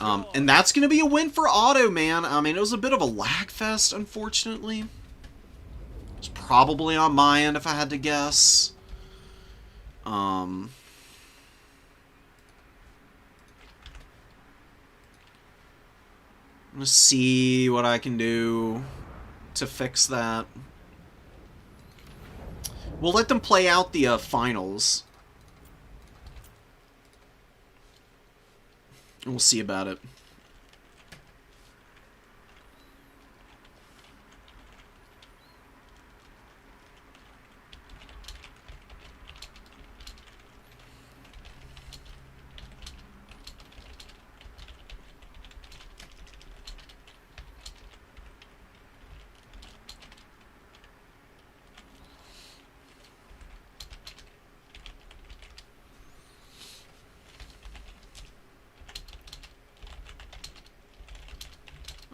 And that's going to be a win for Otto, man. I mean, it was a bit of a lag fest, unfortunately. It's probably on my end, if I had to guess. I'm going to see what I can do to fix that. We'll let them play out the finals. And we'll see about it.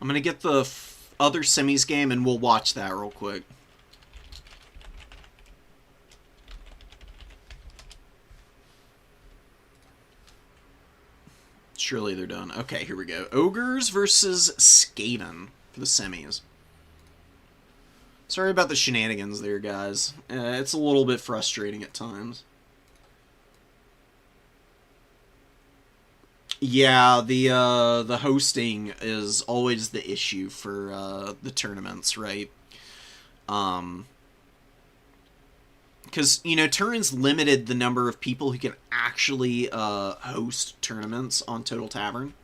I'm gonna get the other semis game, and we'll watch that real quick. Surely they're done. Okay, here we go. Ogres versus Skaven for the semis. Sorry about the shenanigans there, guys. It's a little bit frustrating at times. Yeah, the hosting is always the issue for the tournaments, right? Because, you know, Turin's limited the number of people who can actually host tournaments on Total Tavern.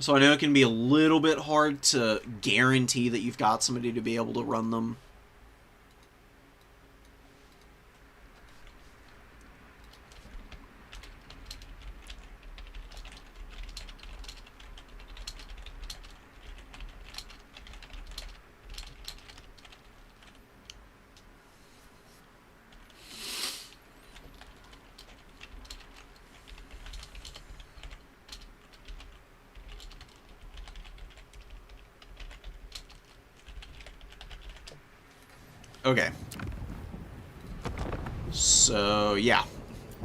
So I know it can be a little bit hard to guarantee that you've got somebody to be able to run them. Okay. So, yeah.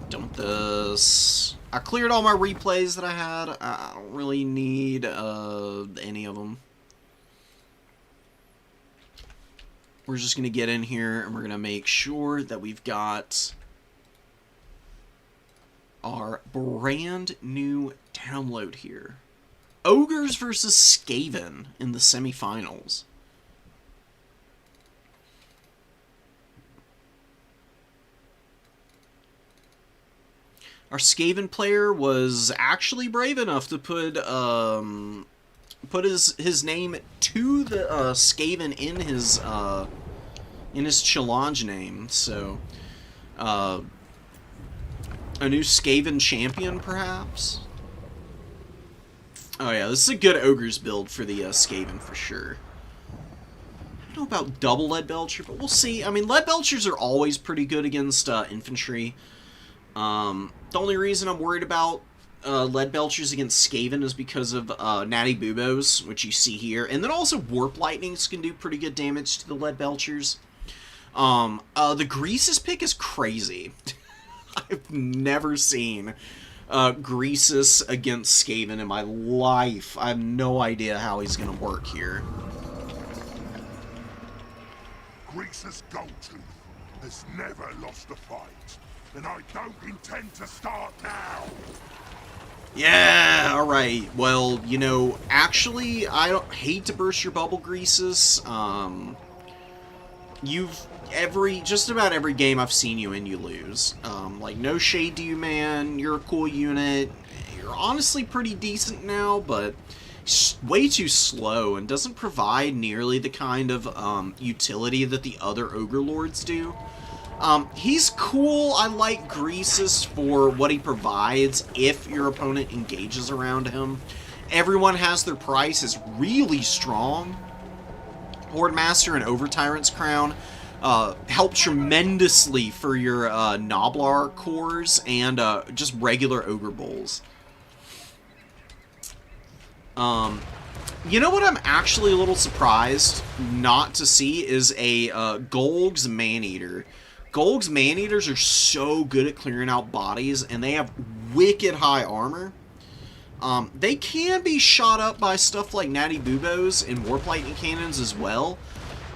Done with this. I cleared all my replays that I had. I don't really need any of them. We're just going to get in here and we're going to make sure that we've got our brand new download here. Ogres versus Skaven in the semifinals. Our Skaven player was actually brave enough to put his name to the Skaven in his challenge name. So a new Skaven champion, perhaps. Oh yeah, this is a good Ogres build for the Skaven for sure. I don't know about double Leadbelcher, but we'll see. I mean, Leadbelchers are always pretty good against infantry. The only reason I'm worried about Leadbelchers against Skaven is because of Natty Bubos, which you see here. And then also Warp Lightnings can do pretty good damage to the Leadbelchers. The Greases pick is crazy. I've never seen Greases against Skaven in my life. I have no idea how he's going to work here. Greases Goldtooth has never lost a fight. And I don't intend to start now. Yeah, alright. Well, you know, actually, I don't hate to burst your bubble, Greases. Just about every game I've seen you in, you lose. Like, no shade to you, man. You're a cool unit. You're honestly pretty decent now, but way too slow and doesn't provide nearly the kind of utility that the other Ogre Lords do. He's cool. I like Greases for what he provides if your opponent engages around him. Everyone has their price is really strong. Horde Master and Over Tyrant's Crown help tremendously for your Noblar cores and just regular Ogre Bulls. You know what I'm actually a little surprised not to see is a Golg's Maneater. Golg's Maneaters are so good at clearing out bodies, and they have wicked high armor. They can be shot up by stuff like Natty Bubos and Warp Lightning Cannons as well.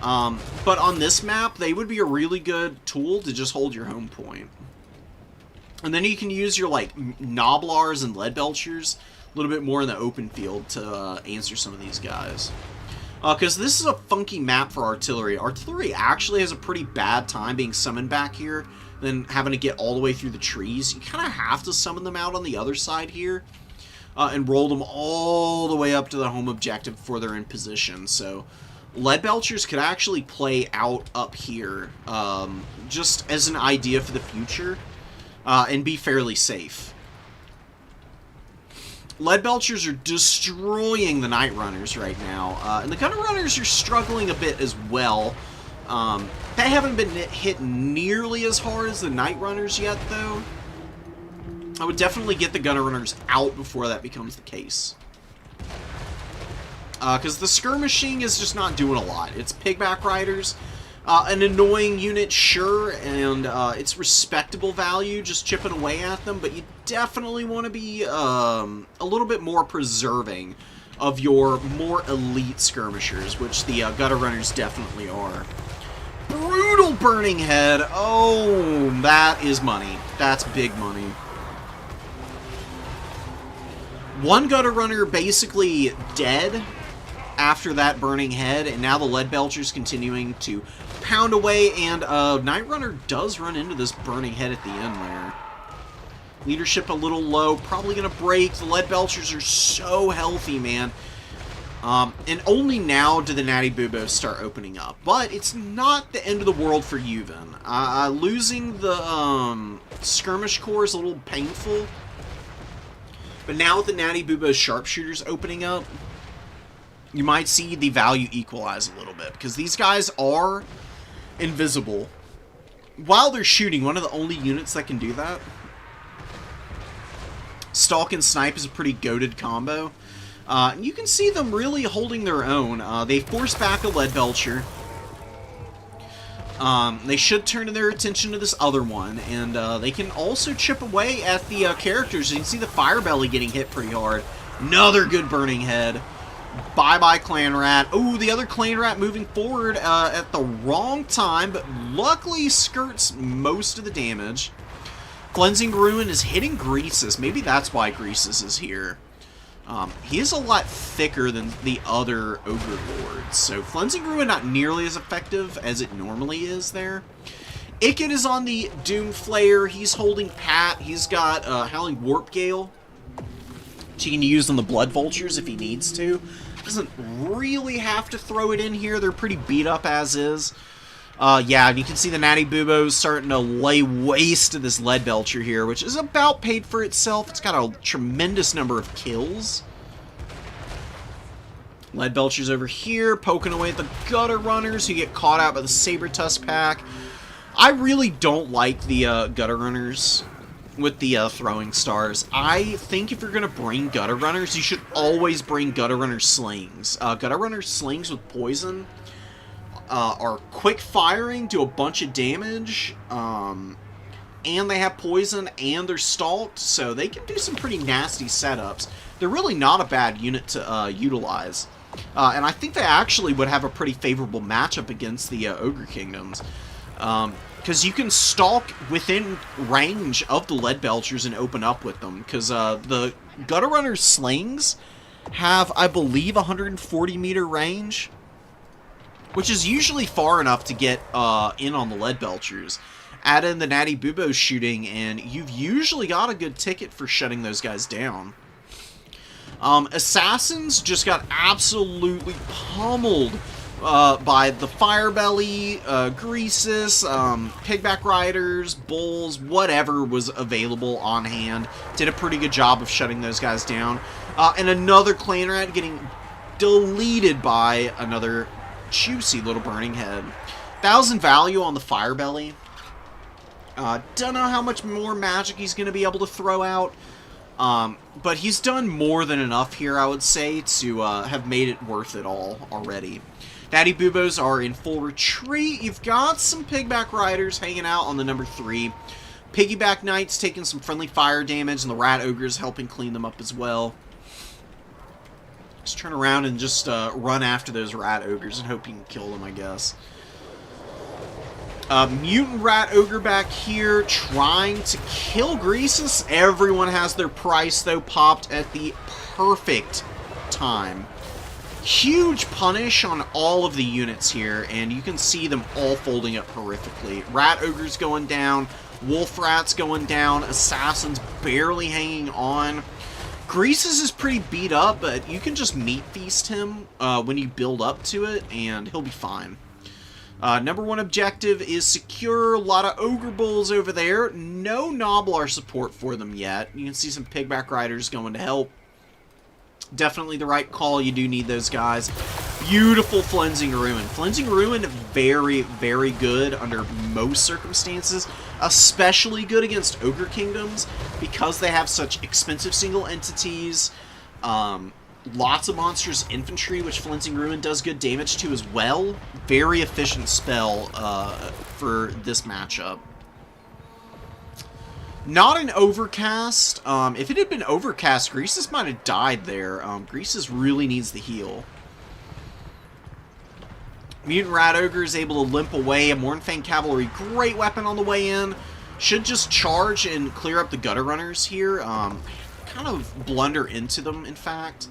But on this map, they would be a really good tool to just hold your home point. And then you can use your, like, Noblars and Leadbelchers a little bit more in the open field to answer some of these guys. Because this is a funky map for artillery. Artillery actually has a pretty bad time being summoned back here, then having to get all the way through the trees. You kind of have to summon them out on the other side here, and roll them all the way up to the home objective before they're in position. So Leadbelchers could actually play out up here, just as an idea for the future, and be fairly safe. Leadbelchers are destroying the Night Runners right now, and the Gunner Runners are struggling a bit as well. They haven't been hit nearly as hard as the Night Runners yet, though. I would definitely get the Gunner Runners out before that becomes the case. because the skirmishing is just not doing a lot. It's pigback riders, an annoying unit, sure, and it's respectable value, just chipping away at them, but you definitely want to be a little bit more preserving of your more elite skirmishers, which the gutter runners definitely are. Brutal Burning Head. Oh, that is money. That's big money. One gutter runner basically dead after that Burning Head, and now the Lead Belcher's continuing to pound away, and Night Runner does run into this Burning Head at the end there. Leadership a little low, probably going to break. The Lead Belchers are so healthy, man. And only now do the Natty Bubos start opening up. But it's not the end of the world for Yuvan. Losing the Skirmish Corps is a little painful. But now with the Natty Bubos Sharpshooters opening up, you might see the value equalize a little bit. Because these guys are invisible while they're shooting. One of the only units that can do that. Stalk and Snipe is a pretty goated combo. You can see them really holding their own. They force back a Lead Belcher. They should turn their attention to this other one, and they can also chip away at the characters. You can see the Firebelly getting hit pretty hard. Another good Burning Head. Bye-bye Clan Rat. Oh, the other Clan Rat moving forward at the wrong time, but luckily skirts most of the damage. Cleansing Ruin is hitting Greasus. Maybe that's why Greasus is here. He is a lot thicker than the other Ogre Lords, so Cleansing Ruin not nearly as effective as it normally is there. Ikit is on the Doom Flayer. He's holding pat. He's got Howling Warp Gale, which he can use on the Blood Vultures if he needs to. Doesn't really have to throw it in here. They're pretty beat up as is. Yeah, and you can see the Natty Bubos starting to lay waste to this Lead Belcher here, which is about paid for itself. It's got a tremendous number of kills. Lead Belcher's over here, poking away at the Gutter Runners, who get caught out by the Saber-Tusk pack. I really don't like the Gutter Runners with the throwing stars. I think if you're going to bring Gutter Runners, you should always bring Gutter Runner Slings. Gutter Runner Slings with poison are quick firing, do a bunch of damage, and they have poison, and they're stalked, so they can do some pretty nasty setups. They're really not a bad unit to utilize. And I think they actually would have a pretty favorable matchup against the Ogre Kingdoms. Because you can stalk within range of the Lead Belchers and open up with them. Because the Gutter Runner Slings have, I believe, 140 meter range, which is usually far enough to get in on the Lead Belchers. Add in the Natty Bubos shooting, and you've usually got a good ticket for shutting those guys down. Assassins just got absolutely pummeled by the Firebelly, Greasus, Pigback Riders, Bulls, whatever was available on hand. Did a pretty good job of shutting those guys down. And another Clan Rat getting deleted by another juicy little Burning Head. 1,000 value on the Firebelly. Don't know how much more magic he's going to be able to throw out. But he's done more than enough here, I would say, to have made it worth it all already. Natty Bubos are in full retreat. You've got some Pigback Riders hanging out on the number 3. Piggyback Knights taking some friendly fire damage, and the Rat Ogres helping clean them up as well. Just turn around and just run after those Rat Ogres and hope you can kill them, I guess. Mutant Rat Ogre back here trying to kill Greasus. Everyone has their price, though, popped at the perfect time. Huge punish on all of the units here, and you can see them all folding up horrifically. Rat Ogre's going down, Wolf Rat's going down, Assassin's barely hanging on. Greasus is pretty beat up, but you can just meat feast him when you build up to it, and he'll be fine. Number 1 objective is secure. A lot of Ogre Bulls over there. No Gnoblar support for them yet. You can see some Pigback Riders going to help. Definitely the right call. You do need those guys. Beautiful Cleansing Ruin. Cleansing Ruin, very, very good under most circumstances. Especially good against Ogre Kingdoms because they have such expensive single entities. lots of monsters infantry, which Flinching Ruin does good damage to as well. Very efficient spell for this matchup. Not an Overcast. If it had been Overcast, Greasus might have died there. Greasus really needs the heal. Mutant Rat Ogre is able to limp away. A Mournfang Cavalry, great weapon on the way in. Should just charge and clear up the Gutter Runners here. Kind of blunder into them, in fact.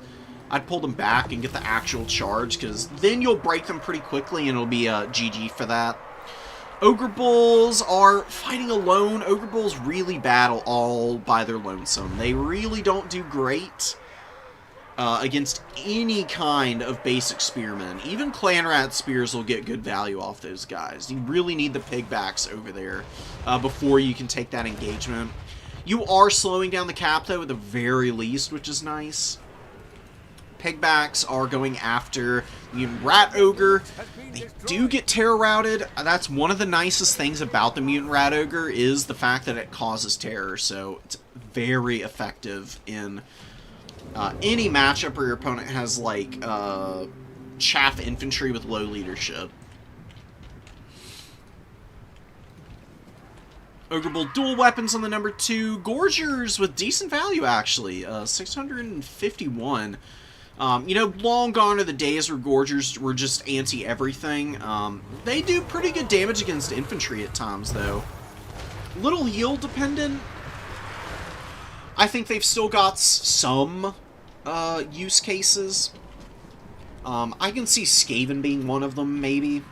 I'd pull them back and get the actual charge, because then you'll break them pretty quickly, and it'll be a GG for that. Ogre Bulls are fighting alone. Ogre Bulls really battle all by their lonesome. They really don't do great against any kind of basic spearmen. Even Clan Rat Spears will get good value off those guys. You really need the Pigbacks over there before you can take that engagement. You are slowing down the cap, though, at the very least, which is nice. Pigbacks are going after Mutant Rat Ogre. They do get terror routed. That's one of the nicest things about the Mutant Rat Ogre, is the fact that it causes terror. So it's very effective in any matchup where your opponent has, like, chaff infantry with low leadership. Ogre Bull dual weapons on the number 2. Gorgers with decent value, actually. 651. You know, long gone are the days where Gorgers were just anti-everything. They do pretty good damage against infantry at times, though. Little heal dependent. I think they've still got some use cases. I can see Skaven being one of them, maybe.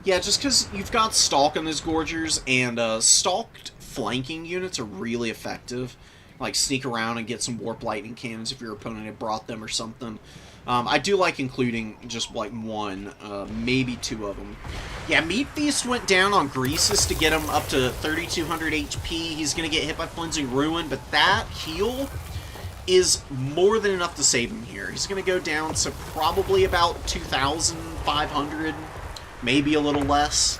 Yeah, just because you've got Stalk on those Gorgers, and stalked flanking units are really effective. Like, sneak around and get some Warp Lightning Cannons if your opponent had brought them or something. I do like including just, like, one, maybe 2 of them. Yeah, Meat Feast went down on Greasus to get him up to 3,200 HP. He's going to get hit by Flinching Ruin, but that heal is more than enough to save him here. He's going to go down to probably about 2,500, maybe a little less.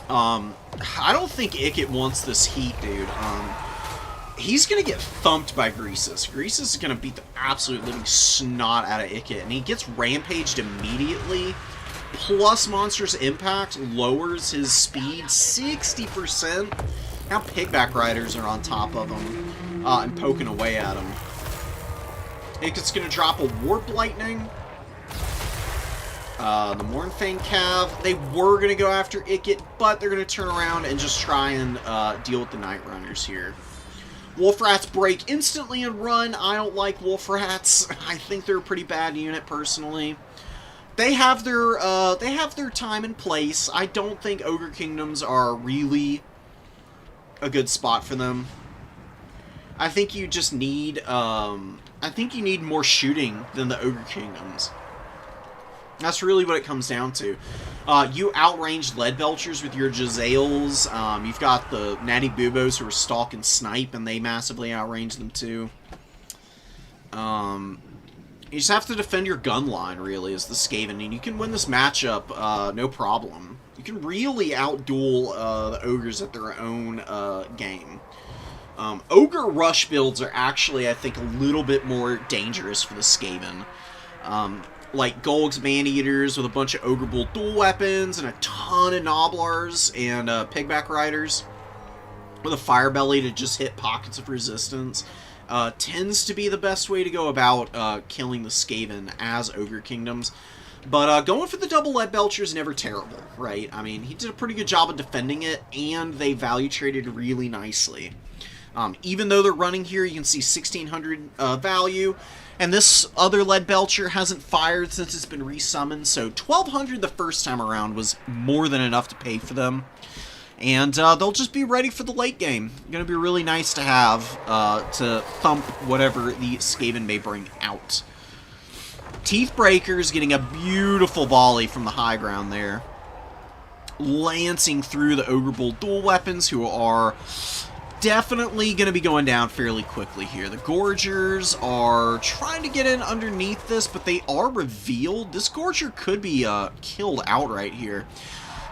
I don't think Ikit wants this heat, dude. He's gonna get thumped by Greasus. Greasus is gonna beat the absolute living snot out of Ikit, and he gets rampaged immediately. Plus Monstrous Impact lowers his speed 60%. Now Pigback Riders are on top of him and poking away at him. Ikit's gonna drop a Warp Lightning. The Mournfang Cav, they were going to go after Ikit, but they're going to turn around and just try and deal with the Night Runners here. Wolf Rats break instantly and run. I don't like Wolf Rats. I think they're a pretty bad unit, personally. They have their time and place. I don't think Ogre Kingdoms are really a good spot for them. I think you just need, I think you need more shooting than the Ogre Kingdoms. That's really what it comes down to. You outranged Leadbelchers with your Jezzails. You've got the Natty Bubos who are stalk and snipe, and they massively outrange them too. You just have to defend your gun line, really, as the Skaven, and you can win this matchup no problem. You can really outduel the Ogres at their own game. Ogre Rush builds are actually, I think, a little bit more dangerous for the Skaven. Like Golg's Maneaters with a bunch of Ogre Bull dual weapons and a ton of Gnoblars and Pigback Riders with a Fire Belly to just hit pockets of resistance tends to be the best way to go about killing the Skaven as Ogre Kingdoms. But going for the double Leadbelcher is never terrible, right? I mean, he did a pretty good job of defending it, and they value traded really nicely. Even though they're running here, you can see 1,600 value. And this other Leadbelcher hasn't fired since it's been resummoned, so 1,200 the first time around was more than enough to pay for them. And they'll just be ready for the late game. Going to be really nice to have to thump whatever the Skaven may bring out. Teethbreaker's getting a beautiful volley from the high ground there. Lancing through the Ogre Bull dual weapons, who are definitely going to be going down fairly quickly here. The Gorgers are trying to get in underneath this, but they are revealed. This Gorger could be killed outright here.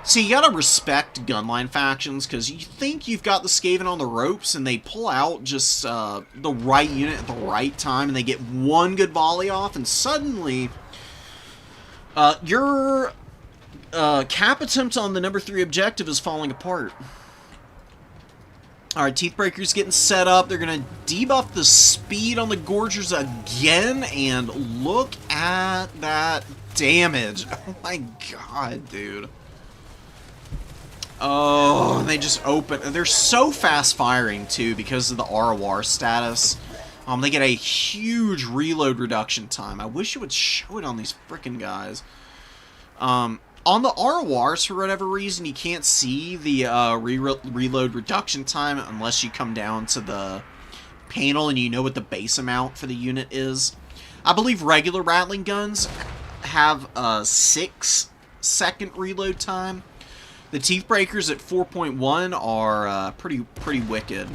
So you gotta respect gunline factions, because you think you've got the Skaven on the ropes, and they pull out just the right unit at the right time, and they get one good volley off, and suddenly your cap attempt on the number 3 objective is falling apart. Alright, Teethbreaker's getting set up. They're going to debuff the speed on the Gorgers again, and look at that damage. Oh my god, dude. Oh, they just open. They're so fast firing, too, because of the ROR status. They get a huge reload reduction time. I wish it would show it on these frickin' guys. On the RORs, for whatever reason, you can't see the reload reduction time unless you come down to the panel and you know what the base amount for the unit is. I believe regular Rattling guns have a 6-second reload time. The Teethbreakers at 4.1 are pretty wicked.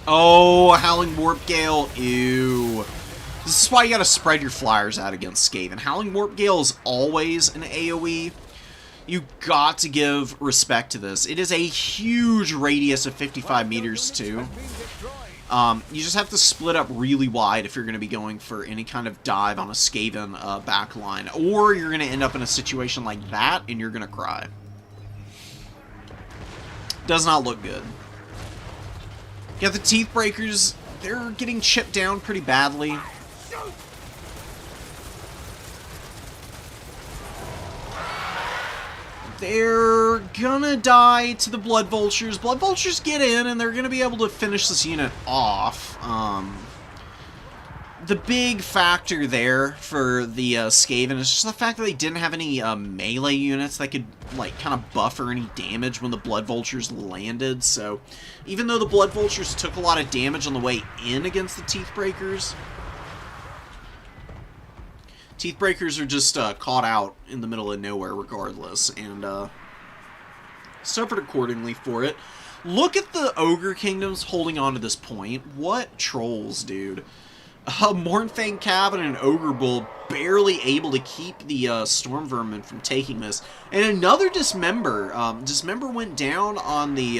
Oh, Howling Warp Gale, ew. This is why you gotta spread your flyers out against Skaven. Howling Warp Gale is always an AoE. You got to give respect to this. It is a huge radius of 55 meters, too. You just have to split up really wide if you're going to be going for any kind of dive on a Skaven backline. Or you're going to end up in a situation like that, and you're going to cry. Does not look good. You got the Teethbreakers. They're getting chipped down pretty badly. They're gonna die to the Blood Vultures. Blood Vultures get in, and they're gonna be able to finish this unit off. The big factor there for the Skaven is just the fact that they didn't have any melee units that could, like, kind of buffer any damage when the Blood Vultures landed. So, even though the Blood Vultures took a lot of damage on the way in against the Teethbreakers, Teethbreakers are just caught out in the middle of nowhere regardless, and suffered accordingly for it. Look at the Ogre Kingdoms holding on to this point. What trolls, dude. Mournfang Cav and an Ogre Bull barely able to keep the Storm Vermin from taking this. And another Dismember. Dismember went down on the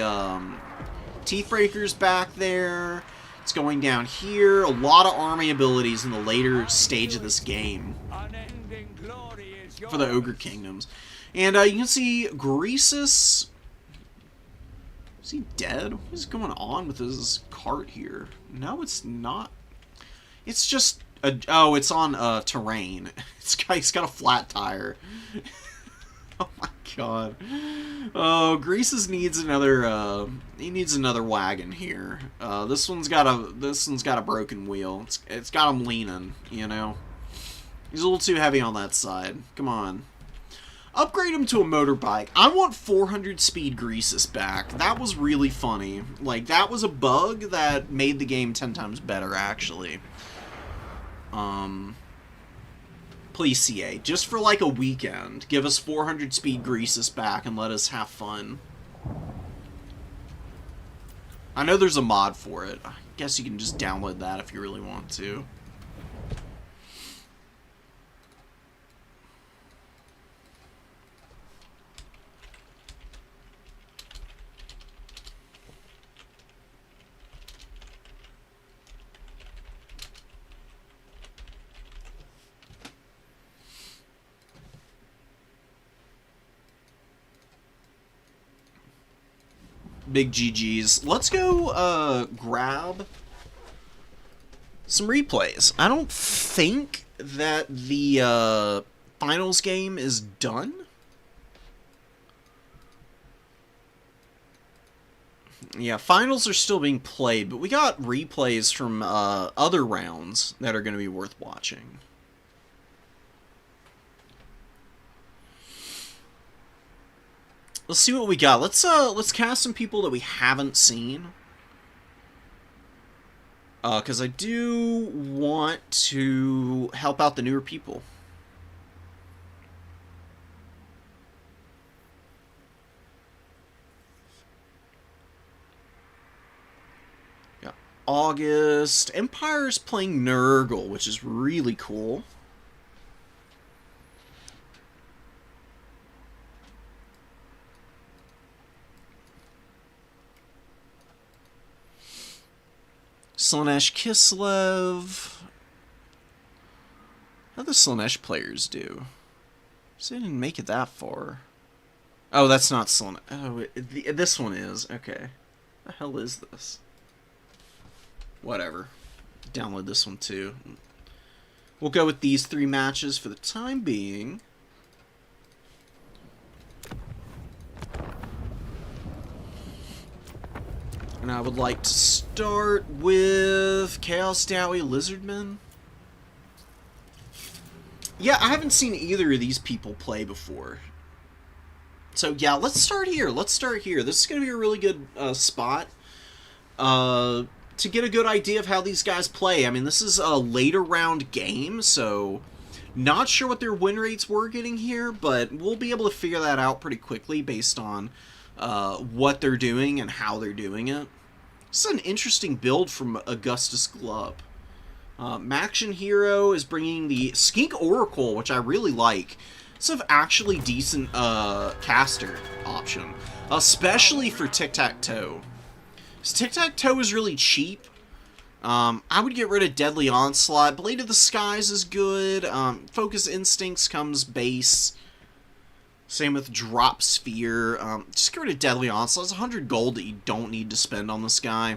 Teethbreakers back there. It's going down here. A lot of army abilities in the later stage of this game for the Ogre Kingdoms. And you can see Greasus. Is he dead? What is going on with his cart here? No, it's not. It's just a, oh, it's on terrain. He's got a flat tire. Oh my god. Oh, Greasus needs another. He needs another wagon here. This one's got a broken wheel. It's got him leaning. You know, he's a little too heavy on that side. Come on. Upgrade him to a motorbike. I want 400 speed Greasus back. That was really funny. Like, that was a bug that made the game 10 times better, actually. Please, CA, just for like a weekend, give us 400 speed Greasus back and let us have fun. I know there's a mod for it. I guess you can just download that if you really want to. Big GG's. Let's go grab some replays. I don't think that the finals game is done. Yeah, finals are still being played, but we got replays from other rounds that are going to be worth watching. Let's see what we got. Let's cast some people that we haven't seen. Because I do want to help out the newer people. Got August. Empire's playing Nurgle, which is really cool. Slaanesh Kislev. How'd the Slaanesh players do? So they didn't make it that far. Oh, that's not Slaanesh. Oh, this one is. Okay. The hell is this? Whatever. Download this one too. We'll go with these 3 matches for the time being. And I would like to start with Chaos Dowie Lizardmen. Yeah, I haven't seen either of these people play before. So yeah, let's start here. Let's start here. This is going to be a really good spot to get a good idea of how these guys play. I mean, this is a later round game, so not sure what their win rates were getting here, but we'll be able to figure that out pretty quickly based on what they're doing and how they're doing it. This is an interesting build from Augustus Glubb. Maction Hero is bringing the Skink Oracle, which I really like. It's an actually decent caster option, especially for Tic-Tac-Toe. Tic-Tac-Toe is really cheap. I would get rid of Deadly Onslaught. Blade of the Skies is good. Focus Instincts comes base. Same with Drop Sphere. Just get rid of Deadly Onslaught. It's 100 gold that you don't need to spend on this guy.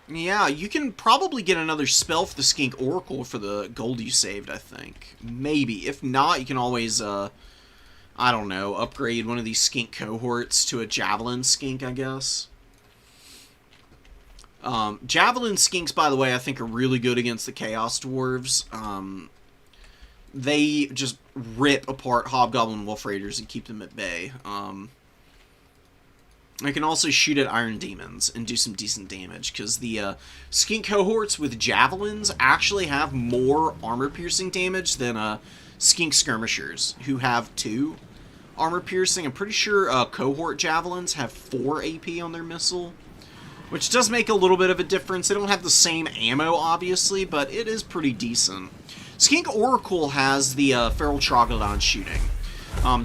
Yeah, you can probably get another spell for the Skink Oracle for the gold you saved, I think. Maybe. If not, you can always, I don't know, upgrade one of these Skink cohorts to a Javelin Skink, I guess. Javelin Skinks, by the way, I think are really good against the Chaos Dwarves. They just rip apart Hobgoblin Wolf Raiders and keep them at bay. I can also shoot at Iron Demons and do some decent damage, because the Skink cohorts with Javelins actually have more armor-piercing damage than Skink Skirmishers, who have 2 armor-piercing. I'm pretty sure cohort Javelins have 4 AP on their missile, which does make a little bit of a difference. They don't have the same ammo, obviously, but it is pretty decent. Skink Oracle has the Feral Troglodon shooting.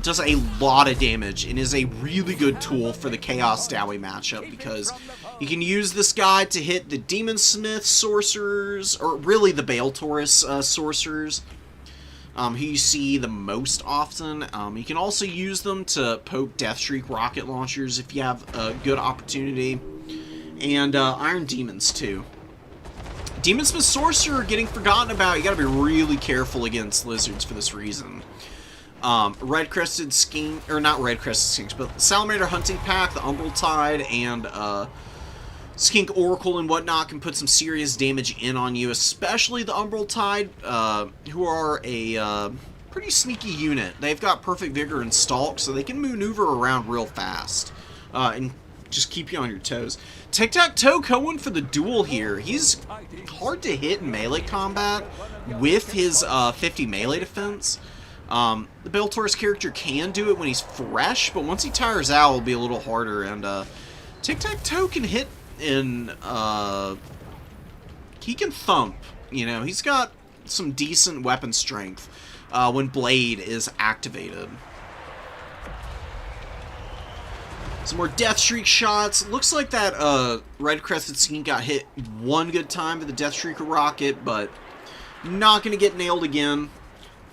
Does a lot of damage and is a really good tool for the Chaos Dowie matchup, because you can use this guy to hit the Demon Smith sorcerers, or really the Bale Taurus sorcerers, who you see the most often. You can also use them to poke Deathstreak rocket launchers if you have a good opportunity, and Iron Demons too. Demon Smith Sorcerer getting forgotten about. You gotta be really careful against lizards for this reason. Red-Crested Skink, or not Red-Crested Skinks, but Salamander Hunting Pack, the Umbral Tide, and Skink Oracle and whatnot can put some serious damage in on you, especially the Umbral Tide, who are a pretty sneaky unit. They've got Perfect Vigor and Stalk, so they can maneuver around real fast and just keep you on your toes. Tic-Tac-Toe going for the duel here. He's hard to hit in melee combat with his 50 melee defense. The Bale Taurus character can do it when he's fresh, but once he tires out, it'll be a little harder. And Tic-Tac-Toe can hit in, he can thump. You know, he's got some decent weapon strength when Blade is activated. Some more Deathstreak shots. Looks like that Red-Crested Skink got hit one good time with the Deathstreak rocket, but not going to get nailed again.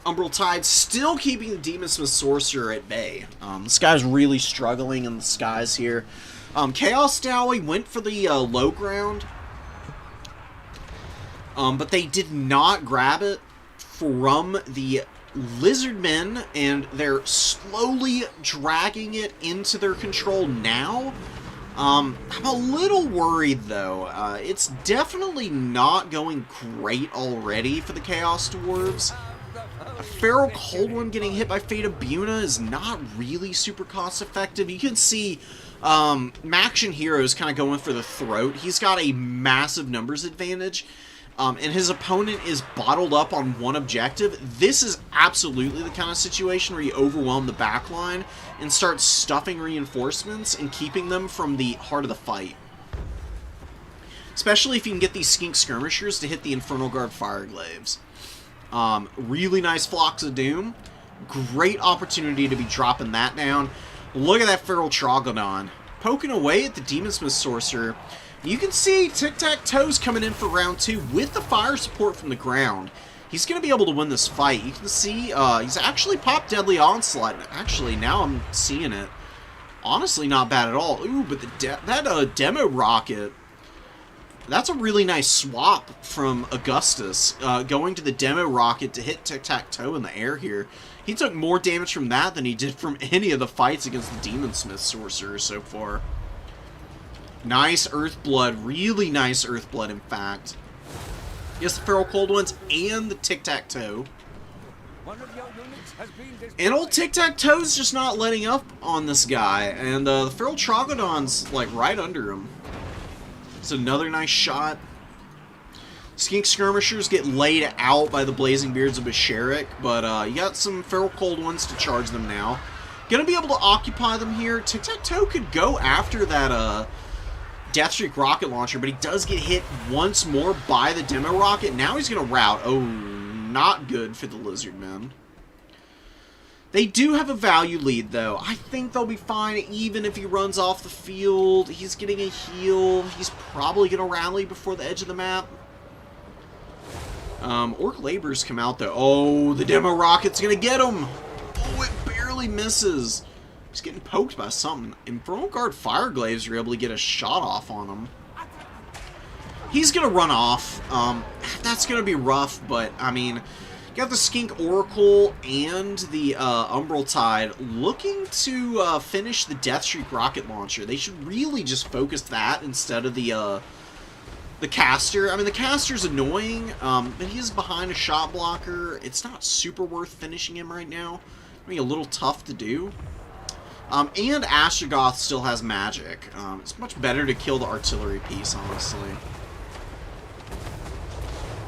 Umbral Tide still keeping the Demon Smith Sorcerer at bay. This guy's really struggling in the skies here. Chaos Dowie went for the low ground, but they did not grab it from the Lizardmen, and they're slowly dragging it into their control now. I'm a little worried, though. It's definitely not going great already for the Chaos Dwarves. A Feral Cold One getting hit by Fate of Buna is not really super cost-effective. You can see Maction Hero is kind of going for the throat. He's got a massive numbers advantage, and his opponent is bottled up on one objective. This is absolutely the kind of situation where you overwhelm the backline and start stuffing reinforcements and keeping them from the heart of the fight. Especially if you can get these Skink Skirmishers to hit the Infernal Guard Fireglaves. Really nice Flocks of Doom. Great opportunity to be dropping that down. Look at that Feral Troglodon. poking away at the Demonsmith Sorcerer. You can see Tic-Tac-Toe's coming in for round 2 with the fire support from the ground. He's going to be able to win this fight. You can see he's actually popped Deadly Onslaught. Actually, now I'm seeing it. Honestly, not bad at all. Ooh, but that Demo Rocket, that's a really nice swap from Augustus, going to the Demo Rocket to hit Tic-Tac-Toe in the air here. He took more damage from that than he did from any of the fights against the Demonsmith Sorcerer so far. Nice Earthblood, really nice Earthblood, in fact. Yes, the Feral Cold Ones and the Tic-Tac-Toe. And old Tic-Tac-Toe's just not letting up on this guy, and the Feral Trogodon's, like, right under him. It's another nice shot. Skink Skirmishers get laid out by the Blazing Beards of Basharik, but you got some Feral Cold Ones to charge them now. Gonna be able to occupy them here. Tic-Tac-Toe could go after that, Deathstreak rocket launcher, but he does get hit once more by the Demo Rocket. Now he's going to rout. Oh, not good for the Lizardmen. They do have a value lead, though. I think they'll be fine even if he runs off the field. He's getting a heal. He's probably going to rally before the edge of the map. Orc Laborers come out, though. Oh, the Demo Rocket's going to get him. Oh, it barely misses. He's getting poked by something. Infernal Guard Fireglaves are able to get a shot off on him. He's going to run off. That's going to be rough, but, I mean, you got the Skink Oracle and the Umbral Tide looking to finish the Deathstreak rocket launcher. They should really just focus that instead of the caster. I mean, the caster's annoying, but he is behind a shot blocker. It's not super worth finishing him right now. I mean, a little tough to do. And Astrogoth still has magic. It's much better to kill the artillery piece, honestly.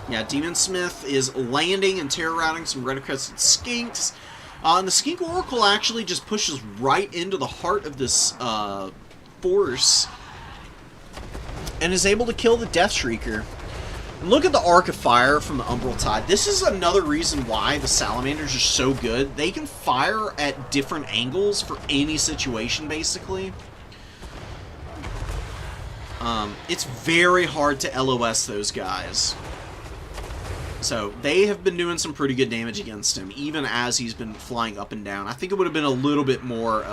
Yeah, Demonsmith is landing and terror-routing some red-crested skinks. And the Skink Oracle actually just pushes right into the heart of this force and is able to kill the Deathshrieker. And look at the Arc of Fire from the Umbral Tide. This is another reason why the Salamanders are so good. They can fire at different angles for any situation, basically. It's very hard to LOS those guys. So, they have been doing some pretty good damage against him, even as he's been flying up and down. I think it would have been a little bit more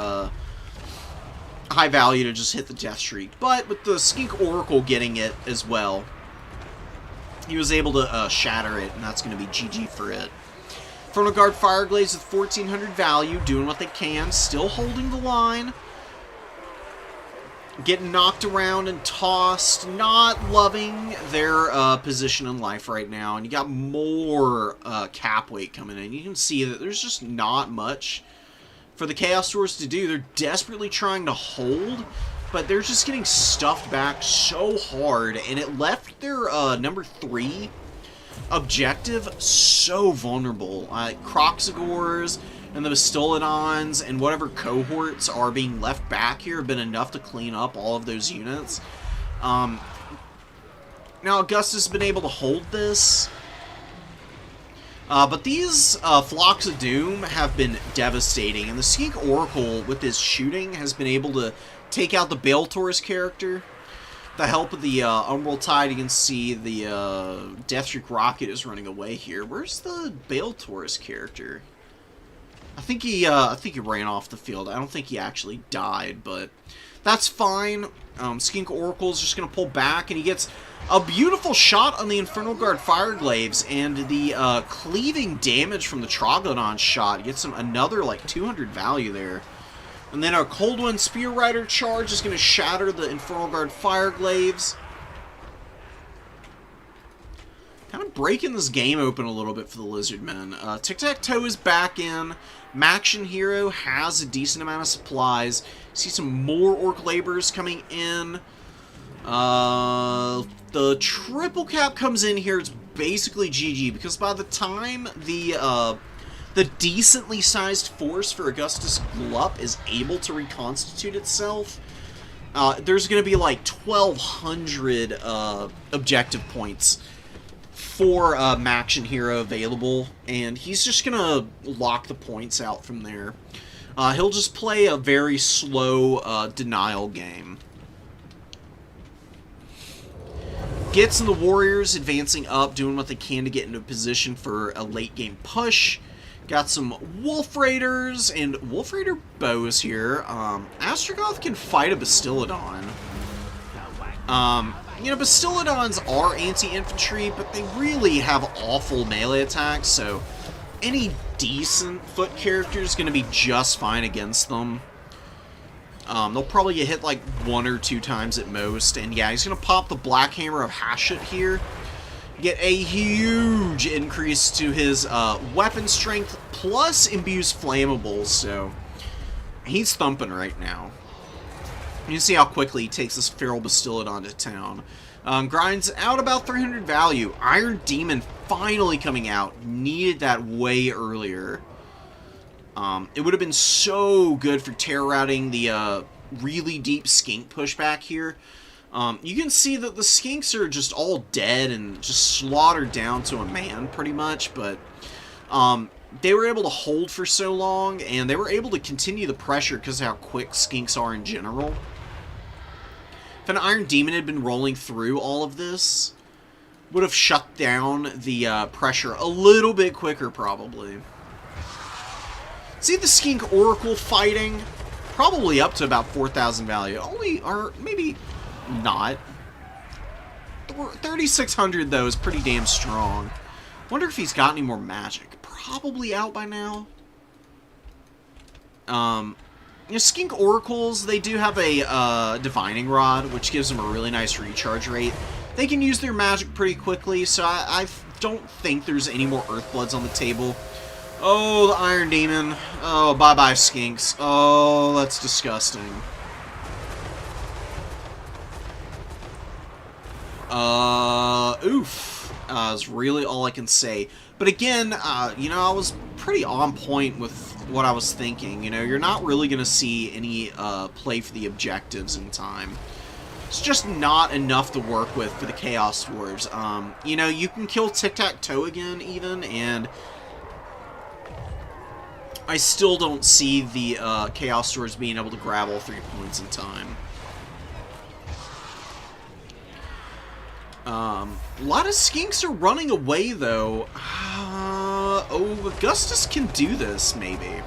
high value to just hit the Deathshriek. But with the Skink Oracle getting it as well, he was able to shatter it, and that's going to be GG for it. Infernal Guard Fireglaves with 1400 value, doing what they can, still holding the line. Getting knocked around and tossed, not loving their position in life right now. And you got more cap weight coming in. You can see that there's just not much for the Chaos Dwarves to do. They're desperately trying to hold, but they're just getting stuffed back so hard, and it left their number 3 objective so vulnerable. Croxagors and the Bastolodons and whatever cohorts are being left back here have been enough to clean up all of those units. Now Augustus has been able to hold this, but these Flocks of Doom have been devastating, and the Skink Oracle with his shooting has been able to take out the Bale Taurus character. The help of the Umbral Tide, you can see the Deathstreak Rocket is running away here. Where's the Bale Taurus character? I think he ran off the field. I don't think he actually died, but that's fine. Skink Oracle's just going to pull back, and he gets a beautiful shot on the Infernal Guard Fireglaves, and the cleaving damage from the Troglodon shot gets him another, like, 200 value there. And then our Cold One Spear Rider charge is going to shatter the Infernal Guard Fireglaves. Kind of breaking this game open a little bit for the Lizardmen. Tic-Tac-Toe is back in. Maction Hero has a decent amount of supplies. See some more Orc Laborers coming in. The triple cap comes in here. It's basically GG, because by the time the decently sized force for Augustus Glup is able to reconstitute itself, there's going to be like 1,200 objective points for Maction Hero available, and he's just going to lock the points out from there. He'll just play a very slow denial game. Gets in the Warriors, advancing up, doing what they can to get into a position for a late game push. Got some Wolf Raiders and Wolf Raider bows here. Astrogoth can fight a Bastiladon. You know, Bastiladons are anti-infantry, but they really have awful melee attacks, so any decent foot character is going to be just fine against them. They'll probably get hit like 1 or 2 times at most, and yeah, he's going to pop the Black Hammer of Hashut here. Get a huge increase to his weapon strength, plus imbues flammables, so he's thumping right now. You can see how quickly he takes this Feral Bastiladon to town. Grinds out about 300 value. Iron Demon finally coming out. Needed that way earlier. It would have been so good for terror routing the really deep skink pushback here. You can see that the skinks are just all dead and just slaughtered down to a man, pretty much, but they were able to hold for so long, and they were able to continue the pressure because of how quick skinks are in general. If an Iron Demon had been rolling through all of this, would have shut down the pressure a little bit quicker, probably. See the Skink Oracle fighting? Probably up to about 4,000 value. Only, or maybe not. 3,600, though, is pretty damn strong. Wonder if he's got any more magic. Probably out by now. You know, Skink Oracles, they do have a Divining Rod, which gives them a really nice recharge rate. They can use their magic pretty quickly, so I don't think there's any more Earthbloods on the table. Oh, the Iron Demon. Oh, bye-bye, Skinks. Oh, that's disgusting. Oof. Is really all I can say. But again, you know, I was pretty on point with what I was thinking. You know, you're not really going to see any play for the objectives in time. It's just not enough to work with for the Chaos Dwarves. You know, you can kill Tic-Tac-Toe again, even, and I still don't see the Chaos Dwarves being able to grab all 3 points in time. A lot of skinks are running away, though. Oh, Augustus can do this, maybe.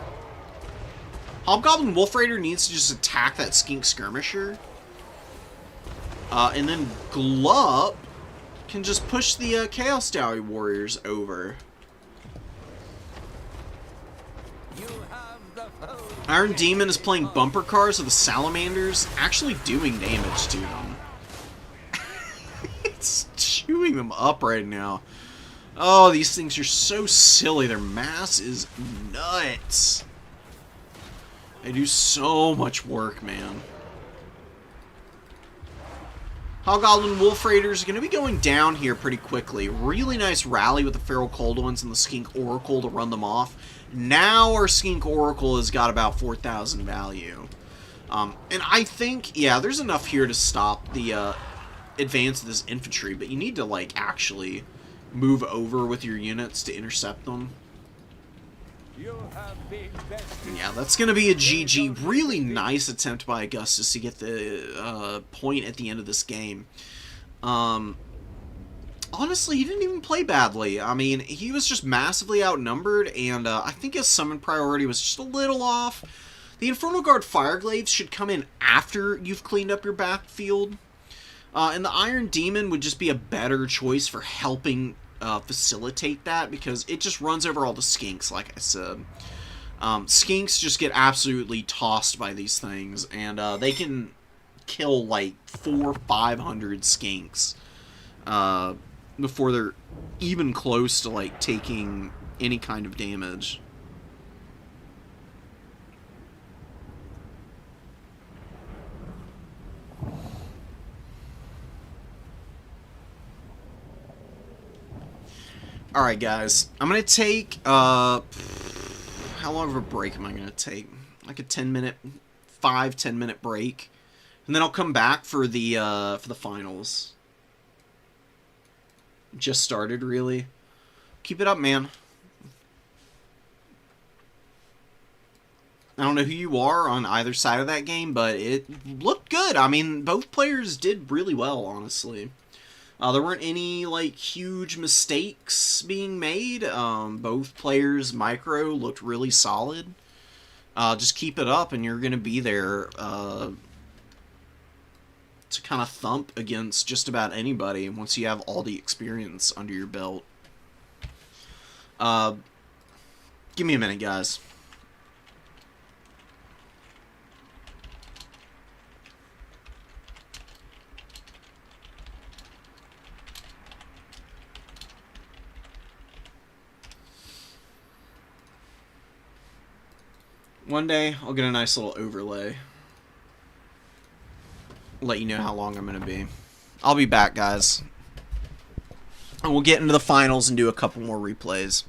Hobgoblin Wolf Raider needs to just attack that skink skirmisher. And then Glup can just push the Chaos Dowry Warriors over. Iron Demon is playing bumper cars with the Salamanders, actually doing damage to them. It's chewing them up right now. Oh, these things are so silly. Their mass is nuts. They do so much work, man. Hobgoblin Wolf Raiders are going to be going down here pretty quickly. Really nice rally with the Feral Cold Ones and the Skink Oracle to run them off. Now our Skink Oracle has got about 4,000 value. And I think, yeah, there's enough here to stop the advance of this infantry, but you need to, like, actually move over with your units to intercept them. Yeah, that's going to be a GG. Really nice attempt by Augustus to get the point at the end of this game. Honestly, he didn't even play badly. I mean, he was just massively outnumbered, and I think his summon priority was just a little off. The Infernal Guard Fireglaives should come in after you've cleaned up your backfield. And the Iron Demon would just be a better choice for helping facilitate that, because it just runs over all the skinks, like I said. Skinks just get absolutely tossed by these things, and they can kill like 400 or 500 skinks before they're even close to like taking any kind of damage. Alright, guys. I'm going to take, how long of a break am I going to take? Like a 10-minute, 5-10-minute break. And then I'll come back for the finals. Just started, really. Keep it up, man. I don't know who you are on either side of that game, but it looked good. I mean, both players did really well, honestly. There weren't any, like, huge mistakes being made. Both players' micro looked really solid. Just keep it up, and you're going to be there to kind of thump against just about anybody once you have all the experience under your belt. Give me a minute, guys. One day, I'll get a nice little overlay. Let you know how long I'm going to be. I'll be back, guys. And we'll get into the finals and do a couple more replays.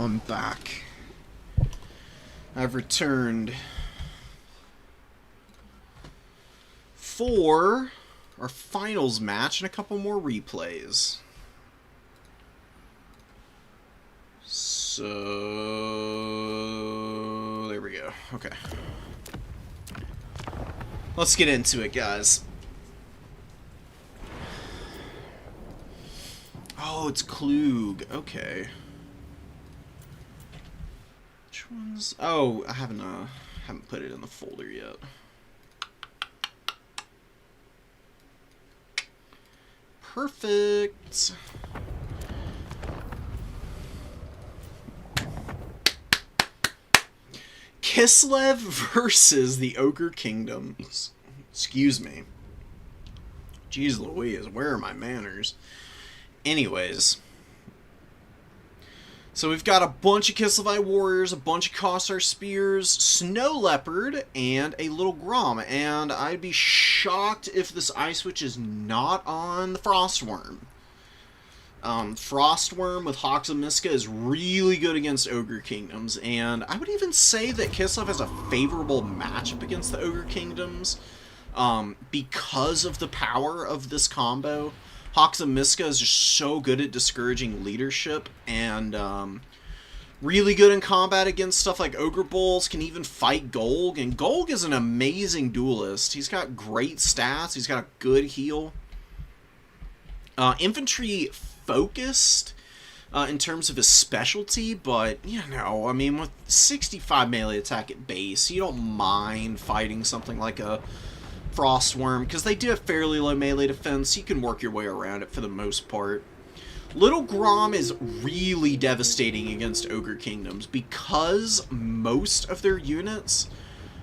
I'm back. I've returned for our finals match and a couple more replays. So there we go. Okay. Let's get into it, guys. Oh, it's Klug. Okay. Which ones? Oh, I haven't put it in the folder yet. Perfect. Kislev versus the Ogre Kingdoms. Excuse me. Jeez Louise, where are my manners? Anyways. So we've got a bunch of Kislevite warriors, a bunch of Kossar spears, Snow Leopard, and a little Grom. And I'd be shocked if this Ice Witch is not on the Frostworm. Frostworm with Hawks of Miska is really good against Ogre Kingdoms, and I would even say that Kislev has a favorable matchup against the Ogre Kingdoms because of the power of this combo. Hawks of Miska is just so good at discouraging leadership, and really good in combat against stuff like Ogre Bulls, can even fight Golg, and Golg is an amazing duelist. He's got great stats, he's got a good heal. Infantry focused in terms of his specialty, but, you know, I mean, with 65 melee attack at base, you don't mind fighting something like a Frostworm, because they do have fairly low melee defense. You can work your way around it for the most part. Little Grom is really devastating against Ogre Kingdoms, because most of their units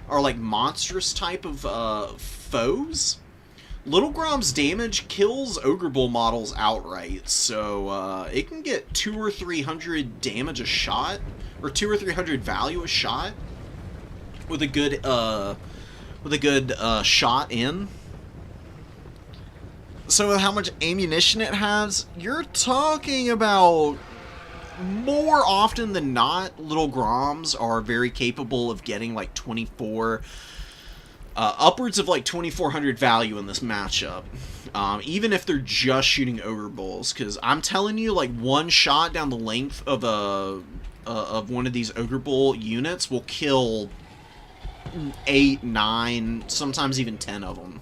are like monstrous type of foes. Little Grom's damage kills Ogre Bull models outright, so it can get 200 or 300 damage a shot, or 200 or 300 value a shot, with a good shot in. So with how much ammunition it has, you're talking about, more often than not, Little Groms are very capable of getting like 24, upwards of like 2,400 value in this matchup, even if they're just shooting Ogre Bulls, because I'm telling you, like, one shot down the length of one of these Ogre Bull units will kill 8, 9, sometimes even 10 of them.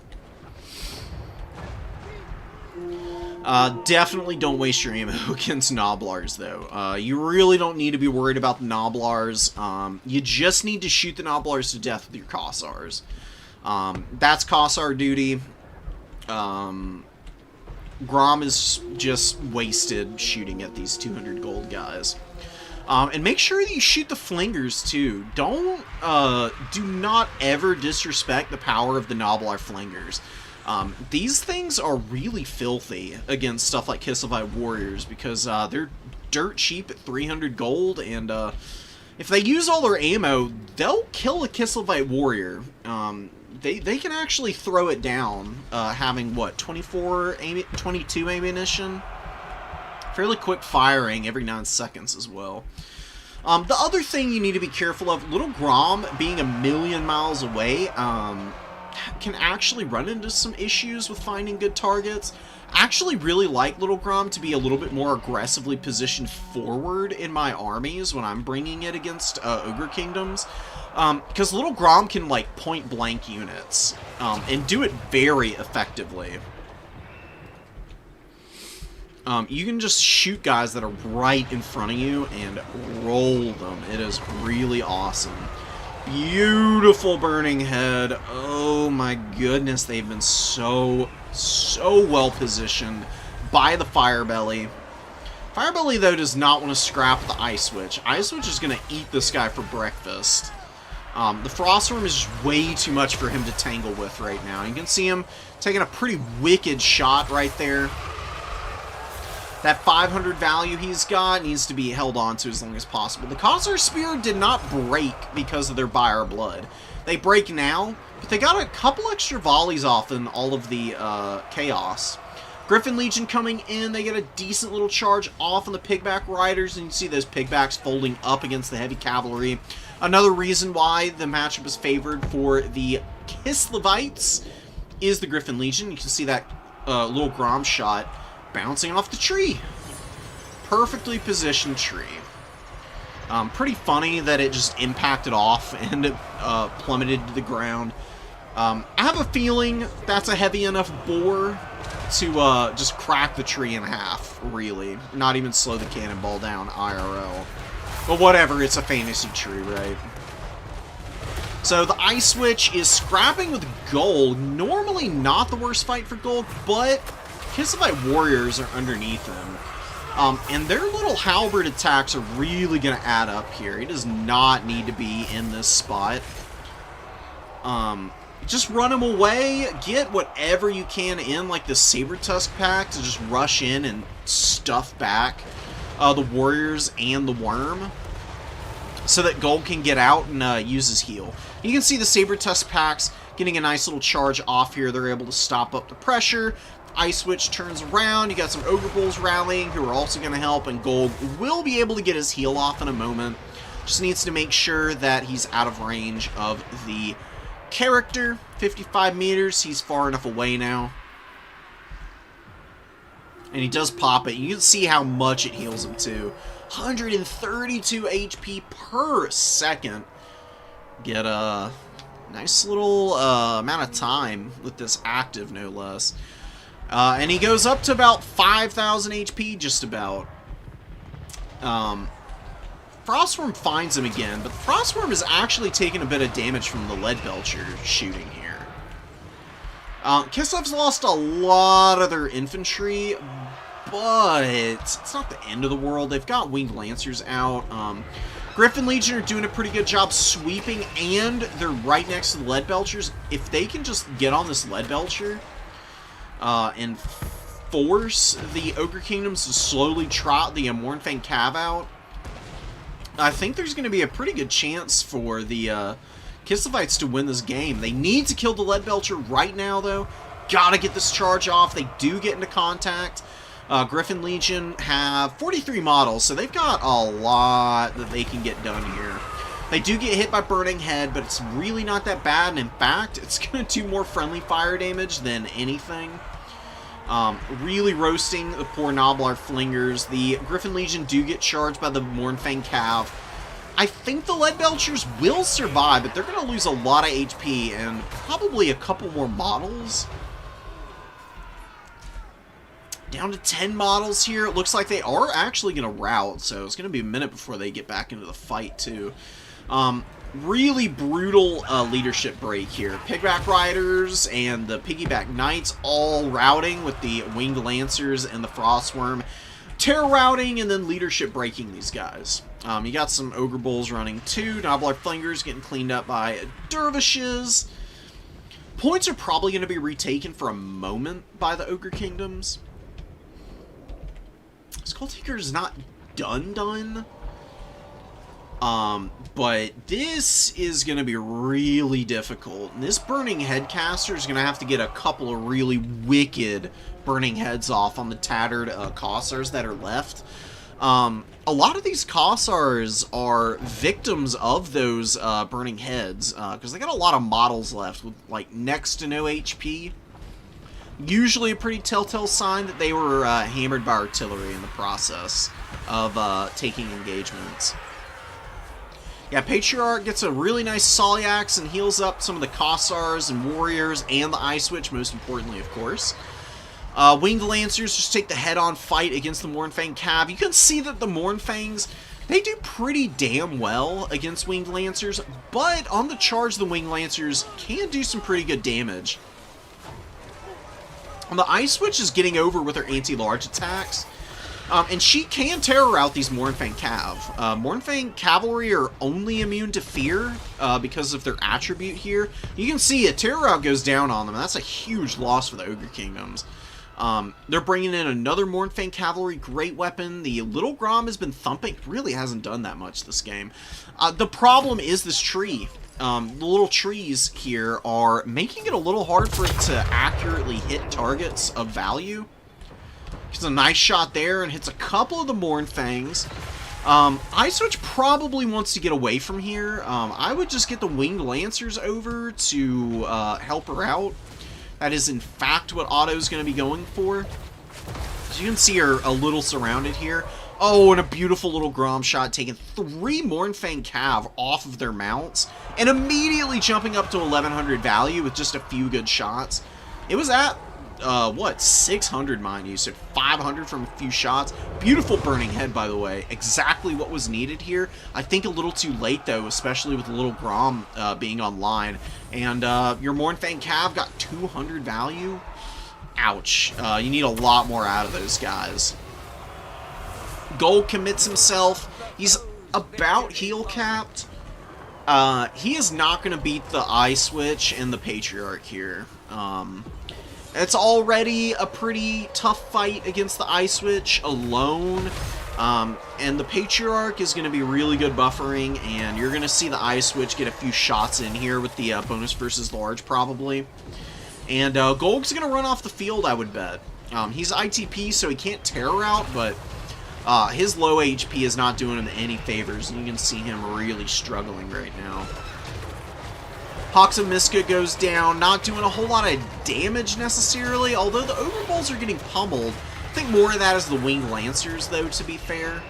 Definitely don't waste your ammo against Gnoblars, though. You really don't need to be worried about the Gnoblars. You just need to shoot the Gnoblars to death with your Kossars. That's Kossar duty. Grom is just wasted shooting at these 200 gold guys. And make sure that you shoot the flingers too. Do not ever disrespect the power of the Gnoblar flingers. These things are really filthy against stuff like Kislevite warriors, because they're dirt cheap at 300 gold, and if they use all their ammo, they'll kill a Kislevite warrior. They can actually throw it down, having, what, 22 ammunition? Fairly quick firing every 9 seconds as well. The other thing you need to be careful of, Little Grom being a million miles away, can actually run into some issues with finding good targets. I actually really like Little Grom to be a little bit more aggressively positioned forward in my armies when I'm bringing it against Ogre Kingdoms. Because Little Grom can, like, point-blank units, and do it very effectively. You can just shoot guys that are right in front of you and roll them. It is really awesome. Beautiful Burning Head. Oh my goodness, they've been so well positioned by the Firebelly. Firebelly, though, does not want to scrap the Ice Witch. Ice Witch is going to eat this guy for breakfast. The Frostworm is just way too much for him to tangle with right now. You can see him taking a pretty wicked shot right there. That 500 value he's got needs to be held on to as long as possible. The Kossar Spear did not break because of their Buyer Blood. They break now, but they got a couple extra volleys off in all of the chaos. Griffin Legion coming in, they get a decent little charge off on the Pigback Riders, and you see those Pigbacks folding up against the Heavy Cavalry. Another reason why the matchup is favored for the Kislevites is the Griffin Legion. You can see that little Grom shot bouncing off the tree. Perfectly positioned tree. Pretty funny that it just impacted off and plummeted to the ground. I have a feeling that's a heavy enough bore to just crack the tree in half, really. Not even slow the cannonball down IRL. But whatever, it's a fantasy tree, right? So the Ice Witch is scrapping with gold. Normally not the worst fight for gold, but Kislevites warriors are underneath him. And their little halberd attacks are really going to add up here. He does not need to be in this spot. Just run him away. Get whatever you can in, like the Saber Tusk pack, to just rush in and stuff back the warriors and the worm, so that Gold can get out and use his heal. You can see the Saber Tusk packs getting a nice little charge off here. They're able to stop up the pressure. Ice Witch turns around. You got some Ogre Bulls rallying who are also going to help, and Gold will be able to get his heal off in a moment. Just needs to make sure that he's out of range of the character. 55 meters. He's far enough away now. And he does pop it. You can see how much it heals him too. 132 HP per second. Get a nice little amount of time with this active, no less. And he goes up to about 5,000 HP, just about. Frostworm finds him again, but the Frostworm is actually taking a bit of damage from the Leadbelcher shooting here. Kislev's lost a lot of their infantry, but it's not the end of the world. They've got Winged Lancers out. Griffin Legion are doing a pretty good job sweeping, and they're right next to the Leadbelchers. If they can just get on this Leadbelcher and force the Ogre Kingdoms to slowly trot the Mournfang Cav out, I think there's going to be a pretty good chance for the Kislevites to win this game. They need to kill the Leadbelcher right now, though. Gotta get this charge off. They do get into contact. Griffin Legion have 43 models, so they've got a lot that they can get done here. They do get hit by Burning Head, but it's really not that bad, and in fact, it's going to do more friendly fire damage than anything. Really roasting the poor Gnoblar Flingers. The Griffin Legion do get charged by the Mournfang Cav. I think the Leadbelchers will survive, but they're going to lose a lot of HP and probably a couple more models. Down to 10 models here. It looks like they are actually going to rout, so it's going to be a minute before they get back into the fight, too. Really brutal leadership break here. Pigback Riders and the Piggyback Knights all routing with the Winged Lancers and the Frostworm. Terror routing and then leadership breaking these guys. You got some Ogre Bulls running too. Gnoblar Flingers getting cleaned up by Dervishes. Points are probably going to be retaken for a moment by the Ogre Kingdoms. Skulltaker is not done. But this is going to be really difficult. And this Burning Headcaster is going to have to get a couple of really wicked Burning Heads off on the tattered Kossars that are left. A lot of these Kossars are victims of those Burning Heads, because they got a lot of models left with like next to no HP. Usually a pretty telltale sign that they were hammered by artillery in the process of taking engagements. Yeah, Patriarch gets a really nice Solyax and heals up some of the Kossars and Warriors and the Ice Witch, most importantly, of course. Winged Lancers just take the head-on fight against the Mournfang Cav. You can see that the Mournfangs, they do pretty damn well against Winged Lancers, but on the charge, the Winged Lancers can do some pretty good damage. And the Ice Witch is getting over with her anti-large attacks. And she can terror out these Mournfang Cav. Mournfang Cavalry are only immune to fear because of their attribute here. You can see a terror out goes down on them, and that's a huge loss for the Ogre Kingdoms. They're bringing in another Mournfang Cavalry, great weapon. The Little Grom has been thumping, really hasn't done that much this game. The problem is this tree. The little trees here are making it a little hard for it to accurately hit targets of value. Gets a nice shot there and hits a couple of the Mournfangs. Ice Witch probably wants to get away from here. I would just get the Winged Lancers over to help her out. That is, in fact, what Otto's going to be going for. As you can see her a little surrounded here. Oh, and a beautiful little Grom shot, taking 3 Mournfang Cav off of their mounts, and immediately jumping up to 1100 value with just a few good shots. It was at, what, 600, mind you, so 500 from a few shots. Beautiful Burning Head, by the way. Exactly what was needed here. I think a little too late, though, especially with the little Grom being online. And your Mournfang Cav got 200 value. Ouch. You need a lot more out of those guys. Gold commits himself. He's about heal capped. He is not going to beat the Ice Witch and the Patriarch here. It's already a pretty tough fight against the Ice Witch alone. And the Patriarch is going to be really good buffering, and you're going to see the Ice Witch get a few shots in here with the bonus versus large, probably. And Golg's going to run off the field, I would bet. He's ITP, so he can't Terror out, but his low HP is not doing him any favors, and you can see him really struggling right now. Hawks of Miska goes down, not doing a whole lot of damage necessarily, although the Ogre Bulls are getting pummeled. I think more of that is the Winged Lancers, though, to be fair.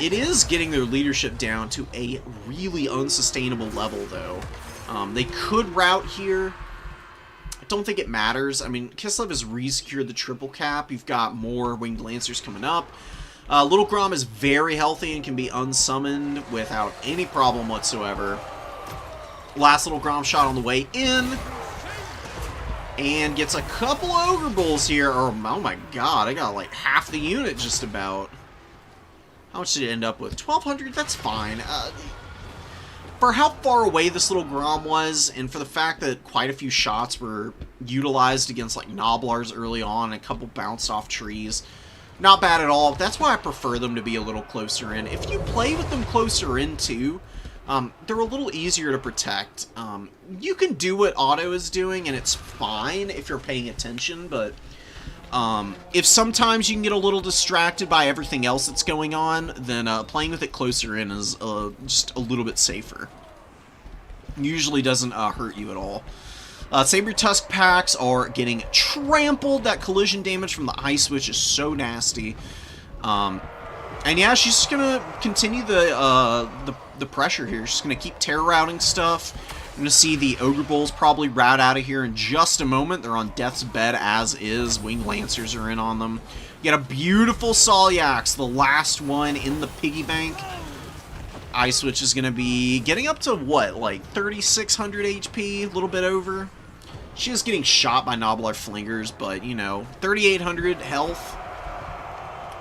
It is getting their leadership down to a really unsustainable level, though. They could rout here. I don't think it matters. I mean, Kislev has re-secured the triple cap. You've got more Winged Lancers coming up. Little Grom is very healthy and can be unsummoned without any problem whatsoever. Last little Grom shot on the way in. And gets a couple Ogre Bulls here. Oh my god, I got like half the unit just about. How much did it end up with? 1,200? That's fine. For how far away this little Grom was, and for the fact that quite a few shots were utilized against like Gnoblars early on, and a couple bounced off trees, not bad at all. That's why I prefer them to be a little closer in. If you play with them closer in too, they're a little easier to protect. You can do what Otto is doing, and it's fine if you're paying attention, but if sometimes you can get a little distracted by everything else that's going on, then playing with it closer in is just a little bit safer. Usually doesn't hurt you at all. Saber Tusk packs are getting trampled. That collision damage from the Ice Witch is so nasty. And yeah, she's just gonna continue the pressure here. She's gonna keep terror routing stuff. I'm gonna see the Ogre Bulls probably route out of here in just a moment. They're on death's bed as is. Winged Lancers are in on them. You got a beautiful Solyax, the last one in the piggy bank. Ice Witch is gonna be getting up to what, like 3,600 HP, a little bit over. She is getting shot by Gnoblar Flingers, but you know, 3,800 health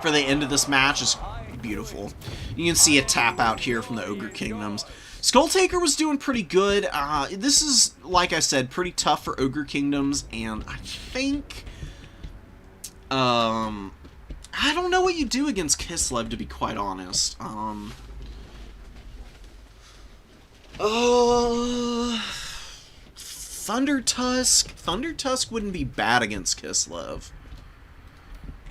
for the end of this match is beautiful. You can see a tap out here from the Ogre Kingdoms. Skulltaker was doing pretty good. This is, like I said, pretty tough for Ogre Kingdoms, and I think... I don't know what you do against Kislev, to be quite honest. Thunder Tusk? Thunder Tusk wouldn't be bad against Kislev.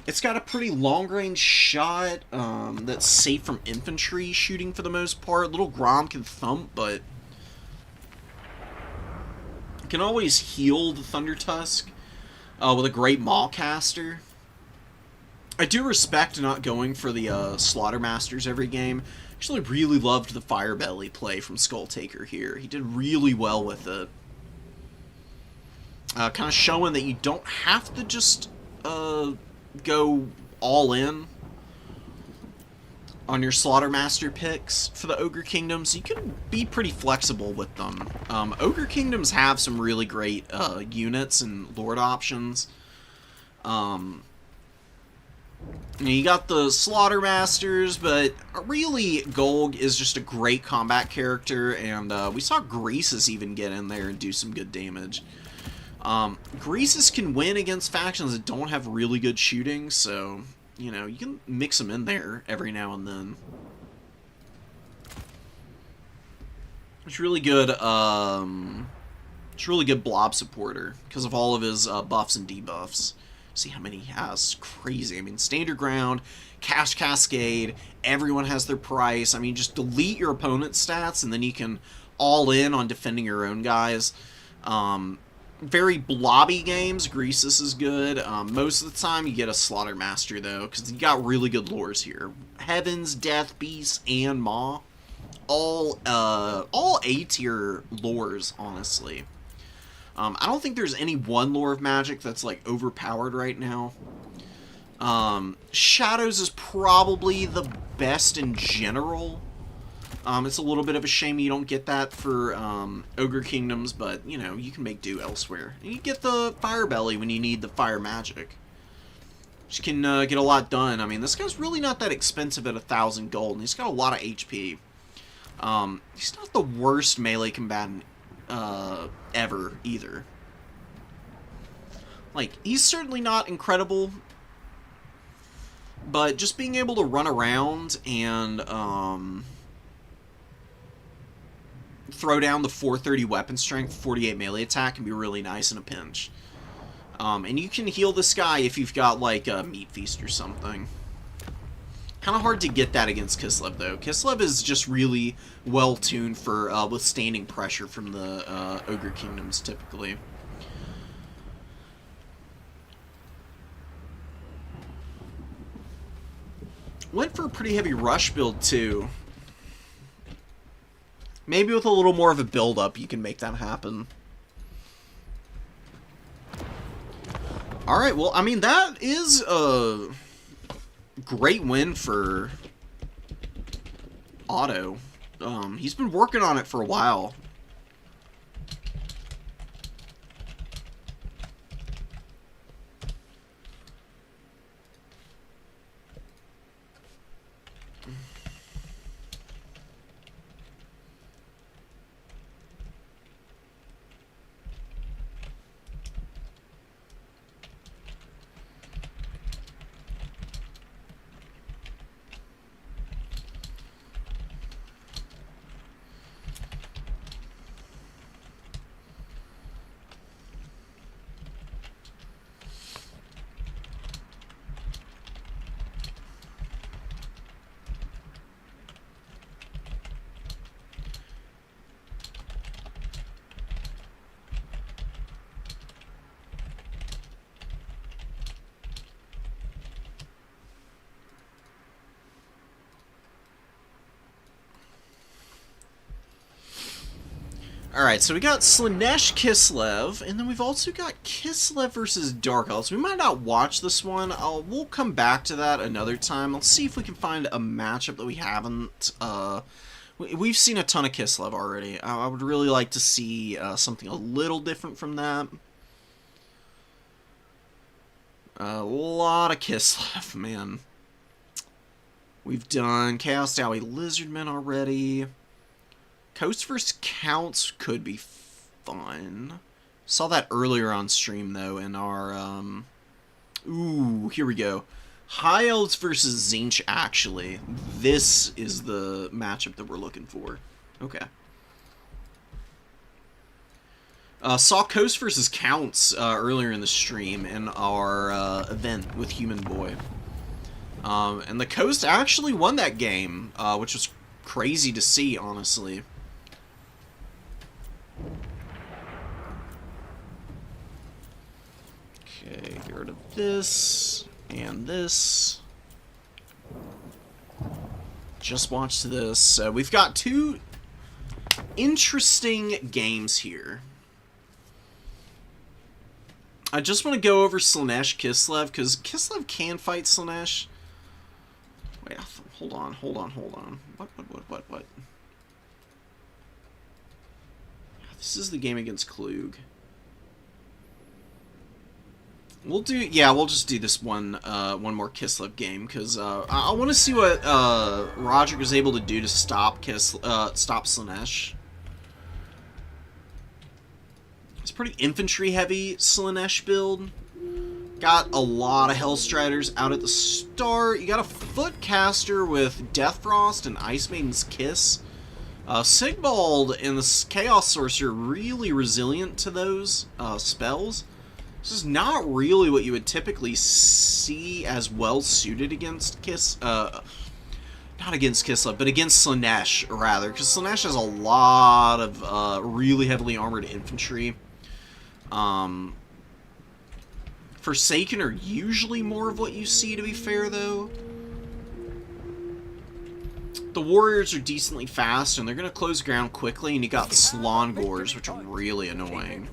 It's got a pretty long-range shot that's safe from infantry shooting for the most part. Little Grom can thump, but can always heal the Thunder Tusk with a great Maulcaster. I do respect not going for the Slaughtermasters every game. Actually really loved the Firebelly play from Skulltaker here. He did really well with it. Kind of showing that you don't have to just go all in on your Slaughtermaster picks for the Ogre Kingdoms. You can be pretty flexible with them. Ogre Kingdoms have some really great units and Lord options. You got the Slaughtermasters, but really Golg is just a great combat character, and we saw Greasus even get in there and do some good damage. Greasus can win against factions that don't have really good shooting, so, you know, you can mix them in there every now and then. It's really good, blob supporter, because of all of his buffs and debuffs. see how many he has. Crazy. I mean, Standard Ground, Cash Cascade, everyone has their price. I mean, just delete your opponent's stats, and then you can all in on defending your own guys. Very blobby games. Greasus is good. Most of the time, you get a Slaughter Master, though, because you got really good lures here. Heavens, Death, Beast, and Maw. All A-tier lures, honestly. I don't think there's any one lore of Magic that's, like, overpowered right now. Shadows is probably the best in general. It's a little bit of a shame you don't get that for Ogre Kingdoms, but, you know, you can make do elsewhere. And you get the Fire Belly when you need the Fire Magic. Which can get a lot done. I mean, this guy's really not that expensive at 1,000 gold, and he's got a lot of HP. He's not the worst melee combatant ever, either. Like, he's certainly not incredible, but just being able to run around and throw down the 430 weapon strength, 48 melee attack can be really nice in a pinch. And you can heal this guy if you've got, like, a Meat Feast or something. Kind of hard to get that against Kislev, though. Kislev is just really well-tuned for withstanding pressure from the Ogre Kingdoms, typically. Went for a pretty heavy rush build, too. Maybe with a little more of a build-up, you can make that happen. Alright, well, I mean, that is a great win for Otto. He's been working on it for a while. Alright, so we got Slaanesh Kislev, and then we've also got Kislev versus Dark Elves. We might not watch this one. We'll come back to that another time. Let's see if we can find a matchup that we haven't. We've seen a ton of Kislev already. I would really like to see something a little different from that. A lot of Kislev, man. We've done Chaos Dowie Lizardmen already. Coast vs. Counts could be fun. Saw that earlier on stream, though, in our, Ooh, here we go. High Elves versus Tzeentch, actually. This is the matchup that we're looking for. Okay. Saw Coast vs. Counts earlier in the stream in our event with Human Boy. And the Coast actually won that game, which was crazy to see, honestly. Okay, get rid of this and this. Just watched this. We've got two interesting games here. I just want to go over Slaanesh Kislev, because Kislev can fight Slaanesh. Wait, hold on. What? This is the game against Klug. We'll just do this one more Kislev game, because I want to see what Roger was able to do to stop Slaanesh. It's pretty infantry-heavy Slaanesh build. Got a lot of Hellstriders out at the start. You got a Footcaster with Deathfrost and Ice Maiden's Kiss. Sigvald and the Chaos Sorcerer really resilient to those spells. This is not really what you would typically see as well suited against not against Kislev, but against Slaanesh, rather, because Slaanesh has a lot of really heavily armored infantry. Forsaken are usually more of what you see, to be fair, though. The warriors are decently fast, and they're going to close ground quickly, and you got Slongors, which are really annoying.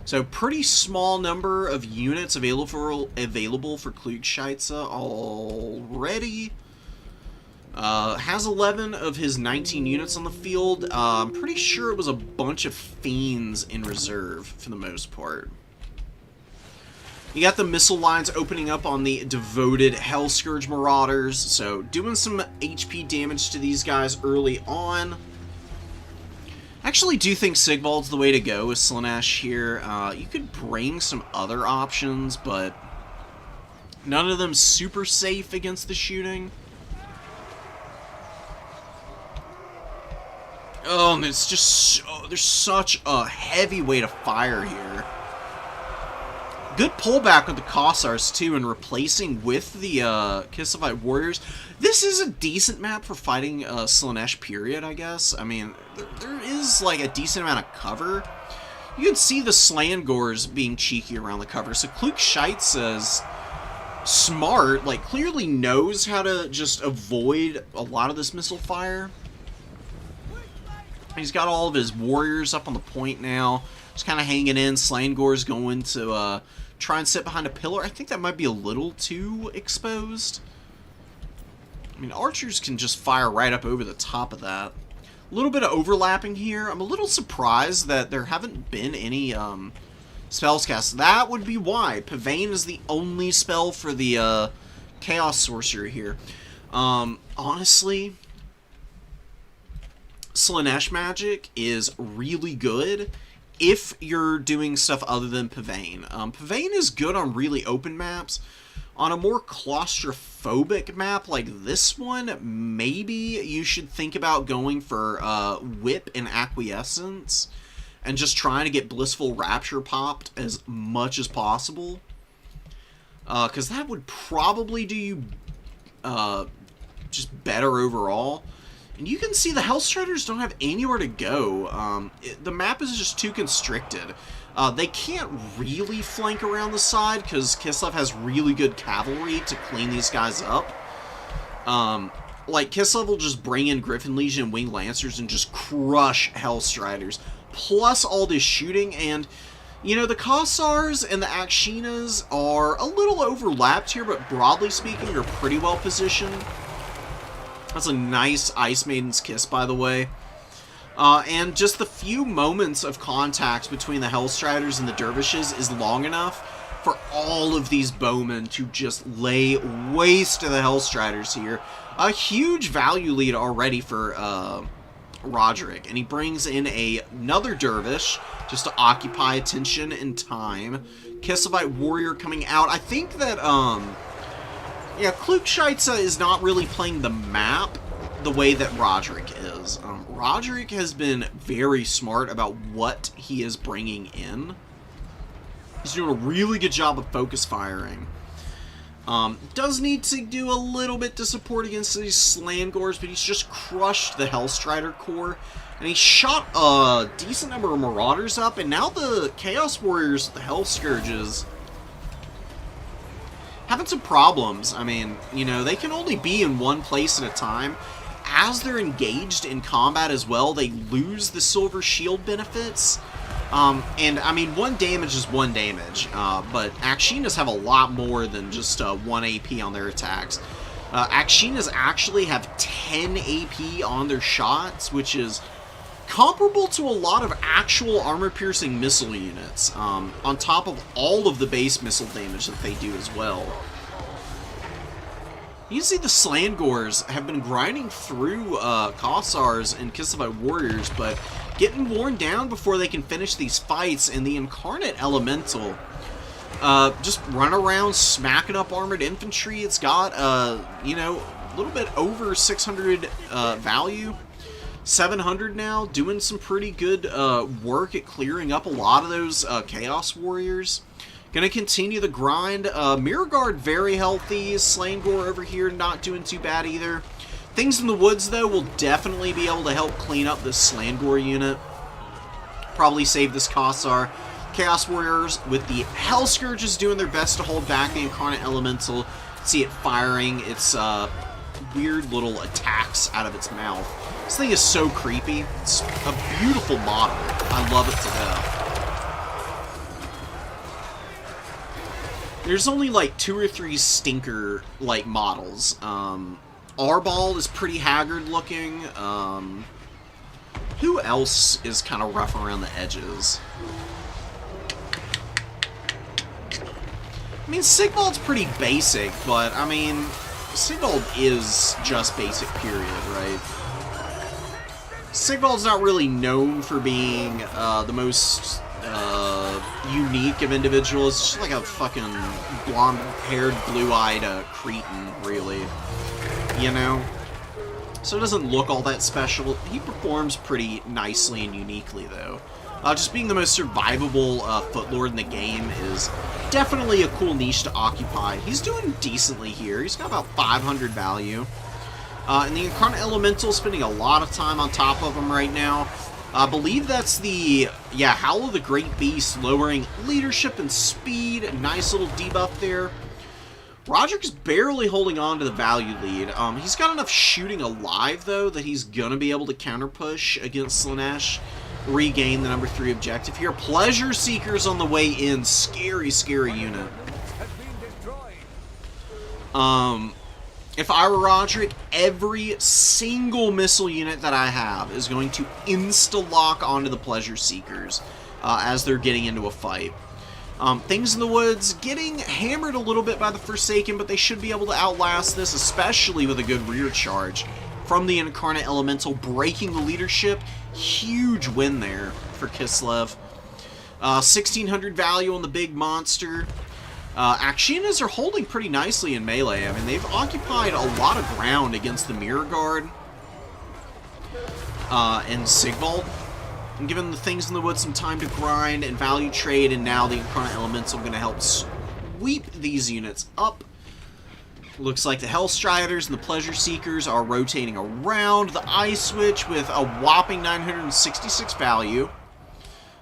So, pretty small number of units available for Klugscheitze already. Has 11 of his 19 units on the field. I'm pretty sure it was a bunch of fiends in reserve, for the most part. You got the missile lines opening up on the devoted Hellscourge Marauders, so doing some HP damage to these guys early on. I actually do think Sigvald's the way to go with Slaanesh here. You could bring some other options, but none of them super safe against the shooting. Oh, and it's just there's such a heavy weight of fire here. Good pullback with the Kossars, too, and replacing with the Kislevite Warriors. This is a decent map for fighting Slaanesh, period, I guess. I mean, there is, like, a decent amount of cover. You can see the Slangors being cheeky around the cover. So Klugscheitze is smart, like, clearly knows how to just avoid a lot of this missile fire. He's got all of his warriors up on the point now. Just kind of hanging in. Slangor's going to try and sit behind a pillar. I think that might be a little too exposed. I mean, archers can just fire right up over the top of that. A little bit of overlapping here. I'm a little surprised that there haven't been any spells cast. That would be why. Pavane is the only spell for the Chaos Sorcerer here. Honestly, Slaanesh magic is really good if you're doing stuff other than Pavane. Pavane is good on really open maps. On a more claustrophobic map like this one, maybe you should think about going for Whip and Acquiescence and just trying to get Blissful Rapture popped as much as possible. Because that would probably do you just better overall. And you can see the Hellstriders don't have anywhere to go. The map is just too constricted. They can't really flank around the side because Kislev has really good cavalry to clean these guys up. Like, Kislev will just bring in Griffin Legion and Winged Lancers and just crush Hellstriders. Plus all this shooting, and, you know, the Kossars and the Akshinas are a little overlapped here, but broadly speaking, they're pretty well positioned. That's a nice Ice Maiden's Kiss, by the way. And just the few moments of contact between the Hellstriders and the Dervishes is long enough for all of these bowmen to just lay waste to the Hellstriders here. A huge value lead already for Roderick. And he brings in another Dervish just to occupy attention and time. Kislevite Warrior coming out. I think that, yeah, Klugscheitze is not really playing the map the way that Roderick is. Roderick has been very smart about what he is bringing in. He's doing a really good job of focus firing. Does need to do a little bit to support against these Slangors, but he's just crushed the Hellstrider core. And he shot a decent number of Marauders up, and now the Chaos Warriors, the Hellscourges, having some problems. I mean, you know, they can only be in one place at a time. As they're engaged in combat as well, they lose the Silver Shield benefits. And, I mean, 1 damage is 1 damage, but Akshinas have a lot more than just 1 AP on their attacks. Akshinas actually have 10 AP on their shots, which is comparable to a lot of actual armor-piercing missile units, on top of all of the base missile damage that they do as well. You can see the Slangors have been grinding through Kossars and Kislevite Warriors, but getting worn down before they can finish these fights, and the Incarnate Elemental just run around smacking up armored infantry. It's got, you know, a little bit over 600 value. 700 now, doing some pretty good work at clearing up a lot of those Chaos Warriors. Gonna continue the grind. Mirror Guard very healthy. Slangor over here not doing too bad either. Things in the Woods, though, will definitely be able to help clean up this Slangor unit. Probably save this Kossar. Chaos Warriors with the Hell Scourges doing their best to hold back the Incarnate Elemental. See it firing its weird little attacks out of its mouth. This thing is so creepy. It's a beautiful model. I love it to death. There's only like 2 or 3 stinker-like models. Arbol is pretty haggard looking. Who else is kind of rough around the edges? I mean, Sigvald's pretty basic, but, I mean, Sigvald is just basic, period, right? Sigvald's not really known for being the most unique of individuals. It's just like a fucking blonde-haired, blue-eyed cretin, really. You know? So it doesn't look all that special. He performs pretty nicely and uniquely, though. Just being the most survivable Footlord in the game is definitely a cool niche to occupy. He's doing decently here. He's got about 500 value. And the Incarnate Elemental spending a lot of time on top of him right now. I believe that's the, Howl of the Great Beast, lowering leadership and speed. Nice little debuff there. Roderick's barely holding on to the value lead. He's got enough shooting alive, though, that he's going to be able to counter-push against Slaanesh. Regain the number 3 objective here. Pleasure Seekers on the way in. Scary, scary unit. If I were Roderick, every single missile unit that I have is going to insta-lock onto the Pleasure Seekers as they're getting into a fight. Things in the Woods getting hammered a little bit by the Forsaken, but they should be able to outlast this, especially with a good rear charge from the Incarnate Elemental, breaking the leadership. Huge win there for Kislev. 1600 value on the big monster. Akshinas are holding pretty nicely in melee. I mean, they've occupied a lot of ground against the Mirror Guard and Sigvald. And given the Things in the Woods some time to grind and value trade, and now the Incarnate Elemental going to help sweep these units up. Looks like the Hellstriders and the Pleasure Seekers are rotating around the Ice Switch with a whopping 966 value.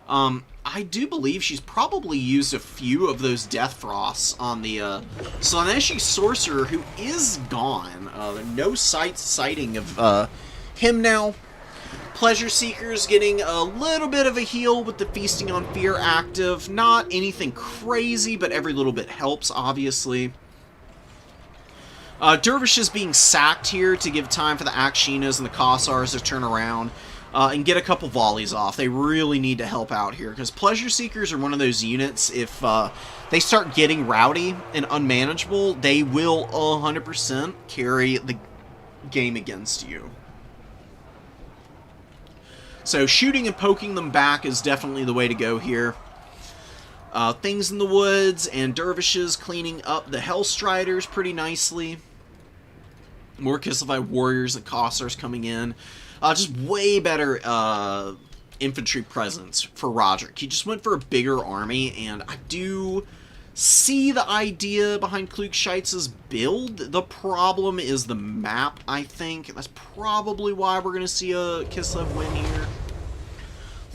I do believe she's probably used a few of those Death Frosts on the Slaaneshi Sorcerer, who is gone. No sighting of him now. Pleasure Seekers getting a little bit of a heal with the Feasting on Fear active. Not anything crazy, but every little bit helps, obviously. Dervishes being sacked here to give time for the Akshinas and the Kossars to turn around and get a couple volleys off. They really need to help out here, because Pleasure Seekers are one of those units, if they start getting rowdy and unmanageable, they will 100% carry the game against you. So shooting and poking them back is definitely the way to go here. Things in the Woods and Dervishes cleaning up the Hellstriders pretty nicely. More Kislev Warriors and Kossars coming in. Just way better infantry presence for Roderick. He just went for a bigger army, and I do see the idea behind Klugscheitz's build. The problem is the map, I think. That's probably why we're going to see a Kislev win here.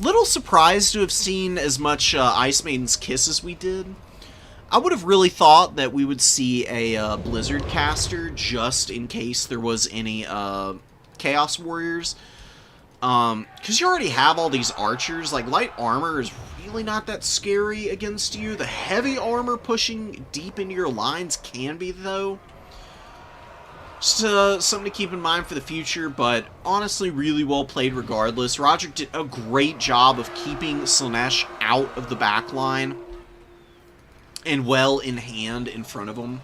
Little surprised to have seen as much Ice Maiden's Kiss as we did. I would have really thought that we would see a Blizzard caster just in case there was any Chaos Warriors. Because you already have all these archers. Like, light armor is really not that scary against you. The heavy armor pushing deep into your lines can be, though. Just something to keep in mind for the future, but honestly really well played regardless. Roderick did a great job of keeping Slaanesh out of the back line and well in hand in front of him.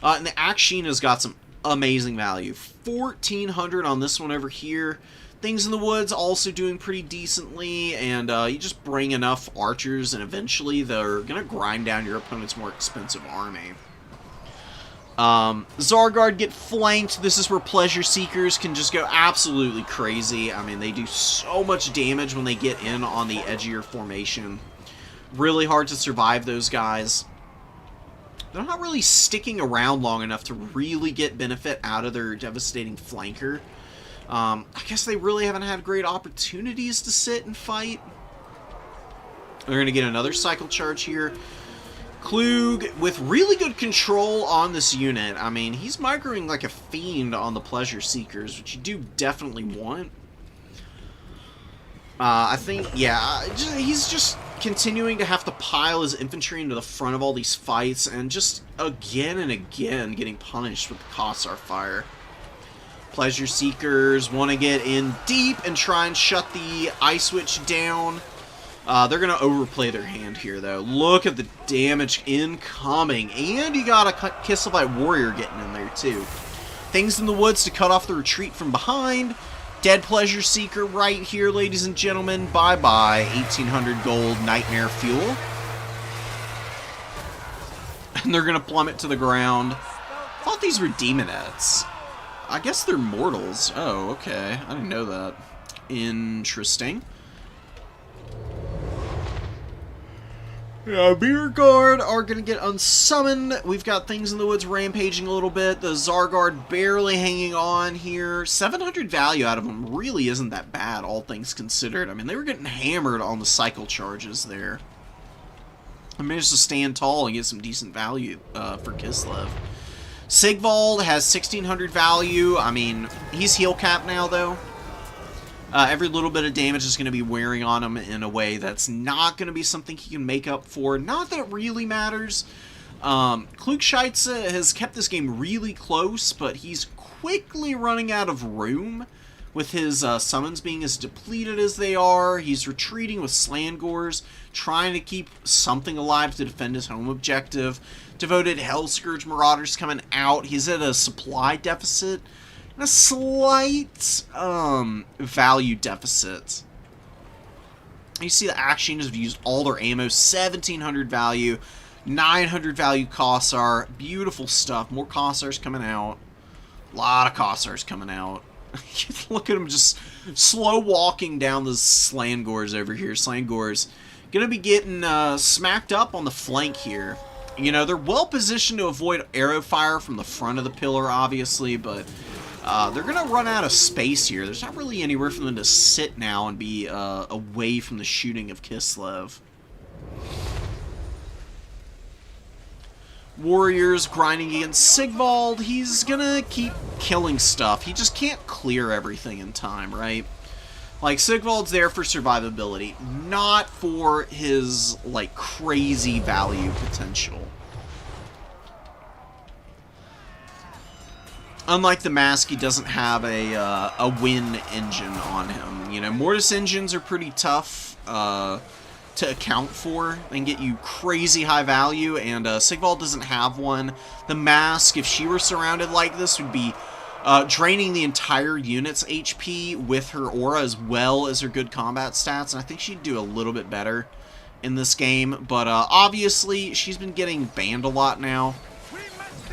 And the Akshina's got some amazing value. 1400 on this one over here. Things in the Woods also doing pretty decently, and you just bring enough archers and eventually they're going to grind down your opponent's more expensive army. Zargard get flanked. This is where Pleasure Seekers can just go absolutely crazy. I mean, they do so much damage when they get in on the edge of your formation. Really hard to survive those guys. They're not really sticking around long enough to really get benefit out of their devastating flanker. I guess they really haven't had great opportunities to sit and fight. They're going to get another cycle charge here. Klug with really good control on this unit. I mean, he's microing like a fiend on the Pleasure Seekers, which you do definitely want. I think, yeah, he's just continuing to have to pile his infantry into the front of all these fights, and just again and again getting punished with the Kossar fire. Pleasure Seekers want to get in deep and try and shut the Ice Witch down. They're going to overplay their hand here, though. Look at the damage incoming, and you got a Kislevice Warrior getting in there, too. Things in the Woods to cut off the retreat from behind. Dead Pleasure Seeker right here, ladies and gentlemen. Bye-bye, 1,800 gold Nightmare Fuel. And they're going to plummet to the ground. I thought these were Demonettes. I guess they're mortals. Oh, okay. I didn't know that. Interesting. Beerguard are going to get unsummoned. We've got Things in the Woods rampaging a little bit. The Zargard barely hanging on here. 700 value out of them really isn't that bad, all things considered. I mean, they were getting hammered on the cycle charges there. I managed to stand tall and get some decent value for Kislev. Sigvald has 1,600 value. I mean, he's heal capped now, though. Every little bit of damage is going to be wearing on him in a way that's not going to be something he can make up for. Not that it really matters. Klugscheitze has kept this game really close, but he's quickly running out of room with his summons being as depleted as they are. He's retreating with Slangors, trying to keep something alive to defend his home objective. Devoted Hellscourge Marauders coming out. He's at a supply deficit. A slight value deficit. You see the Akshan have used all their ammo. 1,700 value, 900 value Kossar. Beautiful stuff. More Kossars coming out. A lot of Kossars coming out. Look at them just slow walking down the Slangors over here. Slangors gonna be getting smacked up on the flank here. You know, they're well positioned to avoid arrow fire from the front of the pillar, obviously, but they're going to run out of space here. There's not really anywhere for them to sit now and be away from the shooting of Kislev. Warriors grinding against Sigvald. He's going to keep killing stuff. He just can't clear everything in time, right? Like, Sigvald's there for survivability, not for his, like, crazy value potential. Unlike the Mask, he doesn't have a win engine on him. You know, Mortis engines are pretty tough to account for and get you crazy high value, and Sigvald doesn't have one. The Mask, if she were surrounded like this, would be draining the entire unit's HP with her aura as well as her good combat stats, and I think she'd do a little bit better in this game. But obviously, she's been getting banned a lot now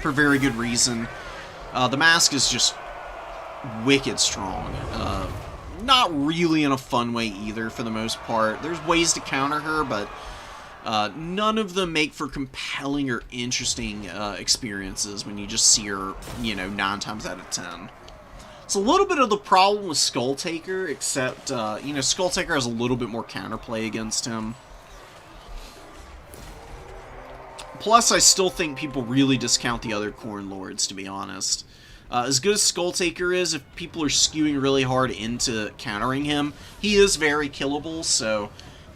for very good reason. The Mask is just wicked strong. Not really in a fun way either, for the most part. There's ways to counter her, but none of them make for compelling or interesting experiences when you just see her, you know, 9 times out of 10. It's a little bit of the problem with Skulltaker, except, you know, Skulltaker has a little bit more counterplay against him. Plus, I still think people really discount the other Khorne Lords, to be honest. As good as Skulltaker is, if people are skewing really hard into countering him, he is very killable, so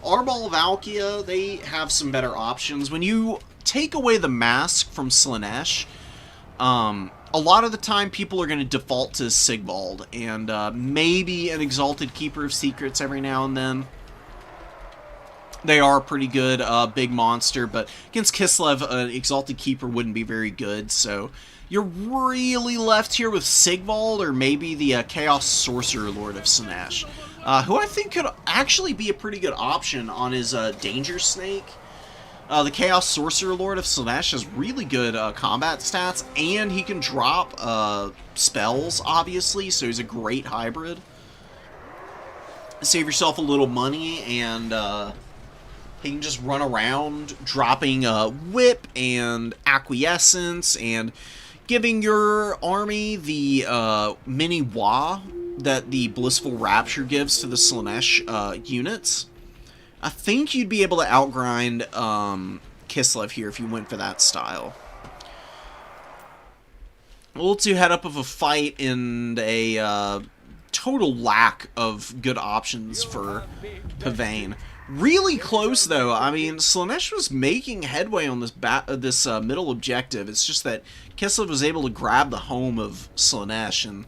Arbol Valkia, they have some better options. When you take away the Mask from Slaanesh, a lot of the time people are going to default to Sigvald, and maybe an Exalted Keeper of Secrets every now and then. They are a pretty good big monster, but against Kislev, an Exalted Keeper wouldn't be very good, so you're really left here with Sigvald, or maybe the Chaos Sorcerer Lord of Slaanesh, who I think could actually be a pretty good option on his Danger Snake. The Chaos Sorcerer Lord of Slaanesh has really good combat stats, and he can drop spells, obviously, so he's a great hybrid. Save yourself a little money, and he can just run around dropping Whip and Acquiescence, and giving your army the mini Wa that the Blissful Rapture gives to the Slaanesh units. I think you'd be able to outgrind Kislev here if you went for that style. A little too head up of a fight and a total lack of good options for Pavane. Really close, though. I mean, Slaanesh was making headway on this middle objective. It's just that Kislev was able to grab the home of Slaanesh, and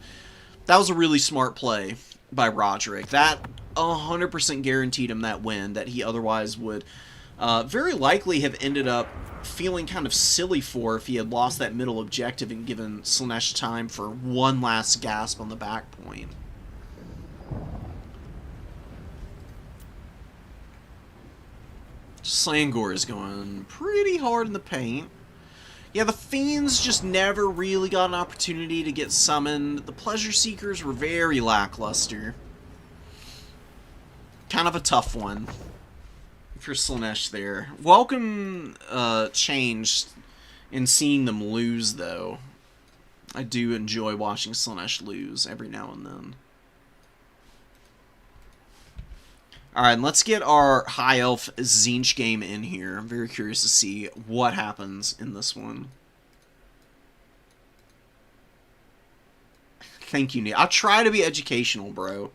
that was a really smart play by Roderick. That 100% guaranteed him that win that he otherwise would very likely have ended up feeling kind of silly for if he had lost that middle objective and given Slaanesh time for one last gasp on the back point. Slangor is going pretty hard in the paint. Yeah, the Fiends just never really got an opportunity to get summoned. The Pleasure Seekers were very lackluster. Kind of a tough one for Slaanesh there. Welcome change in seeing them lose, though. I do enjoy watching Slaanesh lose every now and then. Alright, let's get our High Elf Tzeentch game in here. I'm very curious to see what happens in this one. Thank you, Nate. I try to be educational, bro.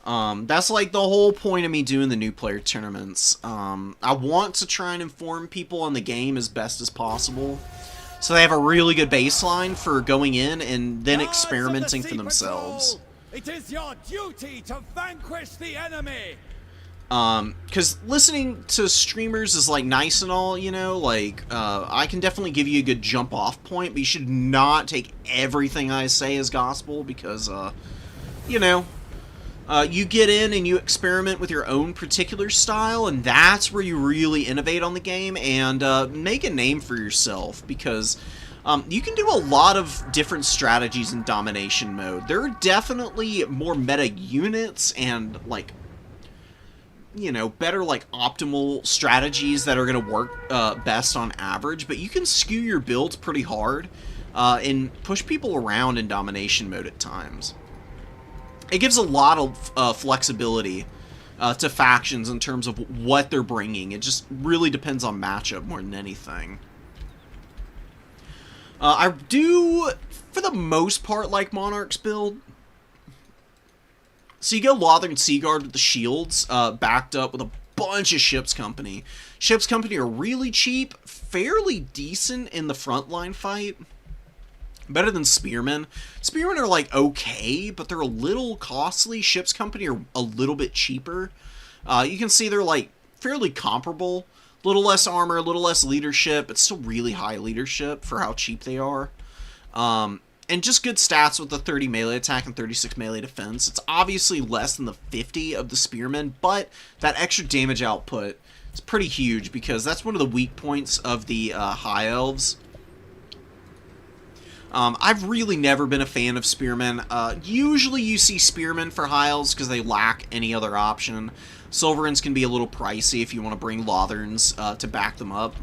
That's like the whole point of me doing the new player tournaments. I want to try and inform people on the game as best as possible, so they have a really good baseline for going in and then experimenting for themselves. It is your duty to vanquish the enemy. Because listening to streamers is like nice and all, you know, like I can definitely give you a good jump off point, but you should not take everything I say as gospel, because you know, you get in and you experiment with your own particular style, and that's where you really innovate on the game and make a name for yourself, because you can do a lot of different strategies in domination mode. There are definitely more meta units and, like, you know, better, like, optimal strategies that are going to work best on average, but you can skew your builds pretty hard and push people around in domination mode at times. It gives a lot of flexibility to factions in terms of what they're bringing. It just really depends on matchup more than anything. I do, for the most part, like Monarch's build. So you go Lothern Seaguard with the shields, backed up with a bunch of Ship's Company. Ship's Company are really cheap, fairly decent in the frontline fight. Better than Spearmen. Spearmen are, like, okay, but they're a little costly. Ship's Company are a little bit cheaper. You can see they're, like, fairly comparable. A little less armor, a little less leadership, but still really high leadership for how cheap they are. And just good stats with the 30 melee attack and 36 melee defense. It's obviously less than the 50 of the Spearmen, but that extra damage output is pretty huge, because that's one of the weak points of the High Elves. I've really never been a fan of Spearmen. Usually you see Spearmen for High Elves because they lack any other option. Silverins can be a little pricey if you want to bring Lotherns to back them up.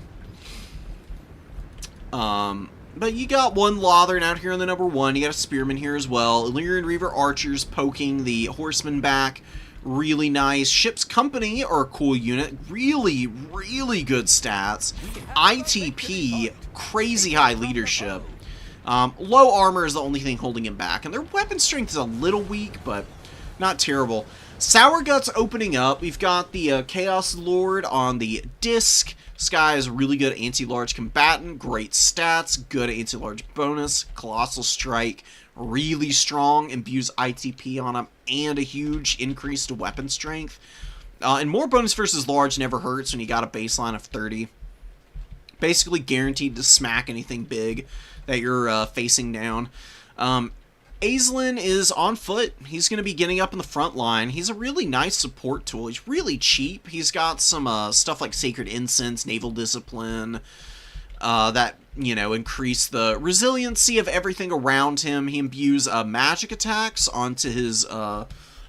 But you got one Lothern out here on the number 1. You got a Spearman here as well. Illyrian Reaver Archers poking the Horsemen back. Really nice. Ship's Company are a cool unit. Really, really good stats. ITP, crazy high leadership. Low armor is the only thing holding him back. And their weapon strength is a little weak, but not terrible. Sour Guts opening up. We've got the Chaos Lord on the disc. This guy is a really good anti-large combatant. Great stats. Good anti-large bonus. Colossal Strike. Really strong. Imbues ITP on him. And a huge increase to weapon strength. And more bonus versus large never hurts when you got a baseline of 30. Basically guaranteed to smack anything big that you're facing down. Aislinn is on foot. He's going to be getting up in the front line. He's a really nice support tool. He's really cheap. He's got some stuff like Sacred Incense, Naval Discipline, that, you know, increase the resiliency of everything around him. He imbues magic attacks onto his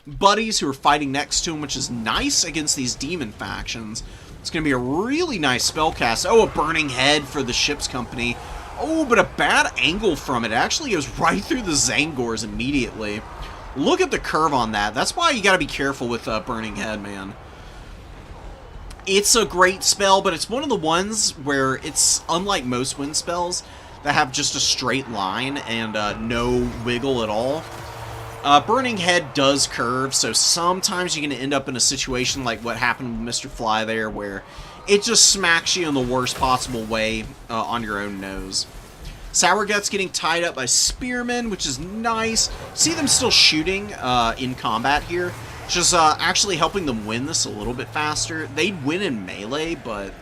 buddies who are fighting next to him, which is nice against these demon factions. It's going to be a really nice spellcast. Oh, a Burning Head for the ship's company. Oh, but a bad angle from it. It actually goes right through the Zangors immediately. Look at the curve on that. That's why you got to be careful with Burning Head, man. It's a great spell, but it's one of the ones where it's unlike most wind spells that have just a straight line and no wiggle at all. Burning Head does curve, so sometimes you're going to end up in a situation like what happened with Mr. Fly there, where it just smacks you in the worst possible way on your own nose. Sourgut's getting tied up by spearmen, which is nice. See them still shooting in combat here. Just actually helping them win this a little bit faster. They'd win in melee, but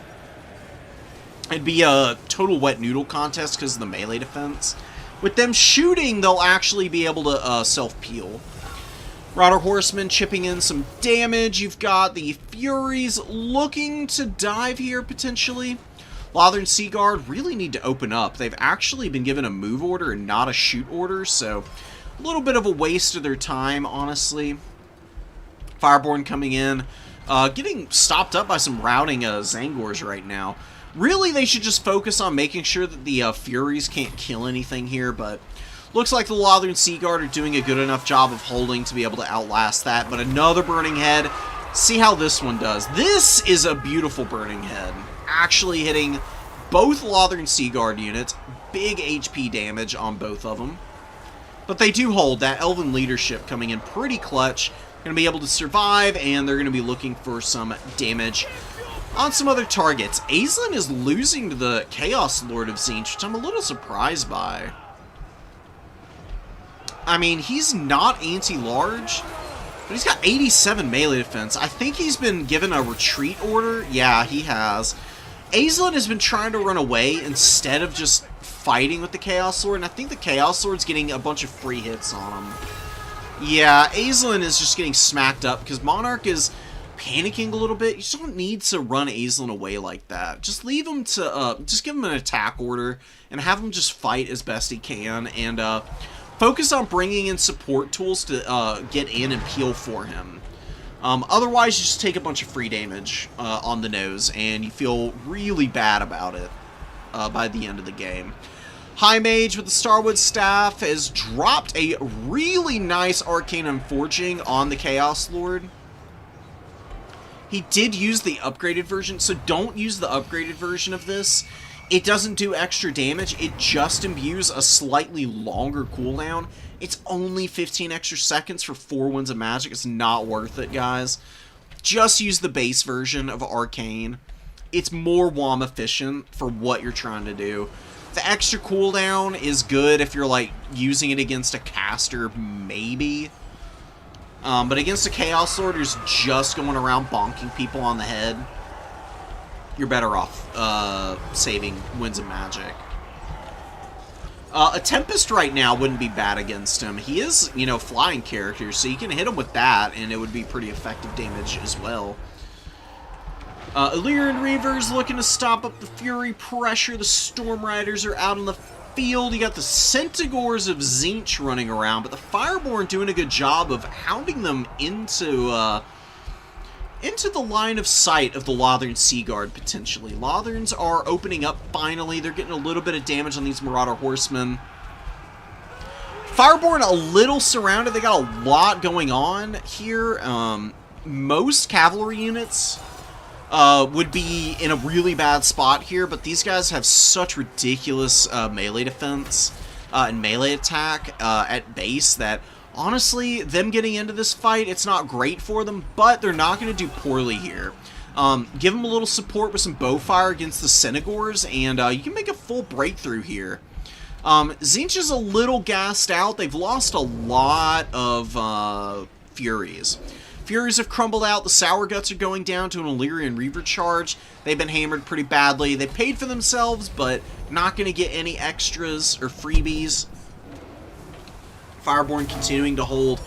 it'd be a total wet noodle contest because of the melee defense. With them shooting, they'll actually be able to self-peel. Marauder Horsemen chipping in some damage. You've got the Furies looking to dive here, potentially. Lothern Seaguard really need to open up. They've actually been given a move order and not a shoot order, so a little bit of a waste of their time, honestly. Fireborn coming in, getting stopped up by some routing Zangors right now. Really, they should just focus on making sure that the Furies can't kill anything here, but looks like the Lothern Seaguard are doing a good enough job of holding to be able to outlast that. But another Burning Head. See how this one does. This is a beautiful Burning Head. Actually hitting both Lothern Seaguard units. Big HP damage on both of them. But they do hold. That Elven Leadership coming in pretty clutch. Going to be able to survive, and they're going to be looking for some damage on some other targets. Aislinn is losing to the Chaos Lord of Tzeentch, which I'm a little surprised by. I mean, he's not anti-large, but he's got 87 melee defense. I think he's been given a retreat order. Yeah, he has. Aislinn has been trying to run away instead of just fighting with the Chaos Lord, and I think the Chaos Lord's getting a bunch of free hits on him. Yeah, Aislinn is just getting smacked up because Monarch is panicking a little bit. You just don't need to run Aislinn away like that. Just leave him to, just give him an attack order and have him just fight as best he can, and focus on bringing in support tools to get in and peel for him. Otherwise, you just take a bunch of free damage on the nose, and you feel really bad about it by the end of the game. High Mage with the Starwood Staff has dropped a really nice Arcane Unforging on the Chaos Lord. He did use the upgraded version, so don't use the upgraded version of this. It doesn't do extra damage, it just imbues a slightly longer cooldown. It's only 15 extra seconds for 4 Winds of Magic. It's not worth it, guys. Just use the base version of Arcane. It's more WOM efficient for what you're trying to do. The extra cooldown is good if you're, like, using it against a caster, maybe. But against a Chaos Lord who's just going around bonking people on the head, you're better off saving Winds of Magic. A Tempest right now wouldn't be bad against him. He is, you know, flying character, so you can hit him with that, and it would be pretty effective damage as well. Illyrian Reavers looking to stop up the Fury pressure. The Storm Riders are out on the field. You got the Centaurs of Tzeentch running around, but the Fireborn doing a good job of hounding them into the line of sight of the Lothern Seaguard, potentially. Lotherns are opening up finally. They're getting a little bit of damage on these Marauder Horsemen. Fireborn a little surrounded. They got a lot going on here. Most cavalry units would be in a really bad spot here, but these guys have such ridiculous melee defense and melee attack at base that, honestly, them getting into this fight, it's not great for them, but they're not going to do poorly here. Give them a little support with some bowfire against the Centaurs, and you can make a full breakthrough here. Tzeentch is a little gassed out. They've lost a lot of Furies. Furies have crumbled out. The Sourguts are going down to an Illyrian Reaver charge. They've been hammered pretty badly. They paid for themselves, but not going to get any extras or freebies. Fireborn continuing to hold.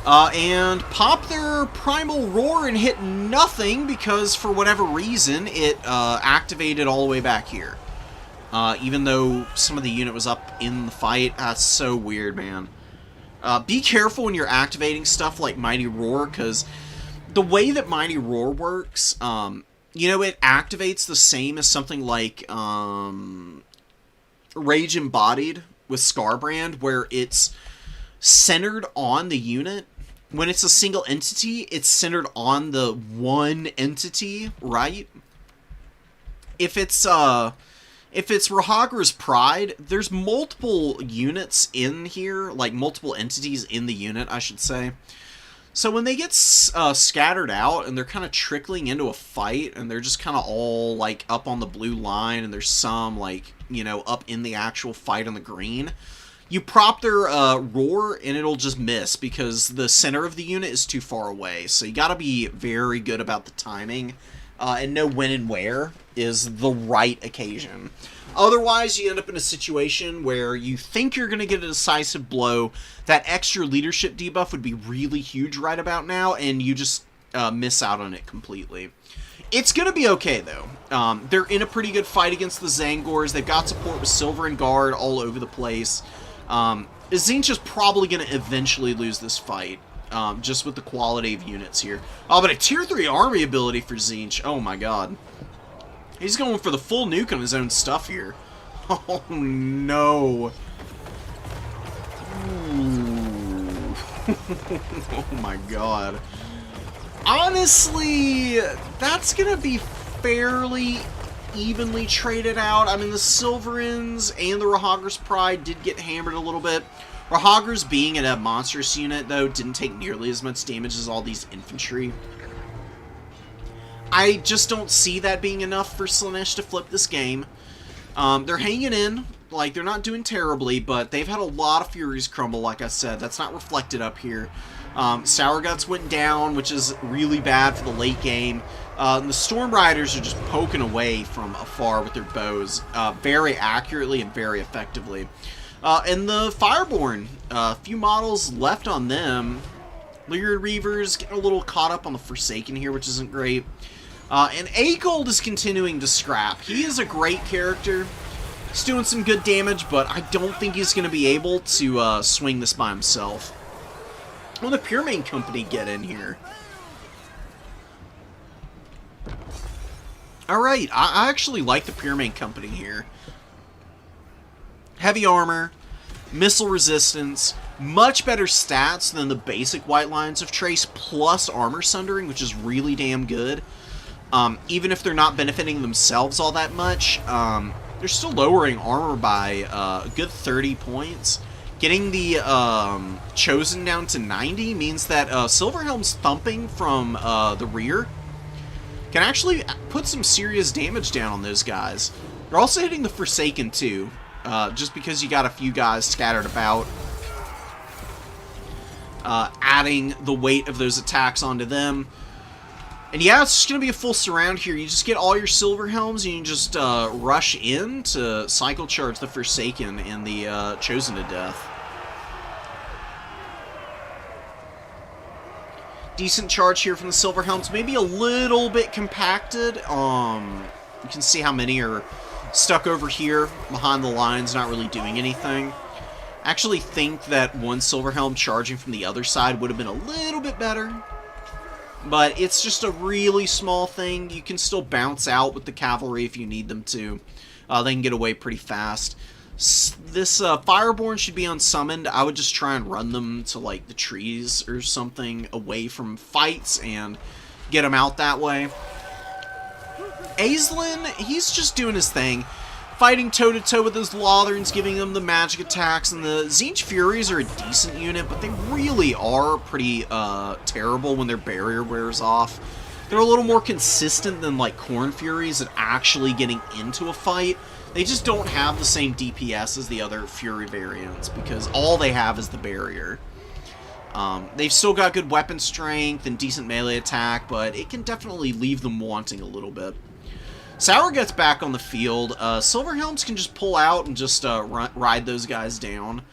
And pop their Primal Roar and hit nothing because, for whatever reason, it activated all the way back here. Even though some of the unit was up in the fight. That's so weird, man. Be careful when you're activating stuff like Mighty Roar, because the way that Mighty Roar works, you know, it activates the same as something like Rage Embodied with Scarbrand, where it's centered on the unit. When it's a single entity, it's centered on the one entity, right? If it's Rahagra's Pride, there's multiple units in here, like multiple entities in the unit, I should say. So when they get scattered out and they're kind of trickling into a fight and they're just kind of all like up on the blue line and there's some like, you know, up in the actual fight on the green, you prop their roar and it'll just miss because the center of the unit is too far away. So you gotta be very good about the timing and know when and where is the right occasion. Otherwise, you end up in a situation where you think you're going to get a decisive blow. That extra leadership debuff would be really huge right about now, and you just miss out on it completely. It's going to be okay, though. They're in a pretty good fight against the Zangors. They've got support with Silver and Guard all over the place. Tzeentch is probably going to eventually lose this fight, just with the quality of units here. Oh, but a Tier 3 army ability for Tzeentch. Oh, my God. He's going for the full nuke on his own stuff here. Oh, no. Oh, my God. Honestly, that's going to be fairly evenly traded out. I mean, the Silverins and the Rahagra's Pride did get hammered a little bit. Rahagra's, being in a monstrous unit, though, didn't take nearly as much damage as all these infantry. I just don't see that being enough for Slaanesh to flip this game. They're hanging in. Like, they're not doing terribly, but they've had a lot of Furies crumble, like I said. That's not reflected up here. Sour Guts went down, which is really bad for the late game. The Storm Riders are just poking away from afar with their bows, very accurately and very effectively. And the Fireborn, a few models left on them. Lyrian Reavers getting a little caught up on the Forsaken here, which isn't great. And Akold is continuing to scrap. He is a great character. He's doing some good damage, but I don't think he's going to be able to swing this by himself. Will the Puremain Company get in here? Alright, I actually like the Puremain Company here. Heavy armor, missile resistance, much better stats than the basic White Lions of Trace, plus armor sundering, which is really damn good. Even if they're not benefiting themselves all that much, they're still lowering armor by a good 30 points. Getting the Chosen down to 90 means that Silverhelm's thumping from the rear can actually put some serious damage down on those guys. They're also hitting the Forsaken too, just because you got a few guys scattered about. Adding the weight of those attacks onto them. And yeah, it's just going to be a full surround here. You just get all your Silverhelms and you just rush in to cycle charge the Forsaken and the Chosen to death. Decent charge here from the Silverhelms. Maybe a little bit compacted. You can see how many are stuck over here behind the lines, not really doing anything. I actually think that one Silverhelm charging from the other side would have been a little bit better. But it's just a really small thing. You can still bounce out with the cavalry if you need them to. They can get away pretty fast. This Fireborn should be unsummoned. I would just try and run them to like the trees or something away from fights and get them out that way. Aisling, he's just doing his thing. Fighting toe-to-toe with those Lotharns, giving them the magic attacks, and the Tzeentch Furies are a decent unit, but they really are pretty terrible when their barrier wears off. They're a little more consistent than like Khorne Furies at actually getting into a fight. They just don't have the same DPS as the other Fury variants, because all they have is the barrier. They've still got good weapon strength and decent melee attack, but it can definitely leave them wanting a little bit. Sour gets back on the field. Silverhelms can just pull out and just ride those guys down.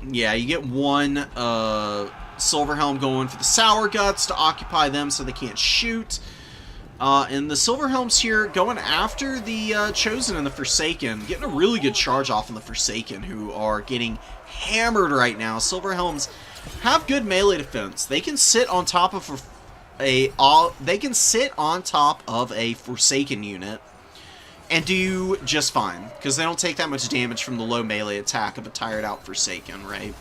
Yeah, you get one Silverhelm going for the Sour Guts to occupy them so they can't shoot. And the Silverhelms here going after the Chosen and the Forsaken, getting a really good charge off on the Forsaken, who are getting hammered right now. Silverhelms have good melee defense. They can sit on top of a Forsaken unit and do just fine, because they don't take that much damage from the low melee attack of a tired out Forsaken, right?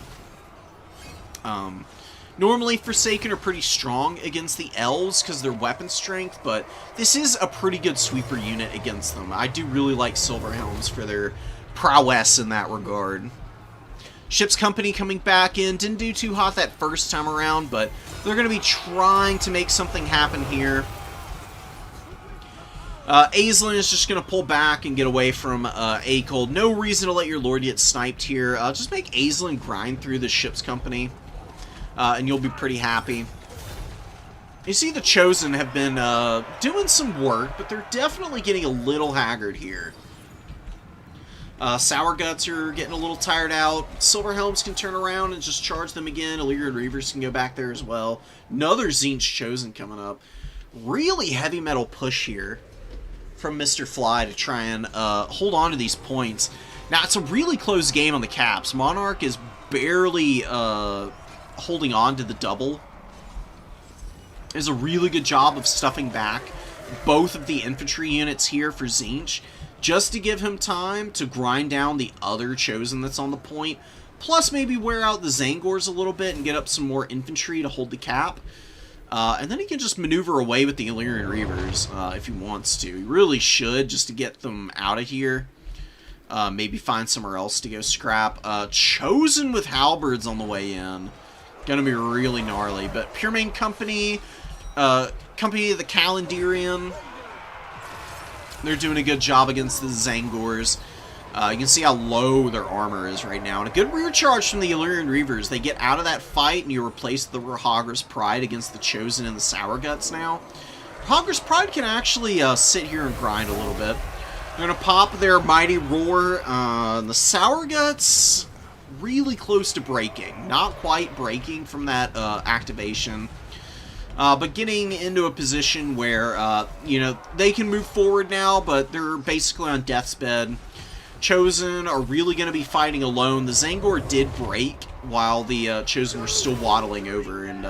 Normally, Forsaken are pretty strong against the Elves because of their weapon strength, but this is a pretty good sweeper unit against them. I do really like Silverhelms for their prowess in that regard. Ship's Company coming back in. Didn't do too hot that first time around, but they're going to be trying to make something happen here. Aislinn is just going to pull back and get away from Akold. No reason to let your Lord get sniped here. Just make Aislinn grind through the Ship's Company, and you'll be pretty happy. You see the Chosen have been doing some work, but they're definitely getting a little haggard here. Sour Guts are getting a little tired out. Silverhelms can turn around and just charge them again. Illyrian Reavers can go back there as well. Another Tzeentch Chosen coming up. Really heavy metal push here from Mr. Fly to try and hold on to these points. Now, it's a really close game on the caps. Monarch is barely holding on to the double. Does a really good job of stuffing back both of the infantry units here for Tzeentch, just to give him time to grind down the other Chosen that's on the point, plus maybe wear out the Zangors a little bit and get up some more infantry to hold the cap. And then he can just maneuver away with the Illyrian Reavers if he wants to. He really should, just to get them out of here. Maybe find somewhere else to go scrap. Chosen with halberds on the way in. Gonna be really gnarly. But Pure Main Company, Company of the Calendarian, they're doing a good job against the Zangors. You can see how low their armor is right now. And a good rear charge from the Illyrian Reavers. They get out of that fight, and you replace the Rahagra's Pride against the Chosen and the Sour Guts now. Rahagra's Pride can actually sit here and grind a little bit. They're going to pop their Mighty Roar. The Sour Guts, really close to breaking. Not quite breaking from that activation. But getting into a position where, you know, they can move forward now, but they're basically on death's bed. Chosen are really going to be fighting alone. The Zangor did break while the Chosen were still waddling over, and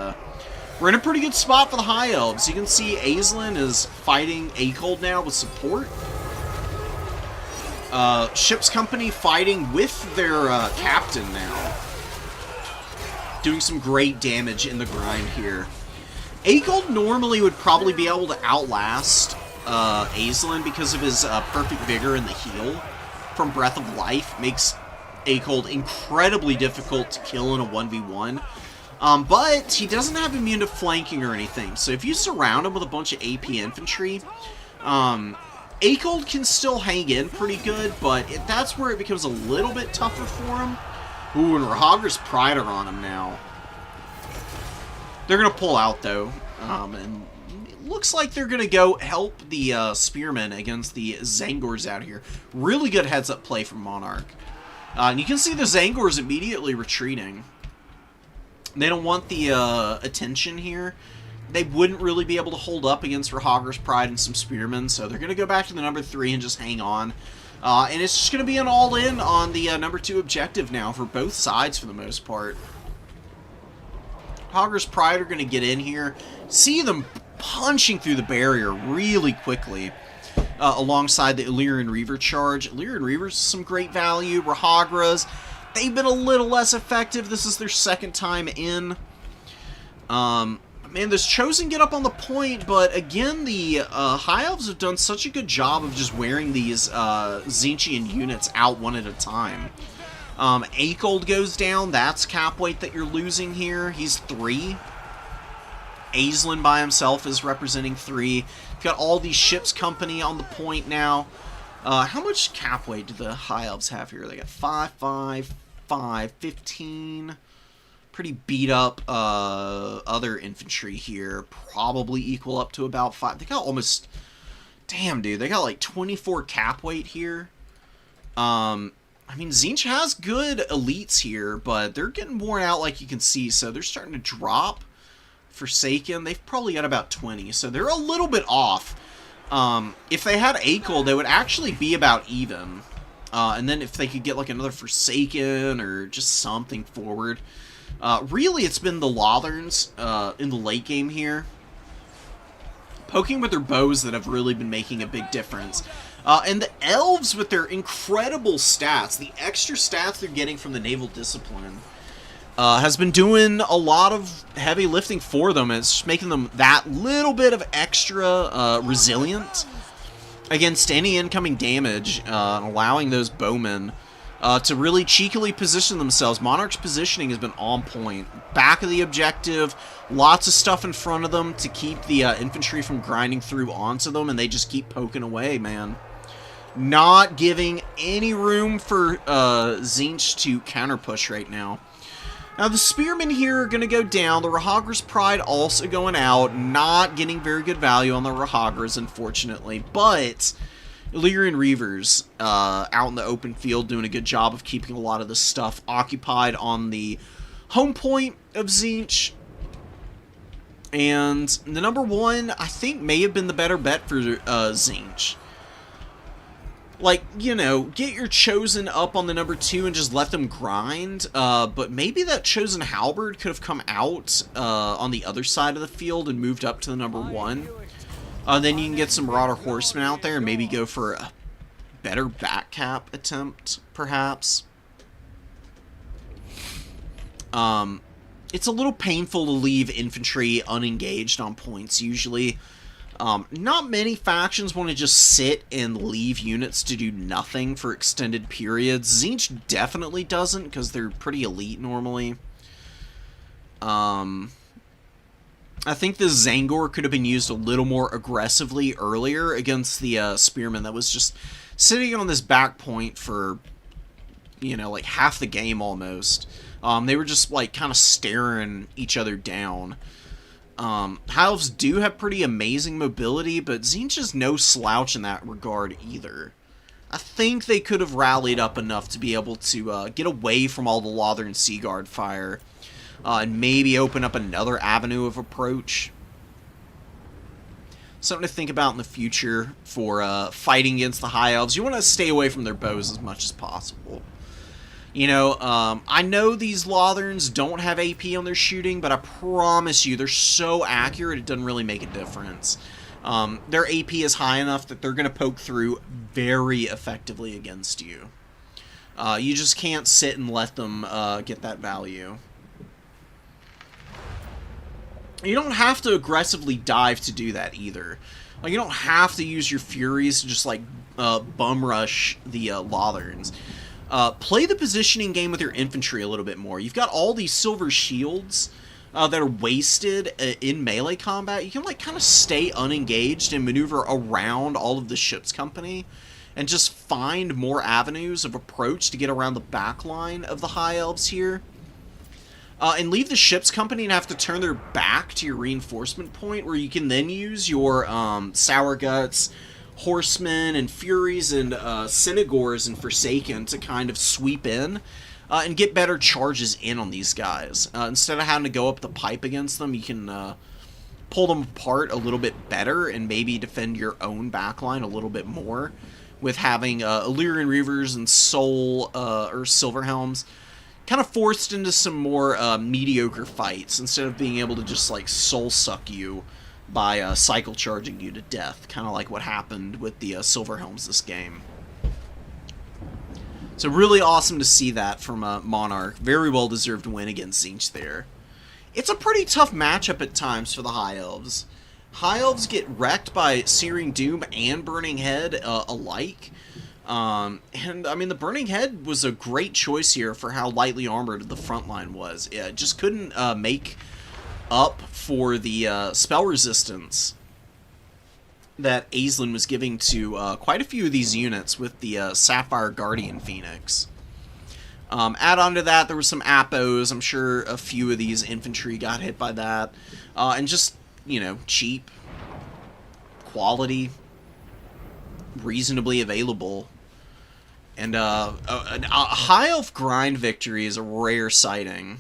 we're in a pretty good spot for the High Elves. You can see Aislinn is fighting Akold now with support. Ship's Company fighting with their captain now. Doing some great damage in the grind here. Akold normally would probably be able to outlast Aislinn because of his perfect vigor in the heal from Breath of Life. Makes Akold incredibly difficult to kill in a 1v1. But he doesn't have immune to flanking or anything. So if you surround him with a bunch of AP infantry, Akold can still hang in pretty good, but that's where it becomes a little bit tougher for him. Ooh, and Rahagra's Pride are on him now. They're going to pull out, though, and it looks like they're going to go help the Spearmen against the Zangors out here. Really good heads-up play from Monarch. And you can see the Zangors immediately retreating. They don't want the attention here. They wouldn't really be able to hold up against Rahagra's Pride and some Spearmen, so they're going to go back to the number 3 and just hang on. And it's just going to be an all-in on the number 2 objective now for both sides for the most part. Rahagra's Pride are going to get in here. See them punching through the barrier really quickly alongside the Illyrian Reaver charge. Illyrian Reavers, some great value. Rahagra's, they've been a little less effective. This is their second time in. Man, this Chosen get up on the point, but again, the High Elves have done such a good job of just wearing these Tzeentchian units out one at a time. Akold goes down. That's cap weight that you're losing here. He's 3. Aislinn by himself is representing 3. You've got all these Ship's Company on the point now. How much cap weight do the High Elves have here? They got 5, 5, 5, 15. Pretty beat up other infantry here. Probably equal up to about 5. They got almost... Damn, dude. They got like 24 cap weight here. I mean, Tzeentch has good elites here, but they're getting worn out like you can see, so they're starting to drop. Forsaken, they've probably got about 20, so they're a little bit off. If they had Akel, they would actually be about even. And then if they could get like another Forsaken or just something forward. Really, it's been the Lotherns in the late game here, poking with their bows, that have really been making a big difference. And the Elves with their incredible stats, the extra stats they're getting from the Naval Discipline, has been doing a lot of heavy lifting for them. It's just making them that little bit of extra resilient against any incoming damage, and allowing those bowmen to really cheekily position themselves. Monarch's positioning has been on point. Back of the objective, lots of stuff in front of them to keep the infantry from grinding through onto them, and they just keep poking away, man. Not giving any room for Tzeentch to counter-push right now. Now, the Spearmen here are going to go down. The Rahagra's Pride also going out. Not getting very good value on the Rahagras, unfortunately. But Illyrian Reavers out in the open field doing a good job of keeping a lot of this stuff occupied on the home point of Tzeentch. And the number one, I think, may have been the better bet for Tzeentch. Like, you know, get your Chosen up on the number 2 and just let them grind, but maybe that Chosen Halberd could have come out on the other side of the field and moved up to the number 1. Then you can get some Marauder Horsemen out there and maybe go for a better back cap attempt, perhaps. It's a little painful to leave infantry unengaged on points, usually. Not many factions want to just sit and leave units to do nothing for extended periods. Tzeentch definitely doesn't, because they're pretty elite normally. I think the Zangor could have been used a little more aggressively earlier against the Spearmen that was just sitting on this back point for, you know, like half the game almost. They were just like kind of staring each other down. High Elves do have pretty amazing mobility, but Tzeentch is no slouch in that regard either. I think they could have rallied up enough to be able to get away from all the Lothern Seaguard fire, and maybe open up another avenue of approach. Something to think about in the future for fighting against the High Elves. You want to stay away from their bows as much as possible. You know, I know these Lotherns don't have AP on their shooting, but I promise you, they're so accurate, it doesn't really make a difference. Their AP is high enough that they're going to poke through very effectively against you. You just can't sit and let them get that value. You don't have to aggressively dive to do that either. Like, you don't have to use your Furies to just, like, bum rush the Lotherns. Play the positioning game with your infantry a little bit more. You've got all these silver shields that are wasted in melee combat. You can, like, kind of stay unengaged and maneuver around all of the ship's company and just find more avenues of approach to get around the back line of the High Elves here. And leave the ship's company and have to turn their back to your reinforcement point, where you can then use your Sour Guts, Horsemen, and Furies, and Synagors and Forsaken to kind of sweep in and get better charges in on these guys. Instead of having to go up the pipe against them, you can pull them apart a little bit better and maybe defend your own backline a little bit more with having Illyrian Reavers and Soul or Silverhelms kind of forced into some more mediocre fights instead of being able to just like soul suck you by cycle charging you to death, kind of like what happened with the Silverhelms this game. So really awesome to see that from Monarch. Very well deserved win against Tzeentch there. It's a pretty tough matchup at times for the High Elves. High Elves get wrecked by Searing Doom and Burning Head alike. And, I mean, the Burning Head was a great choice here for how lightly armored the front line was. It just couldn't make up for the spell resistance that Aisling was giving to quite a few of these units with the Sapphire Guardian Phoenix. Add on to that, there were some Appos. I'm sure a few of these infantry got hit by that. And just, you know, cheap, quality, reasonably available. And a high elf grind victory is a rare sighting.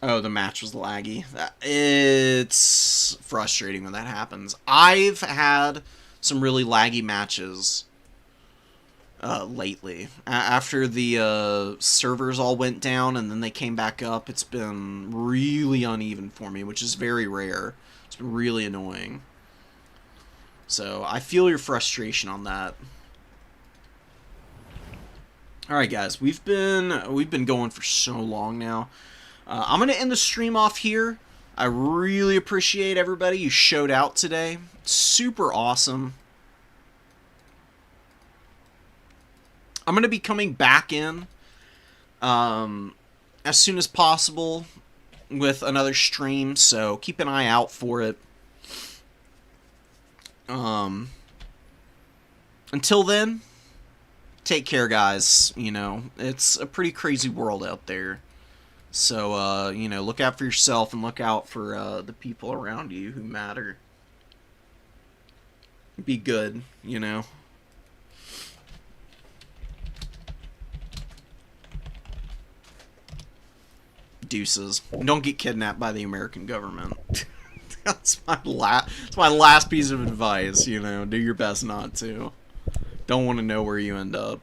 Oh, the match was laggy. It's frustrating when that happens. I've had some really laggy matches lately. After the servers all went down and then they came back up, it's been really uneven for me, which is very rare. It's been really annoying. So I feel your frustration on that. All right, guys, we've been going for so long now. I'm gonna end the stream off here. I really appreciate everybody who showed out today. Super awesome. I'm gonna be coming back in as soon as possible with another stream, so keep an eye out for it. Until then, take care, guys. You know, it's a pretty crazy world out there. So, you know, look out for yourself and look out for the people around you who matter. Be good, you know. Deuces. Don't get kidnapped by the American government. That's my last piece of advice, you know. Do your best not to. Don't want to know where you end up.